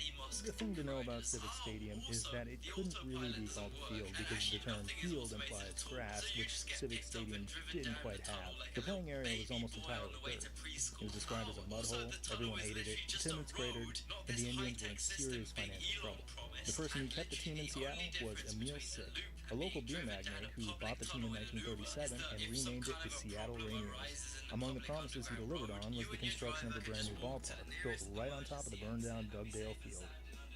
The thing to know about Civic Stadium is that it couldn't really be called a field because the term field implies grass, which Civic Stadium didn't quite have. The playing area was almost entirely dirt. It was described as a mud hole, everyone hated it, attendance cratered, and the Indians were in serious financial trouble. The person who kept the team in Seattle was Emil Sick, a local beer magnate who bought the team in 1937 and renamed it the Seattle Rainiers. Among the promises he delivered on was the construction of a brand new ballpark, built right on top of the burned-down Dugdale Field.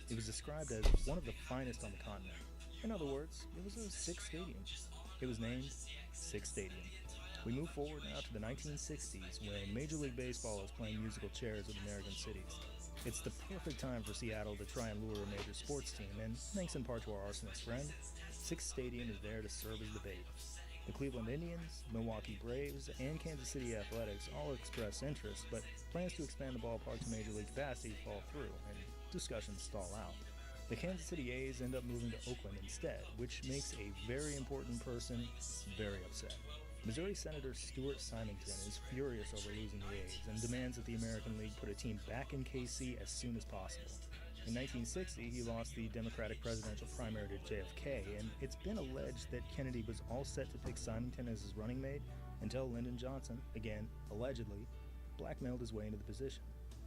It was described as one of the finest on the continent. In other words, it was a Sick Stadium. It was named Sick Stadium. We move forward now to the 1960s when Major League Baseball is playing musical chairs with American cities. It's the perfect time for Seattle to try and lure a major sports team, and thanks in part to our arsonist friend, Sick's Stadium is there to serve as the bait. The Cleveland Indians, Milwaukee Braves, and Kansas City Athletics all express interest, but plans to expand the ballpark to Major League capacity fall through, and discussions stall out. The Kansas City A's end up moving to Oakland instead, which makes a very important person very upset. Missouri Senator Stuart Symington is furious over losing the A's and demands that the American League put a team back in KC as soon as possible. In 1960, he lost the Democratic presidential primary to JFK, and it's been alleged that Kennedy was all set to pick Symington as his running mate until Lyndon Johnson, again, allegedly, blackmailed his way into the position.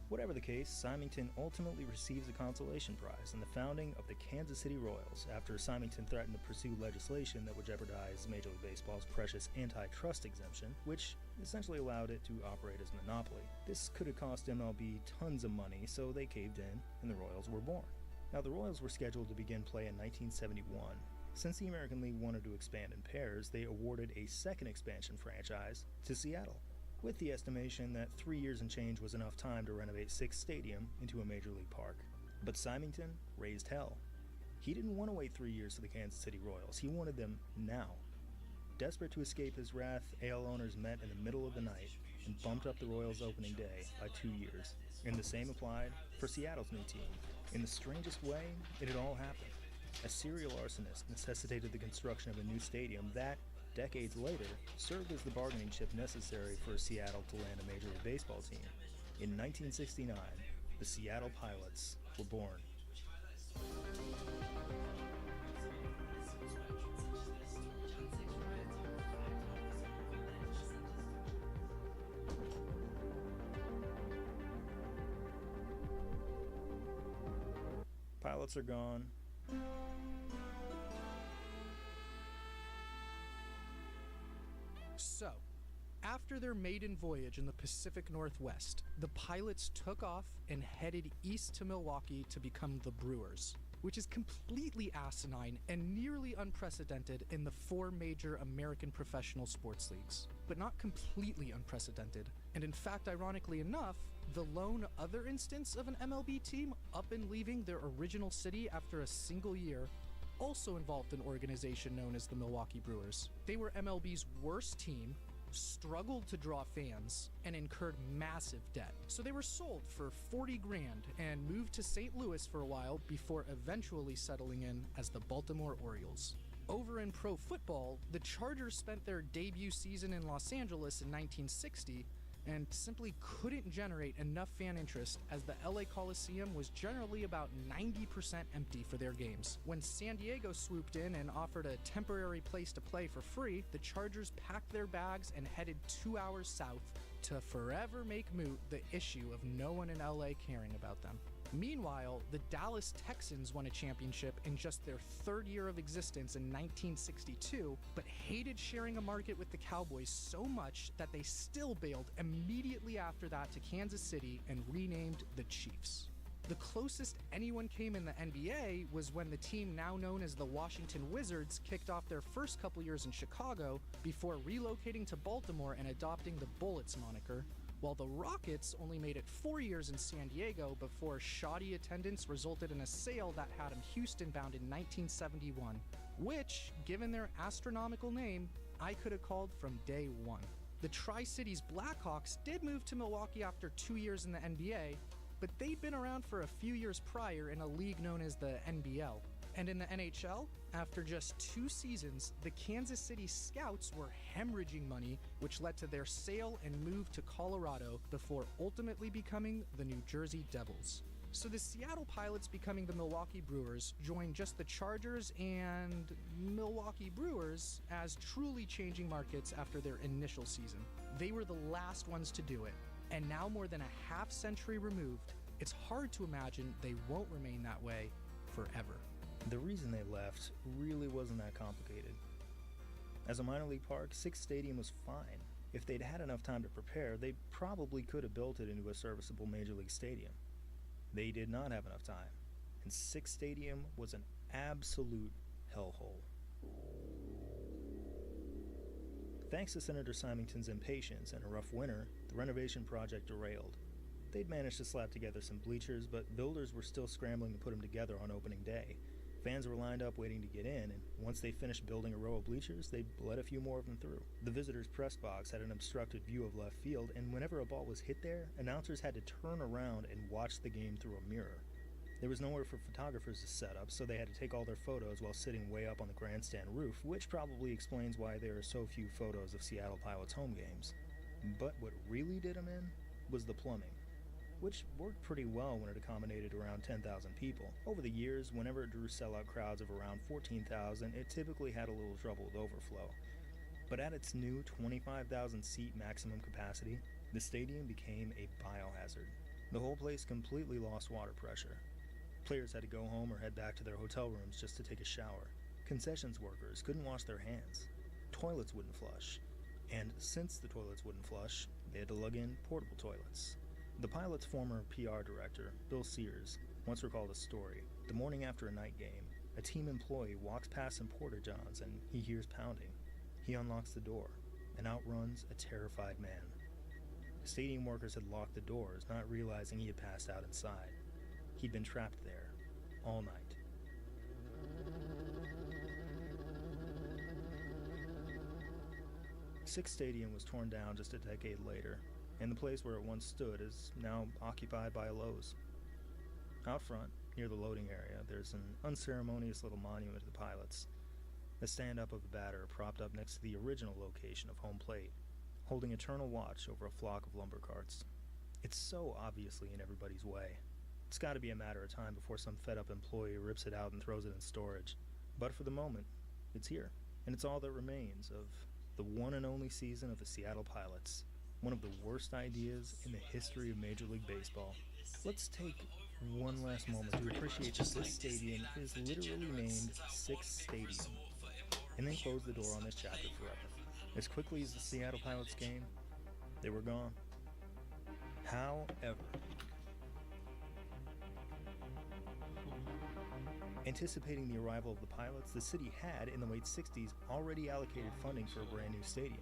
Whatever the case, Symington ultimately receives a consolation prize in the founding of the Kansas City Royals after Symington threatened to pursue legislation that would jeopardize Major League Baseball's precious antitrust exemption, which essentially allowed it to operate as a monopoly. This could have cost MLB tons of money, so they caved in, and the Royals were born. Now, the Royals were scheduled to begin play in 1971. Since the American League wanted to expand in pairs, they awarded a second expansion franchise to Seattle, with the estimation that 3 years and change was enough time to renovate Sick's Stadium into a Major League park. But Symington raised hell. He didn't want to wait 3 years for the Kansas City Royals. He wanted them now. Desperate to escape his wrath, AL owners met in the middle of the night and bumped up the Royals' opening day by 2 years. And the same applied for Seattle's new team. In the strangest way, it had all happened. A serial arsonist necessitated the construction of a new stadium that, decades later, served as the bargaining chip necessary for Seattle to land a Major League Baseball team. In 1969, the Seattle Pilots were born. Pilots are gone. So, after their maiden voyage in the Pacific Northwest, the pilots took off and headed east to Milwaukee to become the Brewers, which is completely asinine and nearly unprecedented in the 4 major American professional sports leagues. But not completely unprecedented, and in fact, ironically enough, the lone other instance of an MLB team up and leaving their original city after a single year also involved an organization known as the Milwaukee Brewers. They were MLB's worst team, struggled to draw fans, and incurred massive debt. So they were sold for $40 grand and moved to St. Louis for a while before eventually settling in as the Baltimore Orioles. Over in pro football, the Chargers spent their debut season in Los Angeles in 1960 and simply couldn't generate enough fan interest as the LA Coliseum was generally about 90% empty for their games. When San Diego swooped in and offered a temporary place to play for free, the Chargers packed their bags and headed 2 hours south to forever make moot the issue of no one in LA caring about them. Meanwhile, the Dallas Texans won a championship in just their 3rd year of existence in 1962, but hated sharing a market with the Cowboys so much that they still bailed immediately after that to Kansas City and renamed the Chiefs. The closest anyone came in the NBA was when the team now known as the Washington Wizards kicked off their first couple years in Chicago before relocating to Baltimore and adopting the Bullets moniker, while the Rockets only made it 4 years in San Diego before shoddy attendance resulted in a sale that had them Houston-bound in 1971, which, given their astronomical name, I could have called from day one. The Tri-Cities Blackhawks did move to Milwaukee after 2 years in the NBA, but they'd been around for a few years prior in a league known as the NBL. And in the NHL, after just 2 seasons, the Kansas City Scouts were hemorrhaging money, which led to their sale and move to Colorado before ultimately becoming the New Jersey Devils. So the Seattle Pilots becoming the Milwaukee Brewers joined just the Chargers and Milwaukee Brewers as truly changing markets after their initial season. They were the last ones to do it, and now more than a half century removed, it's hard to imagine they won't remain that way forever. The reason they left really wasn't that complicated. As a minor league park, Sick's Stadium was fine. If they'd had enough time to prepare, they probably could have built it into a serviceable major league stadium. They did not have enough time, and Sick's Stadium was an absolute hellhole. Thanks to Senator Symington's impatience and a rough winter, the renovation project derailed. They'd managed to slap together some bleachers, but builders were still scrambling to put them together on opening day. Fans were lined up waiting to get in, and once they finished building a row of bleachers, they let a few more of them through. The visitors' press box had an obstructed view of left field, and whenever a ball was hit there, announcers had to turn around and watch the game through a mirror. There was nowhere for photographers to set up, so they had to take all their photos while sitting way up on the grandstand roof, which probably explains why there are so few photos of Seattle Pilots home games. But what really did them in was the plumbing, which worked pretty well when it accommodated around 10,000 people. Over the years, whenever it drew sellout crowds of around 14,000, it typically had a little trouble with overflow. But at its new 25,000 seat maximum capacity, the stadium became a biohazard. The whole place completely lost water pressure. Players had to go home or head back to their hotel rooms just to take a shower. Concessions workers couldn't wash their hands. Toilets wouldn't flush. And since the toilets wouldn't flush, they had to lug in portable toilets. The Pilots' former PR director, Bill Sears, once recalled a story. The morning after a night game, a team employee walks past some porta-johns and he hears pounding. He unlocks the door and outruns a terrified man. Stadium workers had locked the doors, not realizing he had passed out inside. He'd been trapped there all night. Six Stadium was torn down just a decade later, and the place where it once stood is now occupied by a Lowe's. Out front, near the loading area, there's an unceremonious little monument to the Pilots. A stand-up of a batter propped up next to the original location of home plate, holding eternal watch over a flock of lumber carts. It's so obviously in everybody's way. It's got to be a matter of time before some fed-up employee rips it out and throws it in storage. But for the moment, it's here, and it's all that remains of the one and only season of the Seattle Pilots, one of the worst ideas in the history of Major League Baseball. Let's take one last moment to appreciate that this stadium is literally named Six Stadium, and then close the door on this chapter forever. As quickly as the Seattle Pilots came, they were gone. However, anticipating the arrival of the Pilots, the city had, in the late 60s, already allocated funding for a brand new stadium.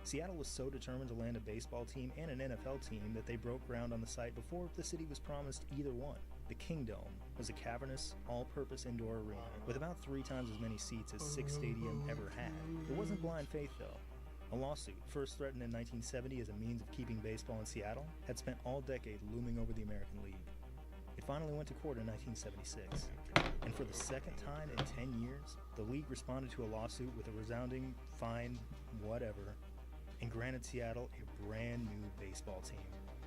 Seattle was so determined to land a baseball team and an NFL team that they broke ground on the site before the city was promised either one. The Kingdome was a cavernous, all-purpose indoor arena with about 3 times as many seats as Six Stadium ever had. It wasn't blind faith, though. A lawsuit, first threatened in 1970 as a means of keeping baseball in Seattle, had spent all decade looming over the American League. It finally went to court in 1976, and for the second time in 10 years, the league responded to a lawsuit with a resounding, fine, whatever, and granted Seattle a brand new baseball team.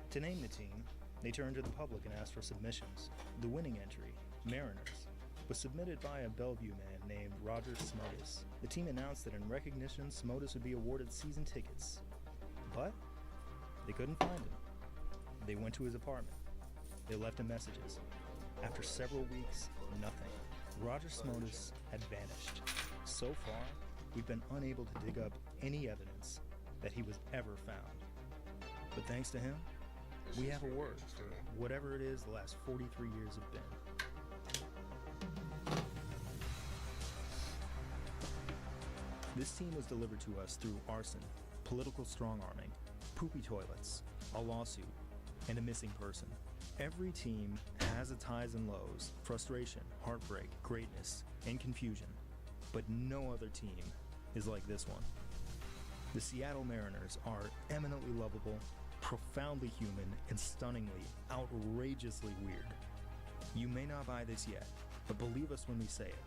To name the team, they turned to the public and asked for submissions. The winning entry, Mariners, was submitted by a Bellevue man named Roger Smotus. The team announced that in recognition, Smotus would be awarded season tickets, but they couldn't find him. They went to his apartment. They left him messages. After several weeks, nothing. Roger Smotus had vanished. So far, we've been unable to dig up any evidence that he was ever found. But thanks to him, we have a word for whatever it is the last 43 years have been. This team was delivered to us through arson, political strong-arming, poopy toilets, a lawsuit, and a missing person. Every team has its highs and lows, frustration, heartbreak, greatness, and confusion. But no other team is like this one. The Seattle Mariners are eminently lovable, profoundly human, and stunningly, outrageously weird. You may not buy this yet, but believe us when we say it.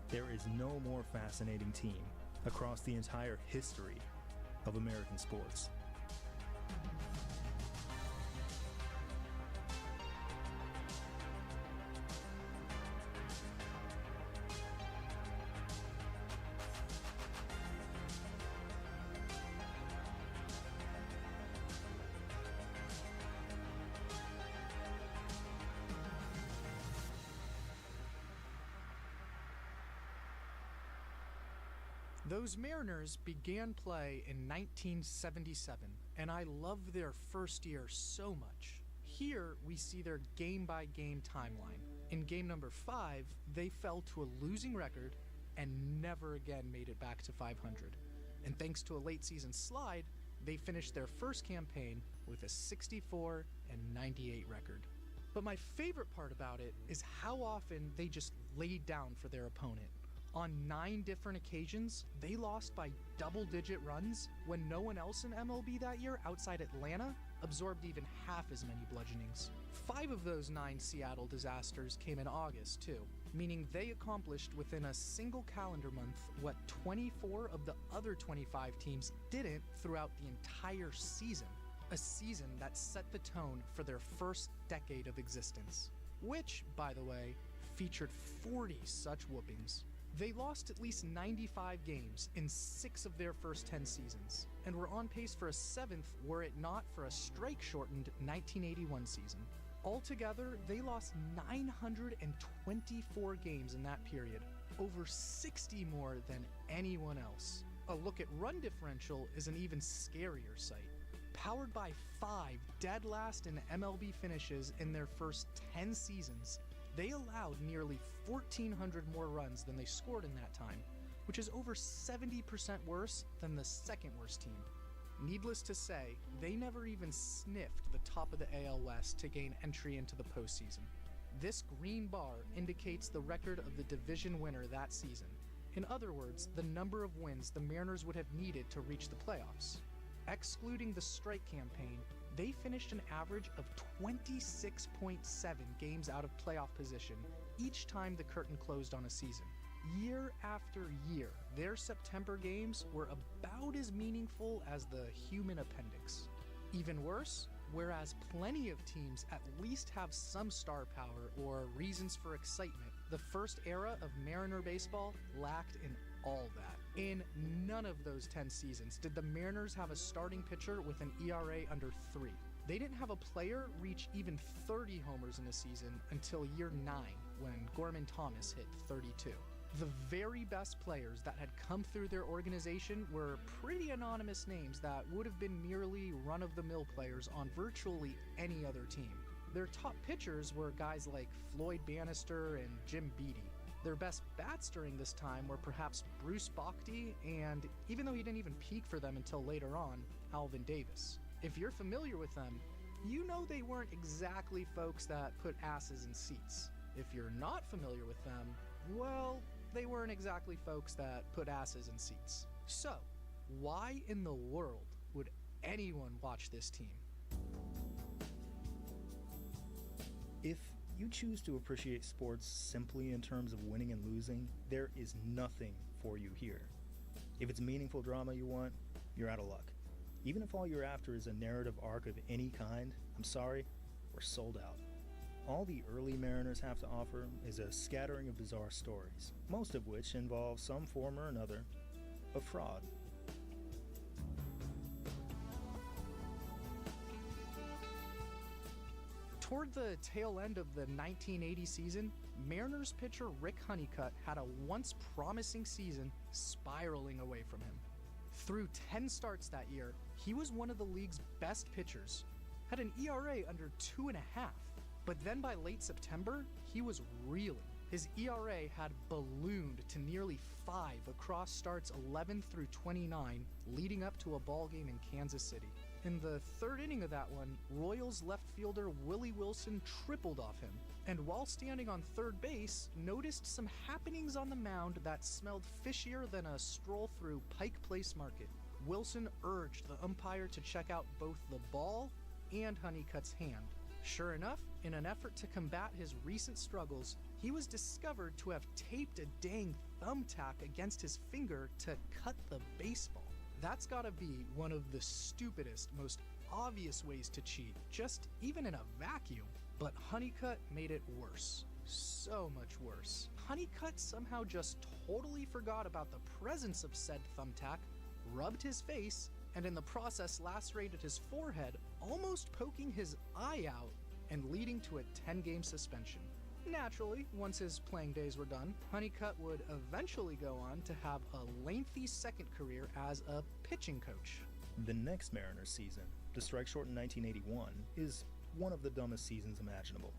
There is no more fascinating team across the entire history of American sports. Those Mariners began play in 1977, and I love their first year so much. Here, we see their game-by-game timeline. In game number 5, they fell to a losing record and never again made it back to 500. and thanks to a late season slide, they finished their first campaign with a 64-98 record. But my favorite part about it is how often they just laid down for their opponent. On 9 different occasions, they lost by double-digit runs when no one else in MLB that year outside Atlanta absorbed even half as many bludgeonings. 5 of those 9 Seattle disasters came in August, too, meaning they accomplished within a single calendar month what 24 of the other 25 teams didn't throughout the entire season. A season that set the tone for their first decade of existence, which, by the way, featured 40 such whoopings. They lost at least 95 games in 6 of their first 10 seasons, and were on pace for a 7th were it not for a strike-shortened 1981 season. Altogether, they lost 924 games in that period, over 60 more than anyone else. A look at run differential is an even scarier sight. Powered by 5 dead last in MLB finishes in their first 10 seasons, they allowed nearly 1,400 more runs than they scored in that time, which is over 70% worse than the second worst team. Needless to say, they never even sniffed the top of the AL West to gain entry into the postseason. This green bar indicates the record of the division winner that season. In other words, the number of wins the Mariners would have needed to reach the playoffs. Excluding the strike campaign, they finished an average of 26.7 games out of playoff position each time the curtain closed on a season. Year after year, their September games were about as meaningful as the human appendix. Even worse, whereas plenty of teams at least have some star power or reasons for excitement, the first era of Mariner baseball lacked in all that. In none of those 10 seasons did the Mariners have a starting pitcher with an ERA under 3. They didn't have a player reach even 30 homers in a season until year 9, when Gorman Thomas hit 32. The very best players that had come through their organization were pretty anonymous names that would have been merely run-of-the-mill players on virtually any other team. Their top pitchers were guys like Floyd Bannister and Jim Beattie. Their best bats during this time were perhaps Bruce Bochy and, even though he didn't even peak for them until later on, Alvin Davis. If you're familiar with them, you know they weren't exactly folks that put asses in seats. If you're not familiar with them, well, they weren't exactly folks that put asses in seats. So, why in the world would anyone watch this team? If you choose to appreciate sports simply in terms of winning and losing, there is nothing for you here. If it's meaningful drama you want, you're out of luck. Even if all you're after is a narrative arc of any kind, I'm sorry, we're sold out. All the early Mariners have to offer is a scattering of bizarre stories, most of which involve some form or another of fraud. Toward the tail end of the 1980 season, Mariners pitcher Rick Honeycutt had a once promising season spiraling away from him. Through 10 starts that year, he was one of the league's best pitchers, had an ERA under 2.5, but then by late September, he was reeling. His ERA had ballooned to nearly 5 across starts 11 through 29, leading up to a ball game in Kansas City. In the third inning of that one, Royals left fielder Willie Wilson tripled off him, and while standing on third base, noticed some happenings on the mound that smelled fishier than a stroll through Pike Place Market. Wilson urged the umpire to check out both the ball and Honeycutt's hand. Sure enough, in an effort to combat his recent struggles, he was discovered to have taped a dang thumbtack against his finger to cut the baseball. That's gotta be one of the stupidest, most obvious ways to cheat, just even in a vacuum. But Honeycutt made it worse. So much worse. Honeycutt somehow just totally forgot about the presence of said thumbtack, rubbed his face, and in the process lacerated his forehead, almost poking his eye out and leading to a 10-game suspension. Naturally, once his playing days were done, Honeycutt would eventually go on to have a lengthy second career as a pitching coach. The next Mariners season, the strike-shortened 1981, is one of the dumbest seasons imaginable.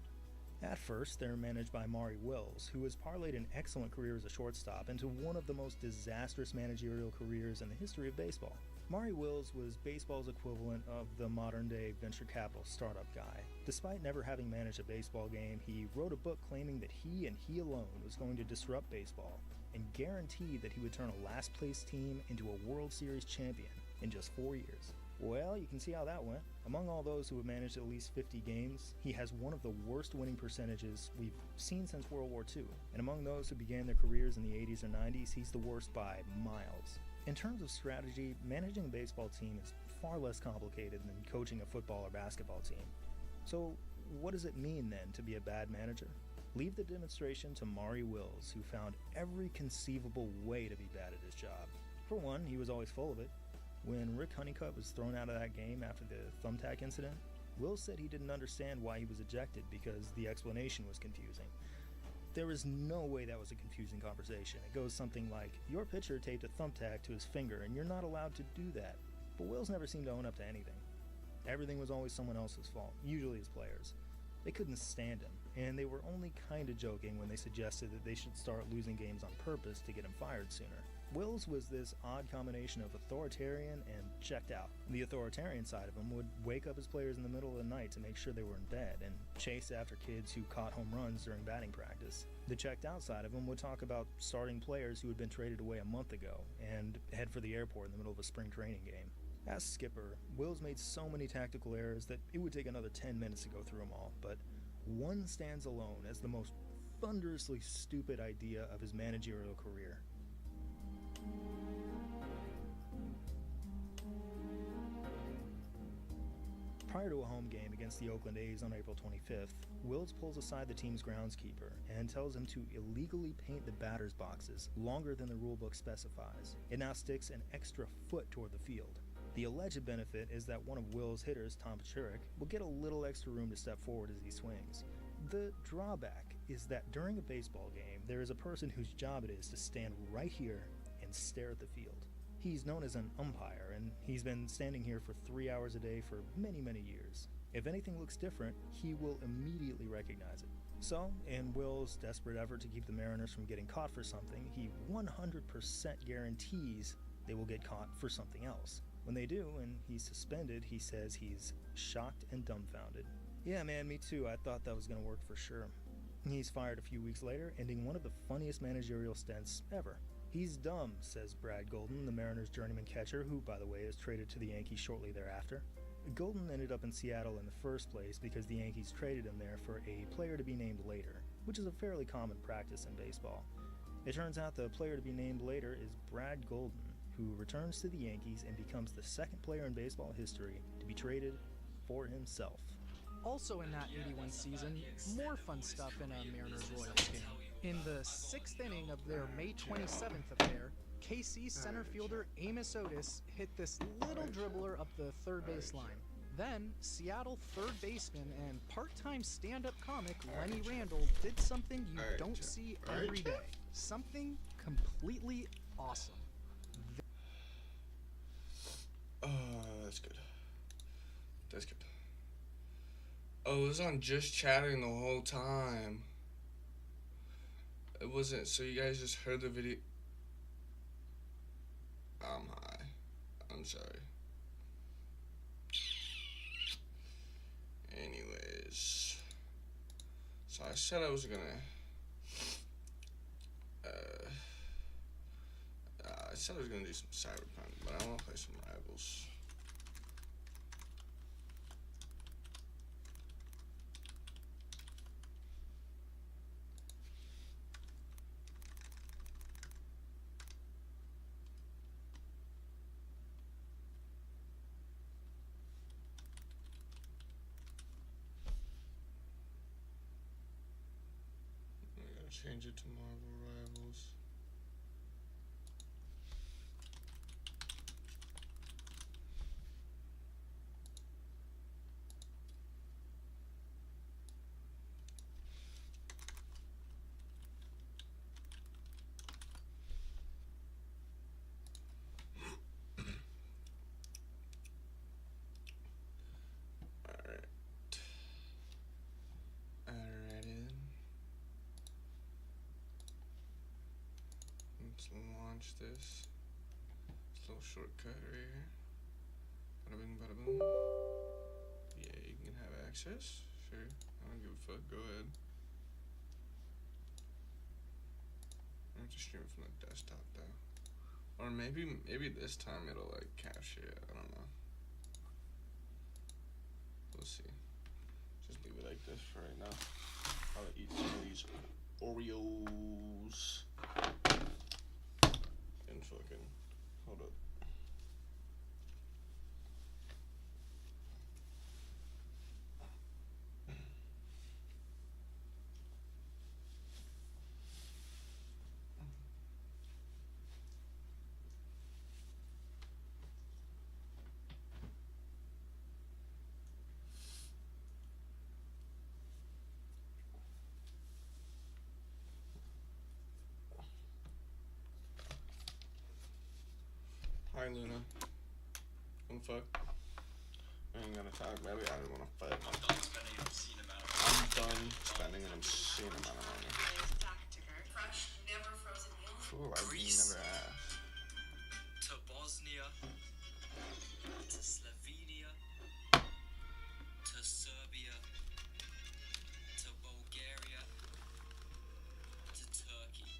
At first, they're managed by Maury Wills, who has parlayed an excellent career as a shortstop into one of the most disastrous managerial careers in the history of baseball. Maury Wills was baseball's equivalent of the modern-day venture capital startup guy. Despite never having managed a baseball game, he wrote a book claiming that he and he alone was going to disrupt baseball and guaranteed that he would turn a last-place team into a World Series champion in just 4 years. Well, you can see how that went. Among all those who have managed at least 50 games, he has one of the worst winning percentages we've seen since World War II. And among those who began their careers in the 80s or 90s, he's the worst by miles. In terms of strategy, managing a baseball team is far less complicated than coaching a football or basketball team. So, what does it mean then to be a bad manager? Leave the demonstration to Maury Wills, who found every conceivable way to be bad at his job. For one, he was always full of it. When Rick Honeycutt was thrown out of that game after the thumbtack incident, Wills said he didn't understand why he was ejected because the explanation was confusing. There is no way that was a confusing conversation. It goes something like, your pitcher taped a thumbtack to his finger and you're not allowed to do that. But Wills never seemed to own up to anything. Everything was always someone else's fault, usually his players. They couldn't stand him, and they were only kinda joking when they suggested that they should start losing games on purpose to get him fired sooner. Wills was this odd combination of authoritarian and checked out. The authoritarian side of him would wake up his players in the middle of the night to make sure they were in bed and chase after kids who caught home runs during batting practice. The checked out side of him would talk about starting players who had been traded away a month ago and head for the airport in the middle of a spring training game. As skipper, Wills made so many tactical errors that it would take another 10 minutes to go through them all, but one stands alone as the most thunderously stupid idea of his managerial career. Prior to a home game against the Oakland A's on April 25th, Wills pulls aside the team's groundskeeper and tells him to illegally paint the batter's boxes longer than the rulebook specifies. It now sticks an extra foot toward the field. The alleged benefit is that one of Wills' hitters, Tom Paciorek, will get a little extra room to step forward as he swings. The drawback is that during a baseball game, there is a person whose job it is to stand right here and stare at the field. He's known as an umpire, and he's been standing here for 3 hours a day for many, many years. If anything looks different, he will immediately recognize it. So, in Will's desperate effort to keep the Mariners from getting caught for something, he 100% guarantees they will get caught for something else. When they do, and he's suspended, he says he's shocked and dumbfounded. Yeah, man, me too. I thought that was going to work for sure. He's fired a few weeks later, ending one of the funniest managerial stints ever. He's dumb, says Brad Golden, the Mariners' journeyman catcher, who, by the way, is traded to the Yankees shortly thereafter. Golden ended up in Seattle in the first place because the Yankees traded him there for a player to be named later, which is a fairly common practice in baseball. It turns out the player to be named later is Brad Golden, who returns to the Yankees and becomes the second player in baseball history to be traded for himself. Also in that 81 season, more fun stuff in a Mariners-Royals game. In the 6th inning of their May 27th affair, KC's center fielder Amos Otis hit this little dribbler up the third base line. Then, Seattle third baseman and part-time stand-up comic Lenny Randle did something you don't see every day. Something completely awesome. That's good. That's good. Oh, it was on just chatting the whole time. It wasn't, so you guys just heard the video. I'm high. I'm sorry. Anyways. So I said I was gonna I said I was gonna do some Cyberpunk, but I wanna play some Rivals. I gotta change it to Marvel Rivals. Alrighty Let's launch this. This little shortcut right here. Bada bing, bada boom. Yeah, you can have access. Sure. I don't give a fuck. Go ahead. I have to stream from the desktop though. Or maybe this time it'll like capture it. I don't know. We'll see. Just leave it like this for right now. I'll eat some of these Oreos. And fucking hold up. Hi Luna. Wanna fuck? I ain't gonna talk, baby. I don't wanna fight. I'm done spending an obscene amount of money. Fresh, never frozen meal. Ooh, I Greece. never asked. To Bosnia. To Slovenia. To Serbia. To Bulgaria. To Turkey.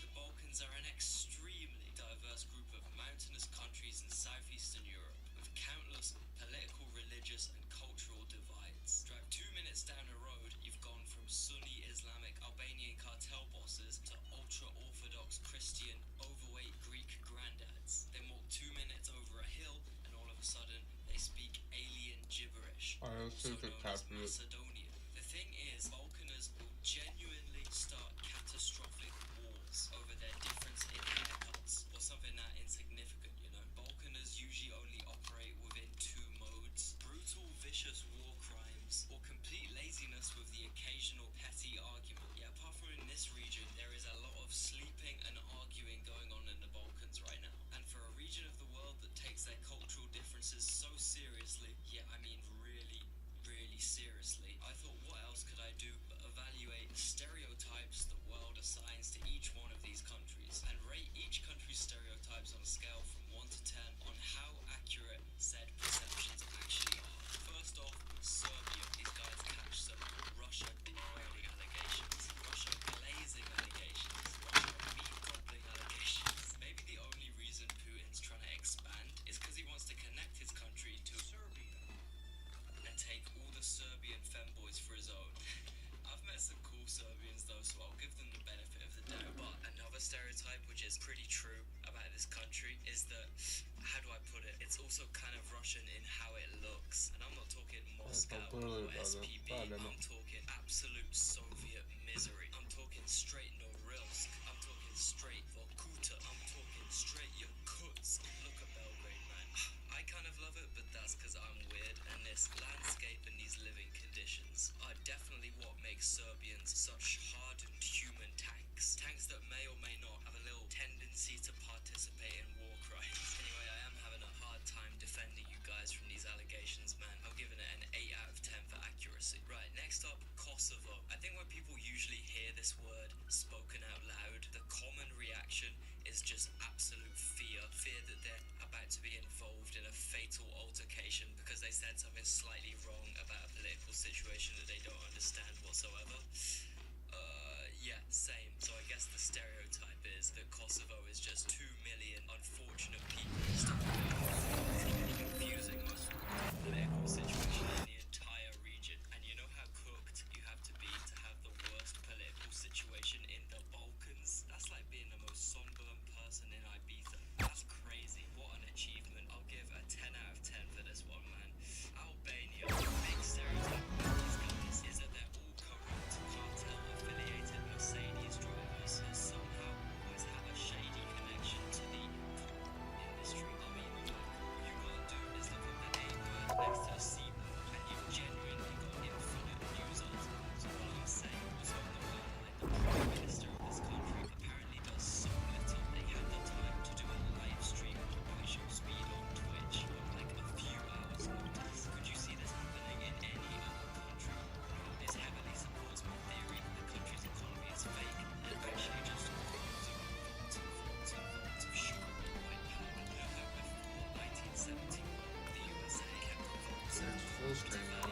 The Balkans are an extremely diverse group of mountainous countries in southeastern Europe, with countless political, religious, and cultural divides. Drive 2 minutes down the road, you've gone from Sunni Islamic Albanian cartel bosses to ultra-Orthodox Christian, overweight Greek granddads. Then walk 2 minutes over a hill, and all of a sudden, they speak alien gibberish, also known as Macedonian. The thing is, Balkaners will genuinely start catastrophic wars over their difference in haircuts, or something that insignificant, you know? Balkaners usually only operate within 2 modes: brutal, vicious war crimes, or complete laziness with the occasional petty argument. Yeah, apart from in this region, there is a lot of sleeping and arguing going on in the Balkans right now. And for a region of the world that takes their cultural differences so seriously, yeah, I mean really, really seriously, I thought, what else could I do but evaluate the stereotypes the world assigns to each one of these countries, and rate each country's stereotypes on a scale from 1 to 10 on how accurate said perceptions actually are. First off, Serbia. These guys catch some Russia degrading allegations, Russia glazing allegations, Russia meat gobbling allegations. Maybe the only reason Putin's trying to expand is because he wants to connect his country to Serbia and take all the Serbian femboys for his own. I've met some cool Serbians though, so I'll give them the benefit of the doubt. But another stereotype which is pretty true about this country is that, how do I put it, it's also kind of Russian in how it looks. And I'm not talking Moscow or SPB, I'm talking absolute Soviet misery. I'm talking straight Norilsk, I'm talking straight Vorkuta, I'm talking straight Yakutsk. Look at Belgrade, man. I kind of love it, but that's because I'm weird, and this landscape and these living conditions are definitely what makes Serbians such hardened human tanks. Tanks that may or may not have a little tendency to participate in war crimes. Anyway, I am having a hard time defending you guys from these allegations, man. I'm giving it an 8 out of 10 for accuracy. Right, next up, Kosovo. I think when people usually hear this word spoken out loud, the common reaction is just absolute fear. Fear that they're about to be involved in a fatal altercation because they said something slightly wrong about a political situation that they don't understand whatsoever. Yeah, same. So I guess the stereotype is that Kosovo is just 2 million unfortunate people stuck in a confusing, most political situation in the entire region. And you know how cooked you have to be to have the worst political situation in the Balkans? That's like being the most sunburned person in Ibiza. That's crazy. What an achievement. I'll give a 10 out of 10 for this one, man. Albania, big stereotype about these guys is that they're all corrupt, cartel-affiliated Mercedes drivers who somehow always have a shady connection to the industry. I mean, look, you gotta do Full screen now.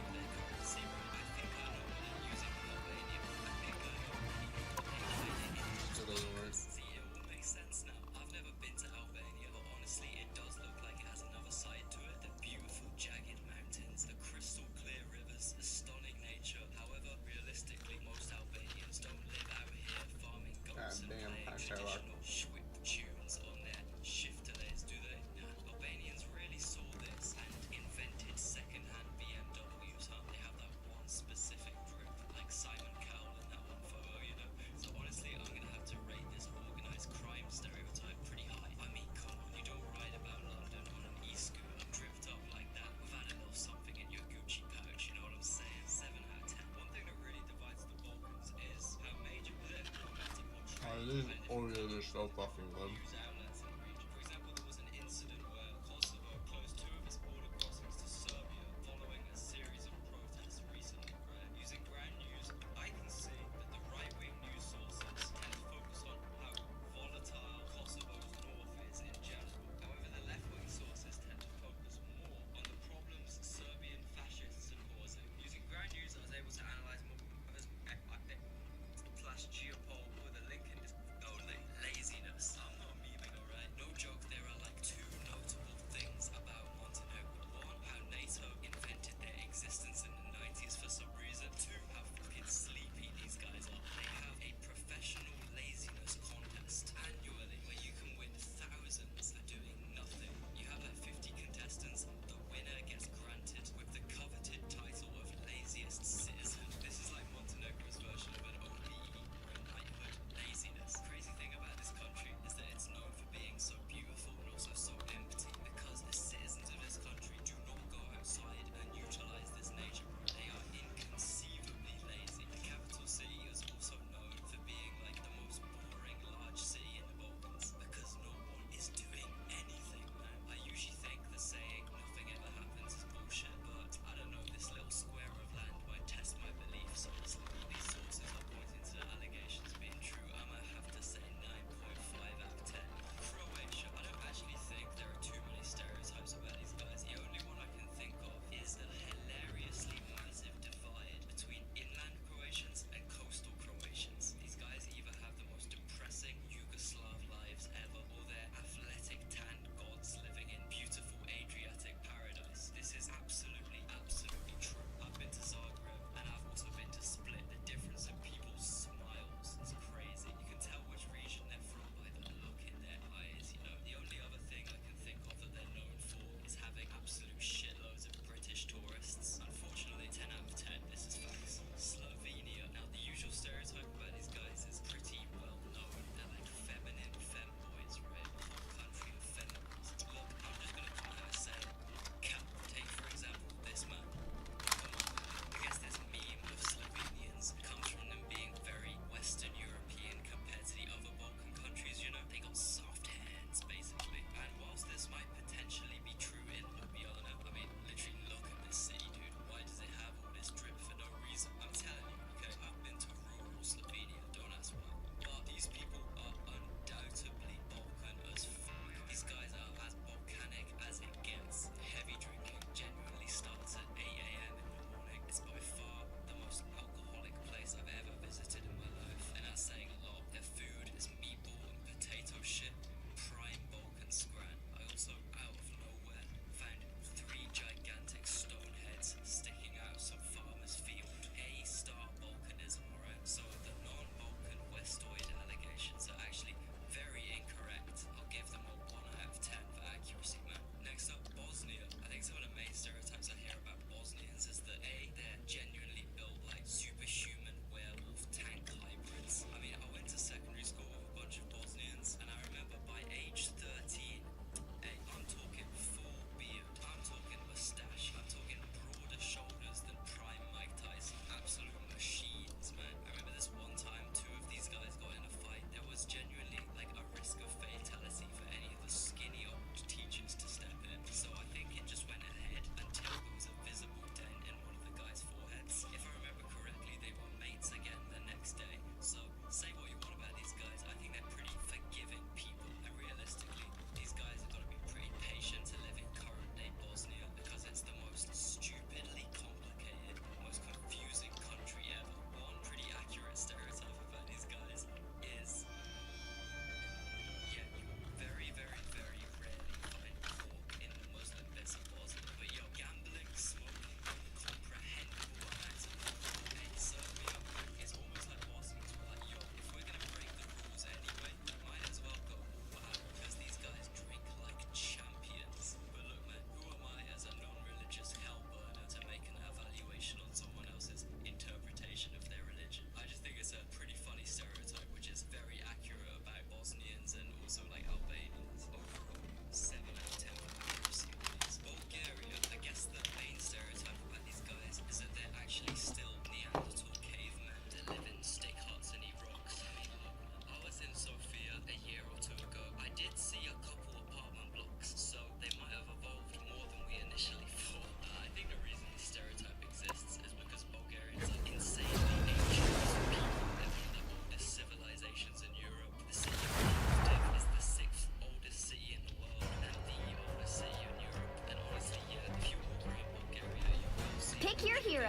Still doesn't work. See, it all makes sense now. I've never been to Albania, but honestly, it does look like it has another side to it. The beautiful jagged mountains, the crystal clear rivers, the stunning nature. However, realistically, most Albanians don't live out here farming goats and playing traditional shwip tunes on their shifteles, do they? Nah, Albanians really saw this and invented second-hand BMWs, huh? They have that one specific grip, like Simon Cowell in that one photo, you know? So honestly, I'm gonna have to rate this organized crime stereotype pretty high. I mean, come on, you don't ride about London on an e-scooter drift up like that without a little something in your Gucci pouch, you know what I'm saying? 7 out of 10. One thing that really divides the Balkans is how major political matter portrays. These Oreos are so fucking good. News outlets in the region. For example, there was an incident where Kosovo closed 2 of its border crossings to Serbia following a series of protests recently, right? Using ground news, I can see that the right-wing news sources tend to focus on how volatile Kosovo's north is in general. However, the left-wing sources tend to focus more on the problems Serbian fascists are causing. Using ground news, I was able to analyze more slash geopol with a link in this only laziness. I'm not a meme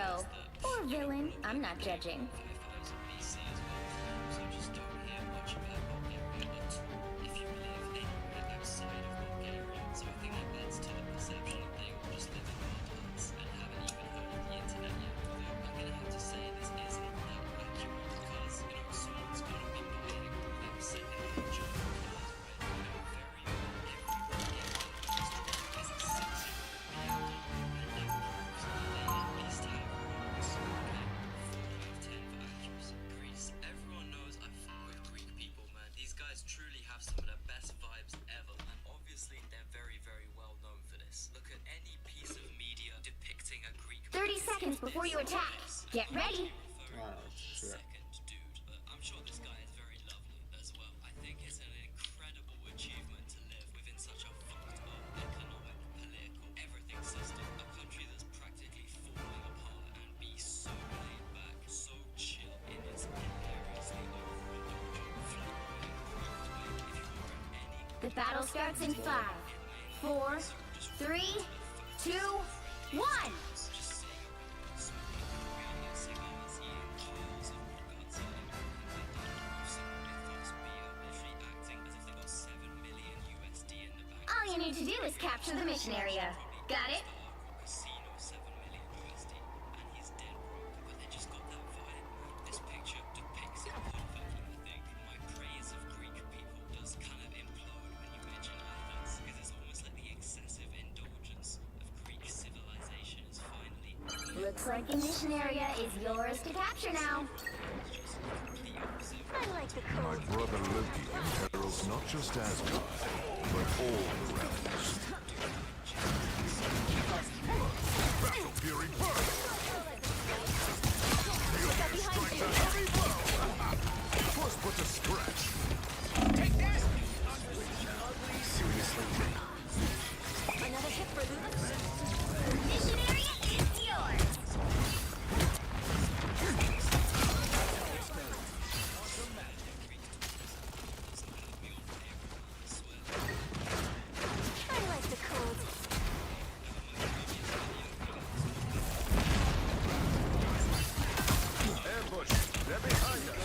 hero. Or villain, I'm not judging. Truly have some of the best vibes ever, and obviously they're very, very well known for this. Look at any piece of media depicting a Greek 30 seconds before you attack. Get ready. second dude, but I'm sure this guy is very lovely as well. I think it's an incredible achievement to live within such a fucked up economic, political, everything system. A country that's practically falling apart and be so laid back, so chill in its hilariously overindulgent The battle starts in 5, 4, 3, 2, 1. All you need to do is capture the mission area. Got it? Looks like the mission area is yours to capture now. I like the My brother Loki imperils not just Asgard, but all the realms. Battle Fury burst! Mjolnir strikes a heavy blow! First put to scratch. Take this! Seriously? Another hit for the mission area is yours! I like the cold. Ambush! They're behind us!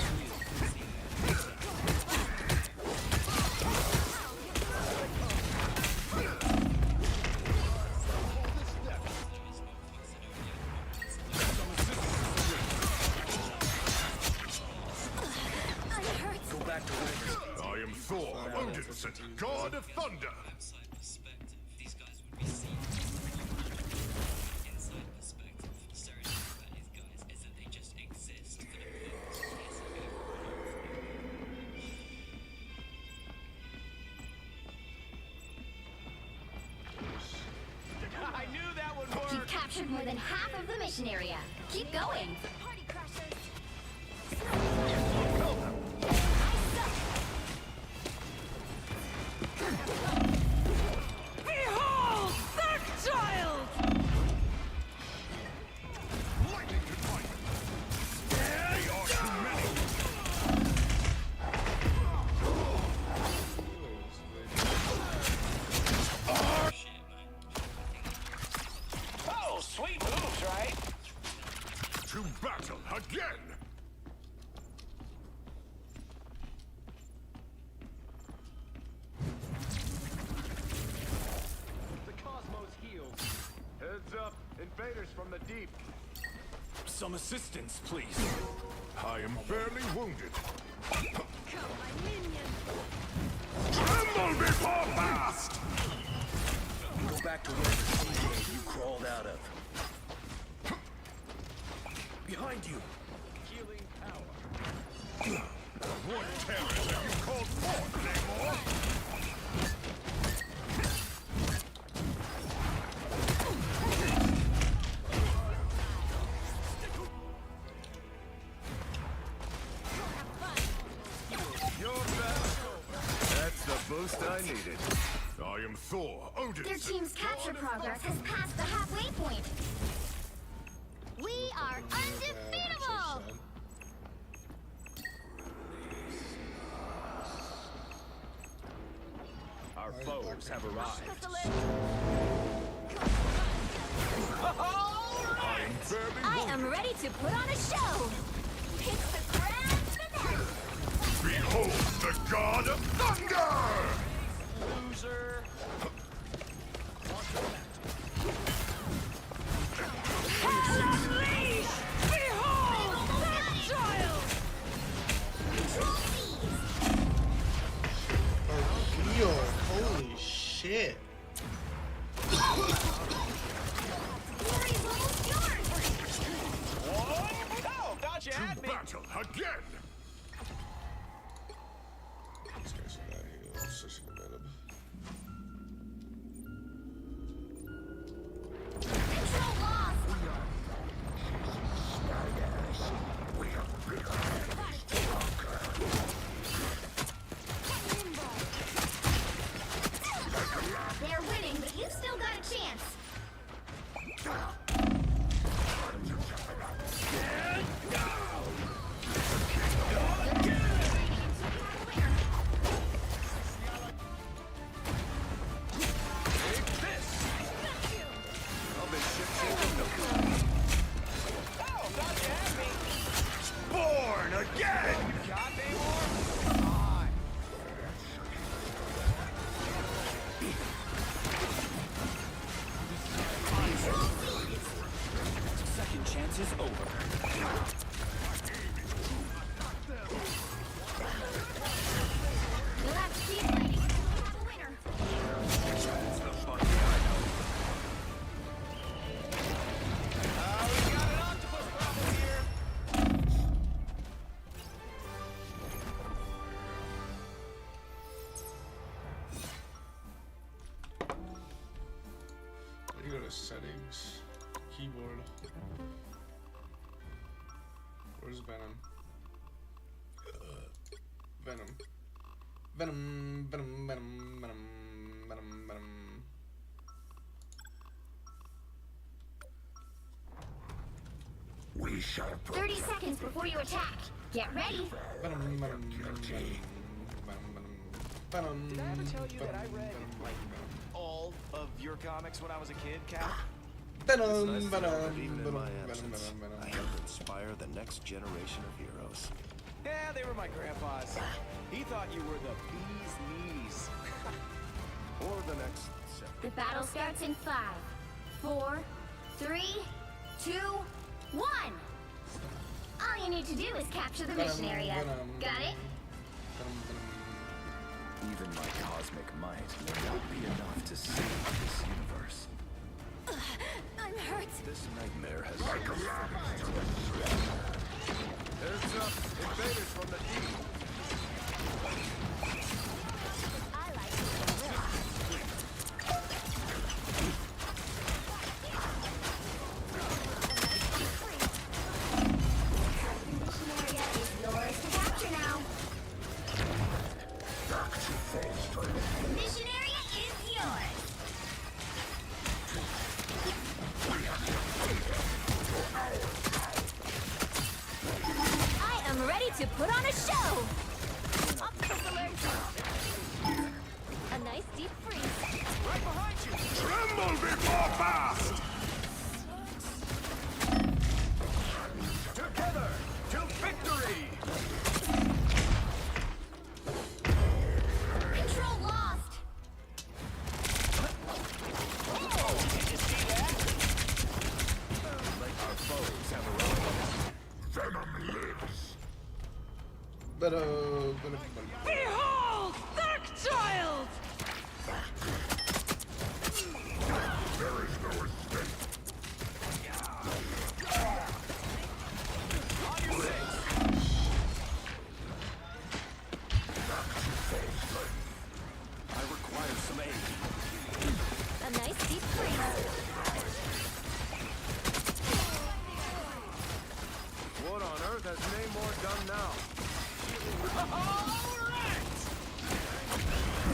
Go back to Rivers. I am Thor, Odinson, God of Thunder! I knew that would work. You've captured more than half of the mission area. Keep going. Party crashers. Behold, the child! Lightning can fight! They are too many! Oh, sweet moves, right? To battle again! The cosmos heals. Heads up, invaders from the deep. Some assistance, please. I am barely wounded. Come, my minion. Tremble before blast! Go back to where the sea cave you crawled out of. Behind you. Healing power. What terrors have you called forth, Namor? You're back. That's the boost I needed. I am Thor, Odin. Their team's capture progress has passed the halfway point. We are undefeatable! Our foes have arrived. I am barely I am ready to put on a show. It's the grand finale. Behold the god of thunder! Loser. Unleash! Behold that child! Yo, holy shit. Oh, thought you had me. Battle again! This guy's so bad. He's such a good setup. Control lost. 30 seconds before you attack. Get ready. Did I ever tell you that I read, like, all of your comics when I was a kid, Cap? Even in my absence, I helped inspire the next generation of heroes. Yeah, they were my grandpa's. He thought you were the bee's knees. Or the next seven. The battle starts in 5, 4, 3, 2, 1. All you need to do is capture the mission area. Got it? Even my cosmic might may not be enough to save this universe. I'm hurt. This nightmare has Heads up, invaders from the deep. I like it. Mission area is yours. I am ready to put on a show. Optics alert. A nice deep freeze. Right behind you. Tremble before fast! Together to victory. Control lost. Oh, did you see that? Like our foes have arrived. Venom lives. Behold, Dark Child! There is no escape. On your six. I require some aid. A nice deep freeze. What on earth has Namor done now? All right!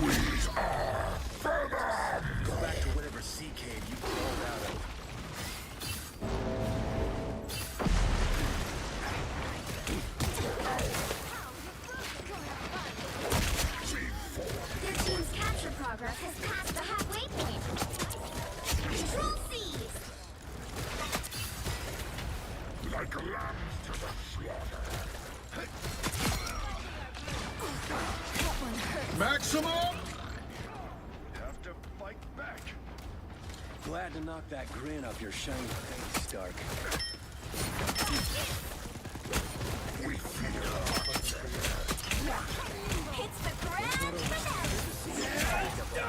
We are Venom! Go back to whatever sea cave you crawled out of. Their team's capture progress has passed the halfway point. Control seized. like lambs to the slaughter. Maximum! Have to fight back. Glad to knock that grin off your shiny face, Stark. We fear. Hits the ground for them.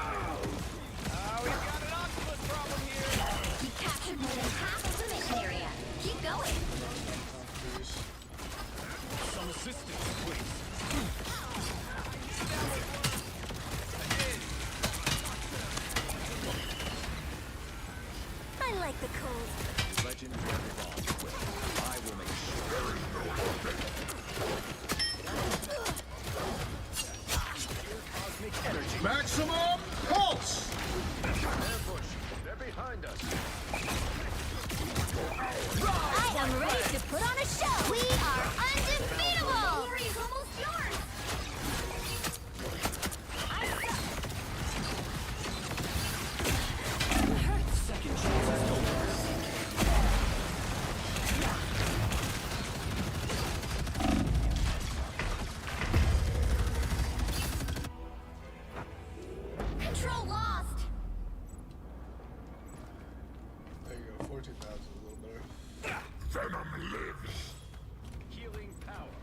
We've got an Octopus problem here. You captured more than half of the mission area. Keep going. Some assistance, please. I like the cold. Legend of I will make sure. There is no Cosmic energy. Maximum pulse! Ambush. They're behind us. I am ready to put on a show. We are undefeatable. Glory is almost yours. Second chances don't work. Control lost. There you go, 14,000 a little better. Venom lives. Healing power.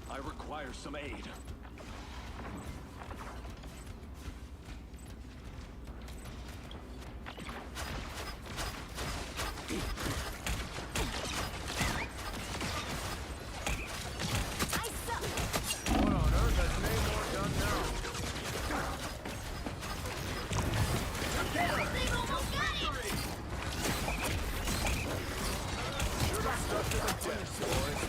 I require some aid. What on earth has Namor done now? They've almost got it. Should have stuck to the death, boys.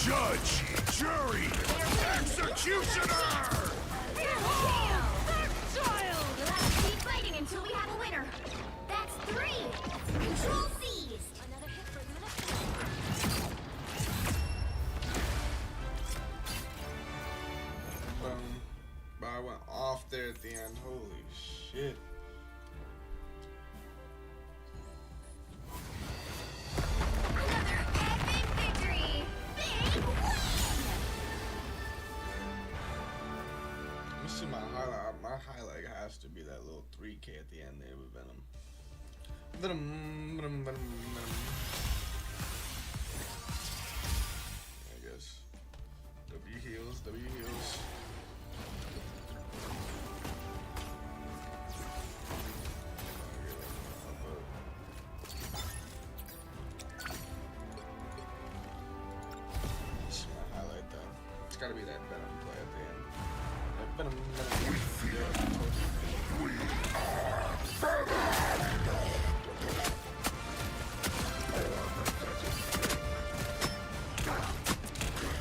Judge, jury, executioner! Let's keep fighting until we have a winner. That's 3. Control seized. Another hit for Luna. Boom. But I went off there at the end. Holy shit. Another epic victory. Big win. Let me see my highlight. My highlight has to be that little 3K at the end there with Venom. Venom. I guess. W heals. This is my highlight though. It's gotta be that Venom play at the end. That Venom.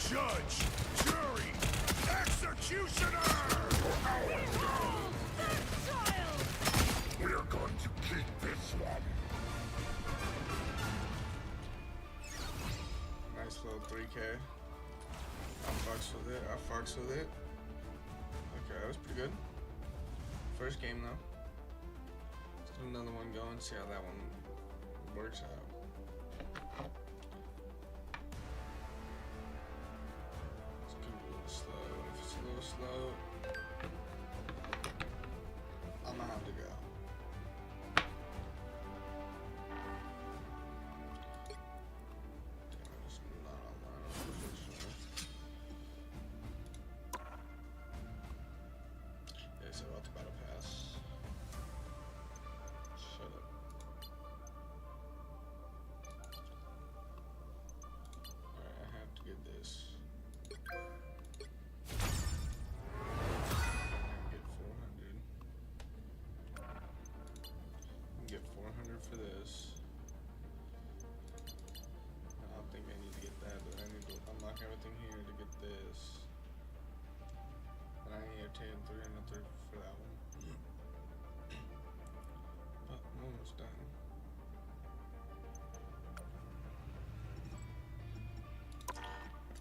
Judge, jury, executioner! We're going to keep this one. Nice little 3K. I fucks with it. Okay, that was pretty good. First game though. Let's do another one going, see how that one works out. It's a little slow. If it's a little slow, I'm gonna have to go. Damn, it's not online, unfortunately. Yeah, so about to battle pass. Shut up. Alright, I have to get this. Get 400. Get 400 for this. I don't think I need to get that, but I need to unlock everything here to get this. And I need to obtain 300 for that one. But I'm almost done.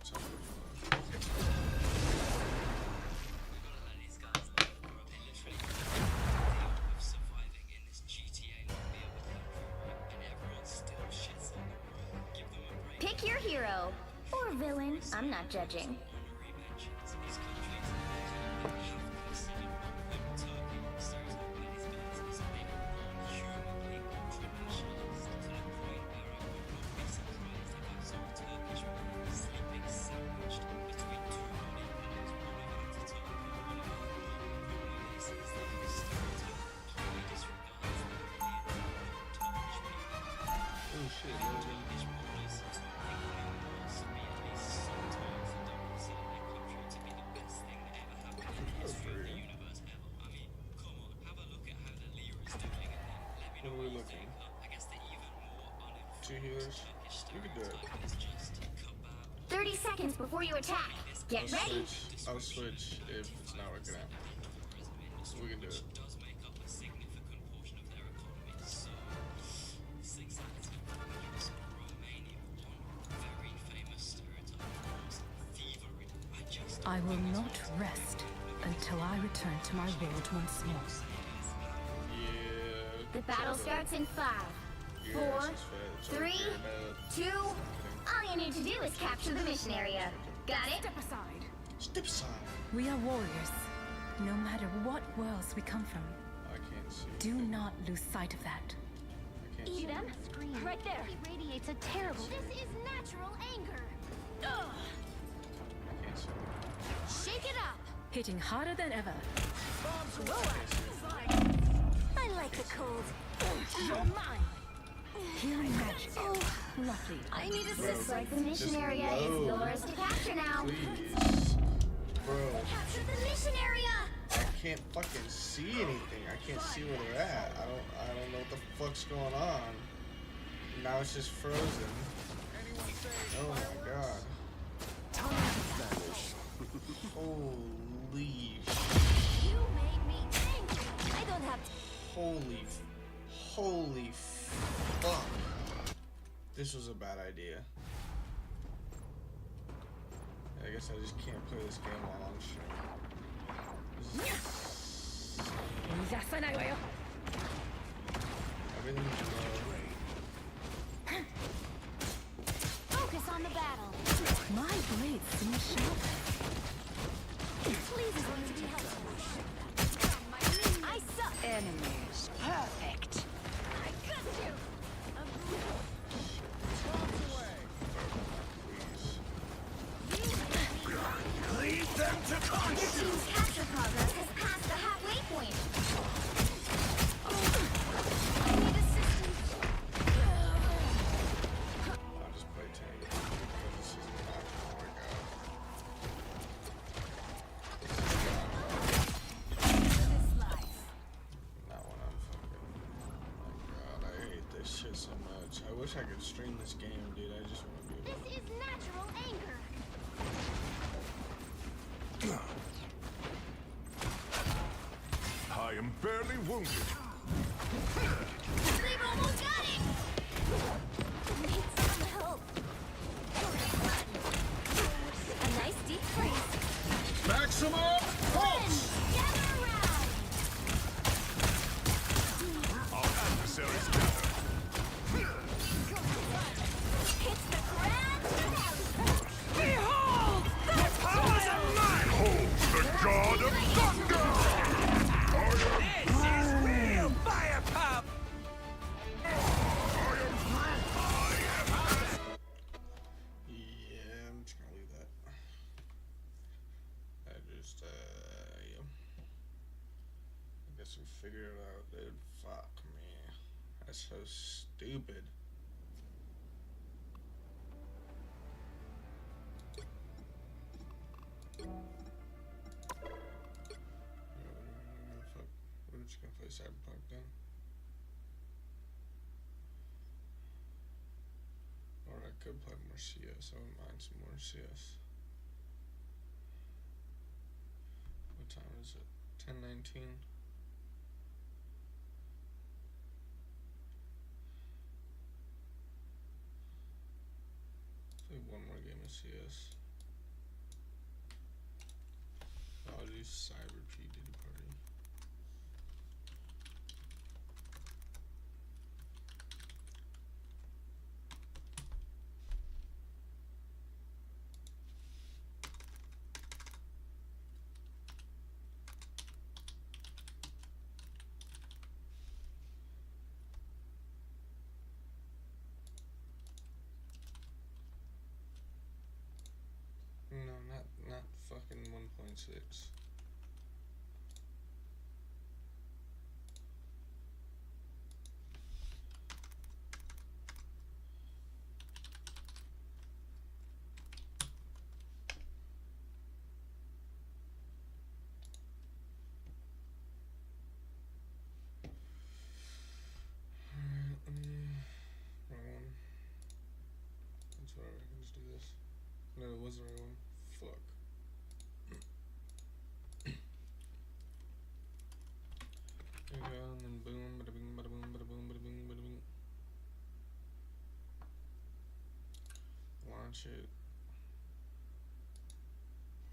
So, Or villain, I'm not judging. Oh shit, Logan. What are we looking? 2 healers? You can do it. 30 seconds before you attack. Get ready. I'll switch if it's not working out. We can do it. I will not rest until I return to my world once more. Yeah. The battle starts in 5, 4, 3, 2. All you need to do is capture the mission area. Got it? Step aside. Step aside. We are warriors, no matter what worlds we come from. I can't see. Do not lose sight of that. I can't see. Them? Right there. He radiates a terrible. This is natural anger. Ugh. I can't see. Shake it up. Hitting harder than ever. I like the cold. You're mine. Healing magic. Oh, lovely. I need assistance. Looks like the mission area is yours to capture now. Please. Bro. Capture the mission area. I can't fucking see anything. I can't see where they're at. I don't know what the fuck's going on. Now it's just frozen. Oh my god. Holy You made me angry. I don't have to. Holy fuck. This was a bad idea. I guess I just can't play this game while I'm streaming. Everything's low. Focus on the battle. My blades seem sharper. Please going to be helpful. I suck. Enemies. Perfect. I got you. Leave them to Your punch you! team's capture progress has passed the halfway point. I need assistance. I'll just play tank because this is not gonna work out. Not when I'm fucking. Oh my god, I hate this shit so much. I wish I could stream this game, dude. I just want to be able to. This is natural anger. I am barely wounded. They've almost got it. Need some help. A nice deep freeze. Maximum pulse! Gather around. Our adversaries gather. Hits the ground. Behold! The powers of might! Behold the god of thunder! This is real firepower! Yeah, I'm just gonna leave that. Yeah. I guess we figured it out, dude. Fuck me. That's so stupid. Fuck. We're just gonna play Cyberpunk then. Or I could play more CS. I wouldn't mind some more CS. What time is it? 10:19. Play one more game of CS. I'll do Cyber P Diddy Party. Not fucking 1.6. No, it was the right one. Fuck. There you go, and then boom, bada boom, bada boom, bada boom, bada boom, bada boom. Launch it.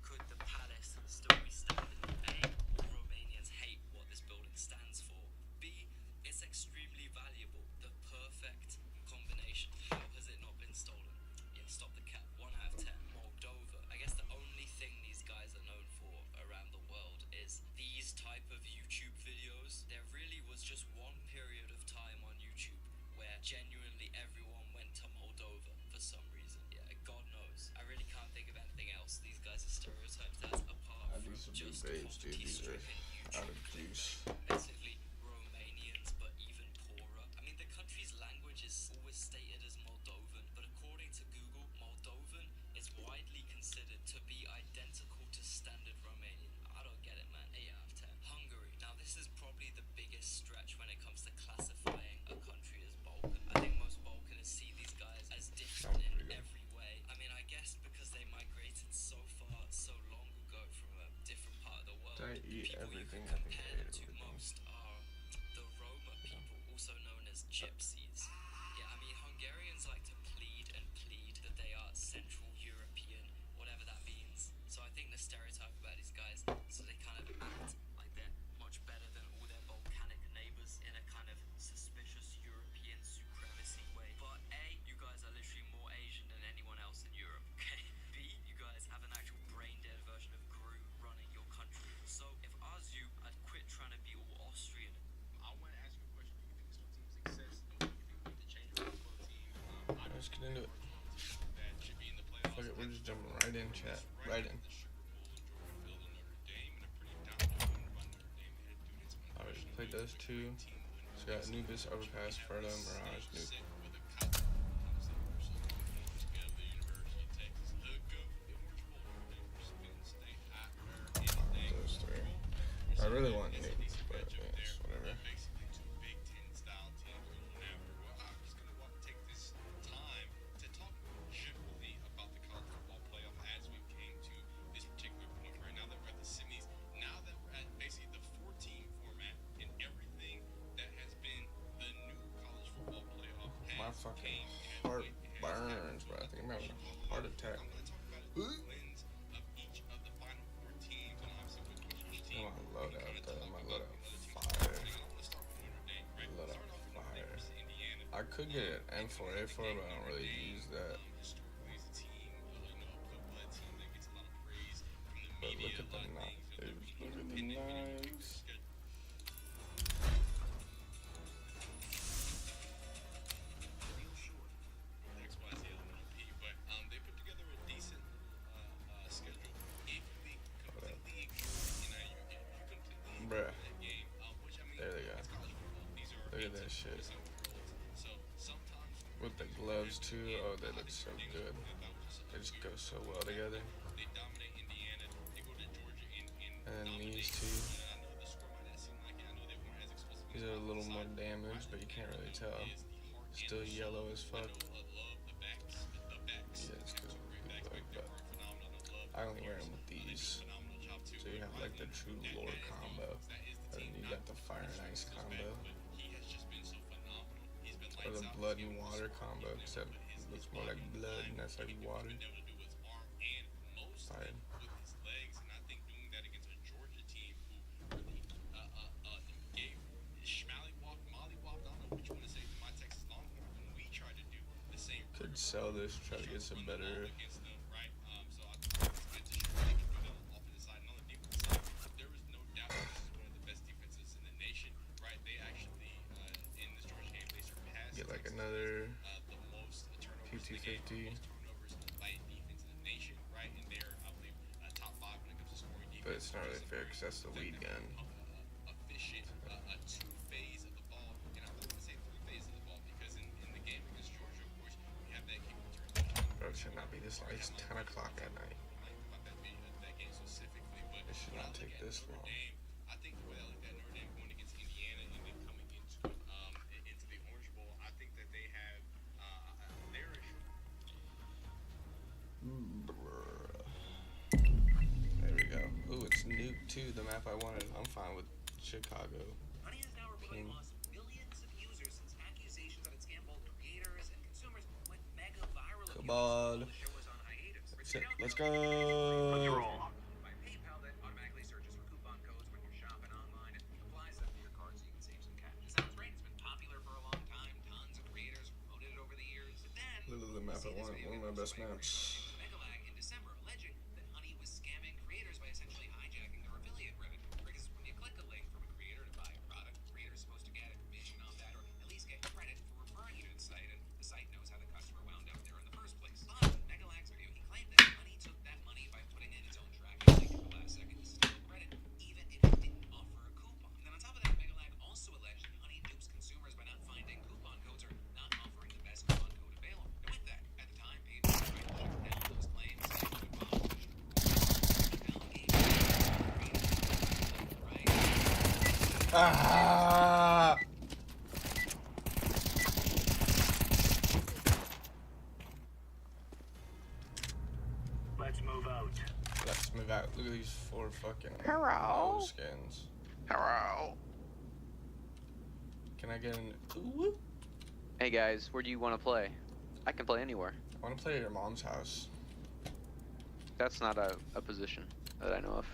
Could the palace still be standing? A, Romanians hate what this building stands for. B, it's extremely valuable. The perfect combination. How has it not been stolen? Yeah, stop the cap. 1 out of 10. Moldova. I guess the only thing these guys are known for around the world is these type of YouTube videos. There really was just one period of time on YouTube where genuinely everyone went to Moldova for some reason. Yeah, God knows. I really can't think of anything else. These guys are stereotyped as apart I do from some just new babes, dude. These are out of juice. basically Romanians, but even poorer. I mean, the country's language is always stated as Moldovan, but according to Google, Moldovan is widely considered to be identical to standard Romanian. I don't get it, man. 8 out of 10. Hungary. Now, this is probably the biggest stretch when it comes to classifying a country as Balkan. I think most Balkanists see these guys as different in every way. I mean, I guess because they migrated so far, so long ago from a different part of the world. I eat People everything. you I can think I compare ate them to everything. most are the Roma people, also known as gypsies. Yeah, I mean, Hungarians like to plead that they are Central European, whatever that means. So I think the stereotype about these guys, so they kind of act like they're much better than all their Balkanic neighbors in a kind of suspicious European supremacy way. But A, you guys are literally more Asian than anyone else in Europe, okay? B, you guys have an actual brain-dead version of Gru running your country. So if I was you, I'd quit trying to be all Austrian. I want to ask you a question. Do you think this team's success? Do you think we need to change our football team? Let's get into it. That should be in the playoffs. Fuck it, we're just jumping right in, chat. Right in. Alright, just played those two. So got Anubis, Overpass, Ferta, Mirage, Nuke. Those three. I really want Nuke, but yeah, it's whatever. My fucking heart burns, bro. I think I'm having a heart attack. I'm on loadout though. My loadout fire. Loadout fire. I could get an M4A4, but I don't really use that. But look at the knife, dude. Look at the knives. Bruh. There they go. Look at that shit. With the gloves too. Oh, they look so good. They just go so well together. And then these two. These are a little more damaged, but you can't really tell. Still yellow as fuck. Yeah, it's good. But I only wear them with these. So you have like the true lore combo, and then you got the fire and ice combo, or the blood and water combo, except it looks more like blood and that's like water. Fire. Could sell this, try to get some better. Get like another PT50. but it's not really fair because that's the lead gun. Efficient, a two-phase of the ball, and I'm not going to say three-phase of the ball because in the game against Georgia, of course, we have that kick return. Bro, it should not be this long. It's 10 o'clock at night. That game specifically, but It should not take this long. I think the way I look at Notre Dame going against Indiana and then coming into the Orange Bowl, I think that they have their There we go. Ooh, it's Nuke 2, the map I wanted. I'm fine with Chicago. Honey has now reportedly lost millions of users since accusations that it scammed both creators and consumers went mega viral. Come on. Let's go. By PayPal that automatically searches for coupon codes when you're shopping online and applies them to your card so you can save some cash. It sounds great. It's been popular for a long time. Tons of creators promoted it over the years. But then, This is the map I want. One of my best maps. in December alleging that Honey was scamming creators by essentially hijacking their affiliate revenue. Because when you click a link from a creator to buy a product, the creator is supposed to get a commission off that or at least get credit for referring you to the site, and the site knows how the customer wound up there in the first place. But in Megalac's video, he claimed that Honey took that money by putting in its own tracking link at the last second to steal credit, even if it didn't offer a coupon. And then on top of that, Megalac also alleged that Honey dupes consumers by not finding coupon codes or not offering the best coupon code available. And with that, at the time, PayPal tried to shut down those claims, saying it would follow Ah! Let's move out. Let's move out. Look at these 4 fucking Hello? skins. Hello. Can I get an ooh? Hey guys, where do you want to play? I can play anywhere. I want to play at your mom's house. That's not a position that I know of.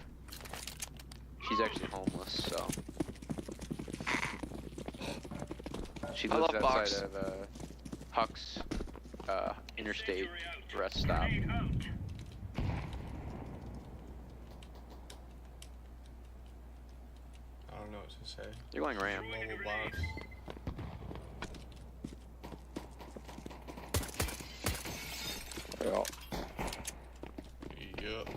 She's actually homeless, so. She lives outside of Huck's interstate rest stop. I don't know what to say. You're going Ram. Mobile box. Yeah. Yup.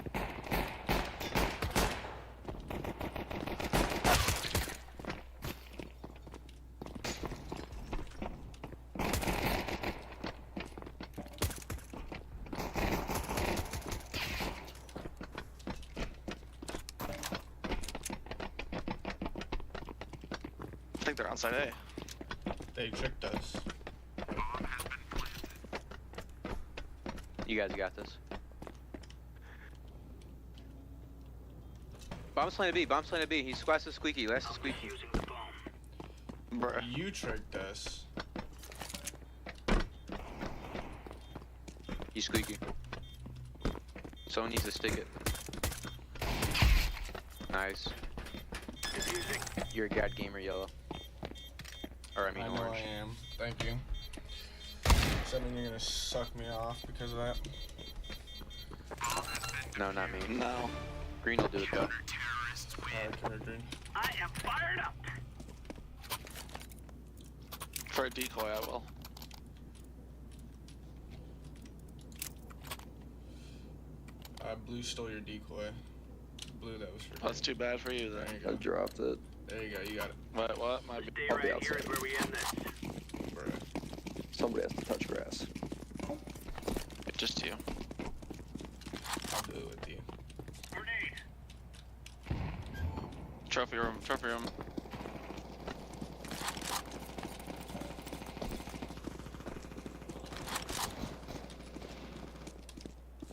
I think they're outside A. They tricked us. You guys got this. Bomb's playing a B. Bomb's playing a B. He squats the squeaky. Last the squeaky. Bruh. You tricked us. You squeaky. Someone needs to stick it. Nice. You're a god gamer, yellow. Or I mean I know orange. I am. Thank you. Does that mean you're gonna suck me off because of that? No, not me. No. Green will do it though. Alright, Killer Green. I am fired up. For a decoy, I will. Blue stole your decoy. Blue, that was for you. That's too bad for you then. There you go. I dropped it. There you go, you got it. What? My Stay right here is where we end this. Bruh. Somebody has to touch grass. Just you. I'll do it with you. Grenade. Trophy room, trophy room.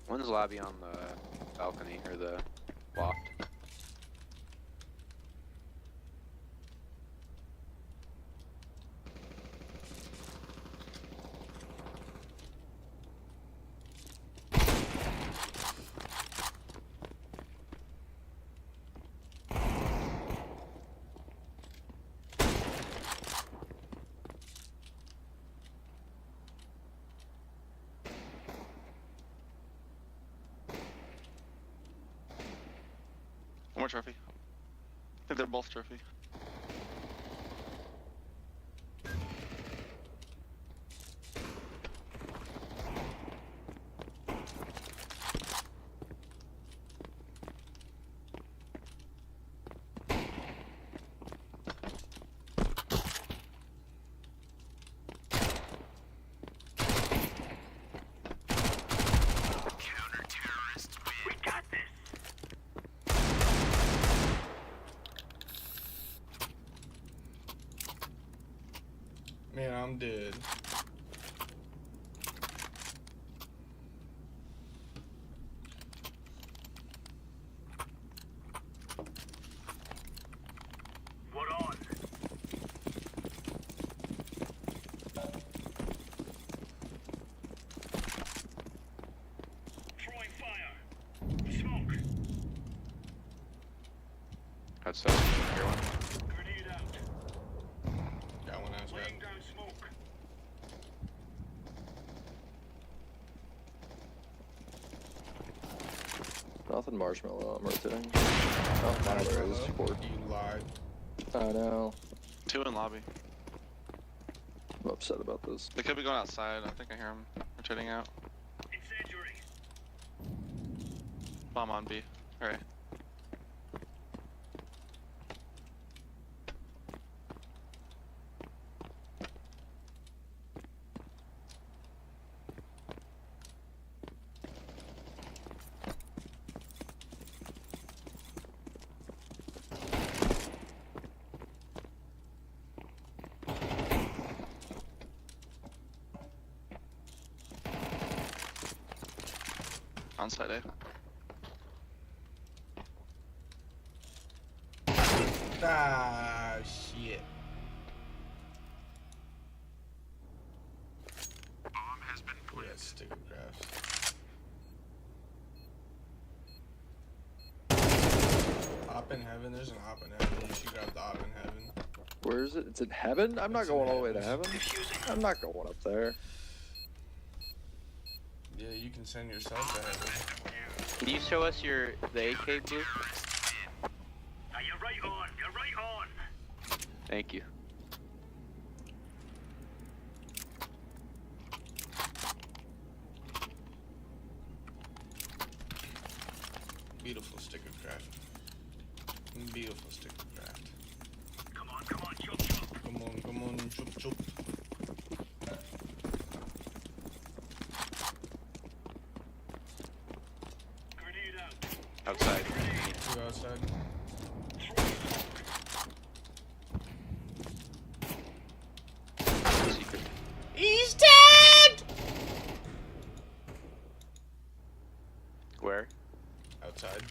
One's lobby on the balcony, or the loft. One more trophy. I think they're both trophy. I'm dead. What on? Throwing fire. Smoke. Outside. Here one. Grenade out. Got one outside. Laying down smoke. Nothing marshmallow, I'm rotating. Oh, now there is. Support. You lied. I know. 2 in lobby. I'm upset about this. They could be going outside. I think I hear them rotating out. Incendiary. Bomb on B. Alright. On side A. Ah, shit. Bomb has been planted. Yeah, stick of graphs. Op in heaven, there's an op in heaven. You should grab the op in heaven. Where is it? It's in heaven? I'm not going all the way to heaven. I'm not going up there. Yeah, you can send yourself to heaven. Can you show us the AK, Blue? Now you're right on. You're right on. Thank you. Beautiful stick of craft. Beautiful stick of craft. Come on, chop, chop. Come on, chop, chop. Grenade out. Outside. Two outside. Secret. He's dead! Where? Outside.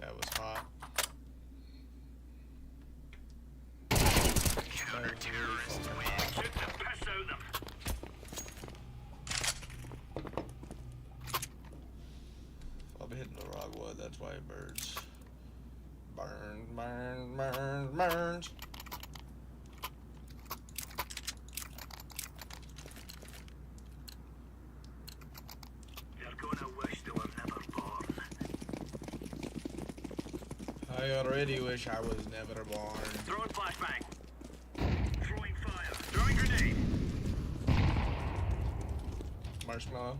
That was hot. Counter-terrorists win. Shoot the piss out of them. I'll be hitting the rock wood, that's why it burns. Burns. They're gonna wish they were never born. I already wish I was never born. Throwing flashbang. Throwing fire. Throwing grenade. Marshmallow.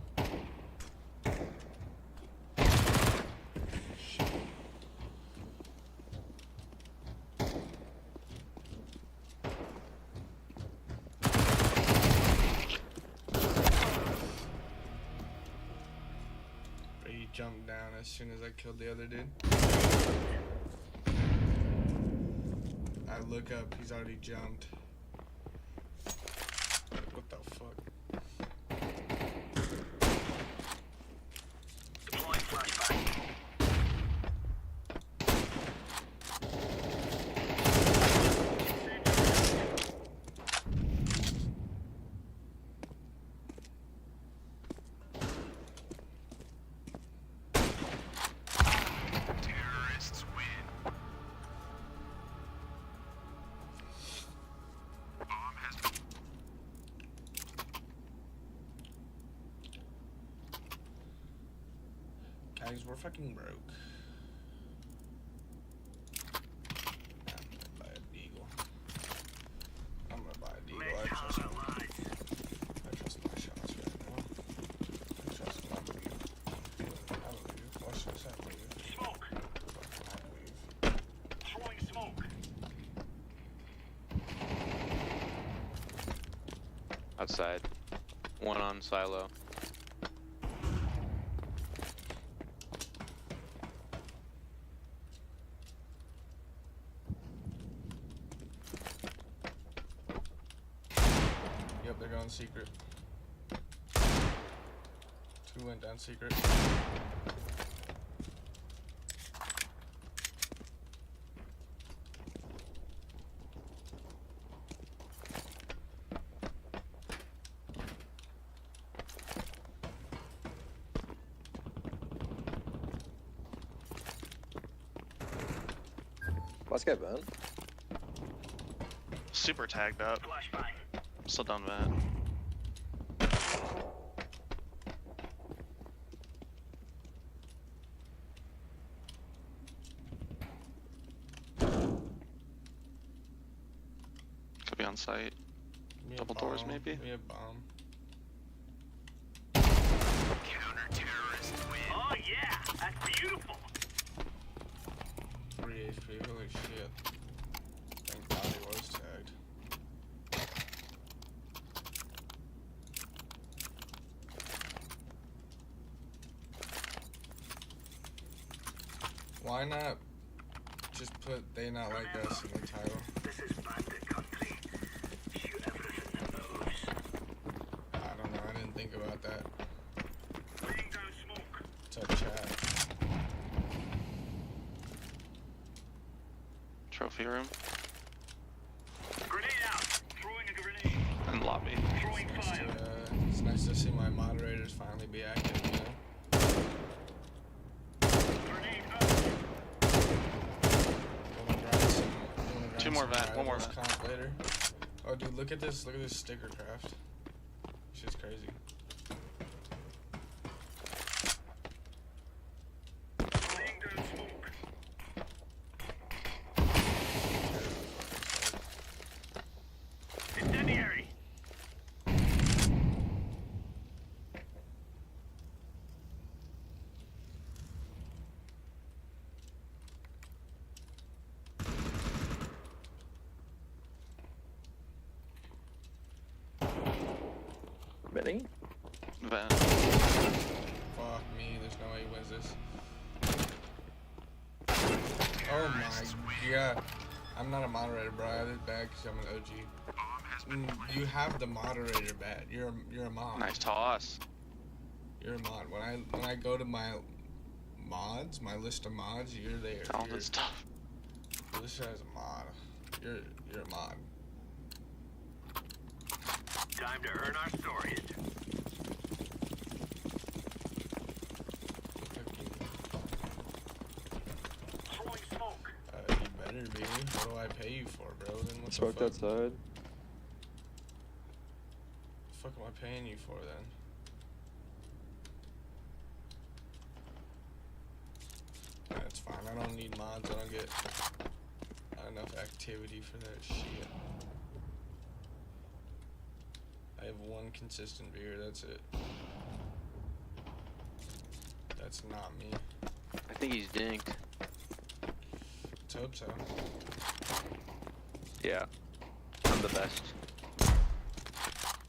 He jumped down as soon as I killed the other dude. I look up, he's already jumped. What the fuck? Deploying flashbang. Terrorists win. Bomb has been. Guys, we're fucking broke. I'm gonna buy a Deagle. I'm gonna buy a Deagle. I trust my shots right now. I trust my Outside. One on silo. Yep, they're going secret. 2 went down secret. Let's get Ben. Super tagged up. Still done that. Could be on site. Double doors maybe? We have bomb. Counter-terrorist win. Oh yeah, that's beautiful. 3 HP, holy shit. Thank God he was tagged. Why not just put "they not like us" in the title? This is bandit country. Shoot everything that moves. I don't know, I didn't think about that. Laying down smoke. Tough chat. Trophy room. Grenade out. Throwing a grenade. And lobby. Throwing fire. It's nice to see my moderators finally be active, you know? Grenade out. Two more vent, one more vent. Later. Oh, dude, look at this sticker craft. Shit's crazy. Laying down smoke. Incendiary. Benny? Vent. Fuck me, there's no way he wins this. Oh my god. I'm not a moderator, bro. I have this bad because I'm an OG. You have the moderator badge. You're a mod. Nice toss. You're a mod. When I go to my mods, my list of mods, you're there. All You're this stuff. listed as a mod. You're a mod. Time to earn our storage. Throwing smoke. You better be. What do I pay you for, bro? Then what Smoked the fuck? outside. The fuck am I paying you for then? That's fine. I don't need mods. I don't get enough activity for that shit. I have one consistent viewer. That's it. That's not me. I think he's dinked. Let's hope so. Yeah. I'm the best.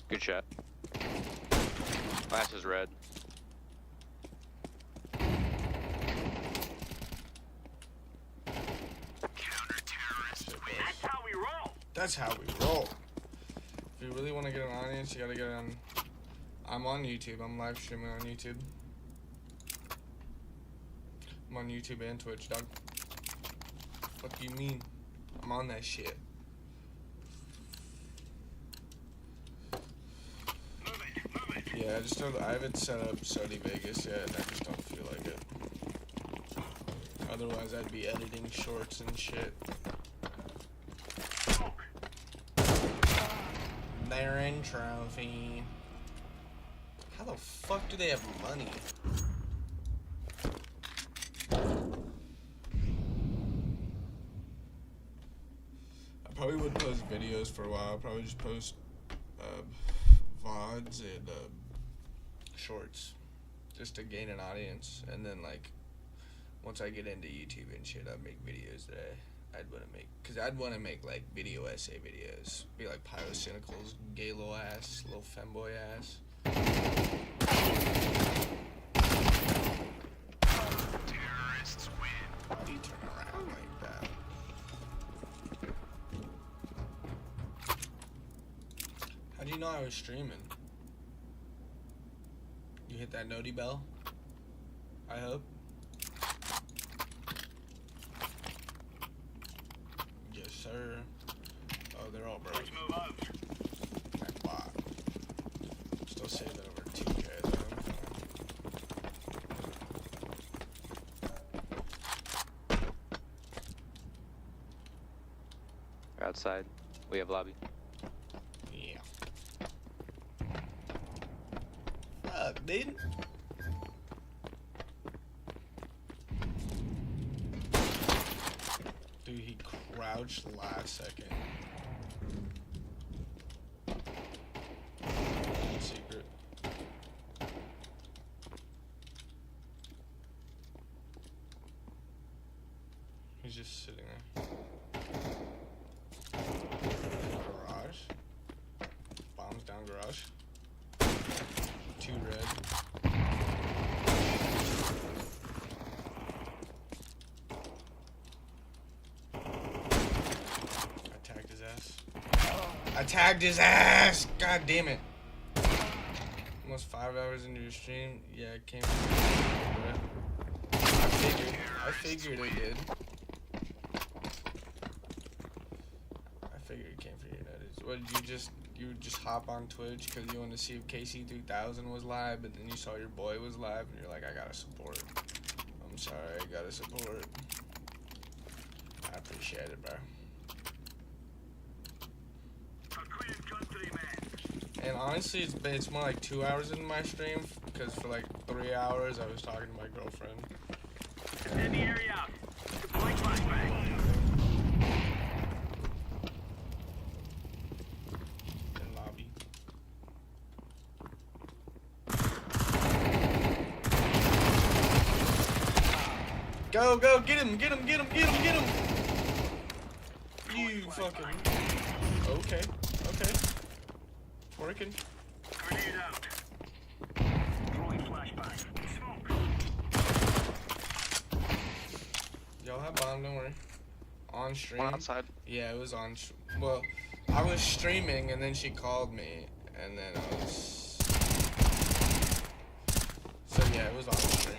Good shot. Last is red. Counter-terrorist win. That's how we roll. That's how we roll. If you really want to get an audience, you gotta get on. I'm on YouTube. I'm live streaming on YouTube. I'm on YouTube and Twitch, dog. What do you mean? I'm on that shit. Yeah, I just don't. I haven't set up Sony Vegas yet, and I just don't feel like it. Otherwise, I'd be editing shorts and shit. They're in trophy. How the fuck do they have money? I probably would post videos for a while. I'll probably just post VODs and shorts just to gain an audience, and then like once I get into YouTube and shit, I'll make videos that I'd want to make like video essay videos. Be like Pyrocynical's gay little ass, little femboy ass. Terrorists win. How do you turn around like that? How do you know I was streaming? You hit that noti bell? I hope. Yes, sir. Oh, they're all broke. Let's move out. That bot. Still saving over 2K though. We're outside. We have lobby. Yeah. Fuck, dude. Dude, he crouched last second. Secret. He's just sitting there. Garage. Bombs down garage. 2 red. I tagged his ass! God damn it. Almost 5 hours into your stream. Yeah, it came from I figured it did. I figured it came from your notice. What, you just hop on Twitch because you wanted to see if KC3000 was live, but then you saw your boy was live and you're like, I gotta support. I'm sorry, I gotta support. I appreciate it, bro. And honestly, it's more like 2 hours into my stream, because for like 3 hours I was talking to my girlfriend. Defend the area out. Deploying flashbang. In lobby. Go, go, get him, get him, get him, get him, get him! You fucking... Okay, okay. Working. Grenade out. Throwing flashbang. Smoke. Y'all have bomb, don't worry. On stream. One outside. Yeah, it was on. Well, I was streaming and then she called me, and then I was. So yeah, it was on stream.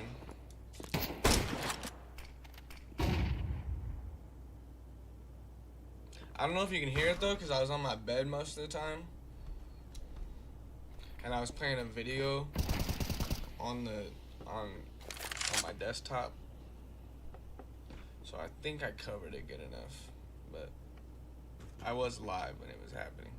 I don't know if you can hear it though, cause I was on my bed most of the time. And I was playing a video on my desktop, so I think I covered it good enough, but I was live when it was happening.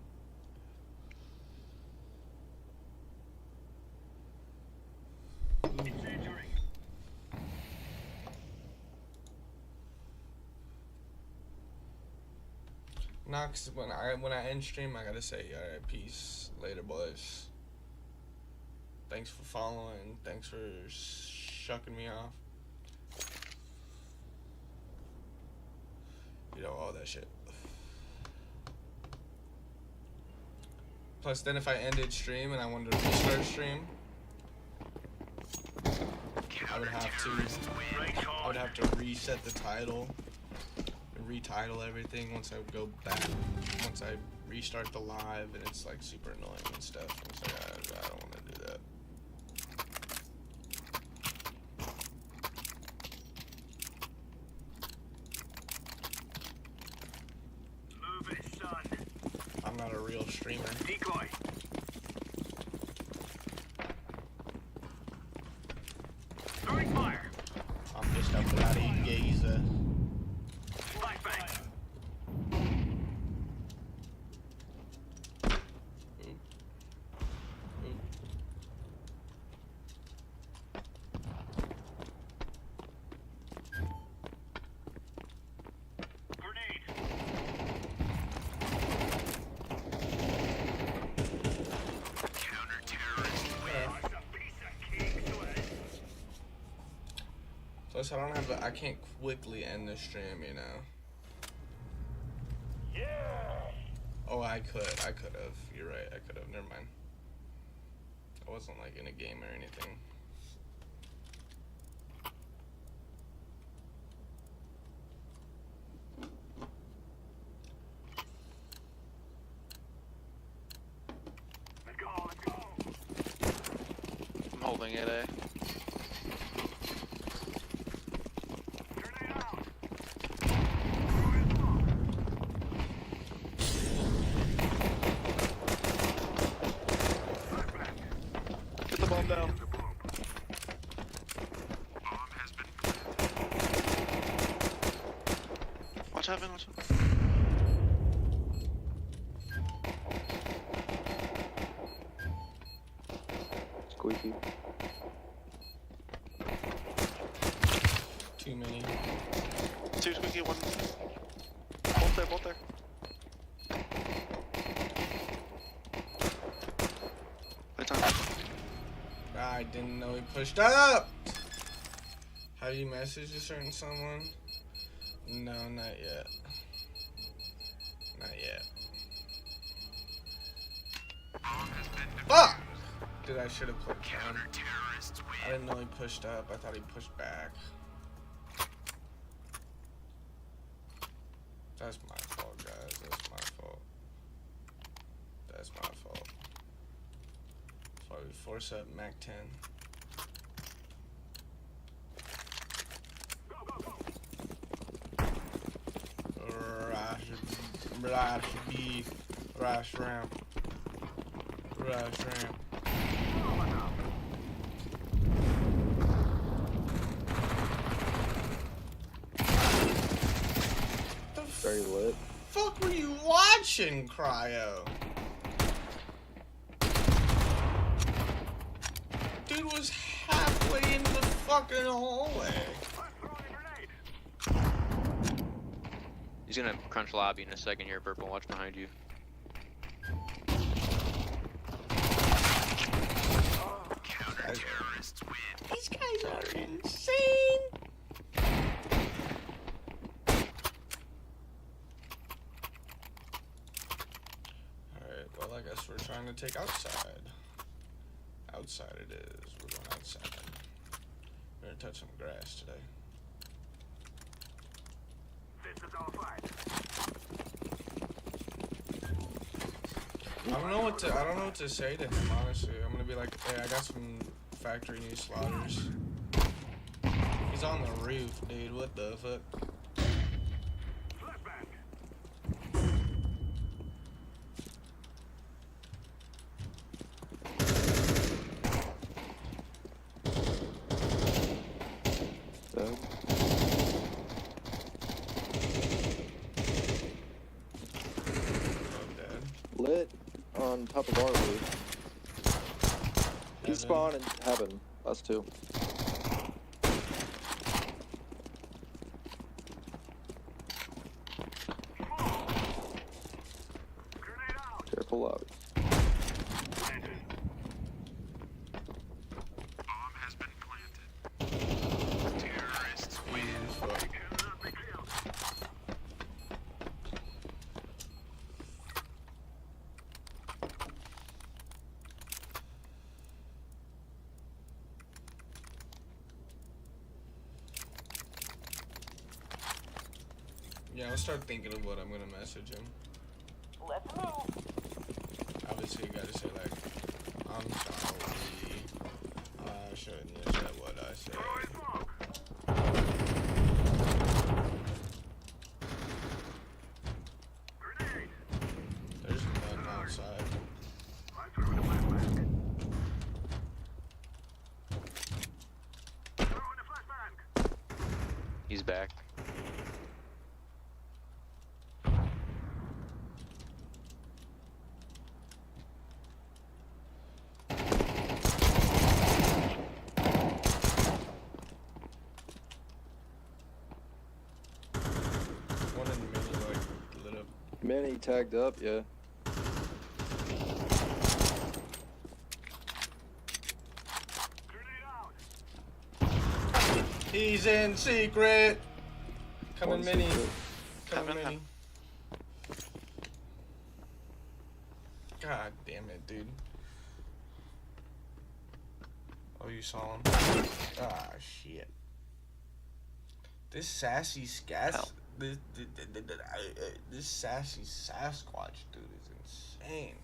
Nah, 'cause when I end stream, I gotta say, alright, peace, later, boys. Thanks for following. Thanks for shucking me off. You know, all that shit. Plus, then if I ended stream and I wanted to restart stream, I would have to reset the title and retitle everything once I go back. Once I restart the live, and it's like super annoying and stuff. It's like I don't want to do that. I'm not a real streamer. Decoy. Throwing fire. I'm just a bloody gazer. Flashbang. Plus, I can't quickly end the stream, you know. Oh, I could have. You're right. I could have. Never mind. I wasn't like in a game or anything. Let's go. I'm holding it, eh? Get the bomb down. Watch heaven, watch heaven. Squeaky. Too many. Two squeaky, one. Both there, both there. Play time. I didn't know he pushed up. Have you messaged a certain someone? No, not yet. Not yet. Fuck! Dude, I should have played down. I didn't know he pushed up. I thought he pushed back. That's my fault, guys. That's my fault. That's my fault. That's why we force up Mac 10. Rush ramp. Very lit. Fuck were you watching, Cryo? Dude was halfway in the fucking hallway. He's gonna crunch lobby in a second here, Purple. Watch behind you. These guys are insane. Alright, well I guess we're trying to take outside. Outside it is. We're going outside. We're gonna touch some grass today. I don't know what to say to him, honestly. I'm gonna be like, hey, I got some factory new slaughters. He's on the roof, dude. What the fuck? Lit on top of our roof. He spawned in heaven. Us too. Careful out. Yeah, I'll start thinking of what I'm gonna message him. Let's move. Obviously, you gotta say like, I'm sorry. I shouldn't have said what I said. There's nothing outside. He's back. Mini tagged up, yeah. He's in secret. Coming mini. Coming mini. God damn it, dude. Oh, you saw him? Ah, shit. This sassy this sassy Sasquatch dude is insane.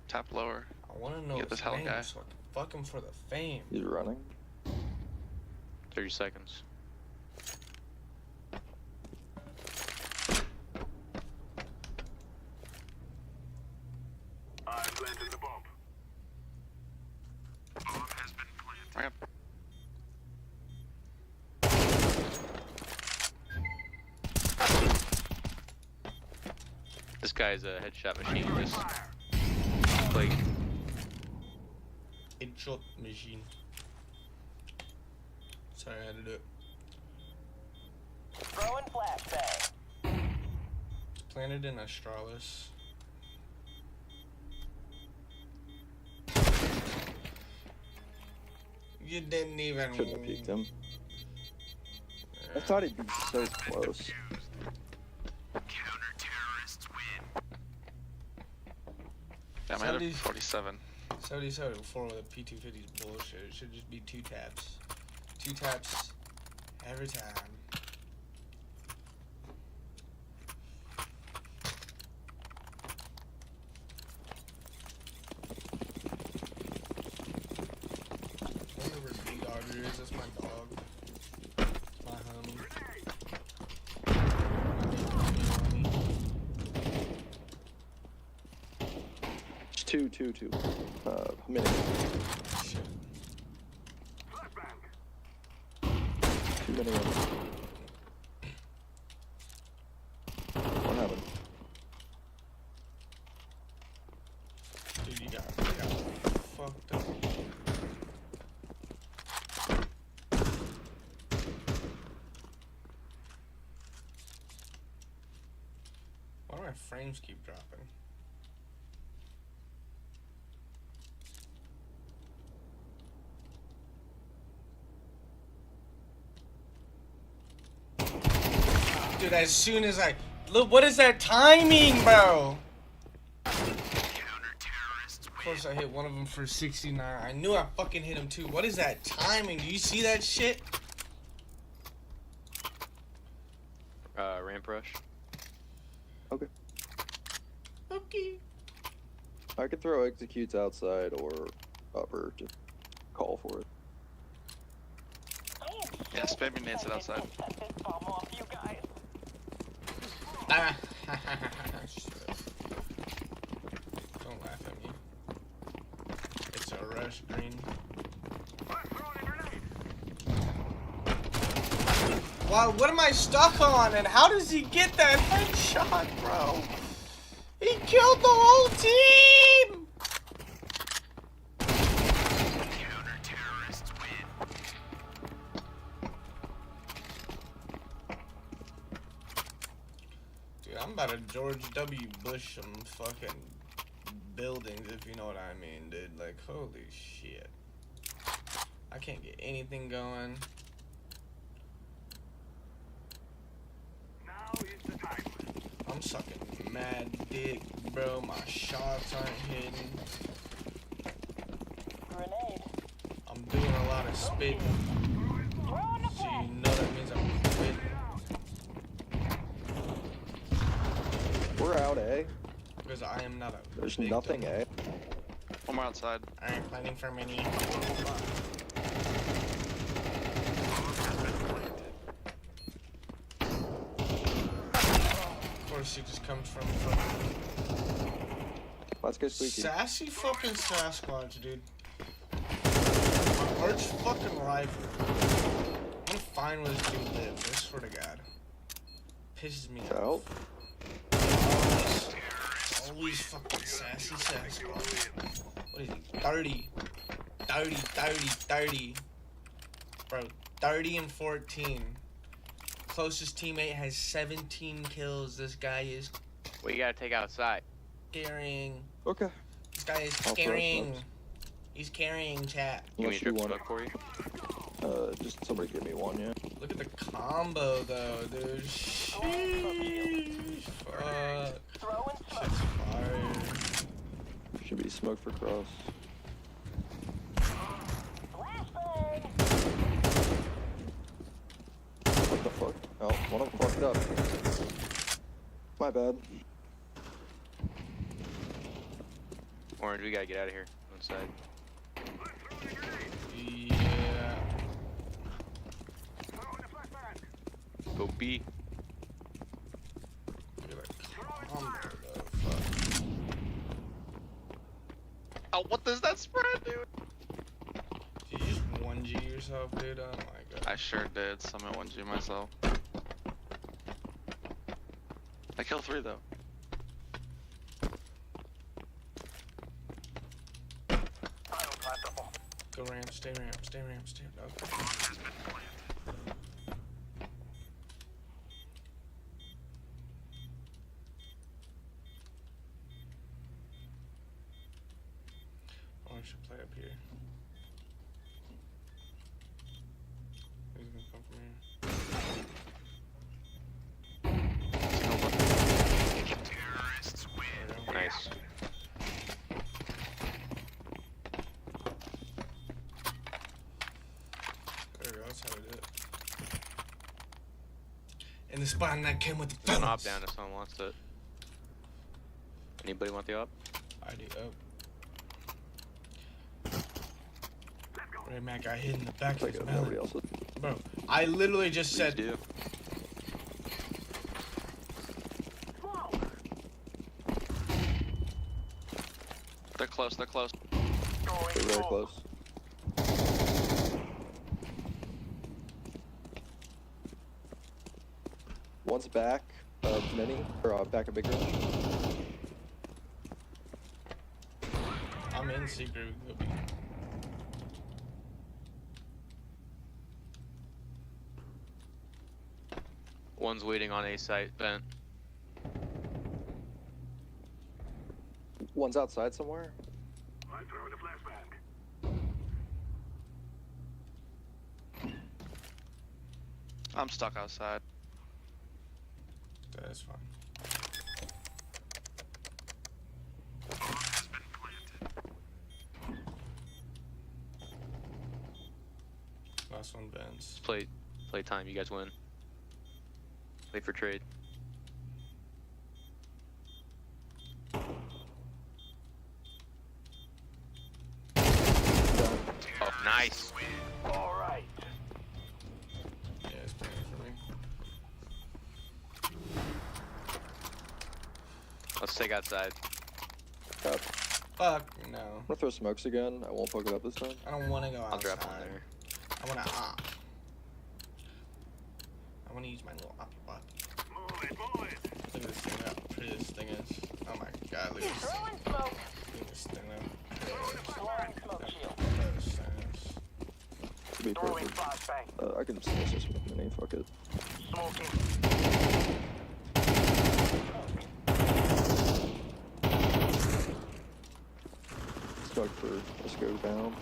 Tap lower. I want to know Get his this hell name guy. so I can fuck him for the fame. He's running. 30 seconds. I planted the bomb. Bomb has been planted. Ramp. This guy's a headshot machine. Just like Headshot machine. Sorry, I had to do it. Throwing flashbang. It's planted in Australis. You didn't even. Shouldn't have peeked him. I thought he'd be so close. Counter-terrorists win. damn, I had a 47. 77 before with a P250's bullshit. It should just be 2 taps. 2 taps every time. Whatever Big Dogger is, that's my dog. It's my homie. It's 2, 2, 2. Minute. Shit. 2 minutes. What happened? Dude, you got fucked up. Why do my frames keep dropping? Dude, as soon as I look, what is that timing, bro? Of course, I hit one of them for 69. I knew I fucking hit him too. What is that timing? Do you see that shit? Ramp rush. Okay. Okay. I could throw executes outside or upper. Just call for it. Yeah, spam your nades it outside. Ah. Don't laugh at me. It's a rush green. Wow, what am I stuck on? And how does he get that headshot, bro? He killed the whole team! Counter-terrorists win. Dude, I'm about to George W. Bush some fucking buildings, if you know what I mean, dude. Like, holy shit. I can't get anything going. Now is the time. I'm sucking mad dick, bro. My shots aren't hitting. Grenade. I'm doing a lot of spitting. So you know that means I'm spitting. We're out, eh? Because I am not a There's victim. nothing, eh? One more outside. I ain't planning for many. Of course, he just comes from fucking Let's go squeaky. sassy fucking Sasquatch, dude. My arch fucking rival. I'm gonna find where this dude lives. I swear to God. Pisses me off. Always fucking sassy Sasquatch. What is he? 30. 30, 30, 30. Bro, 30 and 14. Closest teammate has 17 kills. This guy is What you gotta take outside? carrying. Okay. This guy is I'll throw carrying. smokes. He's carrying, chat. Give me a Unless you drip want smoke for you. Just somebody give me one, yeah. Look at the combo though, dude. Sheesh. Fuck. Shit's fire. Should be smoke for cross. What the fuck? Oh, one of them fucked up. My bad. Orange, we gotta get out of here. Inside. Yeah. Go B. Look at that combo though. Fuck. Oh, what does that spread, dude? Did you just 1G yourself, dude? Oh my god. I sure did. Summon 1G myself. I killed 3 though. Go ramp, stay ramp, stay ramp, stay ramp. Okay. Oh, I should play up here. He's gonna come from here. Terrorists win. Nice. There we go, that's how we do it. And the spot that came with the An fellas. op down if someone wants it. Anybody want the op? I do up. Red Mac got hit in the back of his Nobody mouth. else. Bro, I literally just said. Do. They're close, they're close. They're very close. One's back of mini, or back of big room. I'm in secret. We can go be. One's waiting on A site, vent. One's outside somewhere. I'm stuck outside. That's fine. Last one bends. Play time, you guys win. Wait for trade. Oh, nice. All right. Yeah, it's playing for me. Let's take outside. Up. Fuck no. I'm gonna throw smokes again. I won't poke it up this time. I don't want to go outside. I'll drop one there. I want to op. I want to use my little oppy bot. Look at this thing, how pretty this thing is. Oh my god, look at this. Look at this thing now. To be perfect. I can smash this with mini. Fuck it. Stuck for let's go down.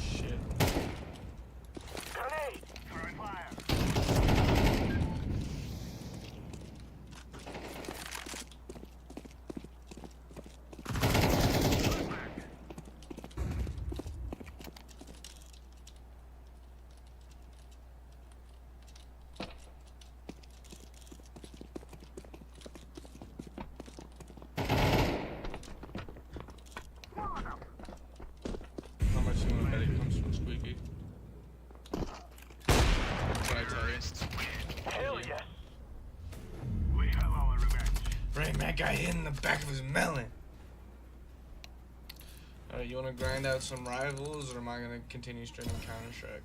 Shit. How much you want to bet it comes from Squeaky? What I tell you? Hell yes. Right, Mac got hit in the back of his melon. Alright, you want to grind out some rivals, or am I going to continue streaming Counter-Strike?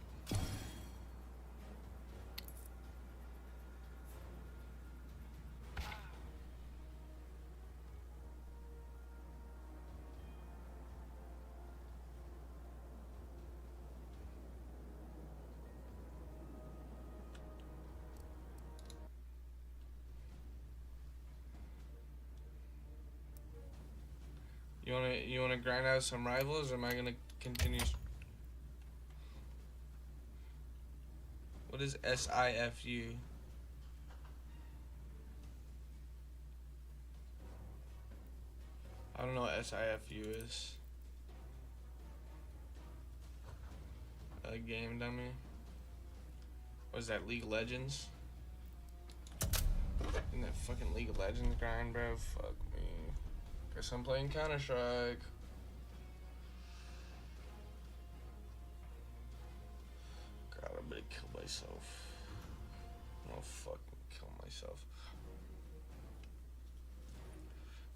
You wanna grind out some rivals, or am I gonna continue? What is SIFU? I don't know what SIFU is. A game dummy. What is that, League of Legends? In that fucking League of Legends grind, bro? Fuck me. Guess I'm playing Counter-Strike. God, I'm gonna kill myself. I'm gonna fucking kill myself.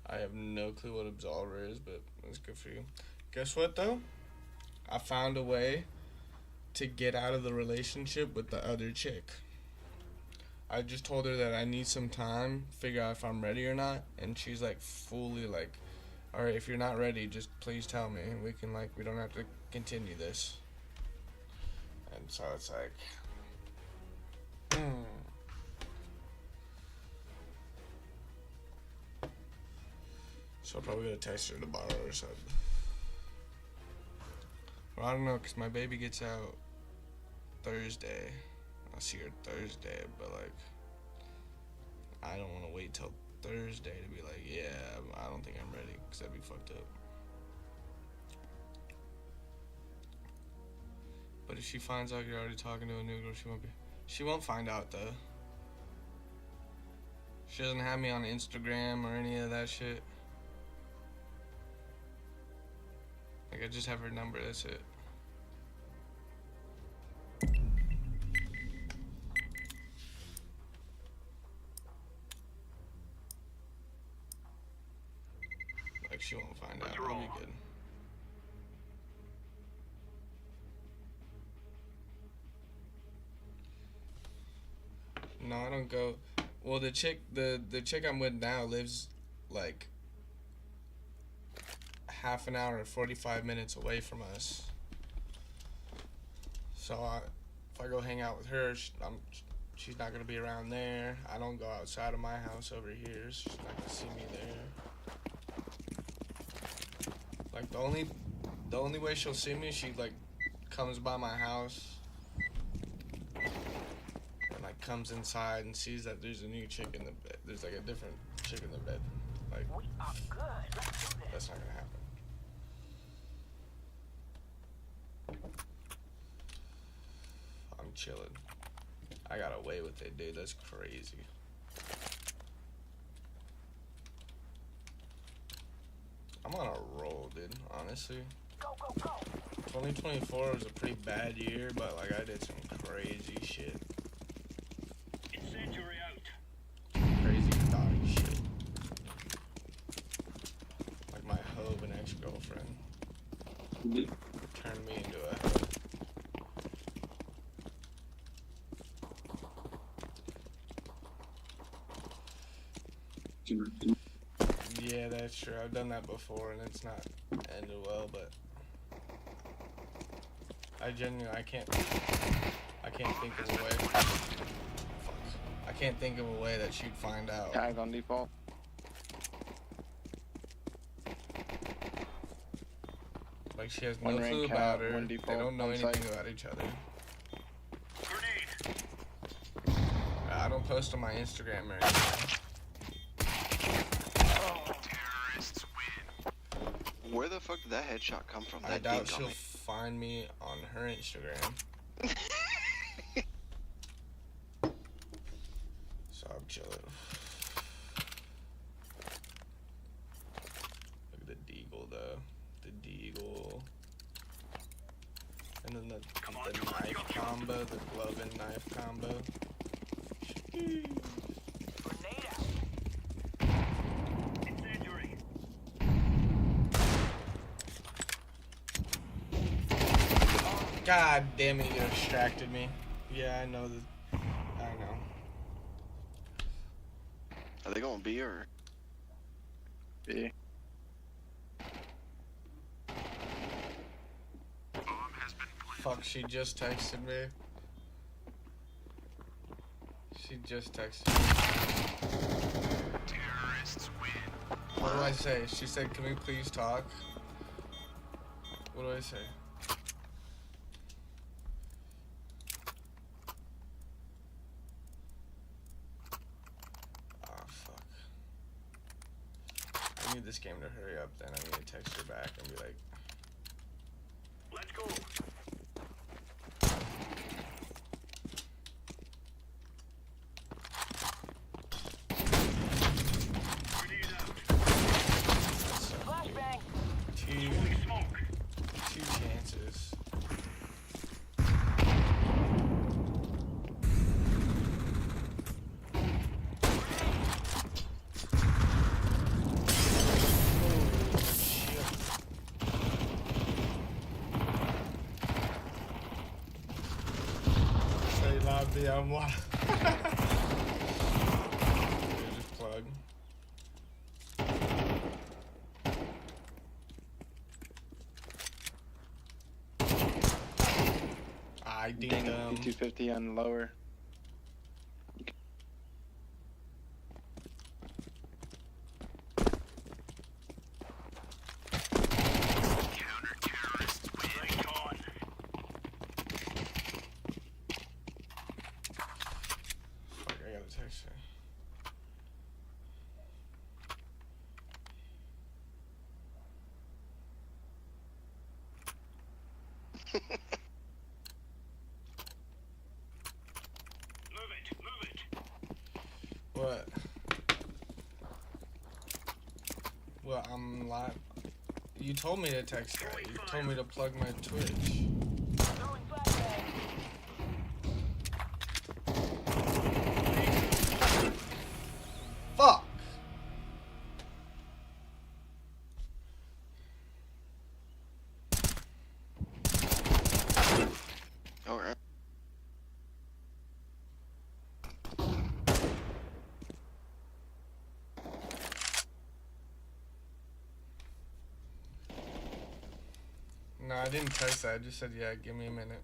I have no clue what Absolver is, but that's good for you. Guess what, though? I found a way to get out of the relationship with the other chick. I just told her that I need some time, figure out if I'm ready or not, and she's like fully like, alright, if you're not ready, just please tell me. We can like, we don't have to continue this. And so it's like, So I'm probably gonna text her tomorrow or something. Well, I don't know, cause my baby gets out Thursday. I'll see her Thursday, but like, I don't want to wait till Thursday to be like, yeah, I don't think I'm ready, cause that'd be fucked up. But if she finds out you're already talking to a new girl, she won't find out though. She doesn't have me on Instagram or any of that shit. Like, I just have her number, that's it. Like, she won't find out. It'll be good. No, I don't go. Well, the chick I'm with now lives like half an hour and 45 minutes away from us. So if I go hang out with her, she's not gonna be around there. I don't go outside of my house over here. So she's not gonna see me there. Like the only way she'll see me, she like comes by my house and like comes inside and sees that there's a new chick in the bed. There's like a different chick in the bed. Like, we are good. Let's do this. That's not gonna happen. I'm chilling. I got away with it, dude. That's crazy. I'm on a roll, dude, honestly. Go, go, go. 2024 was a pretty bad year, but like I did some crazy shit. Incendiary out. Crazy naughty shit. Like my hoe and ex-girlfriend turned me into a hoe. Yeah, that's true. I've done that before, and it's not ended well. But I genuinely, I can't think of a way. Fuck. I can't think of a way that she'd find out. Tag on default. Like she has no clue about her. They don't know anything about each other. I don't post on my Instagram or anything. Terrorists win. Where the fuck did that headshot come from? I doubt she'll find me on her Instagram. So I'm chilling. Look at the deagle though. The deagle. And then the knife combo, the glove and knife combo. Grenade out. Incendiary. God damn it, you distracted me. Yeah, I know that. I know. Are they going B or? B. Fuck, she just texted me. She just texted me. Terrorists win. What do I say? She said, can we please talk? What do I say? Oh, fuck. I need this game to hurry up then. I need to text her back and be like, Let's go. Two chances. Say lobby, I'm wild. Just plug. I ding 250 on lower. Fuck, I gotta text her. What? Well, I'm live. You told me to text that. You told me to plug my Twitch. Fuck! Alright. No, I didn't text that. I just said, yeah, give me a minute.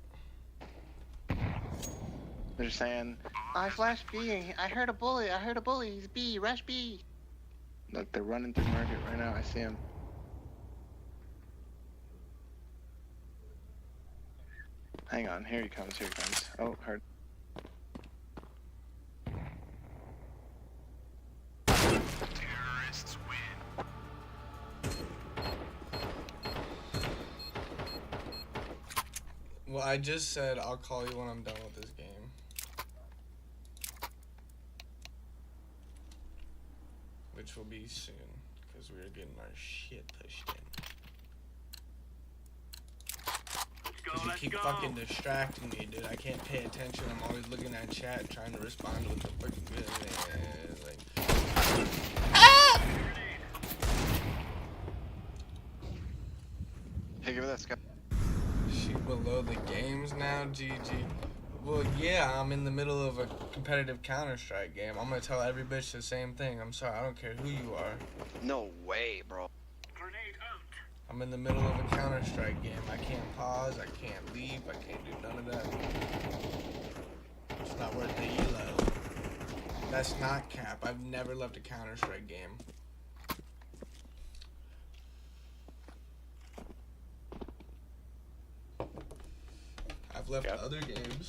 They're saying, I flashed B. I heard a bully. I heard a bully. He's B. Rush B. Look, they're running through market right now. I see him. Hang on. Here he comes. Here he comes. Oh, heard. Terrorists win. Well, I just said I'll call you when I'm done with this game. Which will be soon, because we're getting our shit pushed in. Because you keep fucking distracting me, dude. I can't pay attention. I'm always looking at chat, trying to respond to what the fucking like. Ah! Hey, give me that, Scott. She below the games now, GG. Well, yeah, I'm in the middle of a competitive Counter-Strike game. I'm gonna tell every bitch the same thing. I'm sorry, I don't care who you are. No way, bro. I'm in the middle of a Counter-Strike game. I can't pause, I can't leave, I can't do none of that. It's not worth the elo. That's not cap. I've never left a Counter-Strike game. I've left other games.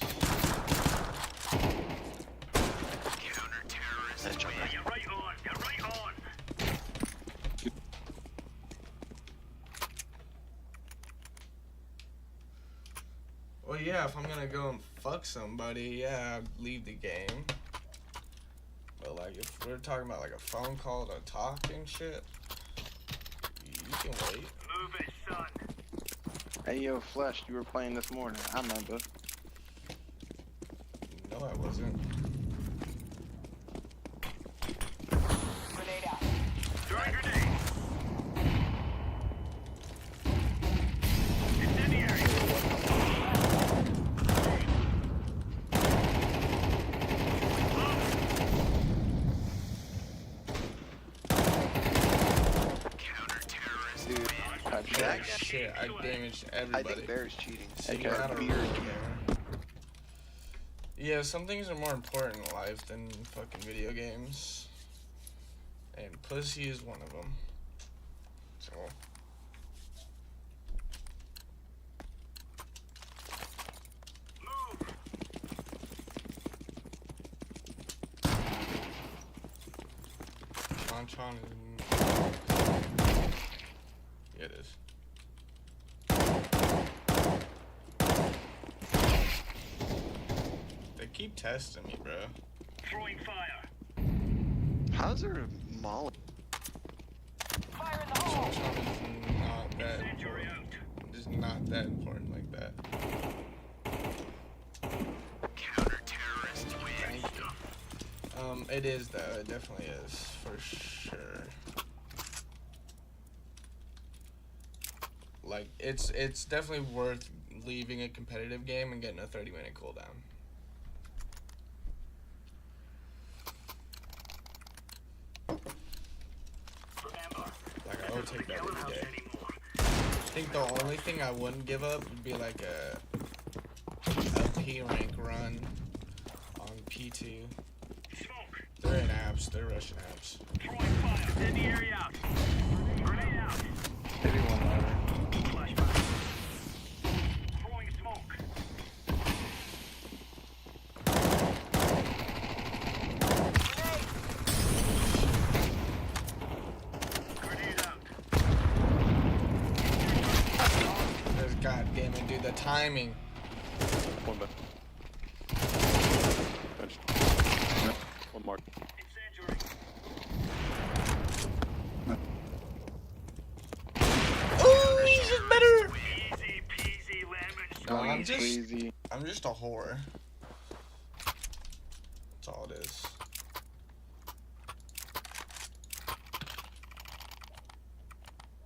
Counter-terrorists win. You're right on. You're right on. Well, yeah, if I'm gonna go and fuck somebody, yeah, I'd leave the game. But, like, if we're talking about, like, a phone call to talk and shit, you can wait. Move it, son. Hey, yo, Flesh, you were playing this morning. I remember. No, I wasn't. Grenade out. Throwing grenade. Incendiary. Counter-terrorists Dude, That shit, I damaged everybody. I think Bear's cheating. See, I don't really care. Yeah, some things are more important in life than fucking video games. And pussy is one of them. So. Chon is. Yeah, it is. They keep testing me, bro. Throwing fire. How's there a molly? Fire in the hole. Chon is not that important. Just not that important like that. Counter-terrorist win. Thank you. It is though. It definitely is for sure. Like it's definitely worth leaving a competitive game and getting a 30-minute cooldown. Like I would take that every day. I think the only thing I wouldn't give up would be like a P rank run on P2. They're in apps. They're Russian apps. Throwing fire. Send the area out. Grenade out. Maybe one ladder. Flashbang. Throwing smoke. Grenade out. God damn it, dude. The timing. One back. Benched. One mark. Oh, he's just better. Easy peasy lemon No, squeeze. I'm just a whore. That's all it is.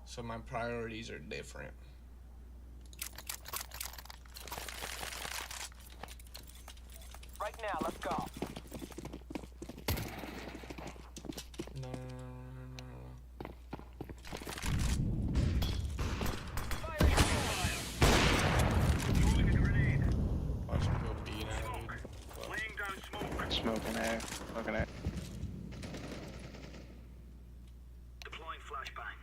So my priorities are different. Right now, let's go. No. Watch him go B now, dude. Laying down smoke. Smoking air. Smoking air. Deploying flashbang.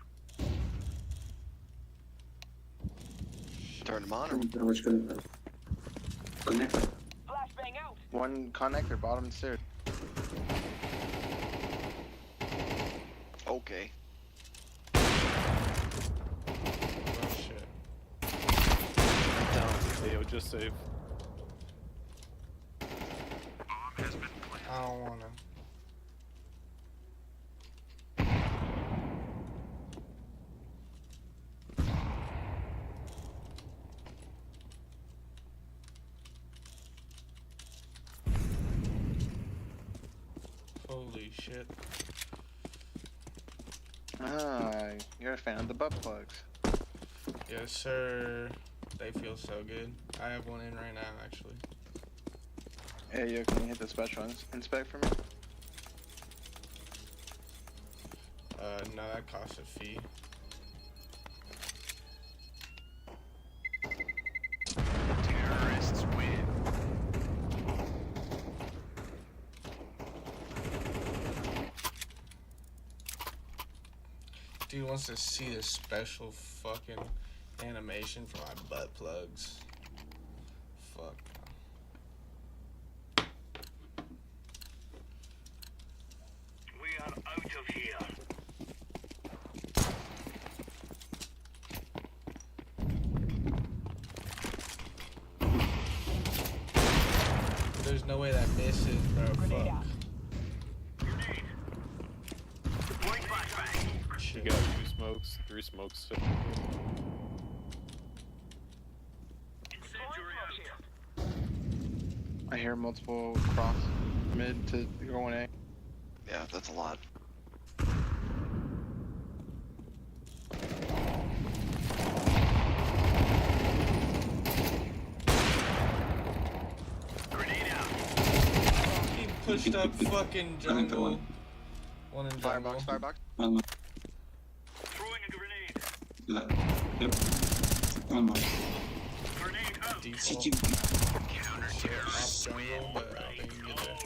Turn them on. Flashbang out. One connector, bottom stairs. Okay. Oh shit. Down. Hey, yo, just save. I don't wanna. Holy shit. Ah, you're a fan of the butt plugs. Yes, sir. They feel so good. I have one in right now, actually. Hey, yo, can you hit the special inspect for me? No, that costs a fee. Terrorists win. Dude wants to see the special fucking animation for my butt plugs. Fuck. We are out of here. There's no way that misses, bro. Fuck. Deploying flashbang. You got 2 smokes, 3 smokes. Incendiary out. I hear multiple cross mid to going A. Yeah, that's a lot. Grenade out. He pushed up fucking jungle. One in jungle. Firebox, firebox. Throwing a grenade. Yep. One more. Grenade out. Default. Counter-terrorists Off win. jungle, but I don't think you can get there.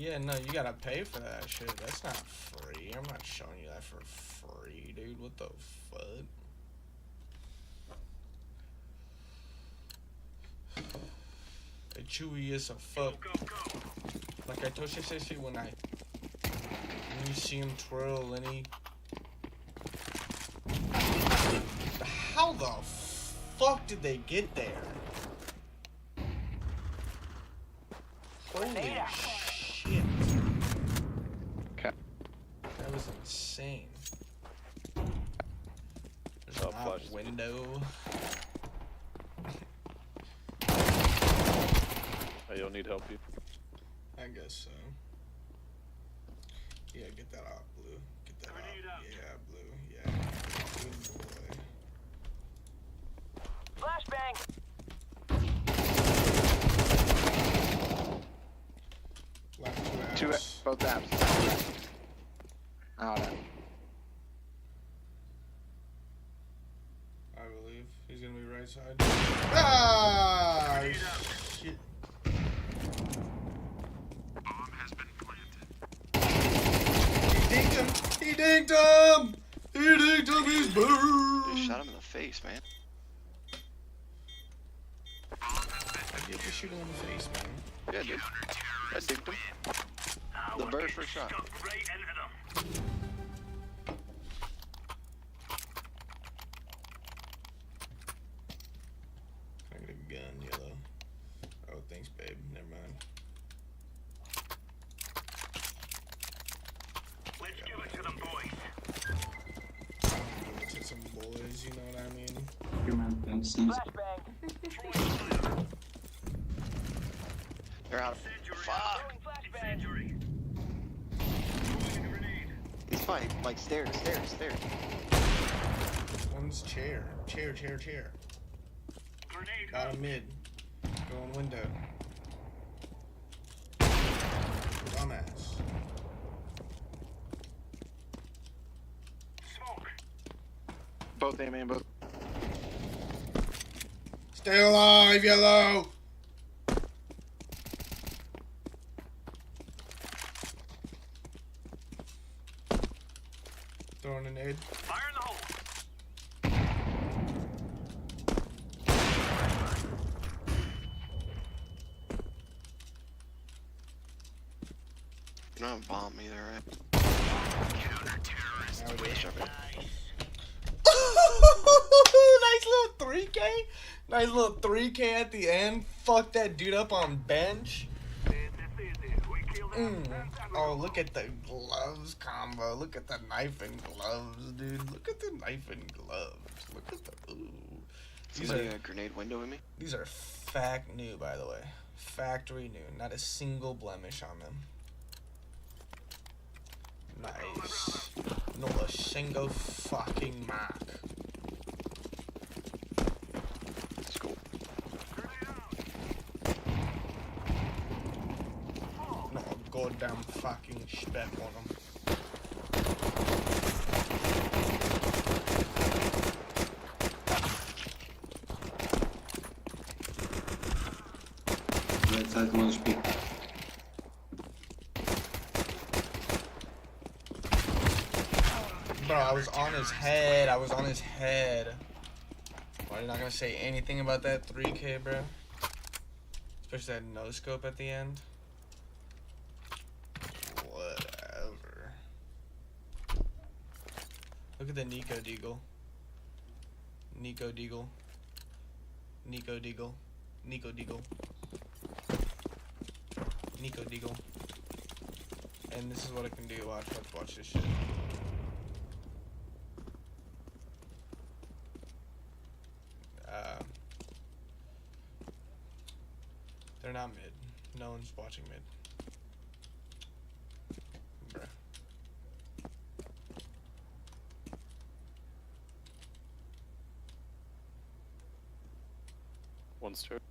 Yeah, no, you gotta pay for that shit. That's not free. I'm not showing you that for free, dude. What the fuck? Hey, Chewy is a fuck. Like I told you, Sissy, when you see him twirl and he... How the fuck did they get there? Holy shit. Okay. That was insane. There's a window. Hey, you'll need help, you. I guess so. Yeah, get that out, Blue. Get that out. Yeah, Blue. Yeah. Good boy. Flashbang! Two apps. Both apps. Oh, no. I believe he's gonna be right side. Ah, shit. Bomb has been planted. He dinked him. He dinked him. He dinked him. He's burned. They shot him in the face, man. I get to shoot him in the face, man. Yeah, dude. I dinked him. The very first shot. I got a gun, yellow. Oh, thanks, babe. Never mind. Let's give it to them, boys. To some boys, you know what I mean? Your man, thanks. Flashbang! They're out of fuck. He's fine. Like stairs. One's chair. Chair. Got a mid. Going window. Dumbass. Both A man, both. Stay alive, yellow! Throwing an aid. Fire in the hole. You don't have a bomb either, right? Counter-terrorist. Nice little 3K. Nice little 3K at the end. Fuck that dude up on bench. Oh, look at the gloves combo. Look at the knife and gloves, dude. Look at the knife and gloves. Look at the ooh. Somebody a grenade window with me? These are fact new, by the way. Factory new. Not a single blemish on them. Nice. Not a single fucking mark. That's cool. Not a goddamn fucking speck on them. Right side, one speak. Bro, I was on his head. I was on his head. Why are you not gonna say anything about that 3K, bro? Especially that no scope at the end. Whatever. Look at the Nico Deagle. Nico Deagle. Nico Deagle. Nico Deagle. Nico Deagle. And this is what I can do. Watch, watch this shit. They're not mid. No one's watching mid. Bruh. One's turret.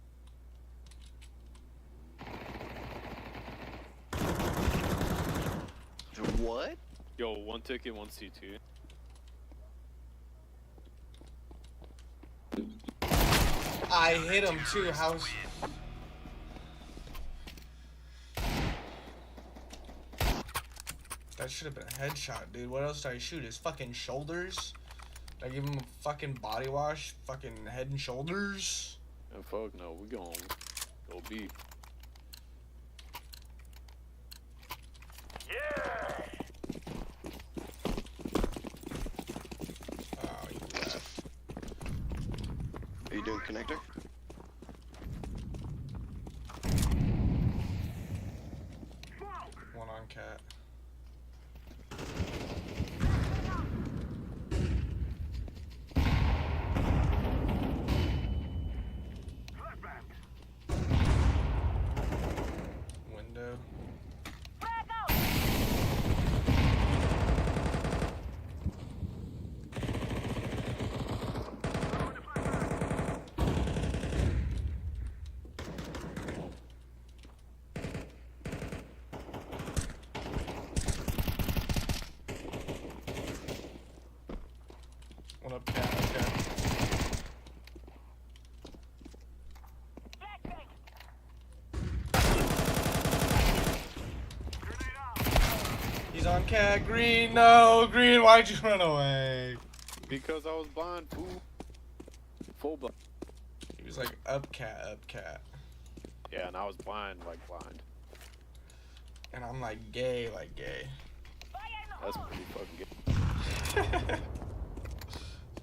What? Yo, one ticket, one C2. I hit him too. How's... That should have been a headshot, dude. What else did I shoot? His fucking shoulders? Did I give him a fucking body wash? Fucking head and shoulders? And fuck no, we gon' go B. Oh, you left. Are you doing connector? One on cat. Window. One up cat, okay. He's on cat. Green, no, green, why'd you run away? Because I was blind, fool. Full blind. He was like up cat, up cat. Yeah, and I was blind, like blind. And I'm like gay, like gay. That's pretty fucking good.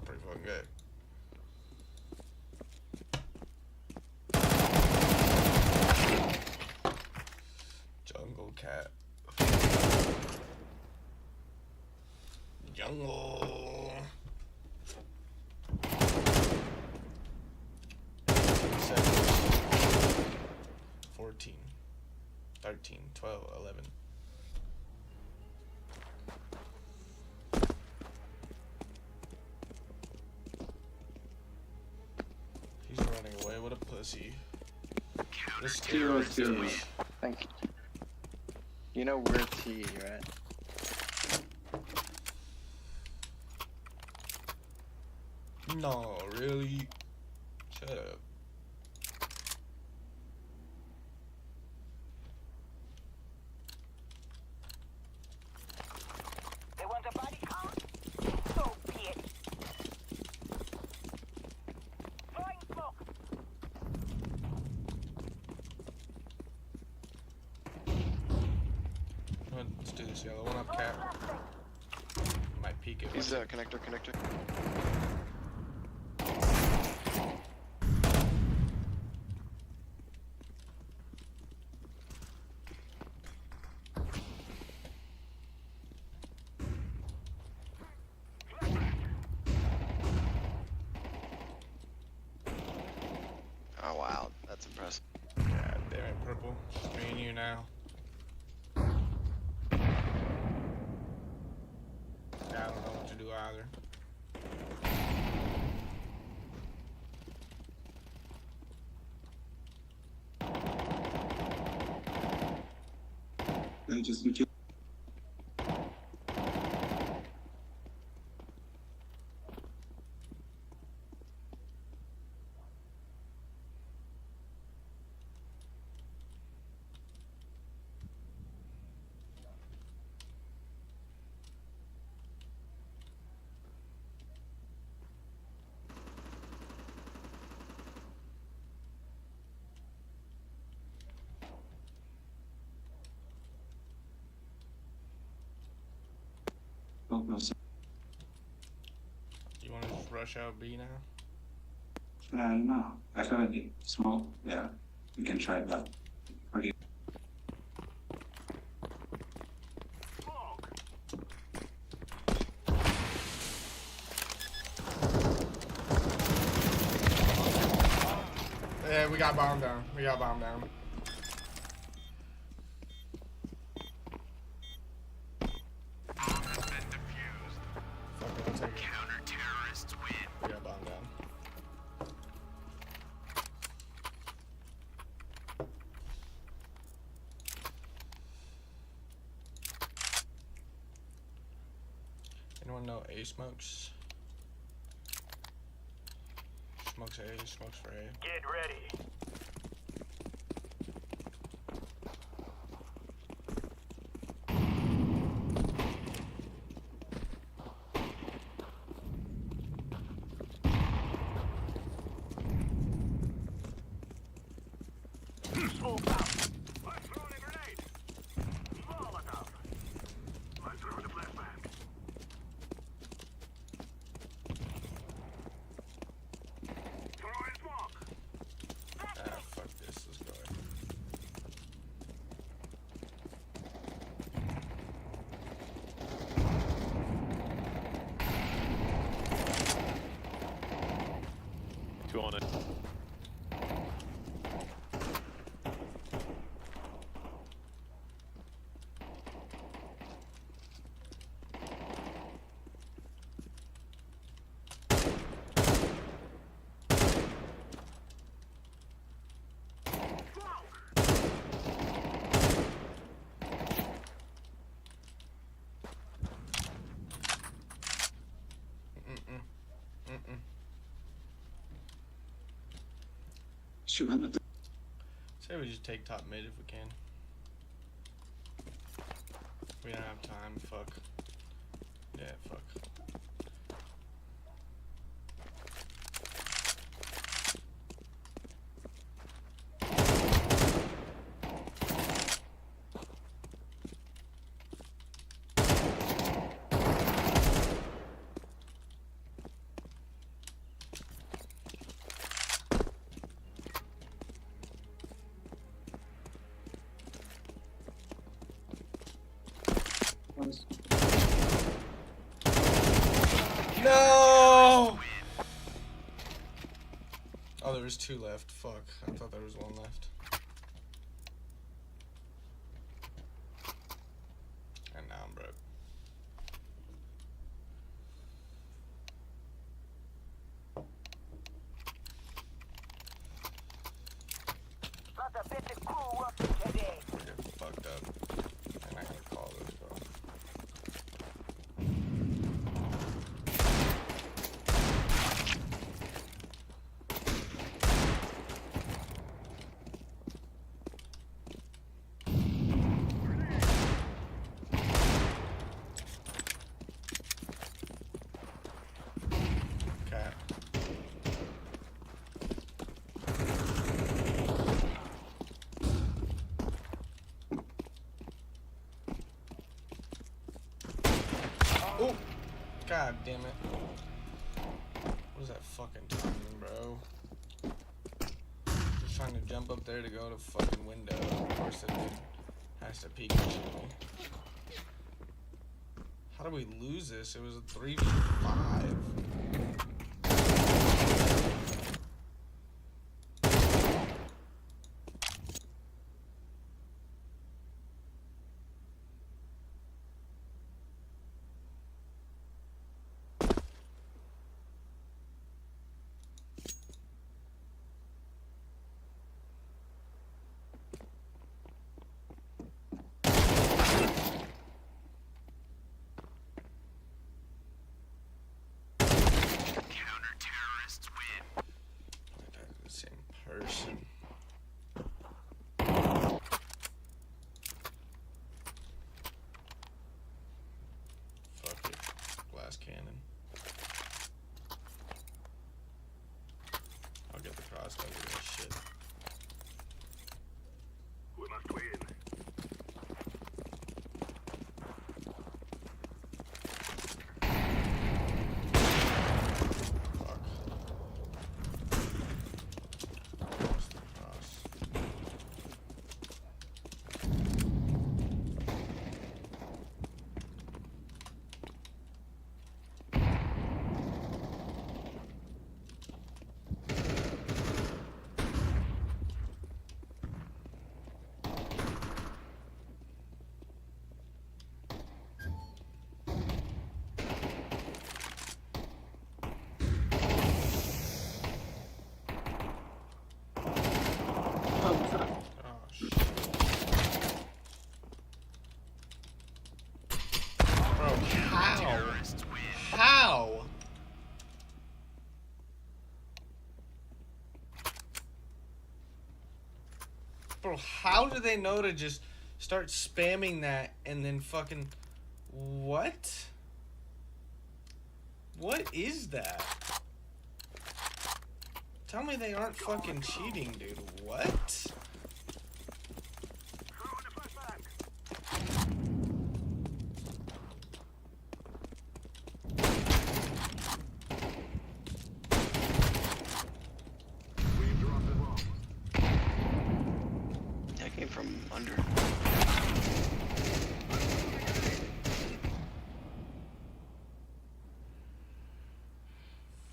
Pretty fucking good. Jungle cat. Jungle. 14, 13, 12, 11. He's running away. What a pussy. This Zero, zero. Thank you. You know where T, right? No, really? Shut up. They want a body count? So be it. Throwing smoke. Let's do this yellow one up cat. Might peek it. He's connector. Oh wow, that's impressive. God damn it, purple. Just me and you now. Yeah, I don't know what to do either. Just be no. You want to just rush out B now? No. I feel like it's small. Yeah, we can try that. Okay. Yeah, we got bomb down. Bomb has been defused. Fuck it, I'll take it. Counter-terrorists win. We got bomb down. Anyone know A smokes? Smokes A, smokes for A. Get ready. 2 on it. Say we just take top mid if we can. We don't have time. Fuck. Yeah, fuck. No! Oh, there was 2 left. Fuck. I thought there was 1 left. And now I'm broke. We're getting fucked up. And I gotta call this, bro. Oh! God damn it. What is that fucking timing, bro? Just trying to jump up there to go to fucking window. Of course that dude has to peek and shoot me. How do we lose this? It was a 3v5. Person. Fuck it. Glass cannon. I'll get the crossbow with this shit. We must win. How? Bro, how do they know to just start spamming that and then fucking... What? What is that? Tell me they aren't fucking cheating, dude. What? That came from under.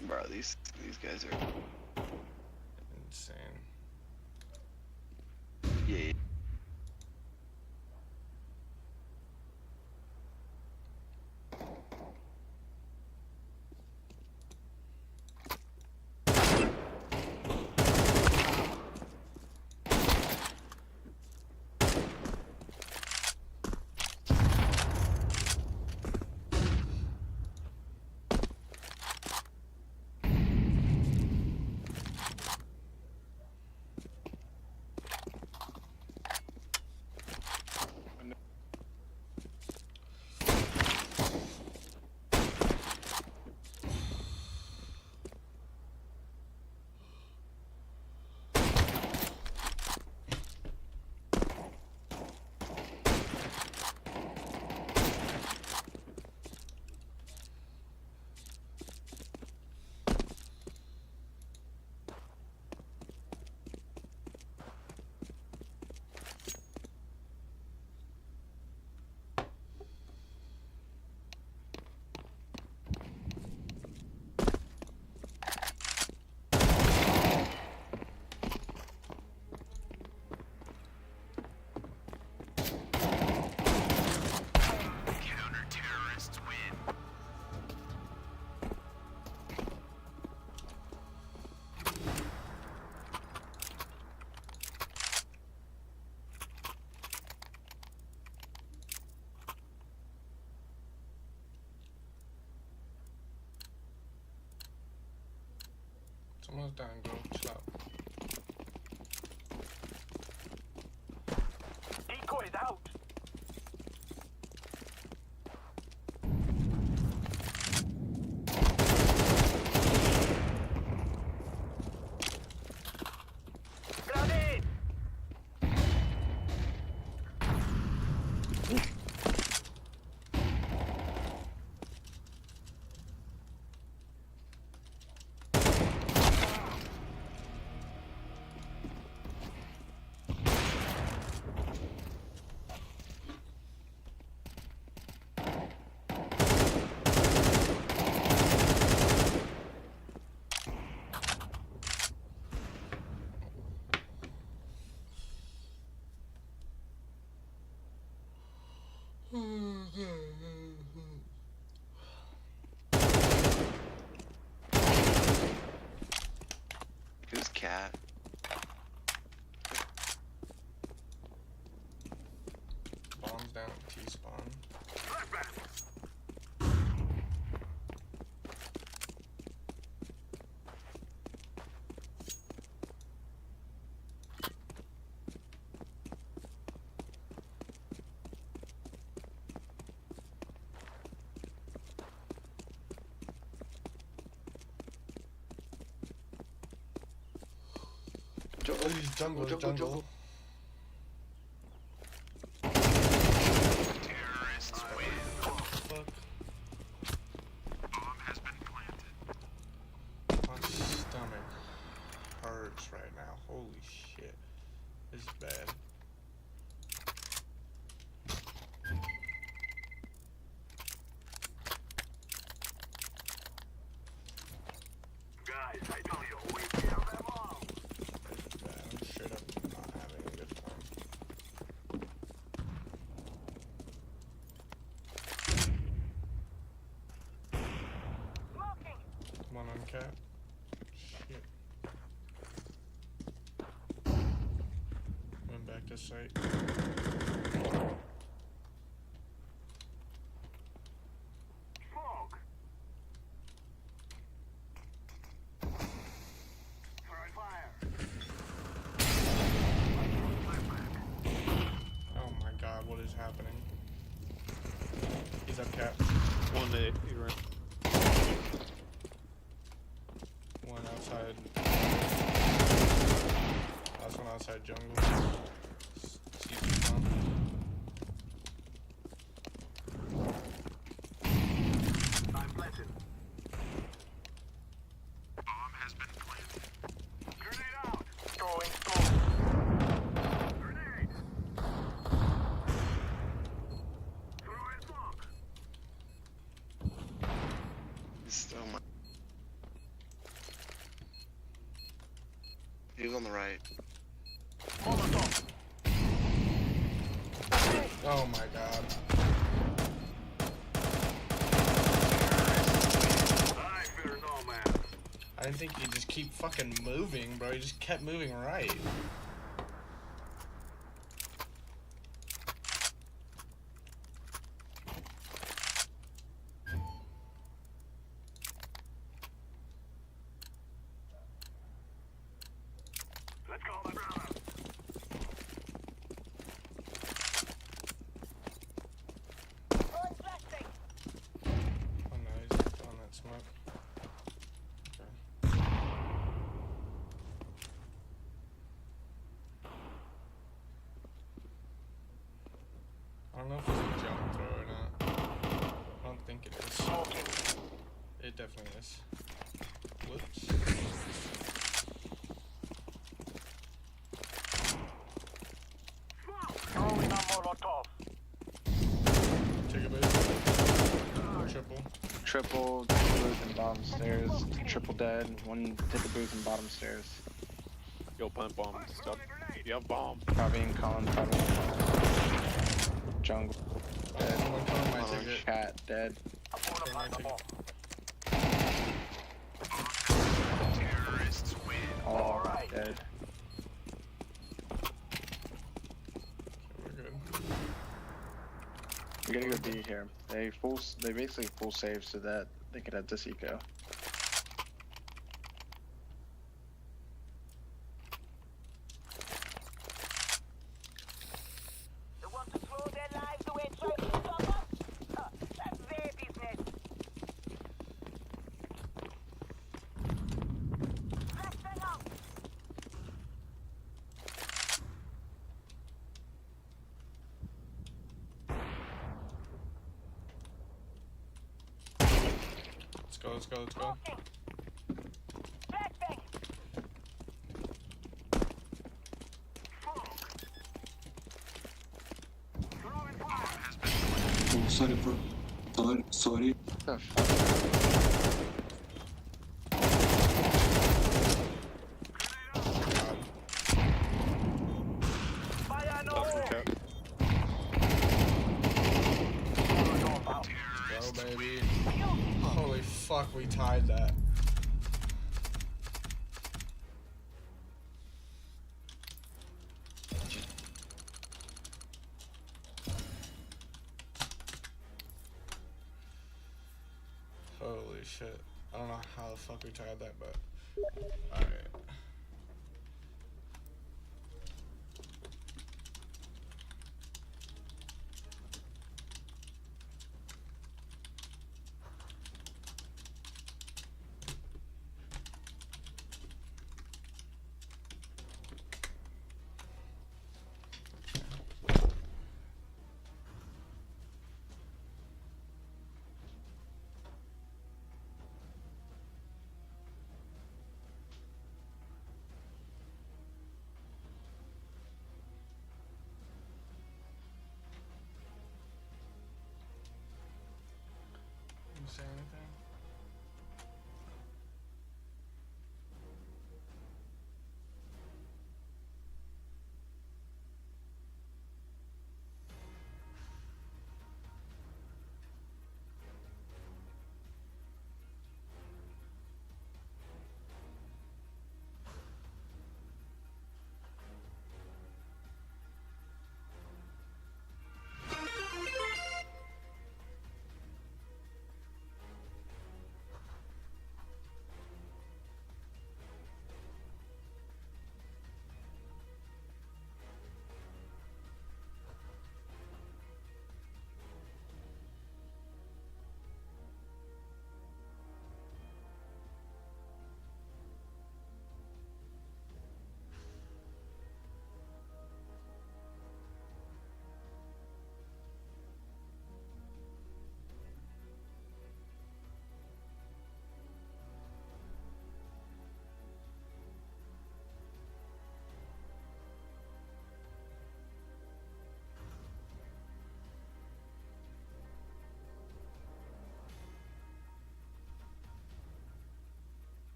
Bro, these guys are insane. Yeah. Someone's dying, go. Chill out. Decoys out. Grenade. Who's cat? Bombs down, T-spawn. Jungle. Terrorists win. Fuck. Bomb has been planted. My stomach hurts right now. Holy shit. This is bad. Guys, I know you're waiting on them all. Bad. I'm straight up not having a good time. One on cat. Shit. Went back to site. Smoke. Throwing fire. Oh my god, what is happening? He's up cat. One day, you ran. One outside. Last one outside jungle. I'm planted. Bomb has been planted. Grenade out. Throwing smoke. Grenade. Throwing smoke. He's still my. He was on the right. Oh my god. I didn't think he'd just keep fucking moving, bro. He just kept moving right. Let's go, my brother. Oh no, he's on that smoke. Okay. I don't know if it's a jump throw or not. I don't think it is. It definitely is. Whoops. Throwing a Molotov. Take a boost. Triple. Triple, booth and bottom stairs. Triple dead. One hit the booth and bottom stairs. Yo, plant bomb stuff. You have bomb. Probably in Colin, probably in Colin. Jungle. Dead. Someone cover my ticket. Cat dead. Cover my ticket. Terrorists win. All right. Dead. We're good. We gotta go B here. They basically full save so that they could have this eco. They want to throw their lives away trying to stop us? That's their business. Let's hang out. Let's go, let's go, let's go. Flashbang. Oh, sorry, bro. Sorry. The fuck? Fire no Left more. and cat. Go, baby. Holy fuck, we tied that. Holy shit. I don't know how the fuck we tied that, but alright.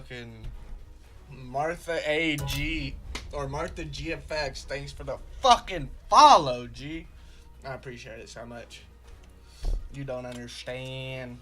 fucking Martha AG or Martha GFX. Thanks for the fucking follow, G. I appreciate it so much. You don't understand.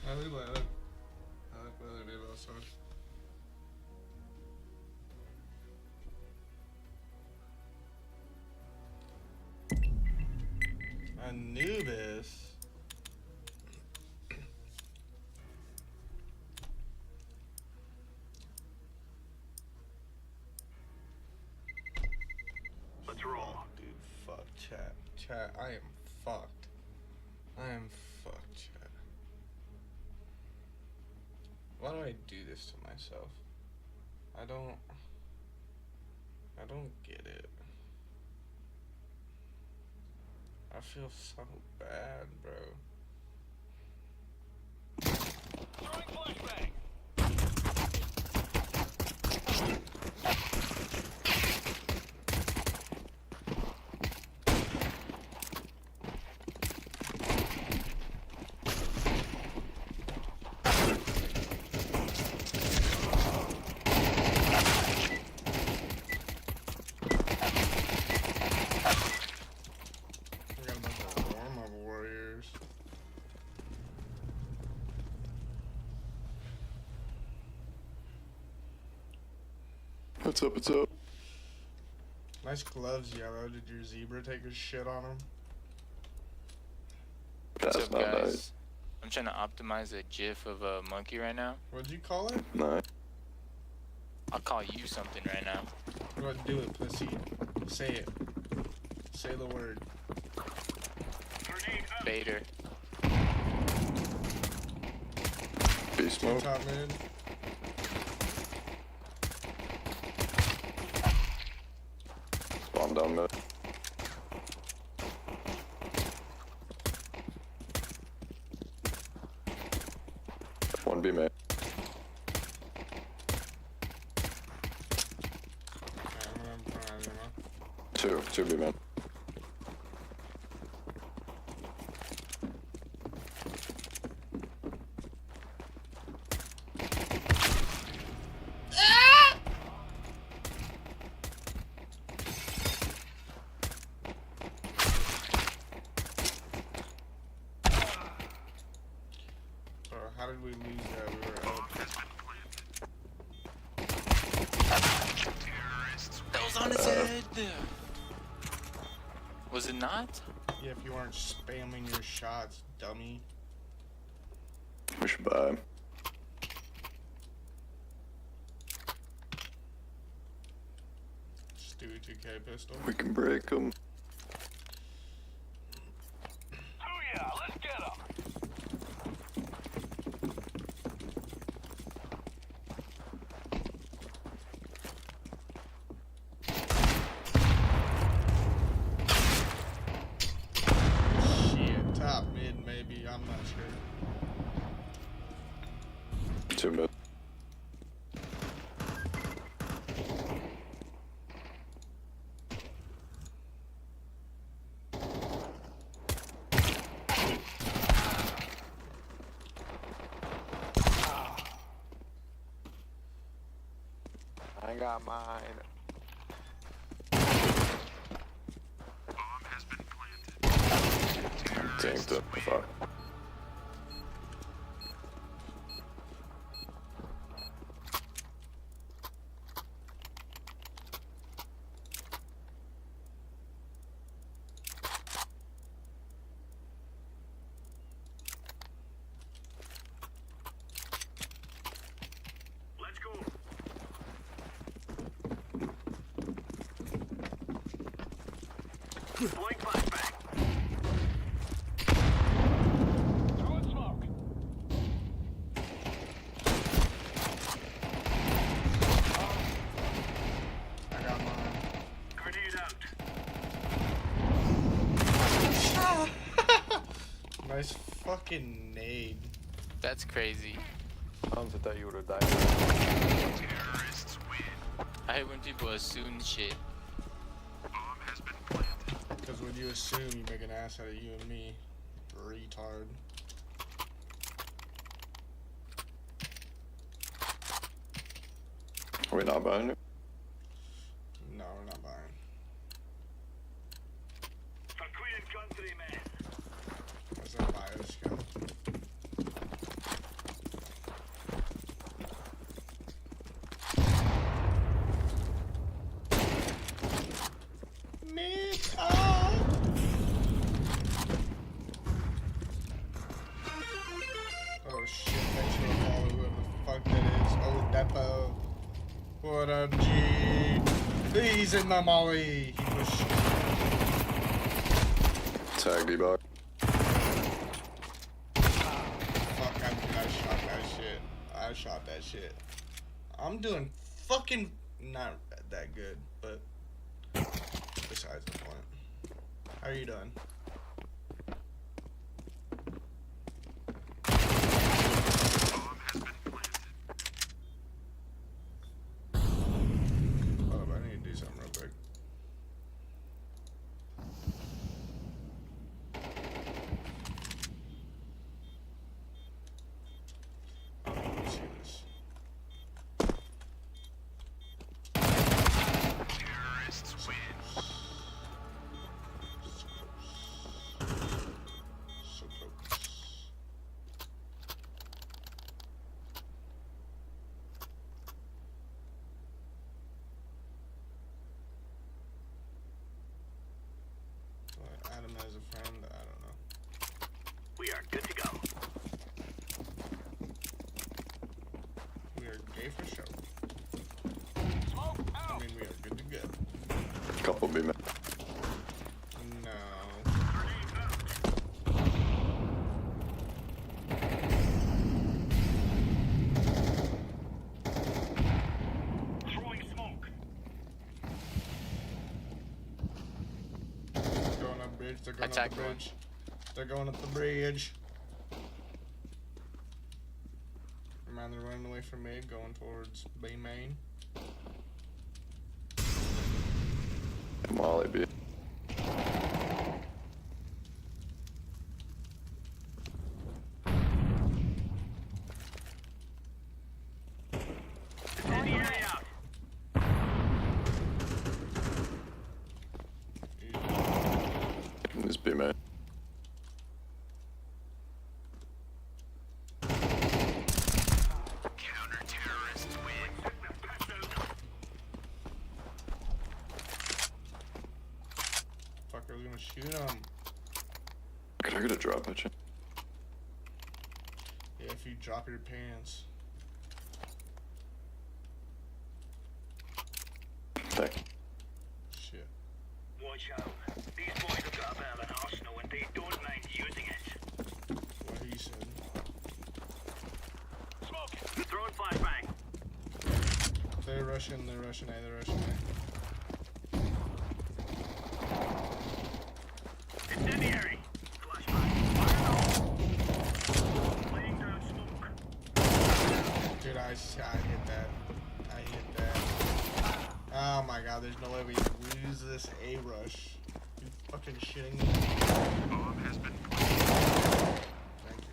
I look like that. I look like that outside. Anubis. Let's roll. Dude, fuck chat. Chat, I am fucked. I am fucked, chat. Why do I do this to myself? I don't get it. I feel so bad, bro. Throwing flashbang. What's up, what's up? Nice gloves, Yellow. Did your zebra take a shit on him? That's What's up, not guys? nice. I'm trying to optimize a GIF of a monkey right now. What'd you call it? Nice. I'll call you something right now. What? Do it, pussy. Say it. Say the word. Vader. Beast mode. Top mid. Spawn down mid. One B mid. Two B mid. How did we lose that? We were up. That was on his head. Was it not? Yeah, if you weren't spamming your shots, dummy. We should buy. Stewie 2K pistol. We can break them. Booyah, let's get 'em. Shit, top mid maybe, I'm not sure. 2 mid. I got mine. Bomb has been planted. Tanked up. Fuck. Let's go. Blowing flashbang. Throwing smoke. I got mine. Grenade out. Nice fucking nade. That's crazy. I thought you would have died. Terrorists win. I hate when people assume shit. Bomb has been planted. Because when you assume, you make an ass out of you and me. Retard. Are we not buying it? No, we're not buying. For Queen and Country, man. What's that bio skill? Mid up! Oh shit, thanks for the follow, whoever the fuck that is. Oh, Depo. What up, G? He's in the molly. He pushed. Tag D-Bot. Fuck, I shot that shit. I shot that shit. I'm doing fucking not that good, but besides the point. How are you doing? Bomb has been planted. Hold up, I need to do something real quick. Oh, let me see this. Terrorists win. So close. Do I add him as a friend? I don't know. We are good to go. We are gay for show. Smoke I out. mean, we are good to go. Couple B mid. No. Grenade out. Throwing smoke. Going up bridge. They're going up Attack the one. bridge. They're going up the bridge. Man, they're running away from me, going towards B main. Molly B. Incendiary out. This B mid. Counter-terrorists win. Fuck, I was gonna Shoot him. Could I get a drop at you? Yeah, if you drop your pants. Thank you. Shit. Watch out. These boys have got a bit of an arsenal and they don't mind using it. What he said. Smoke! Throwing flashbang. They're rushing A, they're rushing A. Incendiary! Flashbang. Laying down smoke. Dude, I hit that. I hit that. Oh my god, there's no way we lose this A rush. You fucking shitting me? Bomb has been Thank you.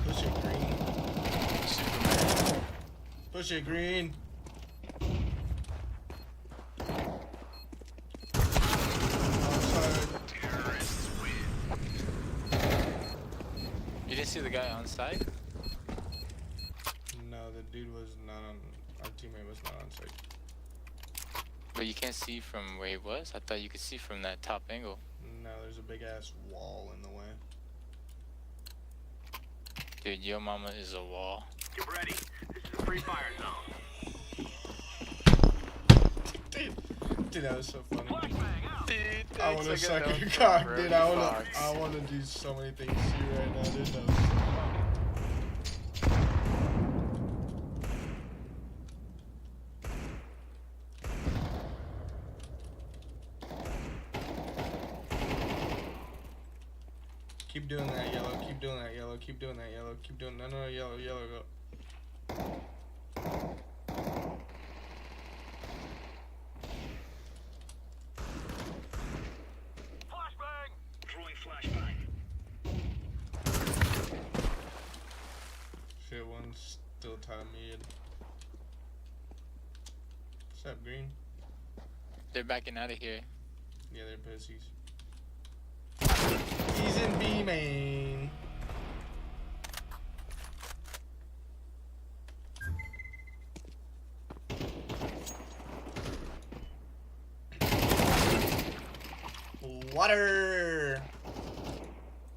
Push it, green. Superman. Push it, green. terrorists win. You didn't see the guy on site? No, the dude was not on. Our teammate was not on site. But you can't see from where he was? I thought you could see from that top angle. No, there's a big ass wall in the way. Dude, your mama is a wall. Get ready. This is a free fire zone. Dude, that was so funny. Dude, I want to suck your cock, dude. I want to do so many things to you right now, dude. That was so funny. Keep doing that, yellow. Keep doing that, yellow. Keep doing that, yellow. Keep doing no, yellow, go. Flashbang! Throwing flashbang. Shit, one's still tied mid. What's up, green? They're backing out of here. Yeah, they're pussies. He's in B main. Water.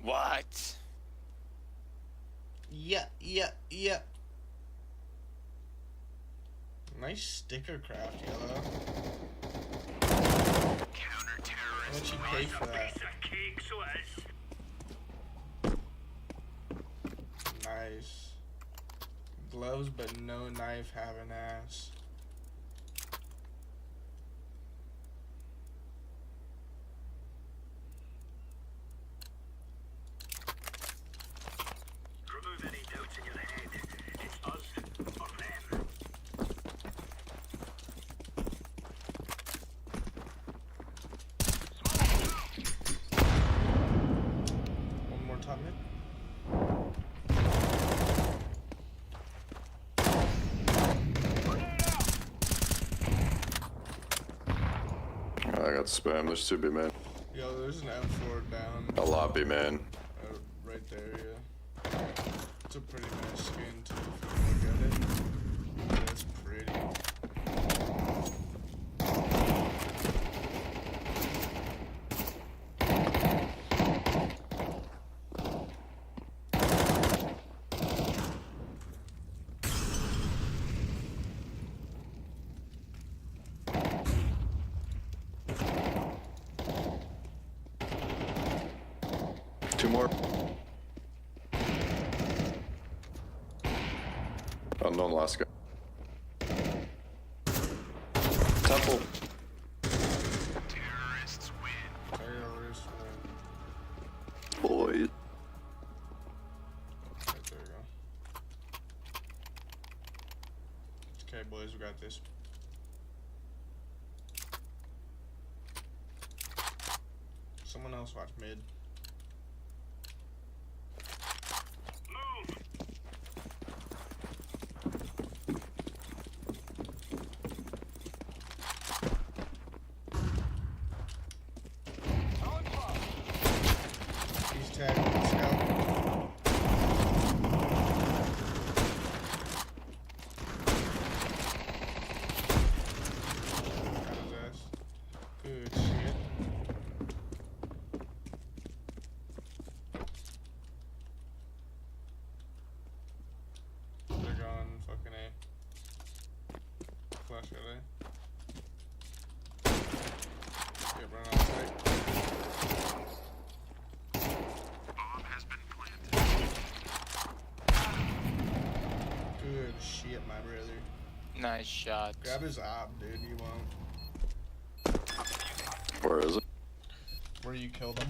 What? Yeah. Nice sticker craft, yellow. How much you pay for that? Nice. Gloves, but no knife having ass. Remove any doubts in your head. It's us or them. One more top mid. I got spam. There's 2B, man. Yo, there's an M4 down. A lobby, man. Right there, yeah. It's a pretty nice skin too, if you look at it. Yeah, it's pretty. Two more. Unknown last guy. Temple. Terrorists win. Terrorists win. Boy. Right, there we go. Okay, boys, we got this. Someone else watch mid. He's tagged with the scout. get my brother. Nice shot. Grab his op, dude. You won't. Where is it? Where you killed him.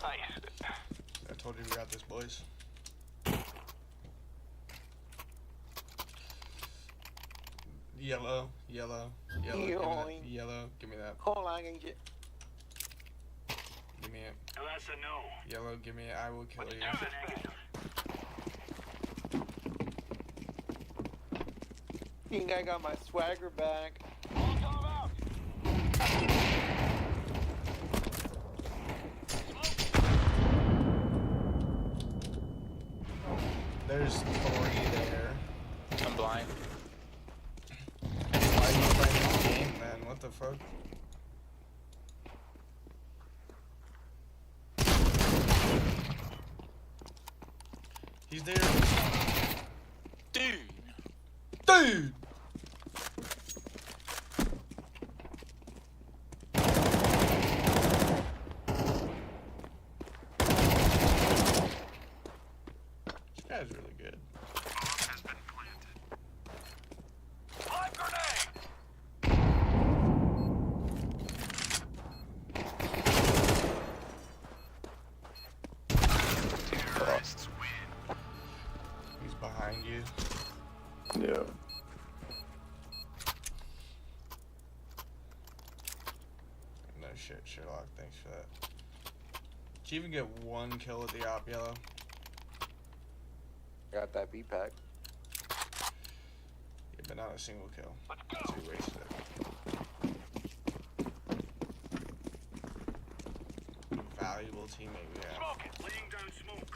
Nice. I told you we got this, boys. Yellow, yellow, yellow, yellow. Give me that. Hold on, get you. Give me it. That's a no. Yellow, give me it. I will kill you. Think I got my swagger back. There's 3 there. I'm blind. Why are you playing this game, man? What the fuck? He's there. Dude. Dude! This guy's really good. He's behind you. Yeah. No shit, Sherlock. Thanks for that. Did you even get 1 kill at the op, Yellow? Got that B pack. Yeah, but not a single kill. So you wasted it. Valuable teammate we have. Smoke it. Laying down smoke.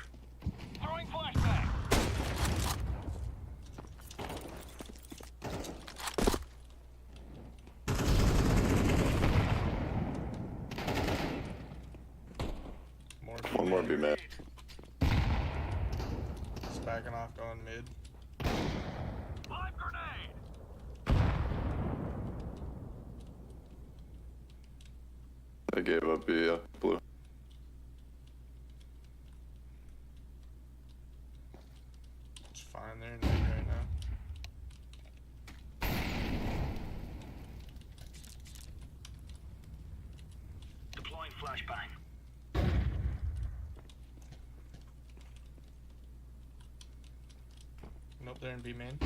Throwing flashbang. One more be mad. It's backing off, going mid. Live grenade. I gave up B, blue. It's fine, they're in mid right now. Deploying flashbang. Nope, they're in B main.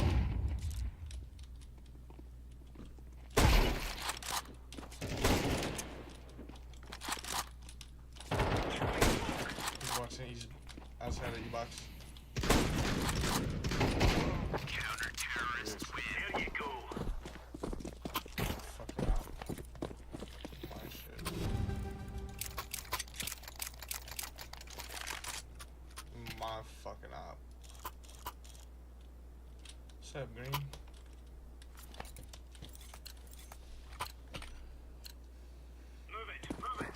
He's watching, he's outside of E-box. Counter-terrorists win. There you go. Fucking out. My shit. My fucking op. What's up, Green? Move it. Move it.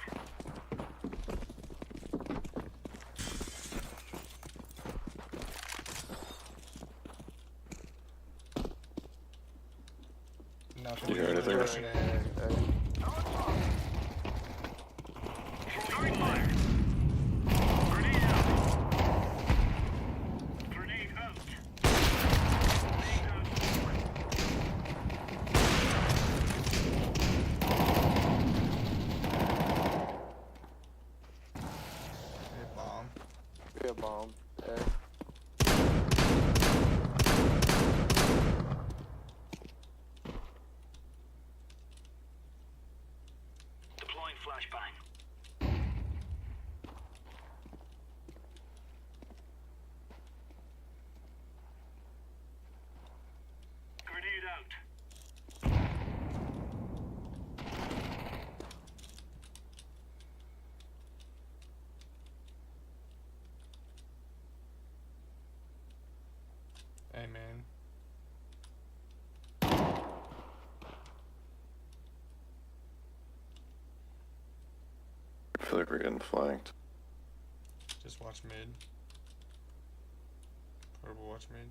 Nothing. You hear anything? Throwing fire. Grenade out. Grenade out. Laying down smoke. Hit bomb. Be a bomb. Yeah. Deploying flashbang. Grenade out. Hey, man. I feel like we're getting flanked. Just watch mid. Purple, watch mid.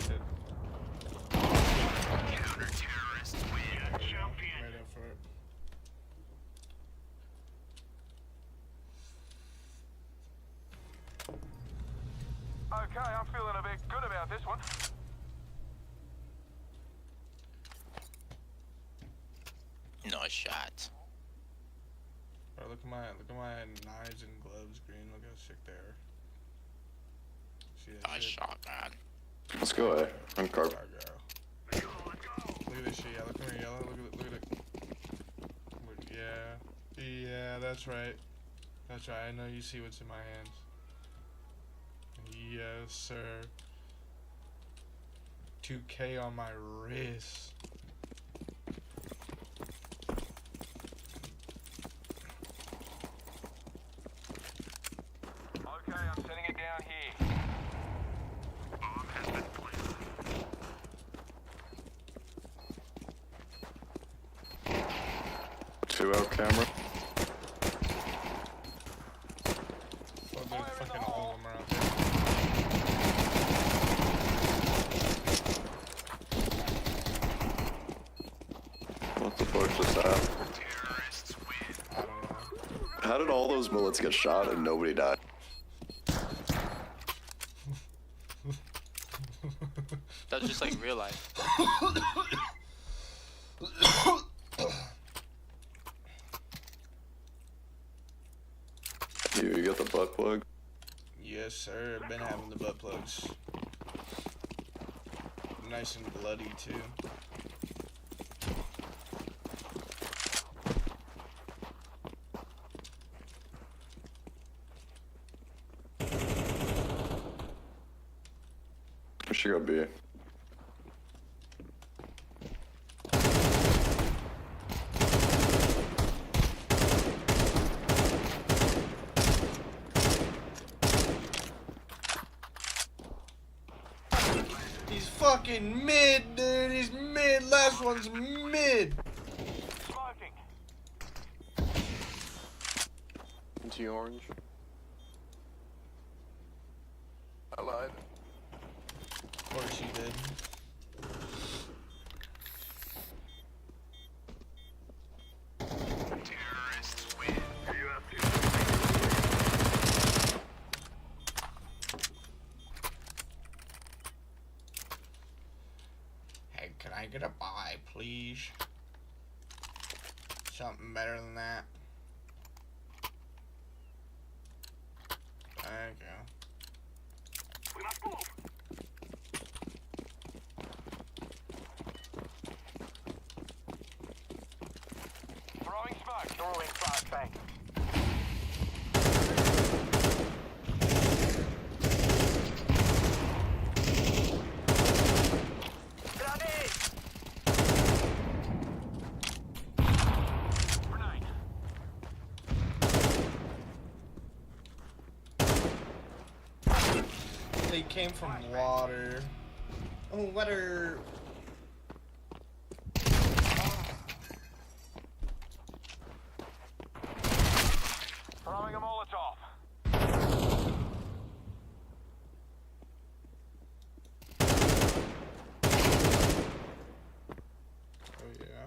Shit. shot. Bro, look at my knives and gloves, Green. Look how sick they are. See that Nice shit? shot, man. Let's go, eh? I'm carb. Look at this shit, Yellow. Come here, Yellow. Look at it. Yeah, that's right. That's right. I know you see what's in my hands. Yes, sir. 2K on my wrist. Okay, I'm setting it down here. Bomb has been planted. Two out camera. Fucking all of them are out there. What the fuck just happened? Terrorists win. I don't know. How did all those bullets get shot and nobody died? That's just like real life. You got the butt plug? Yes, sir. I've been having the butt plugs. Nice and bloody, too. We should go B. He's fucking mid, dude. He's mid. Last one's mid. Smoking. Into orange. I lied. Of course you did. Terrorists win. You have to. Hey, can I get a buy, please? Something better than that. Thank you. We must move. Throwing smoke. Throwing flashbang. Grenade! Grenade. They came from water. Oh, water. Throwing a Molotov. Oh, yeah.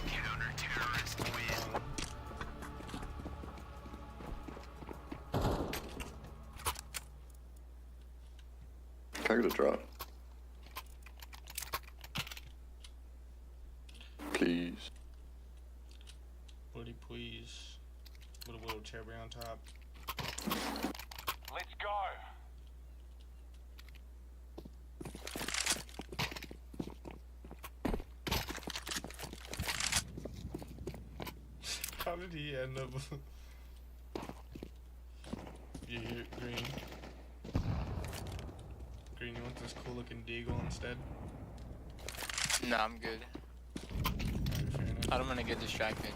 Counter-terrorist win. Can I get a drop? Please. Woody, please. With a little cherry on top. Let's go. How did he end up? You hear it, Green? Green, you want this cool looking deagle instead? No, I'm good. Alright, fair enough. I don't want to get distracted.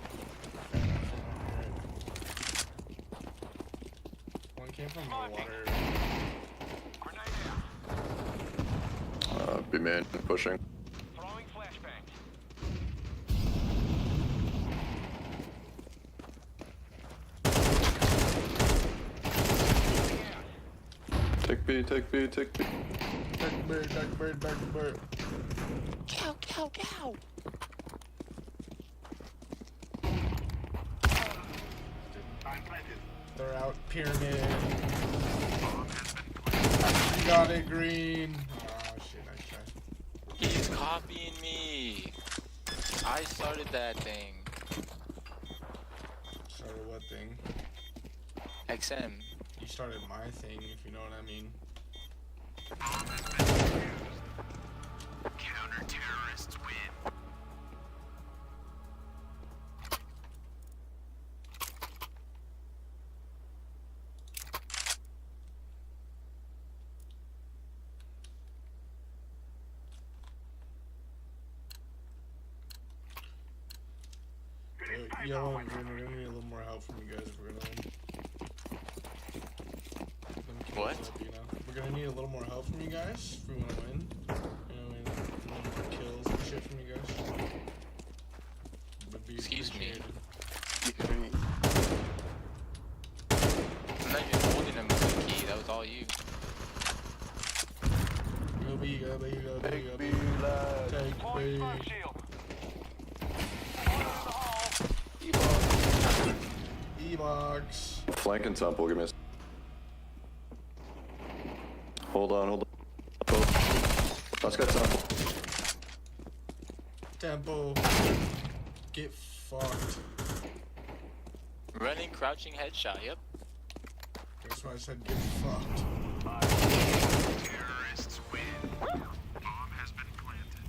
One came from the water. Grenade out. B man pushing. Throwing flashbang. Take B, take B, take B. Back the bird, back the bird, back the bird. Cow, cow, cow. I'm planted. They're out pyramid. Bomb has been got it, green. Oh shit, nice try. He's copying me. I started that thing. Started what thing? XM. You started my thing, if you know what I mean. Counter-terrorists win. Yellow and green, we're gonna need a little more help from you guys if we're gonna win. What? You know? We're gonna need a little more help from you guys if we wanna win. You know, a little more kills and shit from you guys. Would be Excuse me. appreciated. I'm not even holding him with the key. That was all you. Go B, go B, go B, go B. Take B. E-box. Flanking temple, give me a Hold on. Let's go temple. Temple. Get fucked. Running, crouching, headshot. Yep. That's why I said get fucked. Terrorists win. Bomb has been planted.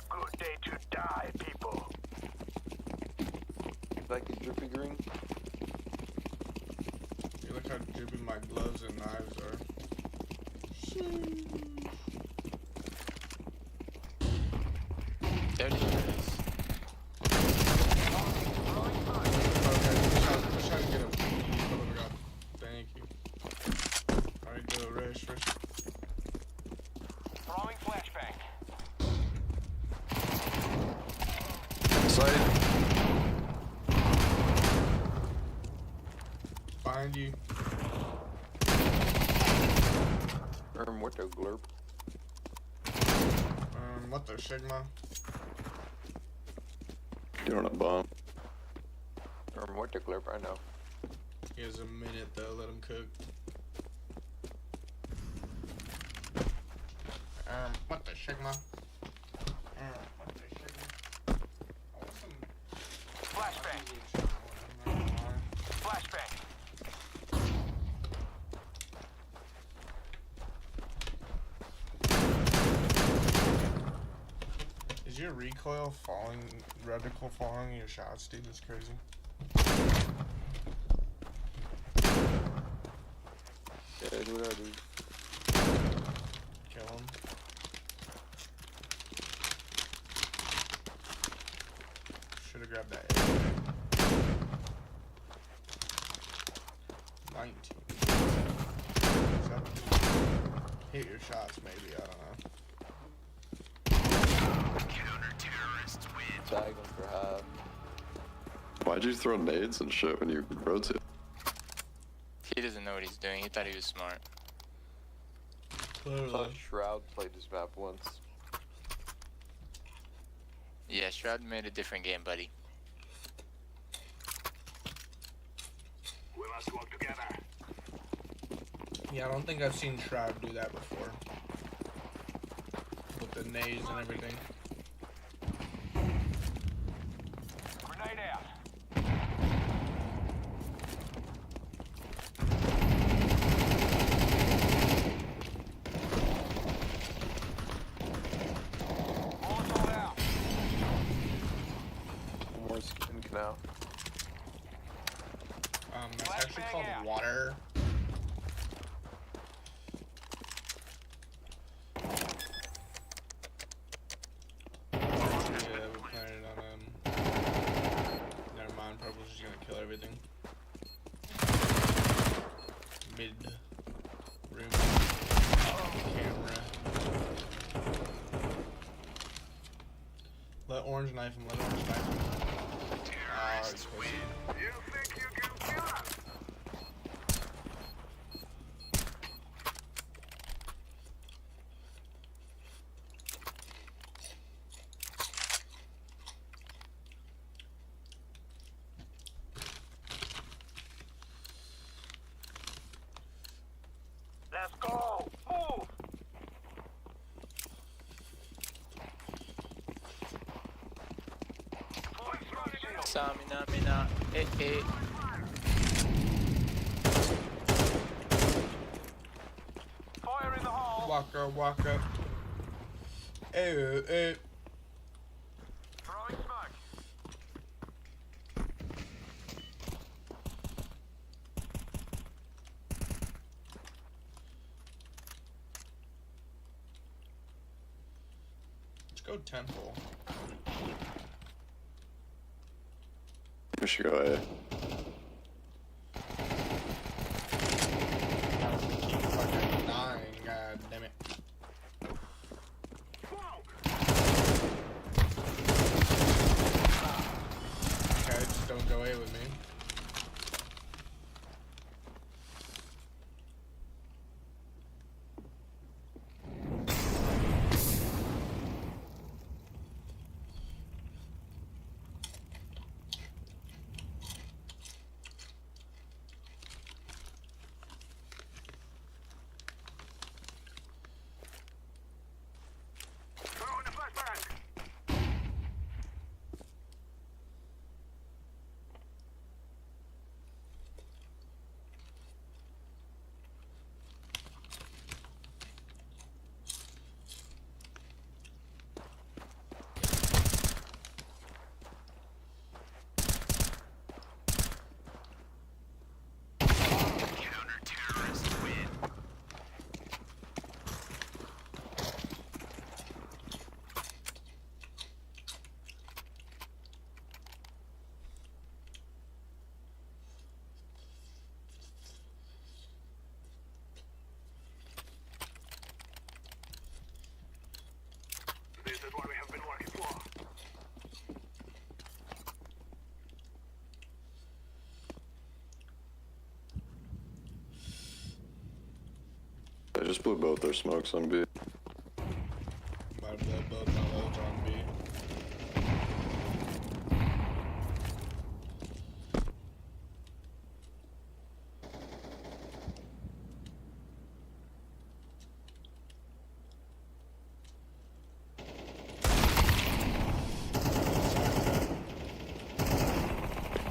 Good day to die, people. Like a drippy green. You look how drippy my gloves and knives are. There it is. Okay, just trying to get a... Oh my god. Thank you. Alright, go, rush. Throwing flashbang. Sight. Behind you. What the glurp? What the Sigma? Doing a bomb. What the glurp? I know. He has a minute though, let him cook. What the Sigma? What the Sigma? I want some... Flashbang. Flashbang. Is your recoil falling, reticle falling in your shots, dude? That's crazy. Yeah, do what I do. Kill him. Should have grabbed that. 19. 17. Hit your shots, maybe. I don't know. Counter-terrorists win. Tag him for half. Why'd you throw nades and shit when you rotate? He doesn't know what he's doing. He thought he was smart. I thought Shroud played this map once. Yeah, Shroud made a different game, buddy. We must work together. Yeah, I don't think I've seen Shroud do that before. With the nades and everything. Grenade out. Molotov out. More skin canal. That's actually called water. Yeah, we planted on never mind, purple's just gonna kill everything. Mid room camera. Let orange knife him, let orange knife him. Terrorists win. You think you can kill us? Samina, mina, eh. Fire in the hole. Waka. Eh. Throwing smoke. Let's go temple. We should go A. Keep fucking dying, god damn it. Okay, just don't go A with me. Throwing the flashbang. Counter-terrorists win. This is what we have been working for. I just blew both their smokes on B. About to blow both my loads on B.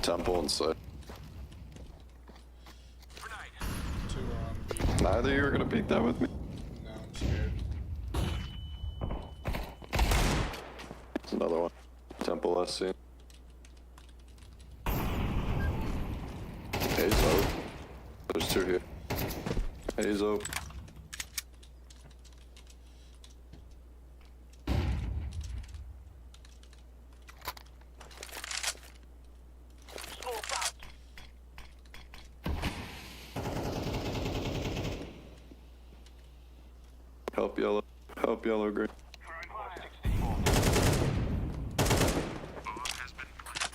Temple and side. Two are on B. Neither of you are gonna peek that with me. No, I'm scared. There's another one. Temple SC. A's open. There's two here. A's open. Smoke out. Help yellow. Help yellow green. Throwing fire. Bomb has been planted.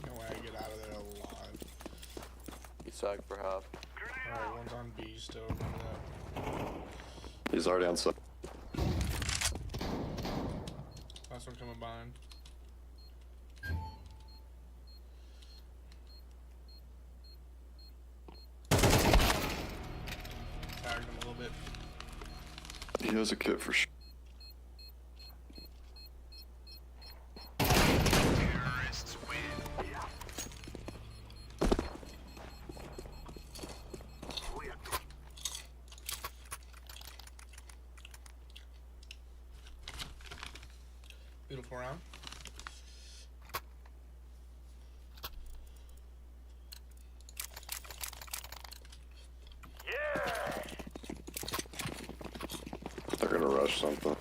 No way I get out of there alive. He's sag for half. Alright, one's on B still, remember that. He's already on side. Last one coming behind. Tagged him a little bit. He has a kit for sure. Terrorists win. Beautiful round. They're gonna rush something.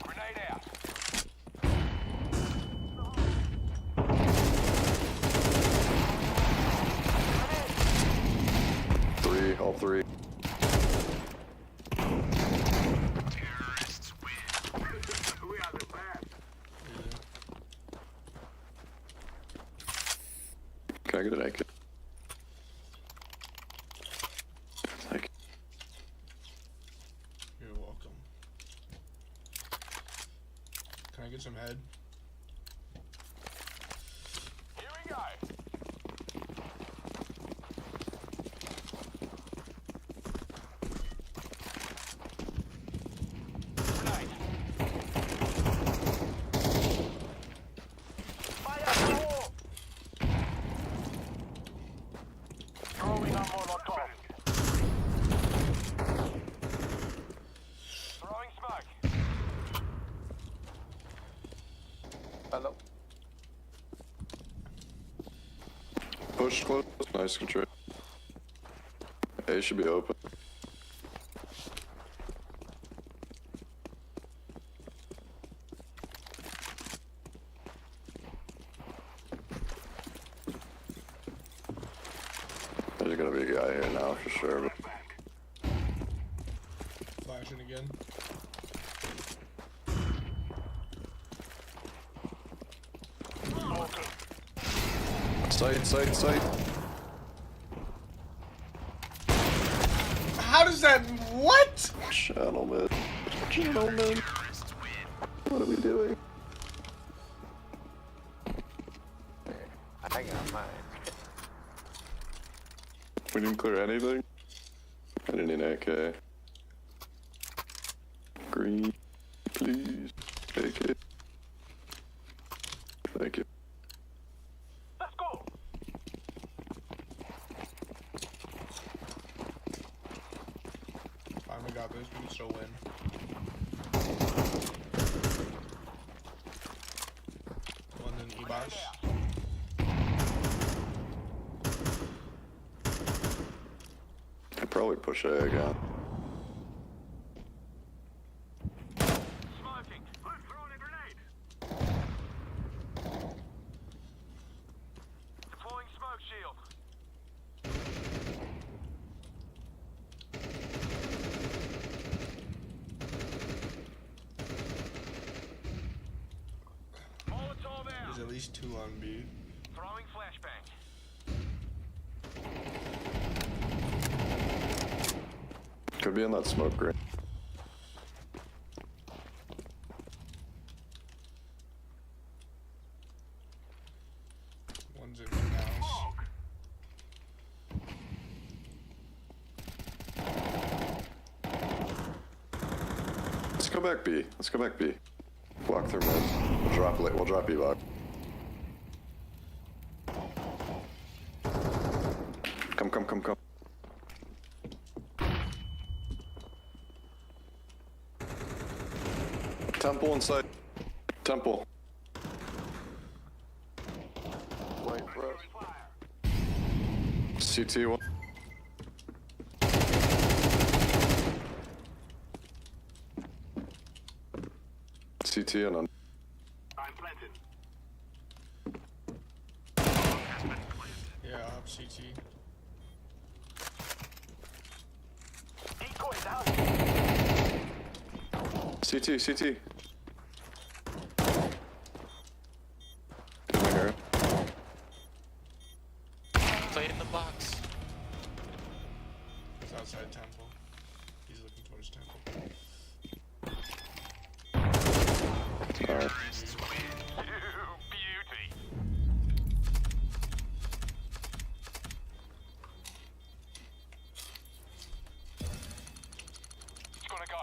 Grenade out. Three, all three. Terrorists win. We are the best. Can I get an AK? Thank you. You're welcome. Can I get some head? Here we go. Grenade. Hello. Push close. Nice control. A should be open. There's gonna be a guy here now for sure. But... Flashing again. Sight. How does that? What? Gentlemen. What are we doing? I got mine. We didn't clear anything? I didn't need AK. Green, please. Take it. Thank you. Let's go. Finally got this. We can still win. One in E-Box. I'd probably push A again. Smoking. I'm throwing a grenade. Deploying smoke shield. Molotov out. There's at least 2 on B. Throwing flashbang. Could be in that smoke green. One's in the house. Let's go back B. Walk through mid. We'll drop E block. Come. Temple inside. Temple. Wait, bro. CT one. CT and on. I'm planted. Yeah, up CT. Decoys out. CT. Didn't hear it. Play in the box. He's outside temple. He's looking towards temple. Alright. Beauty. It's gonna go.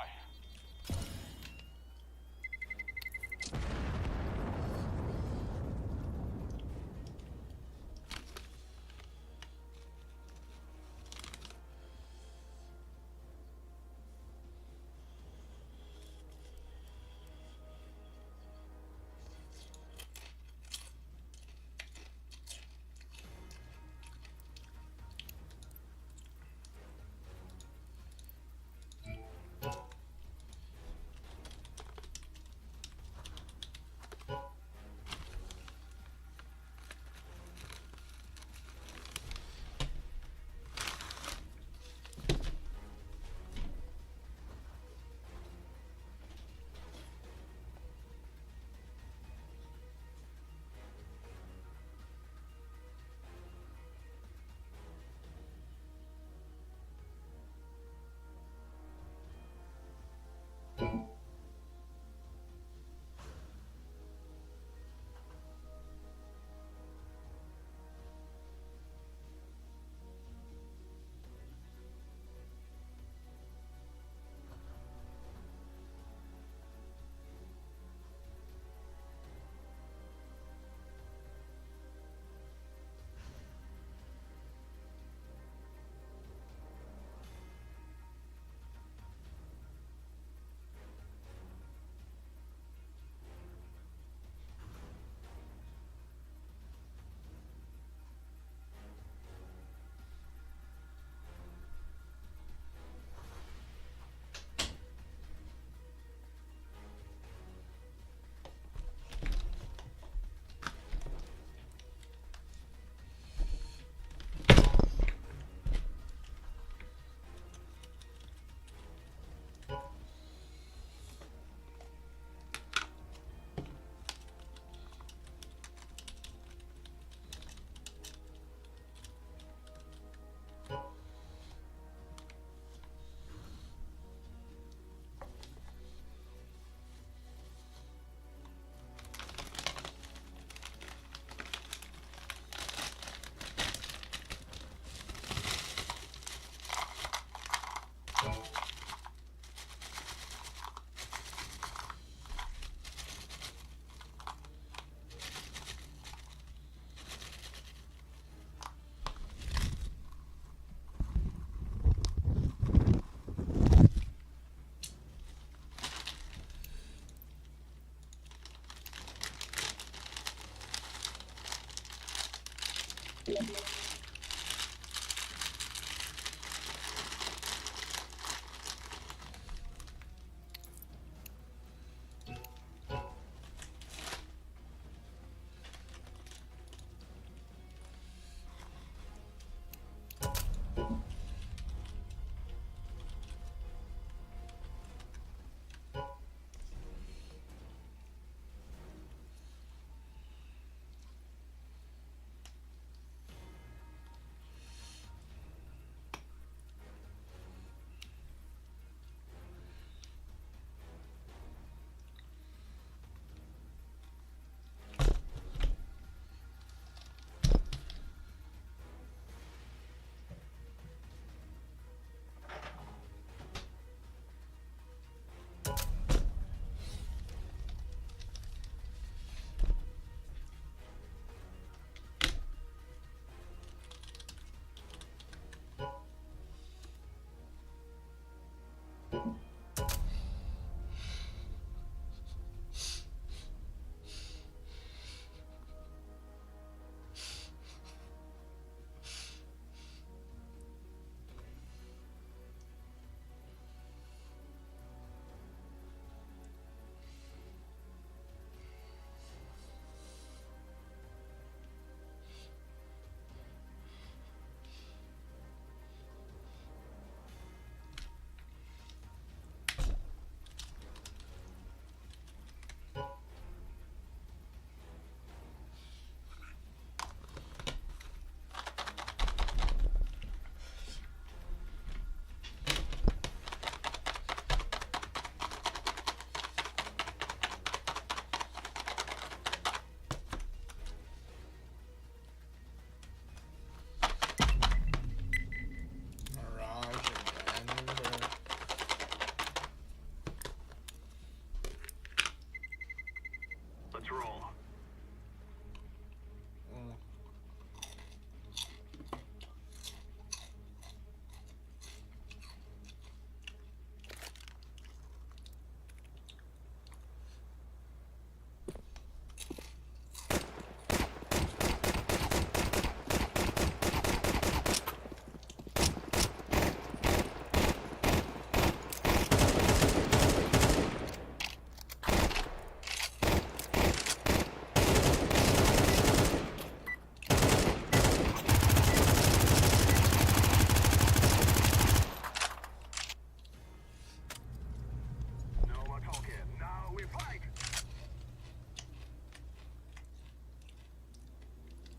Let's roll.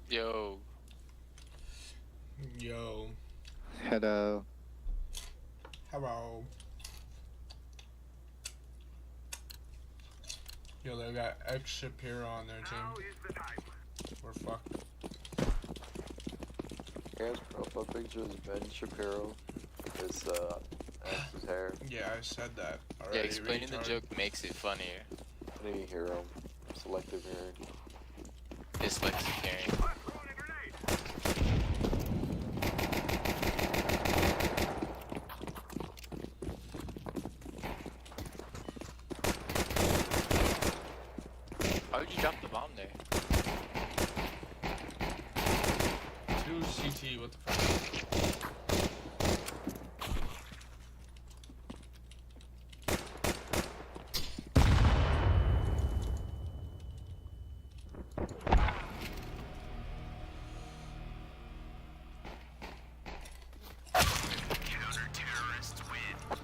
Yo. Yo. Hello. Hello. Yo, they got X Shapiro on their team. We're fucked. Guys, profile picture is Ben Shapiro. It's X's hair. Yeah, I said that Yeah, already. explaining the retard. joke makes it funnier. I didn't hear him. Selective hearing. Dyslexic hearing. Why would you drop the bomb there? 2 CT, what the fuck? Counter-terrorists win.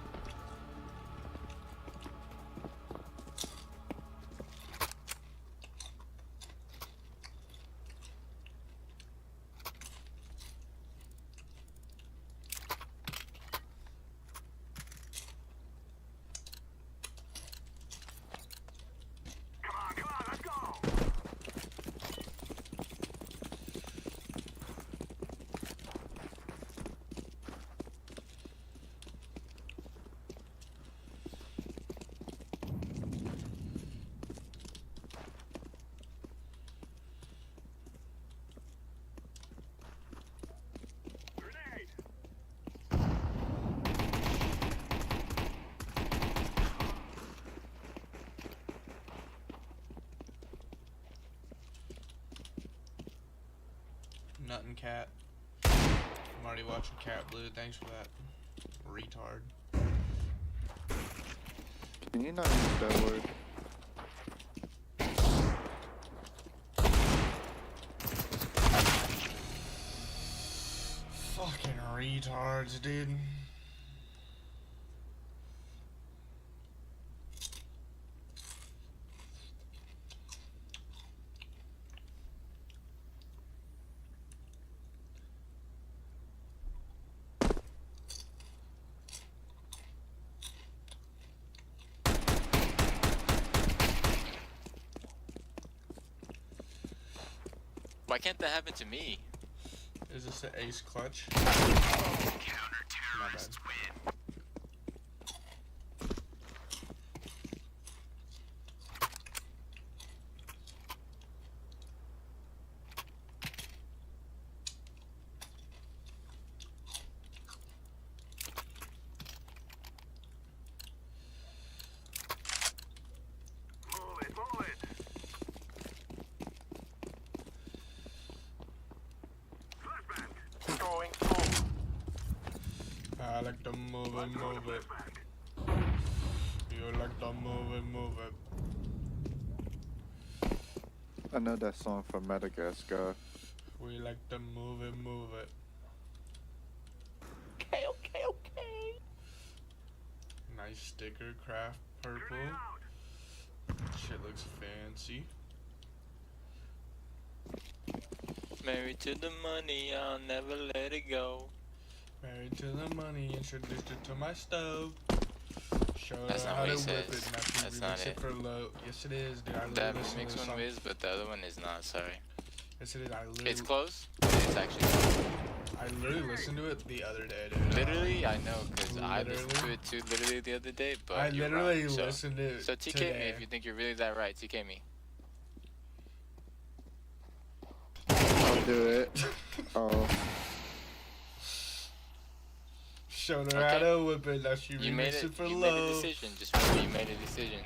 Nothing, Cat. I'm already watching Cat Blue. Thanks for that. Retard. Can you not use that word? Fucking retards, dude. Why can't that happen to me? Is this an ace clutch? Counter-terrorists win. Move it, move it. Going home. I like to move it, move it. You like to move it, move it. I know that song from Madagascar. We like to move it, move it. Okay. Nice sticker, craft purple. Shit looks fancy. Married to the money, I'll never let it go. Married to the money, introduced her to my stove. Showed That's her not how what to he whip says. it, now she That's not remix it. it for low. Yes it is, dude. I That literally listen to mix this one song. is, but the other one is not. Sorry. Yes it is, I literally. It's close. But it's actually close. I literally listened to it the other day, dude. Literally, I know, because I listened to it too literally the other day, but I you're literally wrong. listened to it So TK me today. if you think you're really that right. TK me. I'll do it. Oh. Showed her how to whip it, now she You made remixed it. it for You made a low. decision. Just remember, you made a decision.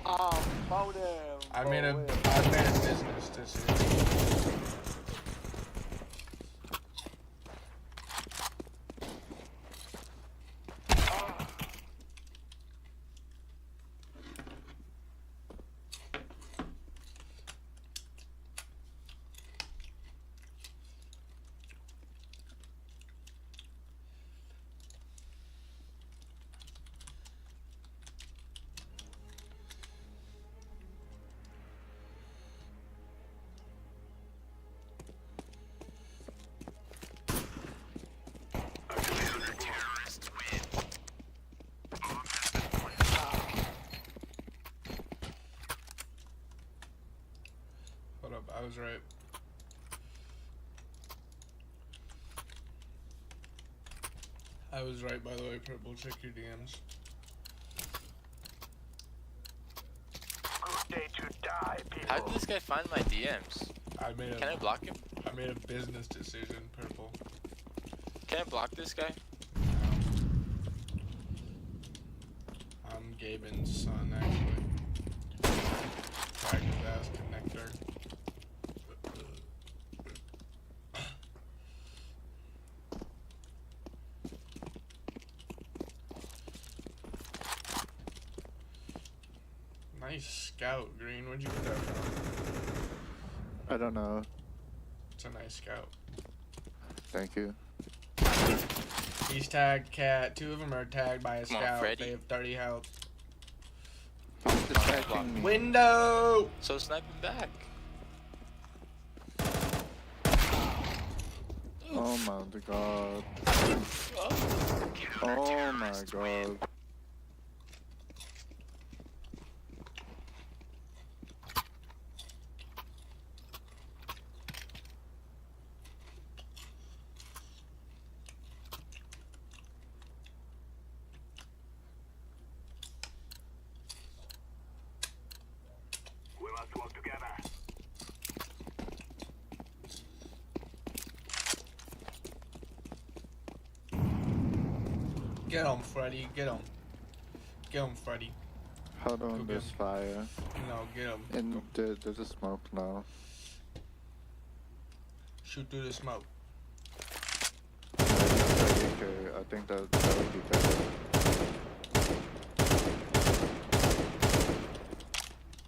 Oh, bow them. I made a business decision. Counter-terrorists win. Hold up, I was right. I was right, by the way, Purple. Check your DMs. Good day to die, people. How did this guy find my DMs? Can I block him? I made a business decision, Purple. Can I block this guy? I'm Gaben's son, actually. Tag his ass connector. Nice scout, Green. Where'd you get that from? I don't know. It's a nice scout. Thank you. He's tagged Cat. Two of them are tagged by a Come on, scout. Freddy. They have 30 health. Distracting me. Window! So snipe him back. Oh my god. Oh my god. We must work together. Get him, Freddy. Get him. Get him, Freddy. Hold on, Go there's get him. fire. No, get him. And there's a smoke now. Shoot through the smoke. I think that would be better.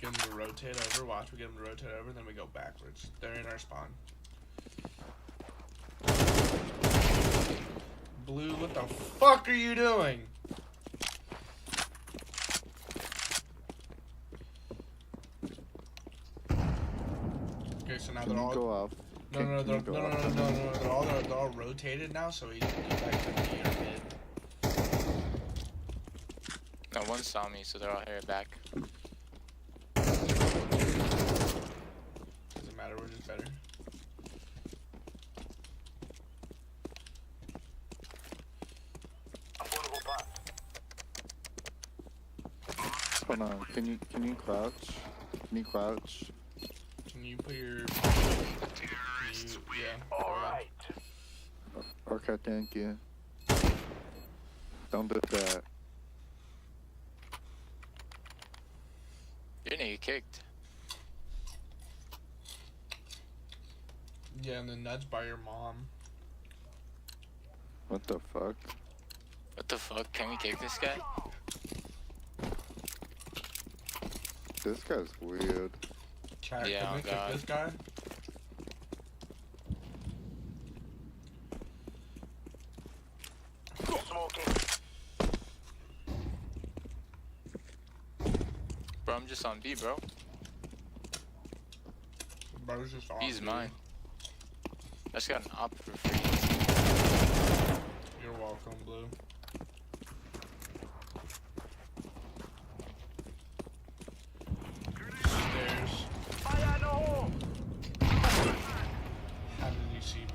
Get them to rotate over. Watch, we get them to rotate over, then we go backwards. They're in our spawn. Blue, what the fuck are you doing? Okay, so now Can they're you all go off? no, they're all rotated now, so we can get back to the mid. No, one saw me, so they're all here back. Doesn't matter, we're just better. Hold on. Can you crouch? Can you crouch? Can you put your yeah. Alright. Okay, thank you. Don't do that. You're gonna get kicked. Yeah, and the nuts by your mom. What the fuck? What the fuck? Can we kick this guy? This guy's weird. Chat, Yeah, can we oh kick God. this guy? Smoking. Bro, I'm just on B, bro. Bro's just off. He's dude. mine. I just got an op for free. You're welcome, Blue. Stairs. Fire in the hole. How did you see me?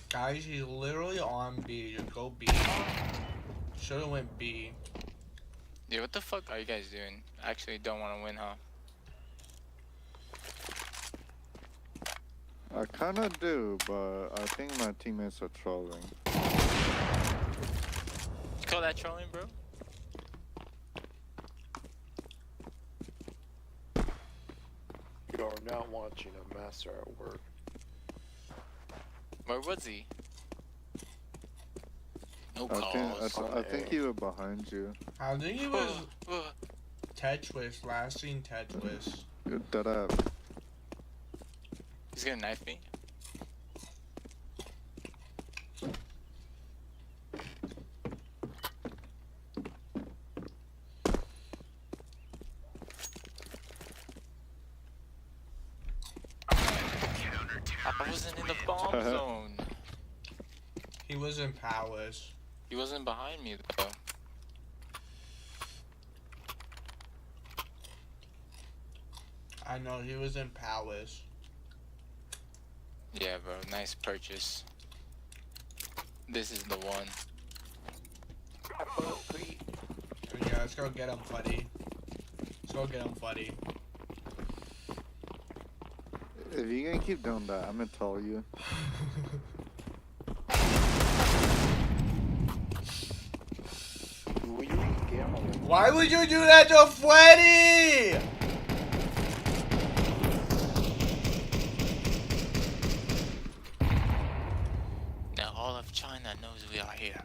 Guys, he's literally on B. Just go B. Should've went B. Yeah, what the fuck are you guys doing? I actually don't want to win, huh? I kinda do, but I think my teammates are trolling. You call that trolling, bro? You are not watching a master at work. Where was he? No I calls. think he was behind you. I think he was Tetris, last seen Tetris. That up. He's gonna knife me? I wasn't in the bomb zone. He was in Palace. He wasn't behind me though. I know, he was in Palace. Yeah, bro. Nice purchase. This is the one. Yeah, let's go get him, Fuddy. Let's go get him, Fuddy. If you gonna keep doing that, I'm gonna tell you. Why would you do that to Freddy? Now all of China knows we are here.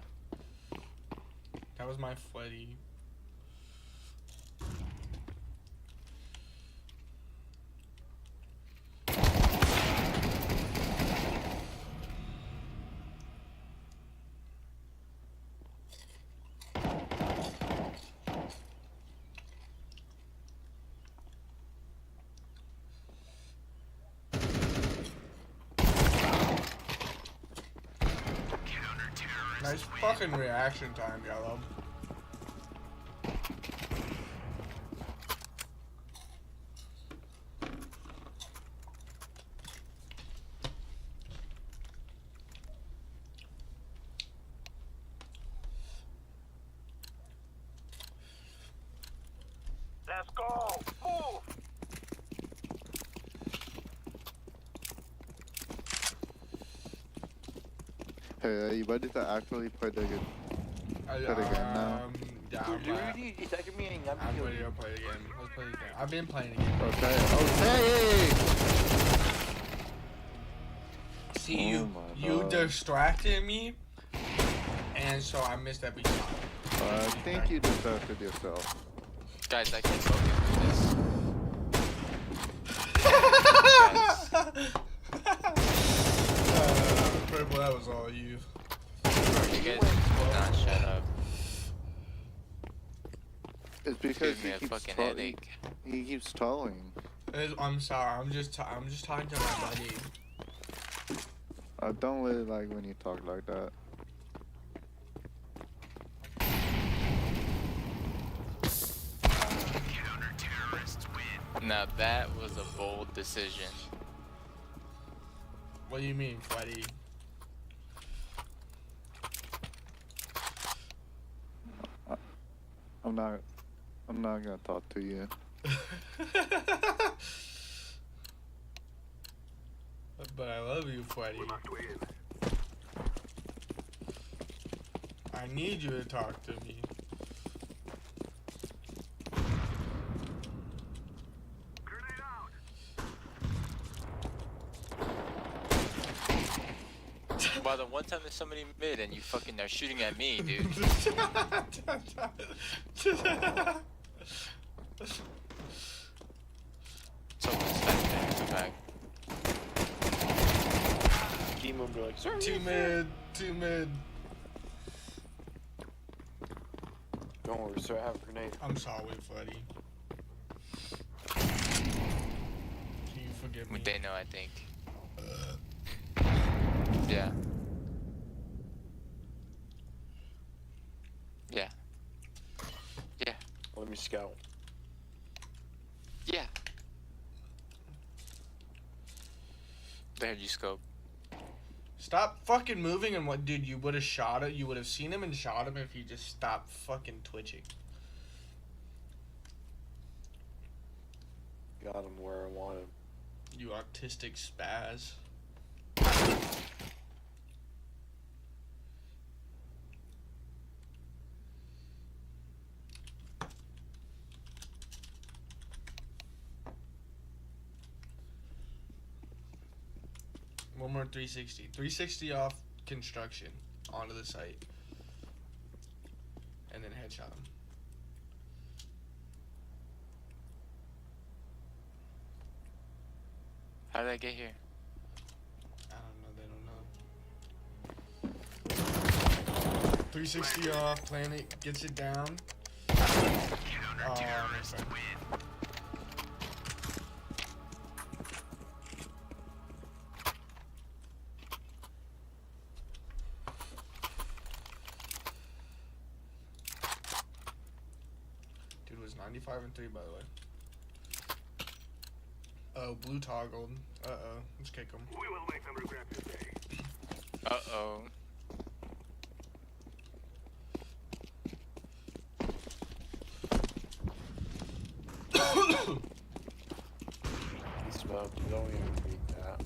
That was my Freddy. Nice fucking reaction time, Yellow. Let's go. Move. Hey, are you ready to actually play the game now? Yeah, Yeah, I'm ready. I'm ready to play the game. Let's play the game. I've been playing the game. Okay. Okay. See, Oh you distracted me, and so I missed every shot. I think you distracted yourself. Guys, I can't focus with this. Purple, that was all you. You guys will not shut up. It's because Gives me he a keeps fucking talking. headache. He keeps talking. I'm sorry. I'm just talking to my buddy. I don't really like when you talk like that. Now that was a bold decision. What do you mean, Freddy? I'm not gonna talk to you. But I love you, Freddy. I need you to talk to me. By the one time there's somebody mid and you fucking are shooting at me, dude. Someone's back. Team will be like, sir. Two mid. Don't worry, sir. I have a grenade. I'm sorry, Freddy. Can you forgive me? They know, I think. Yeah. Yeah. Yeah. Let me scout. Yeah. There you scope. Stop fucking moving and what, dude, you would have shot it. You would have seen him and shot him if you just stopped fucking twitching. Got him where I want him. You autistic spaz. One more 360. 360 off construction onto the site. And then headshot him. How did I get here? I don't know, they don't know. 360 off, planet, gets it down. Oh, nice one. Dude was 95 and 3, by the way. Oh, blue toggled. Uh-oh. Let's kick him. We will make them regret this day. Uh-oh. He smoked. Don't even read that.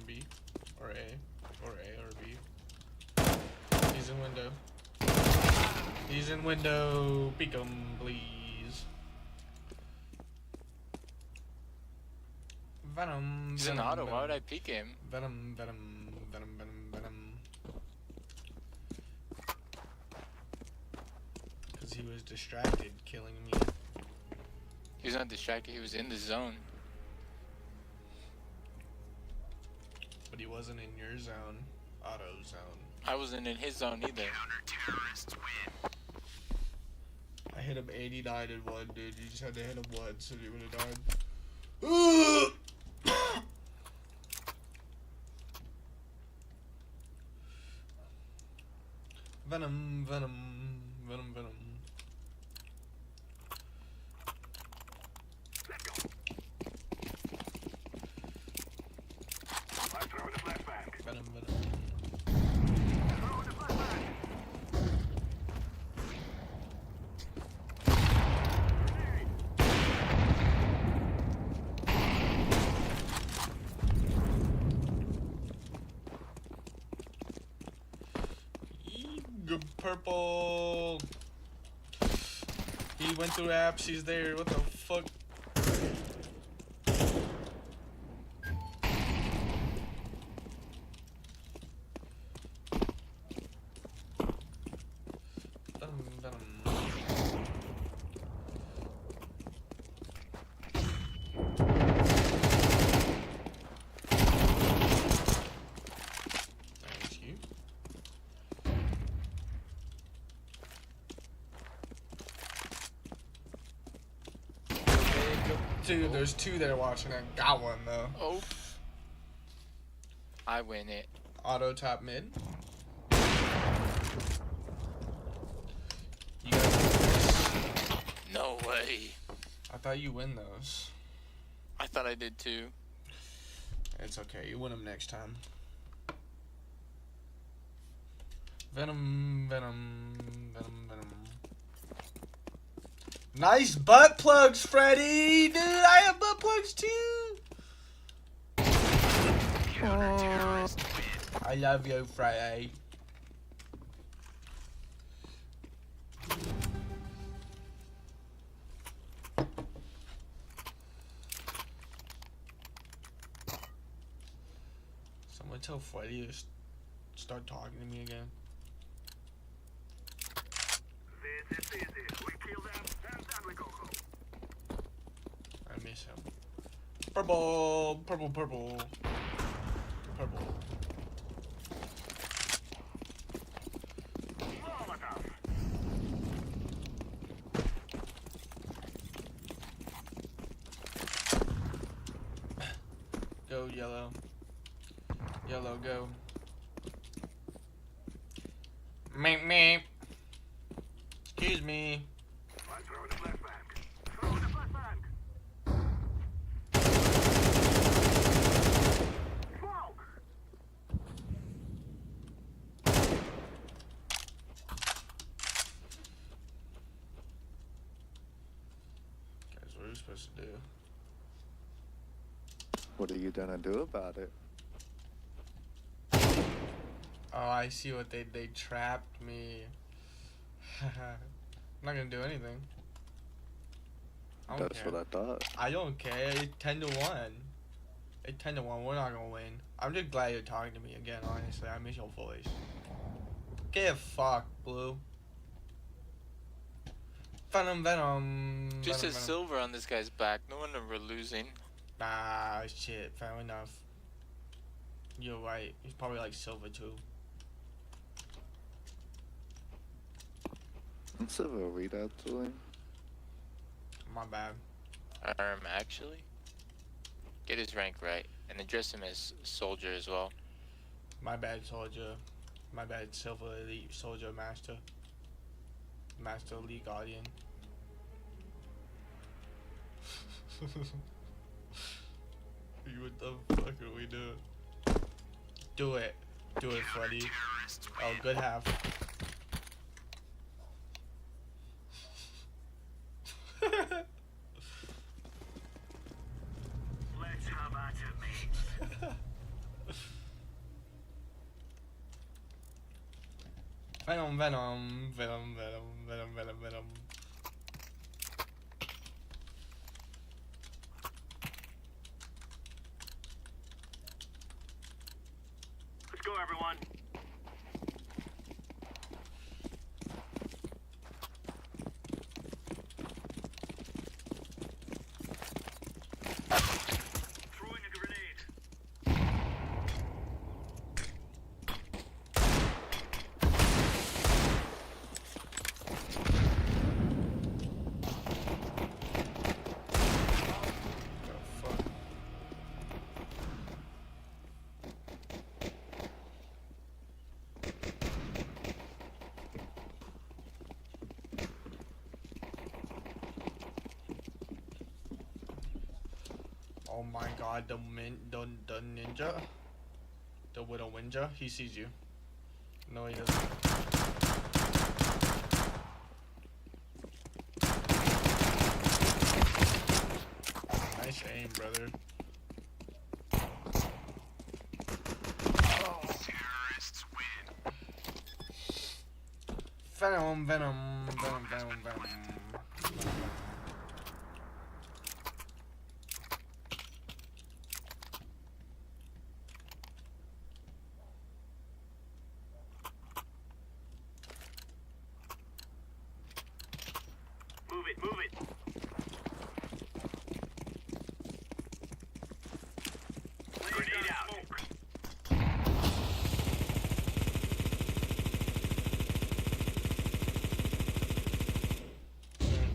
B or A or B. He's in window. He's in window. Peek him, please. Venom. He's in auto. Why would I peek him? Venom. because he was distracted killing me. He was not distracted, he was in the zone. But he wasn't in your zone. Auto zone. I wasn't in his zone either. I hit him 80, died in one, dude. You just had to hit him once and he would have died. Venom, venom, venom, venom. Venom, venom. Purple. He went through apps. He's there. What the fuck? Dude, there's two there watching. I got one though. Oh. I win it. Auto top mid. You guys no way. I thought you win those. I thought I did too. It's okay. You win them next time. Venom, venom, venom, venom. Nice butt plugs, Freddy! Dude, I have butt plugs too! I love you, Freddy. Someone tell Freddy to start talking to me again. I miss him. Purple, purple, purple, purple. Go yellow. Yellow, go. Meep meep. Excuse me. Guys, what are we supposed to do? What are you gonna do about it? Oh, I see what they trapped me. I'm not gonna do anything. I don't That's care. what I thought. I don't care. It's 10-1. It's 10-1. We're not gonna win. I'm just glad you're talking to me again. Honestly, I miss your voice. Get fucked, Blue. Venom, venom. Just venom, a venom. silver on this guy's back. No wonder we're losing. Nah, shit. Fair enough. You're right. He's probably like silver too. I'm silver readout doing. My bad. Actually, get his rank right and address him as soldier as well. My bad, soldier. My bad, silver elite soldier master. Master elite guardian. What the fuck are we doing? Do it. Do it, Freddy. Oh, good half. Let's have at it, mate. Venom, venom, venom, venom, venom, venom, venom. Let's go, everyone. Oh my god, the ninja? The Widow Ninja? He sees you. No, he doesn't. Nice aim, brother. Terrorists win. Venom, venom, venom, venom, venom. Move it, move it. Grenade out.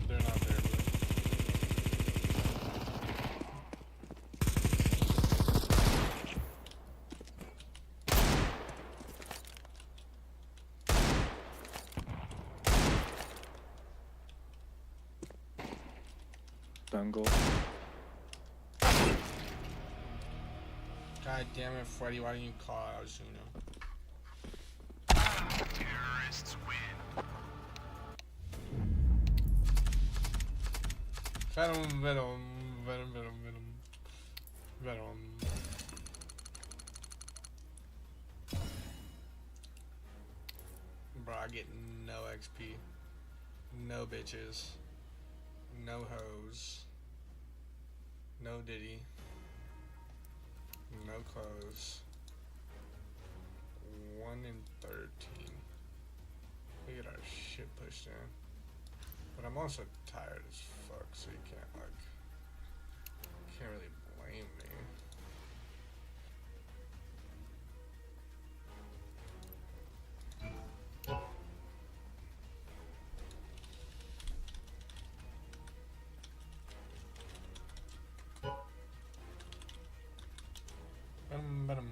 They're not there, but Jungle. God damn it, Freddy, why didn't you call out Zuno? Terrorists win. Venom, venom, venom, venom, venom. Venom. Bro, I get no XP. No bitches. No hoes. No Diddy. No clothes. 1 in 13. We get our shit pushed in. But I'm also tired as fuck, so you can't really blame me. Ba-dum, ba-dum.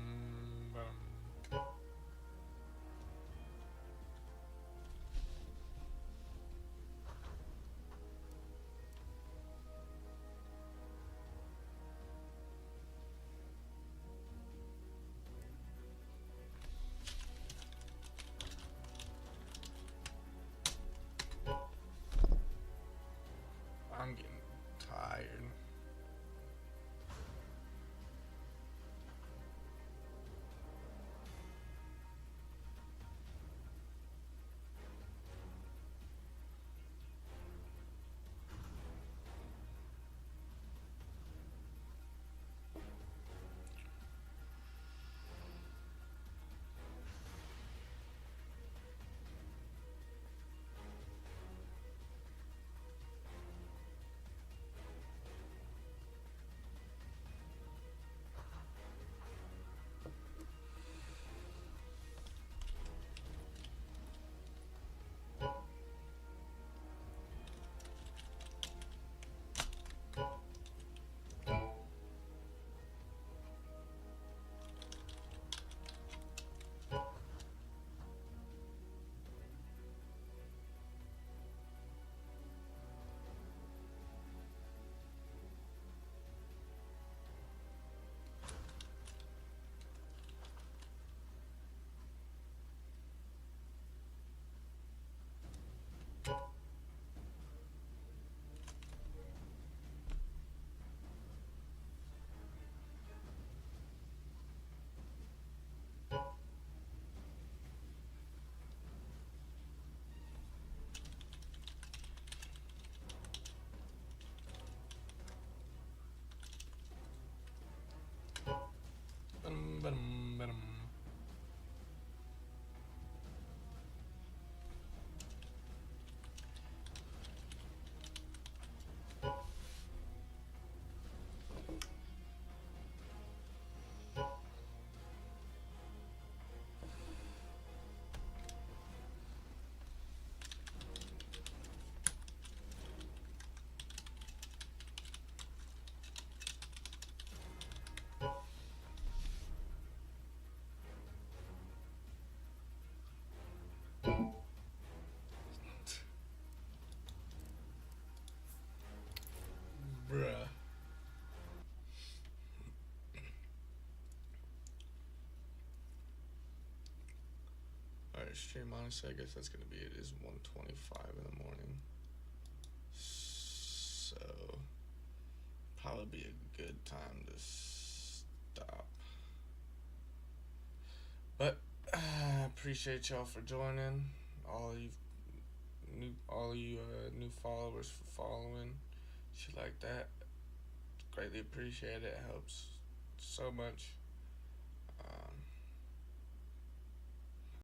stream, honestly. I guess that's gonna be it. Is 1:25 in the morning, so probably be a good time to stop. But I appreciate y'all for joining. All you new followers for following, shit like that. Greatly appreciate it. It helps so much.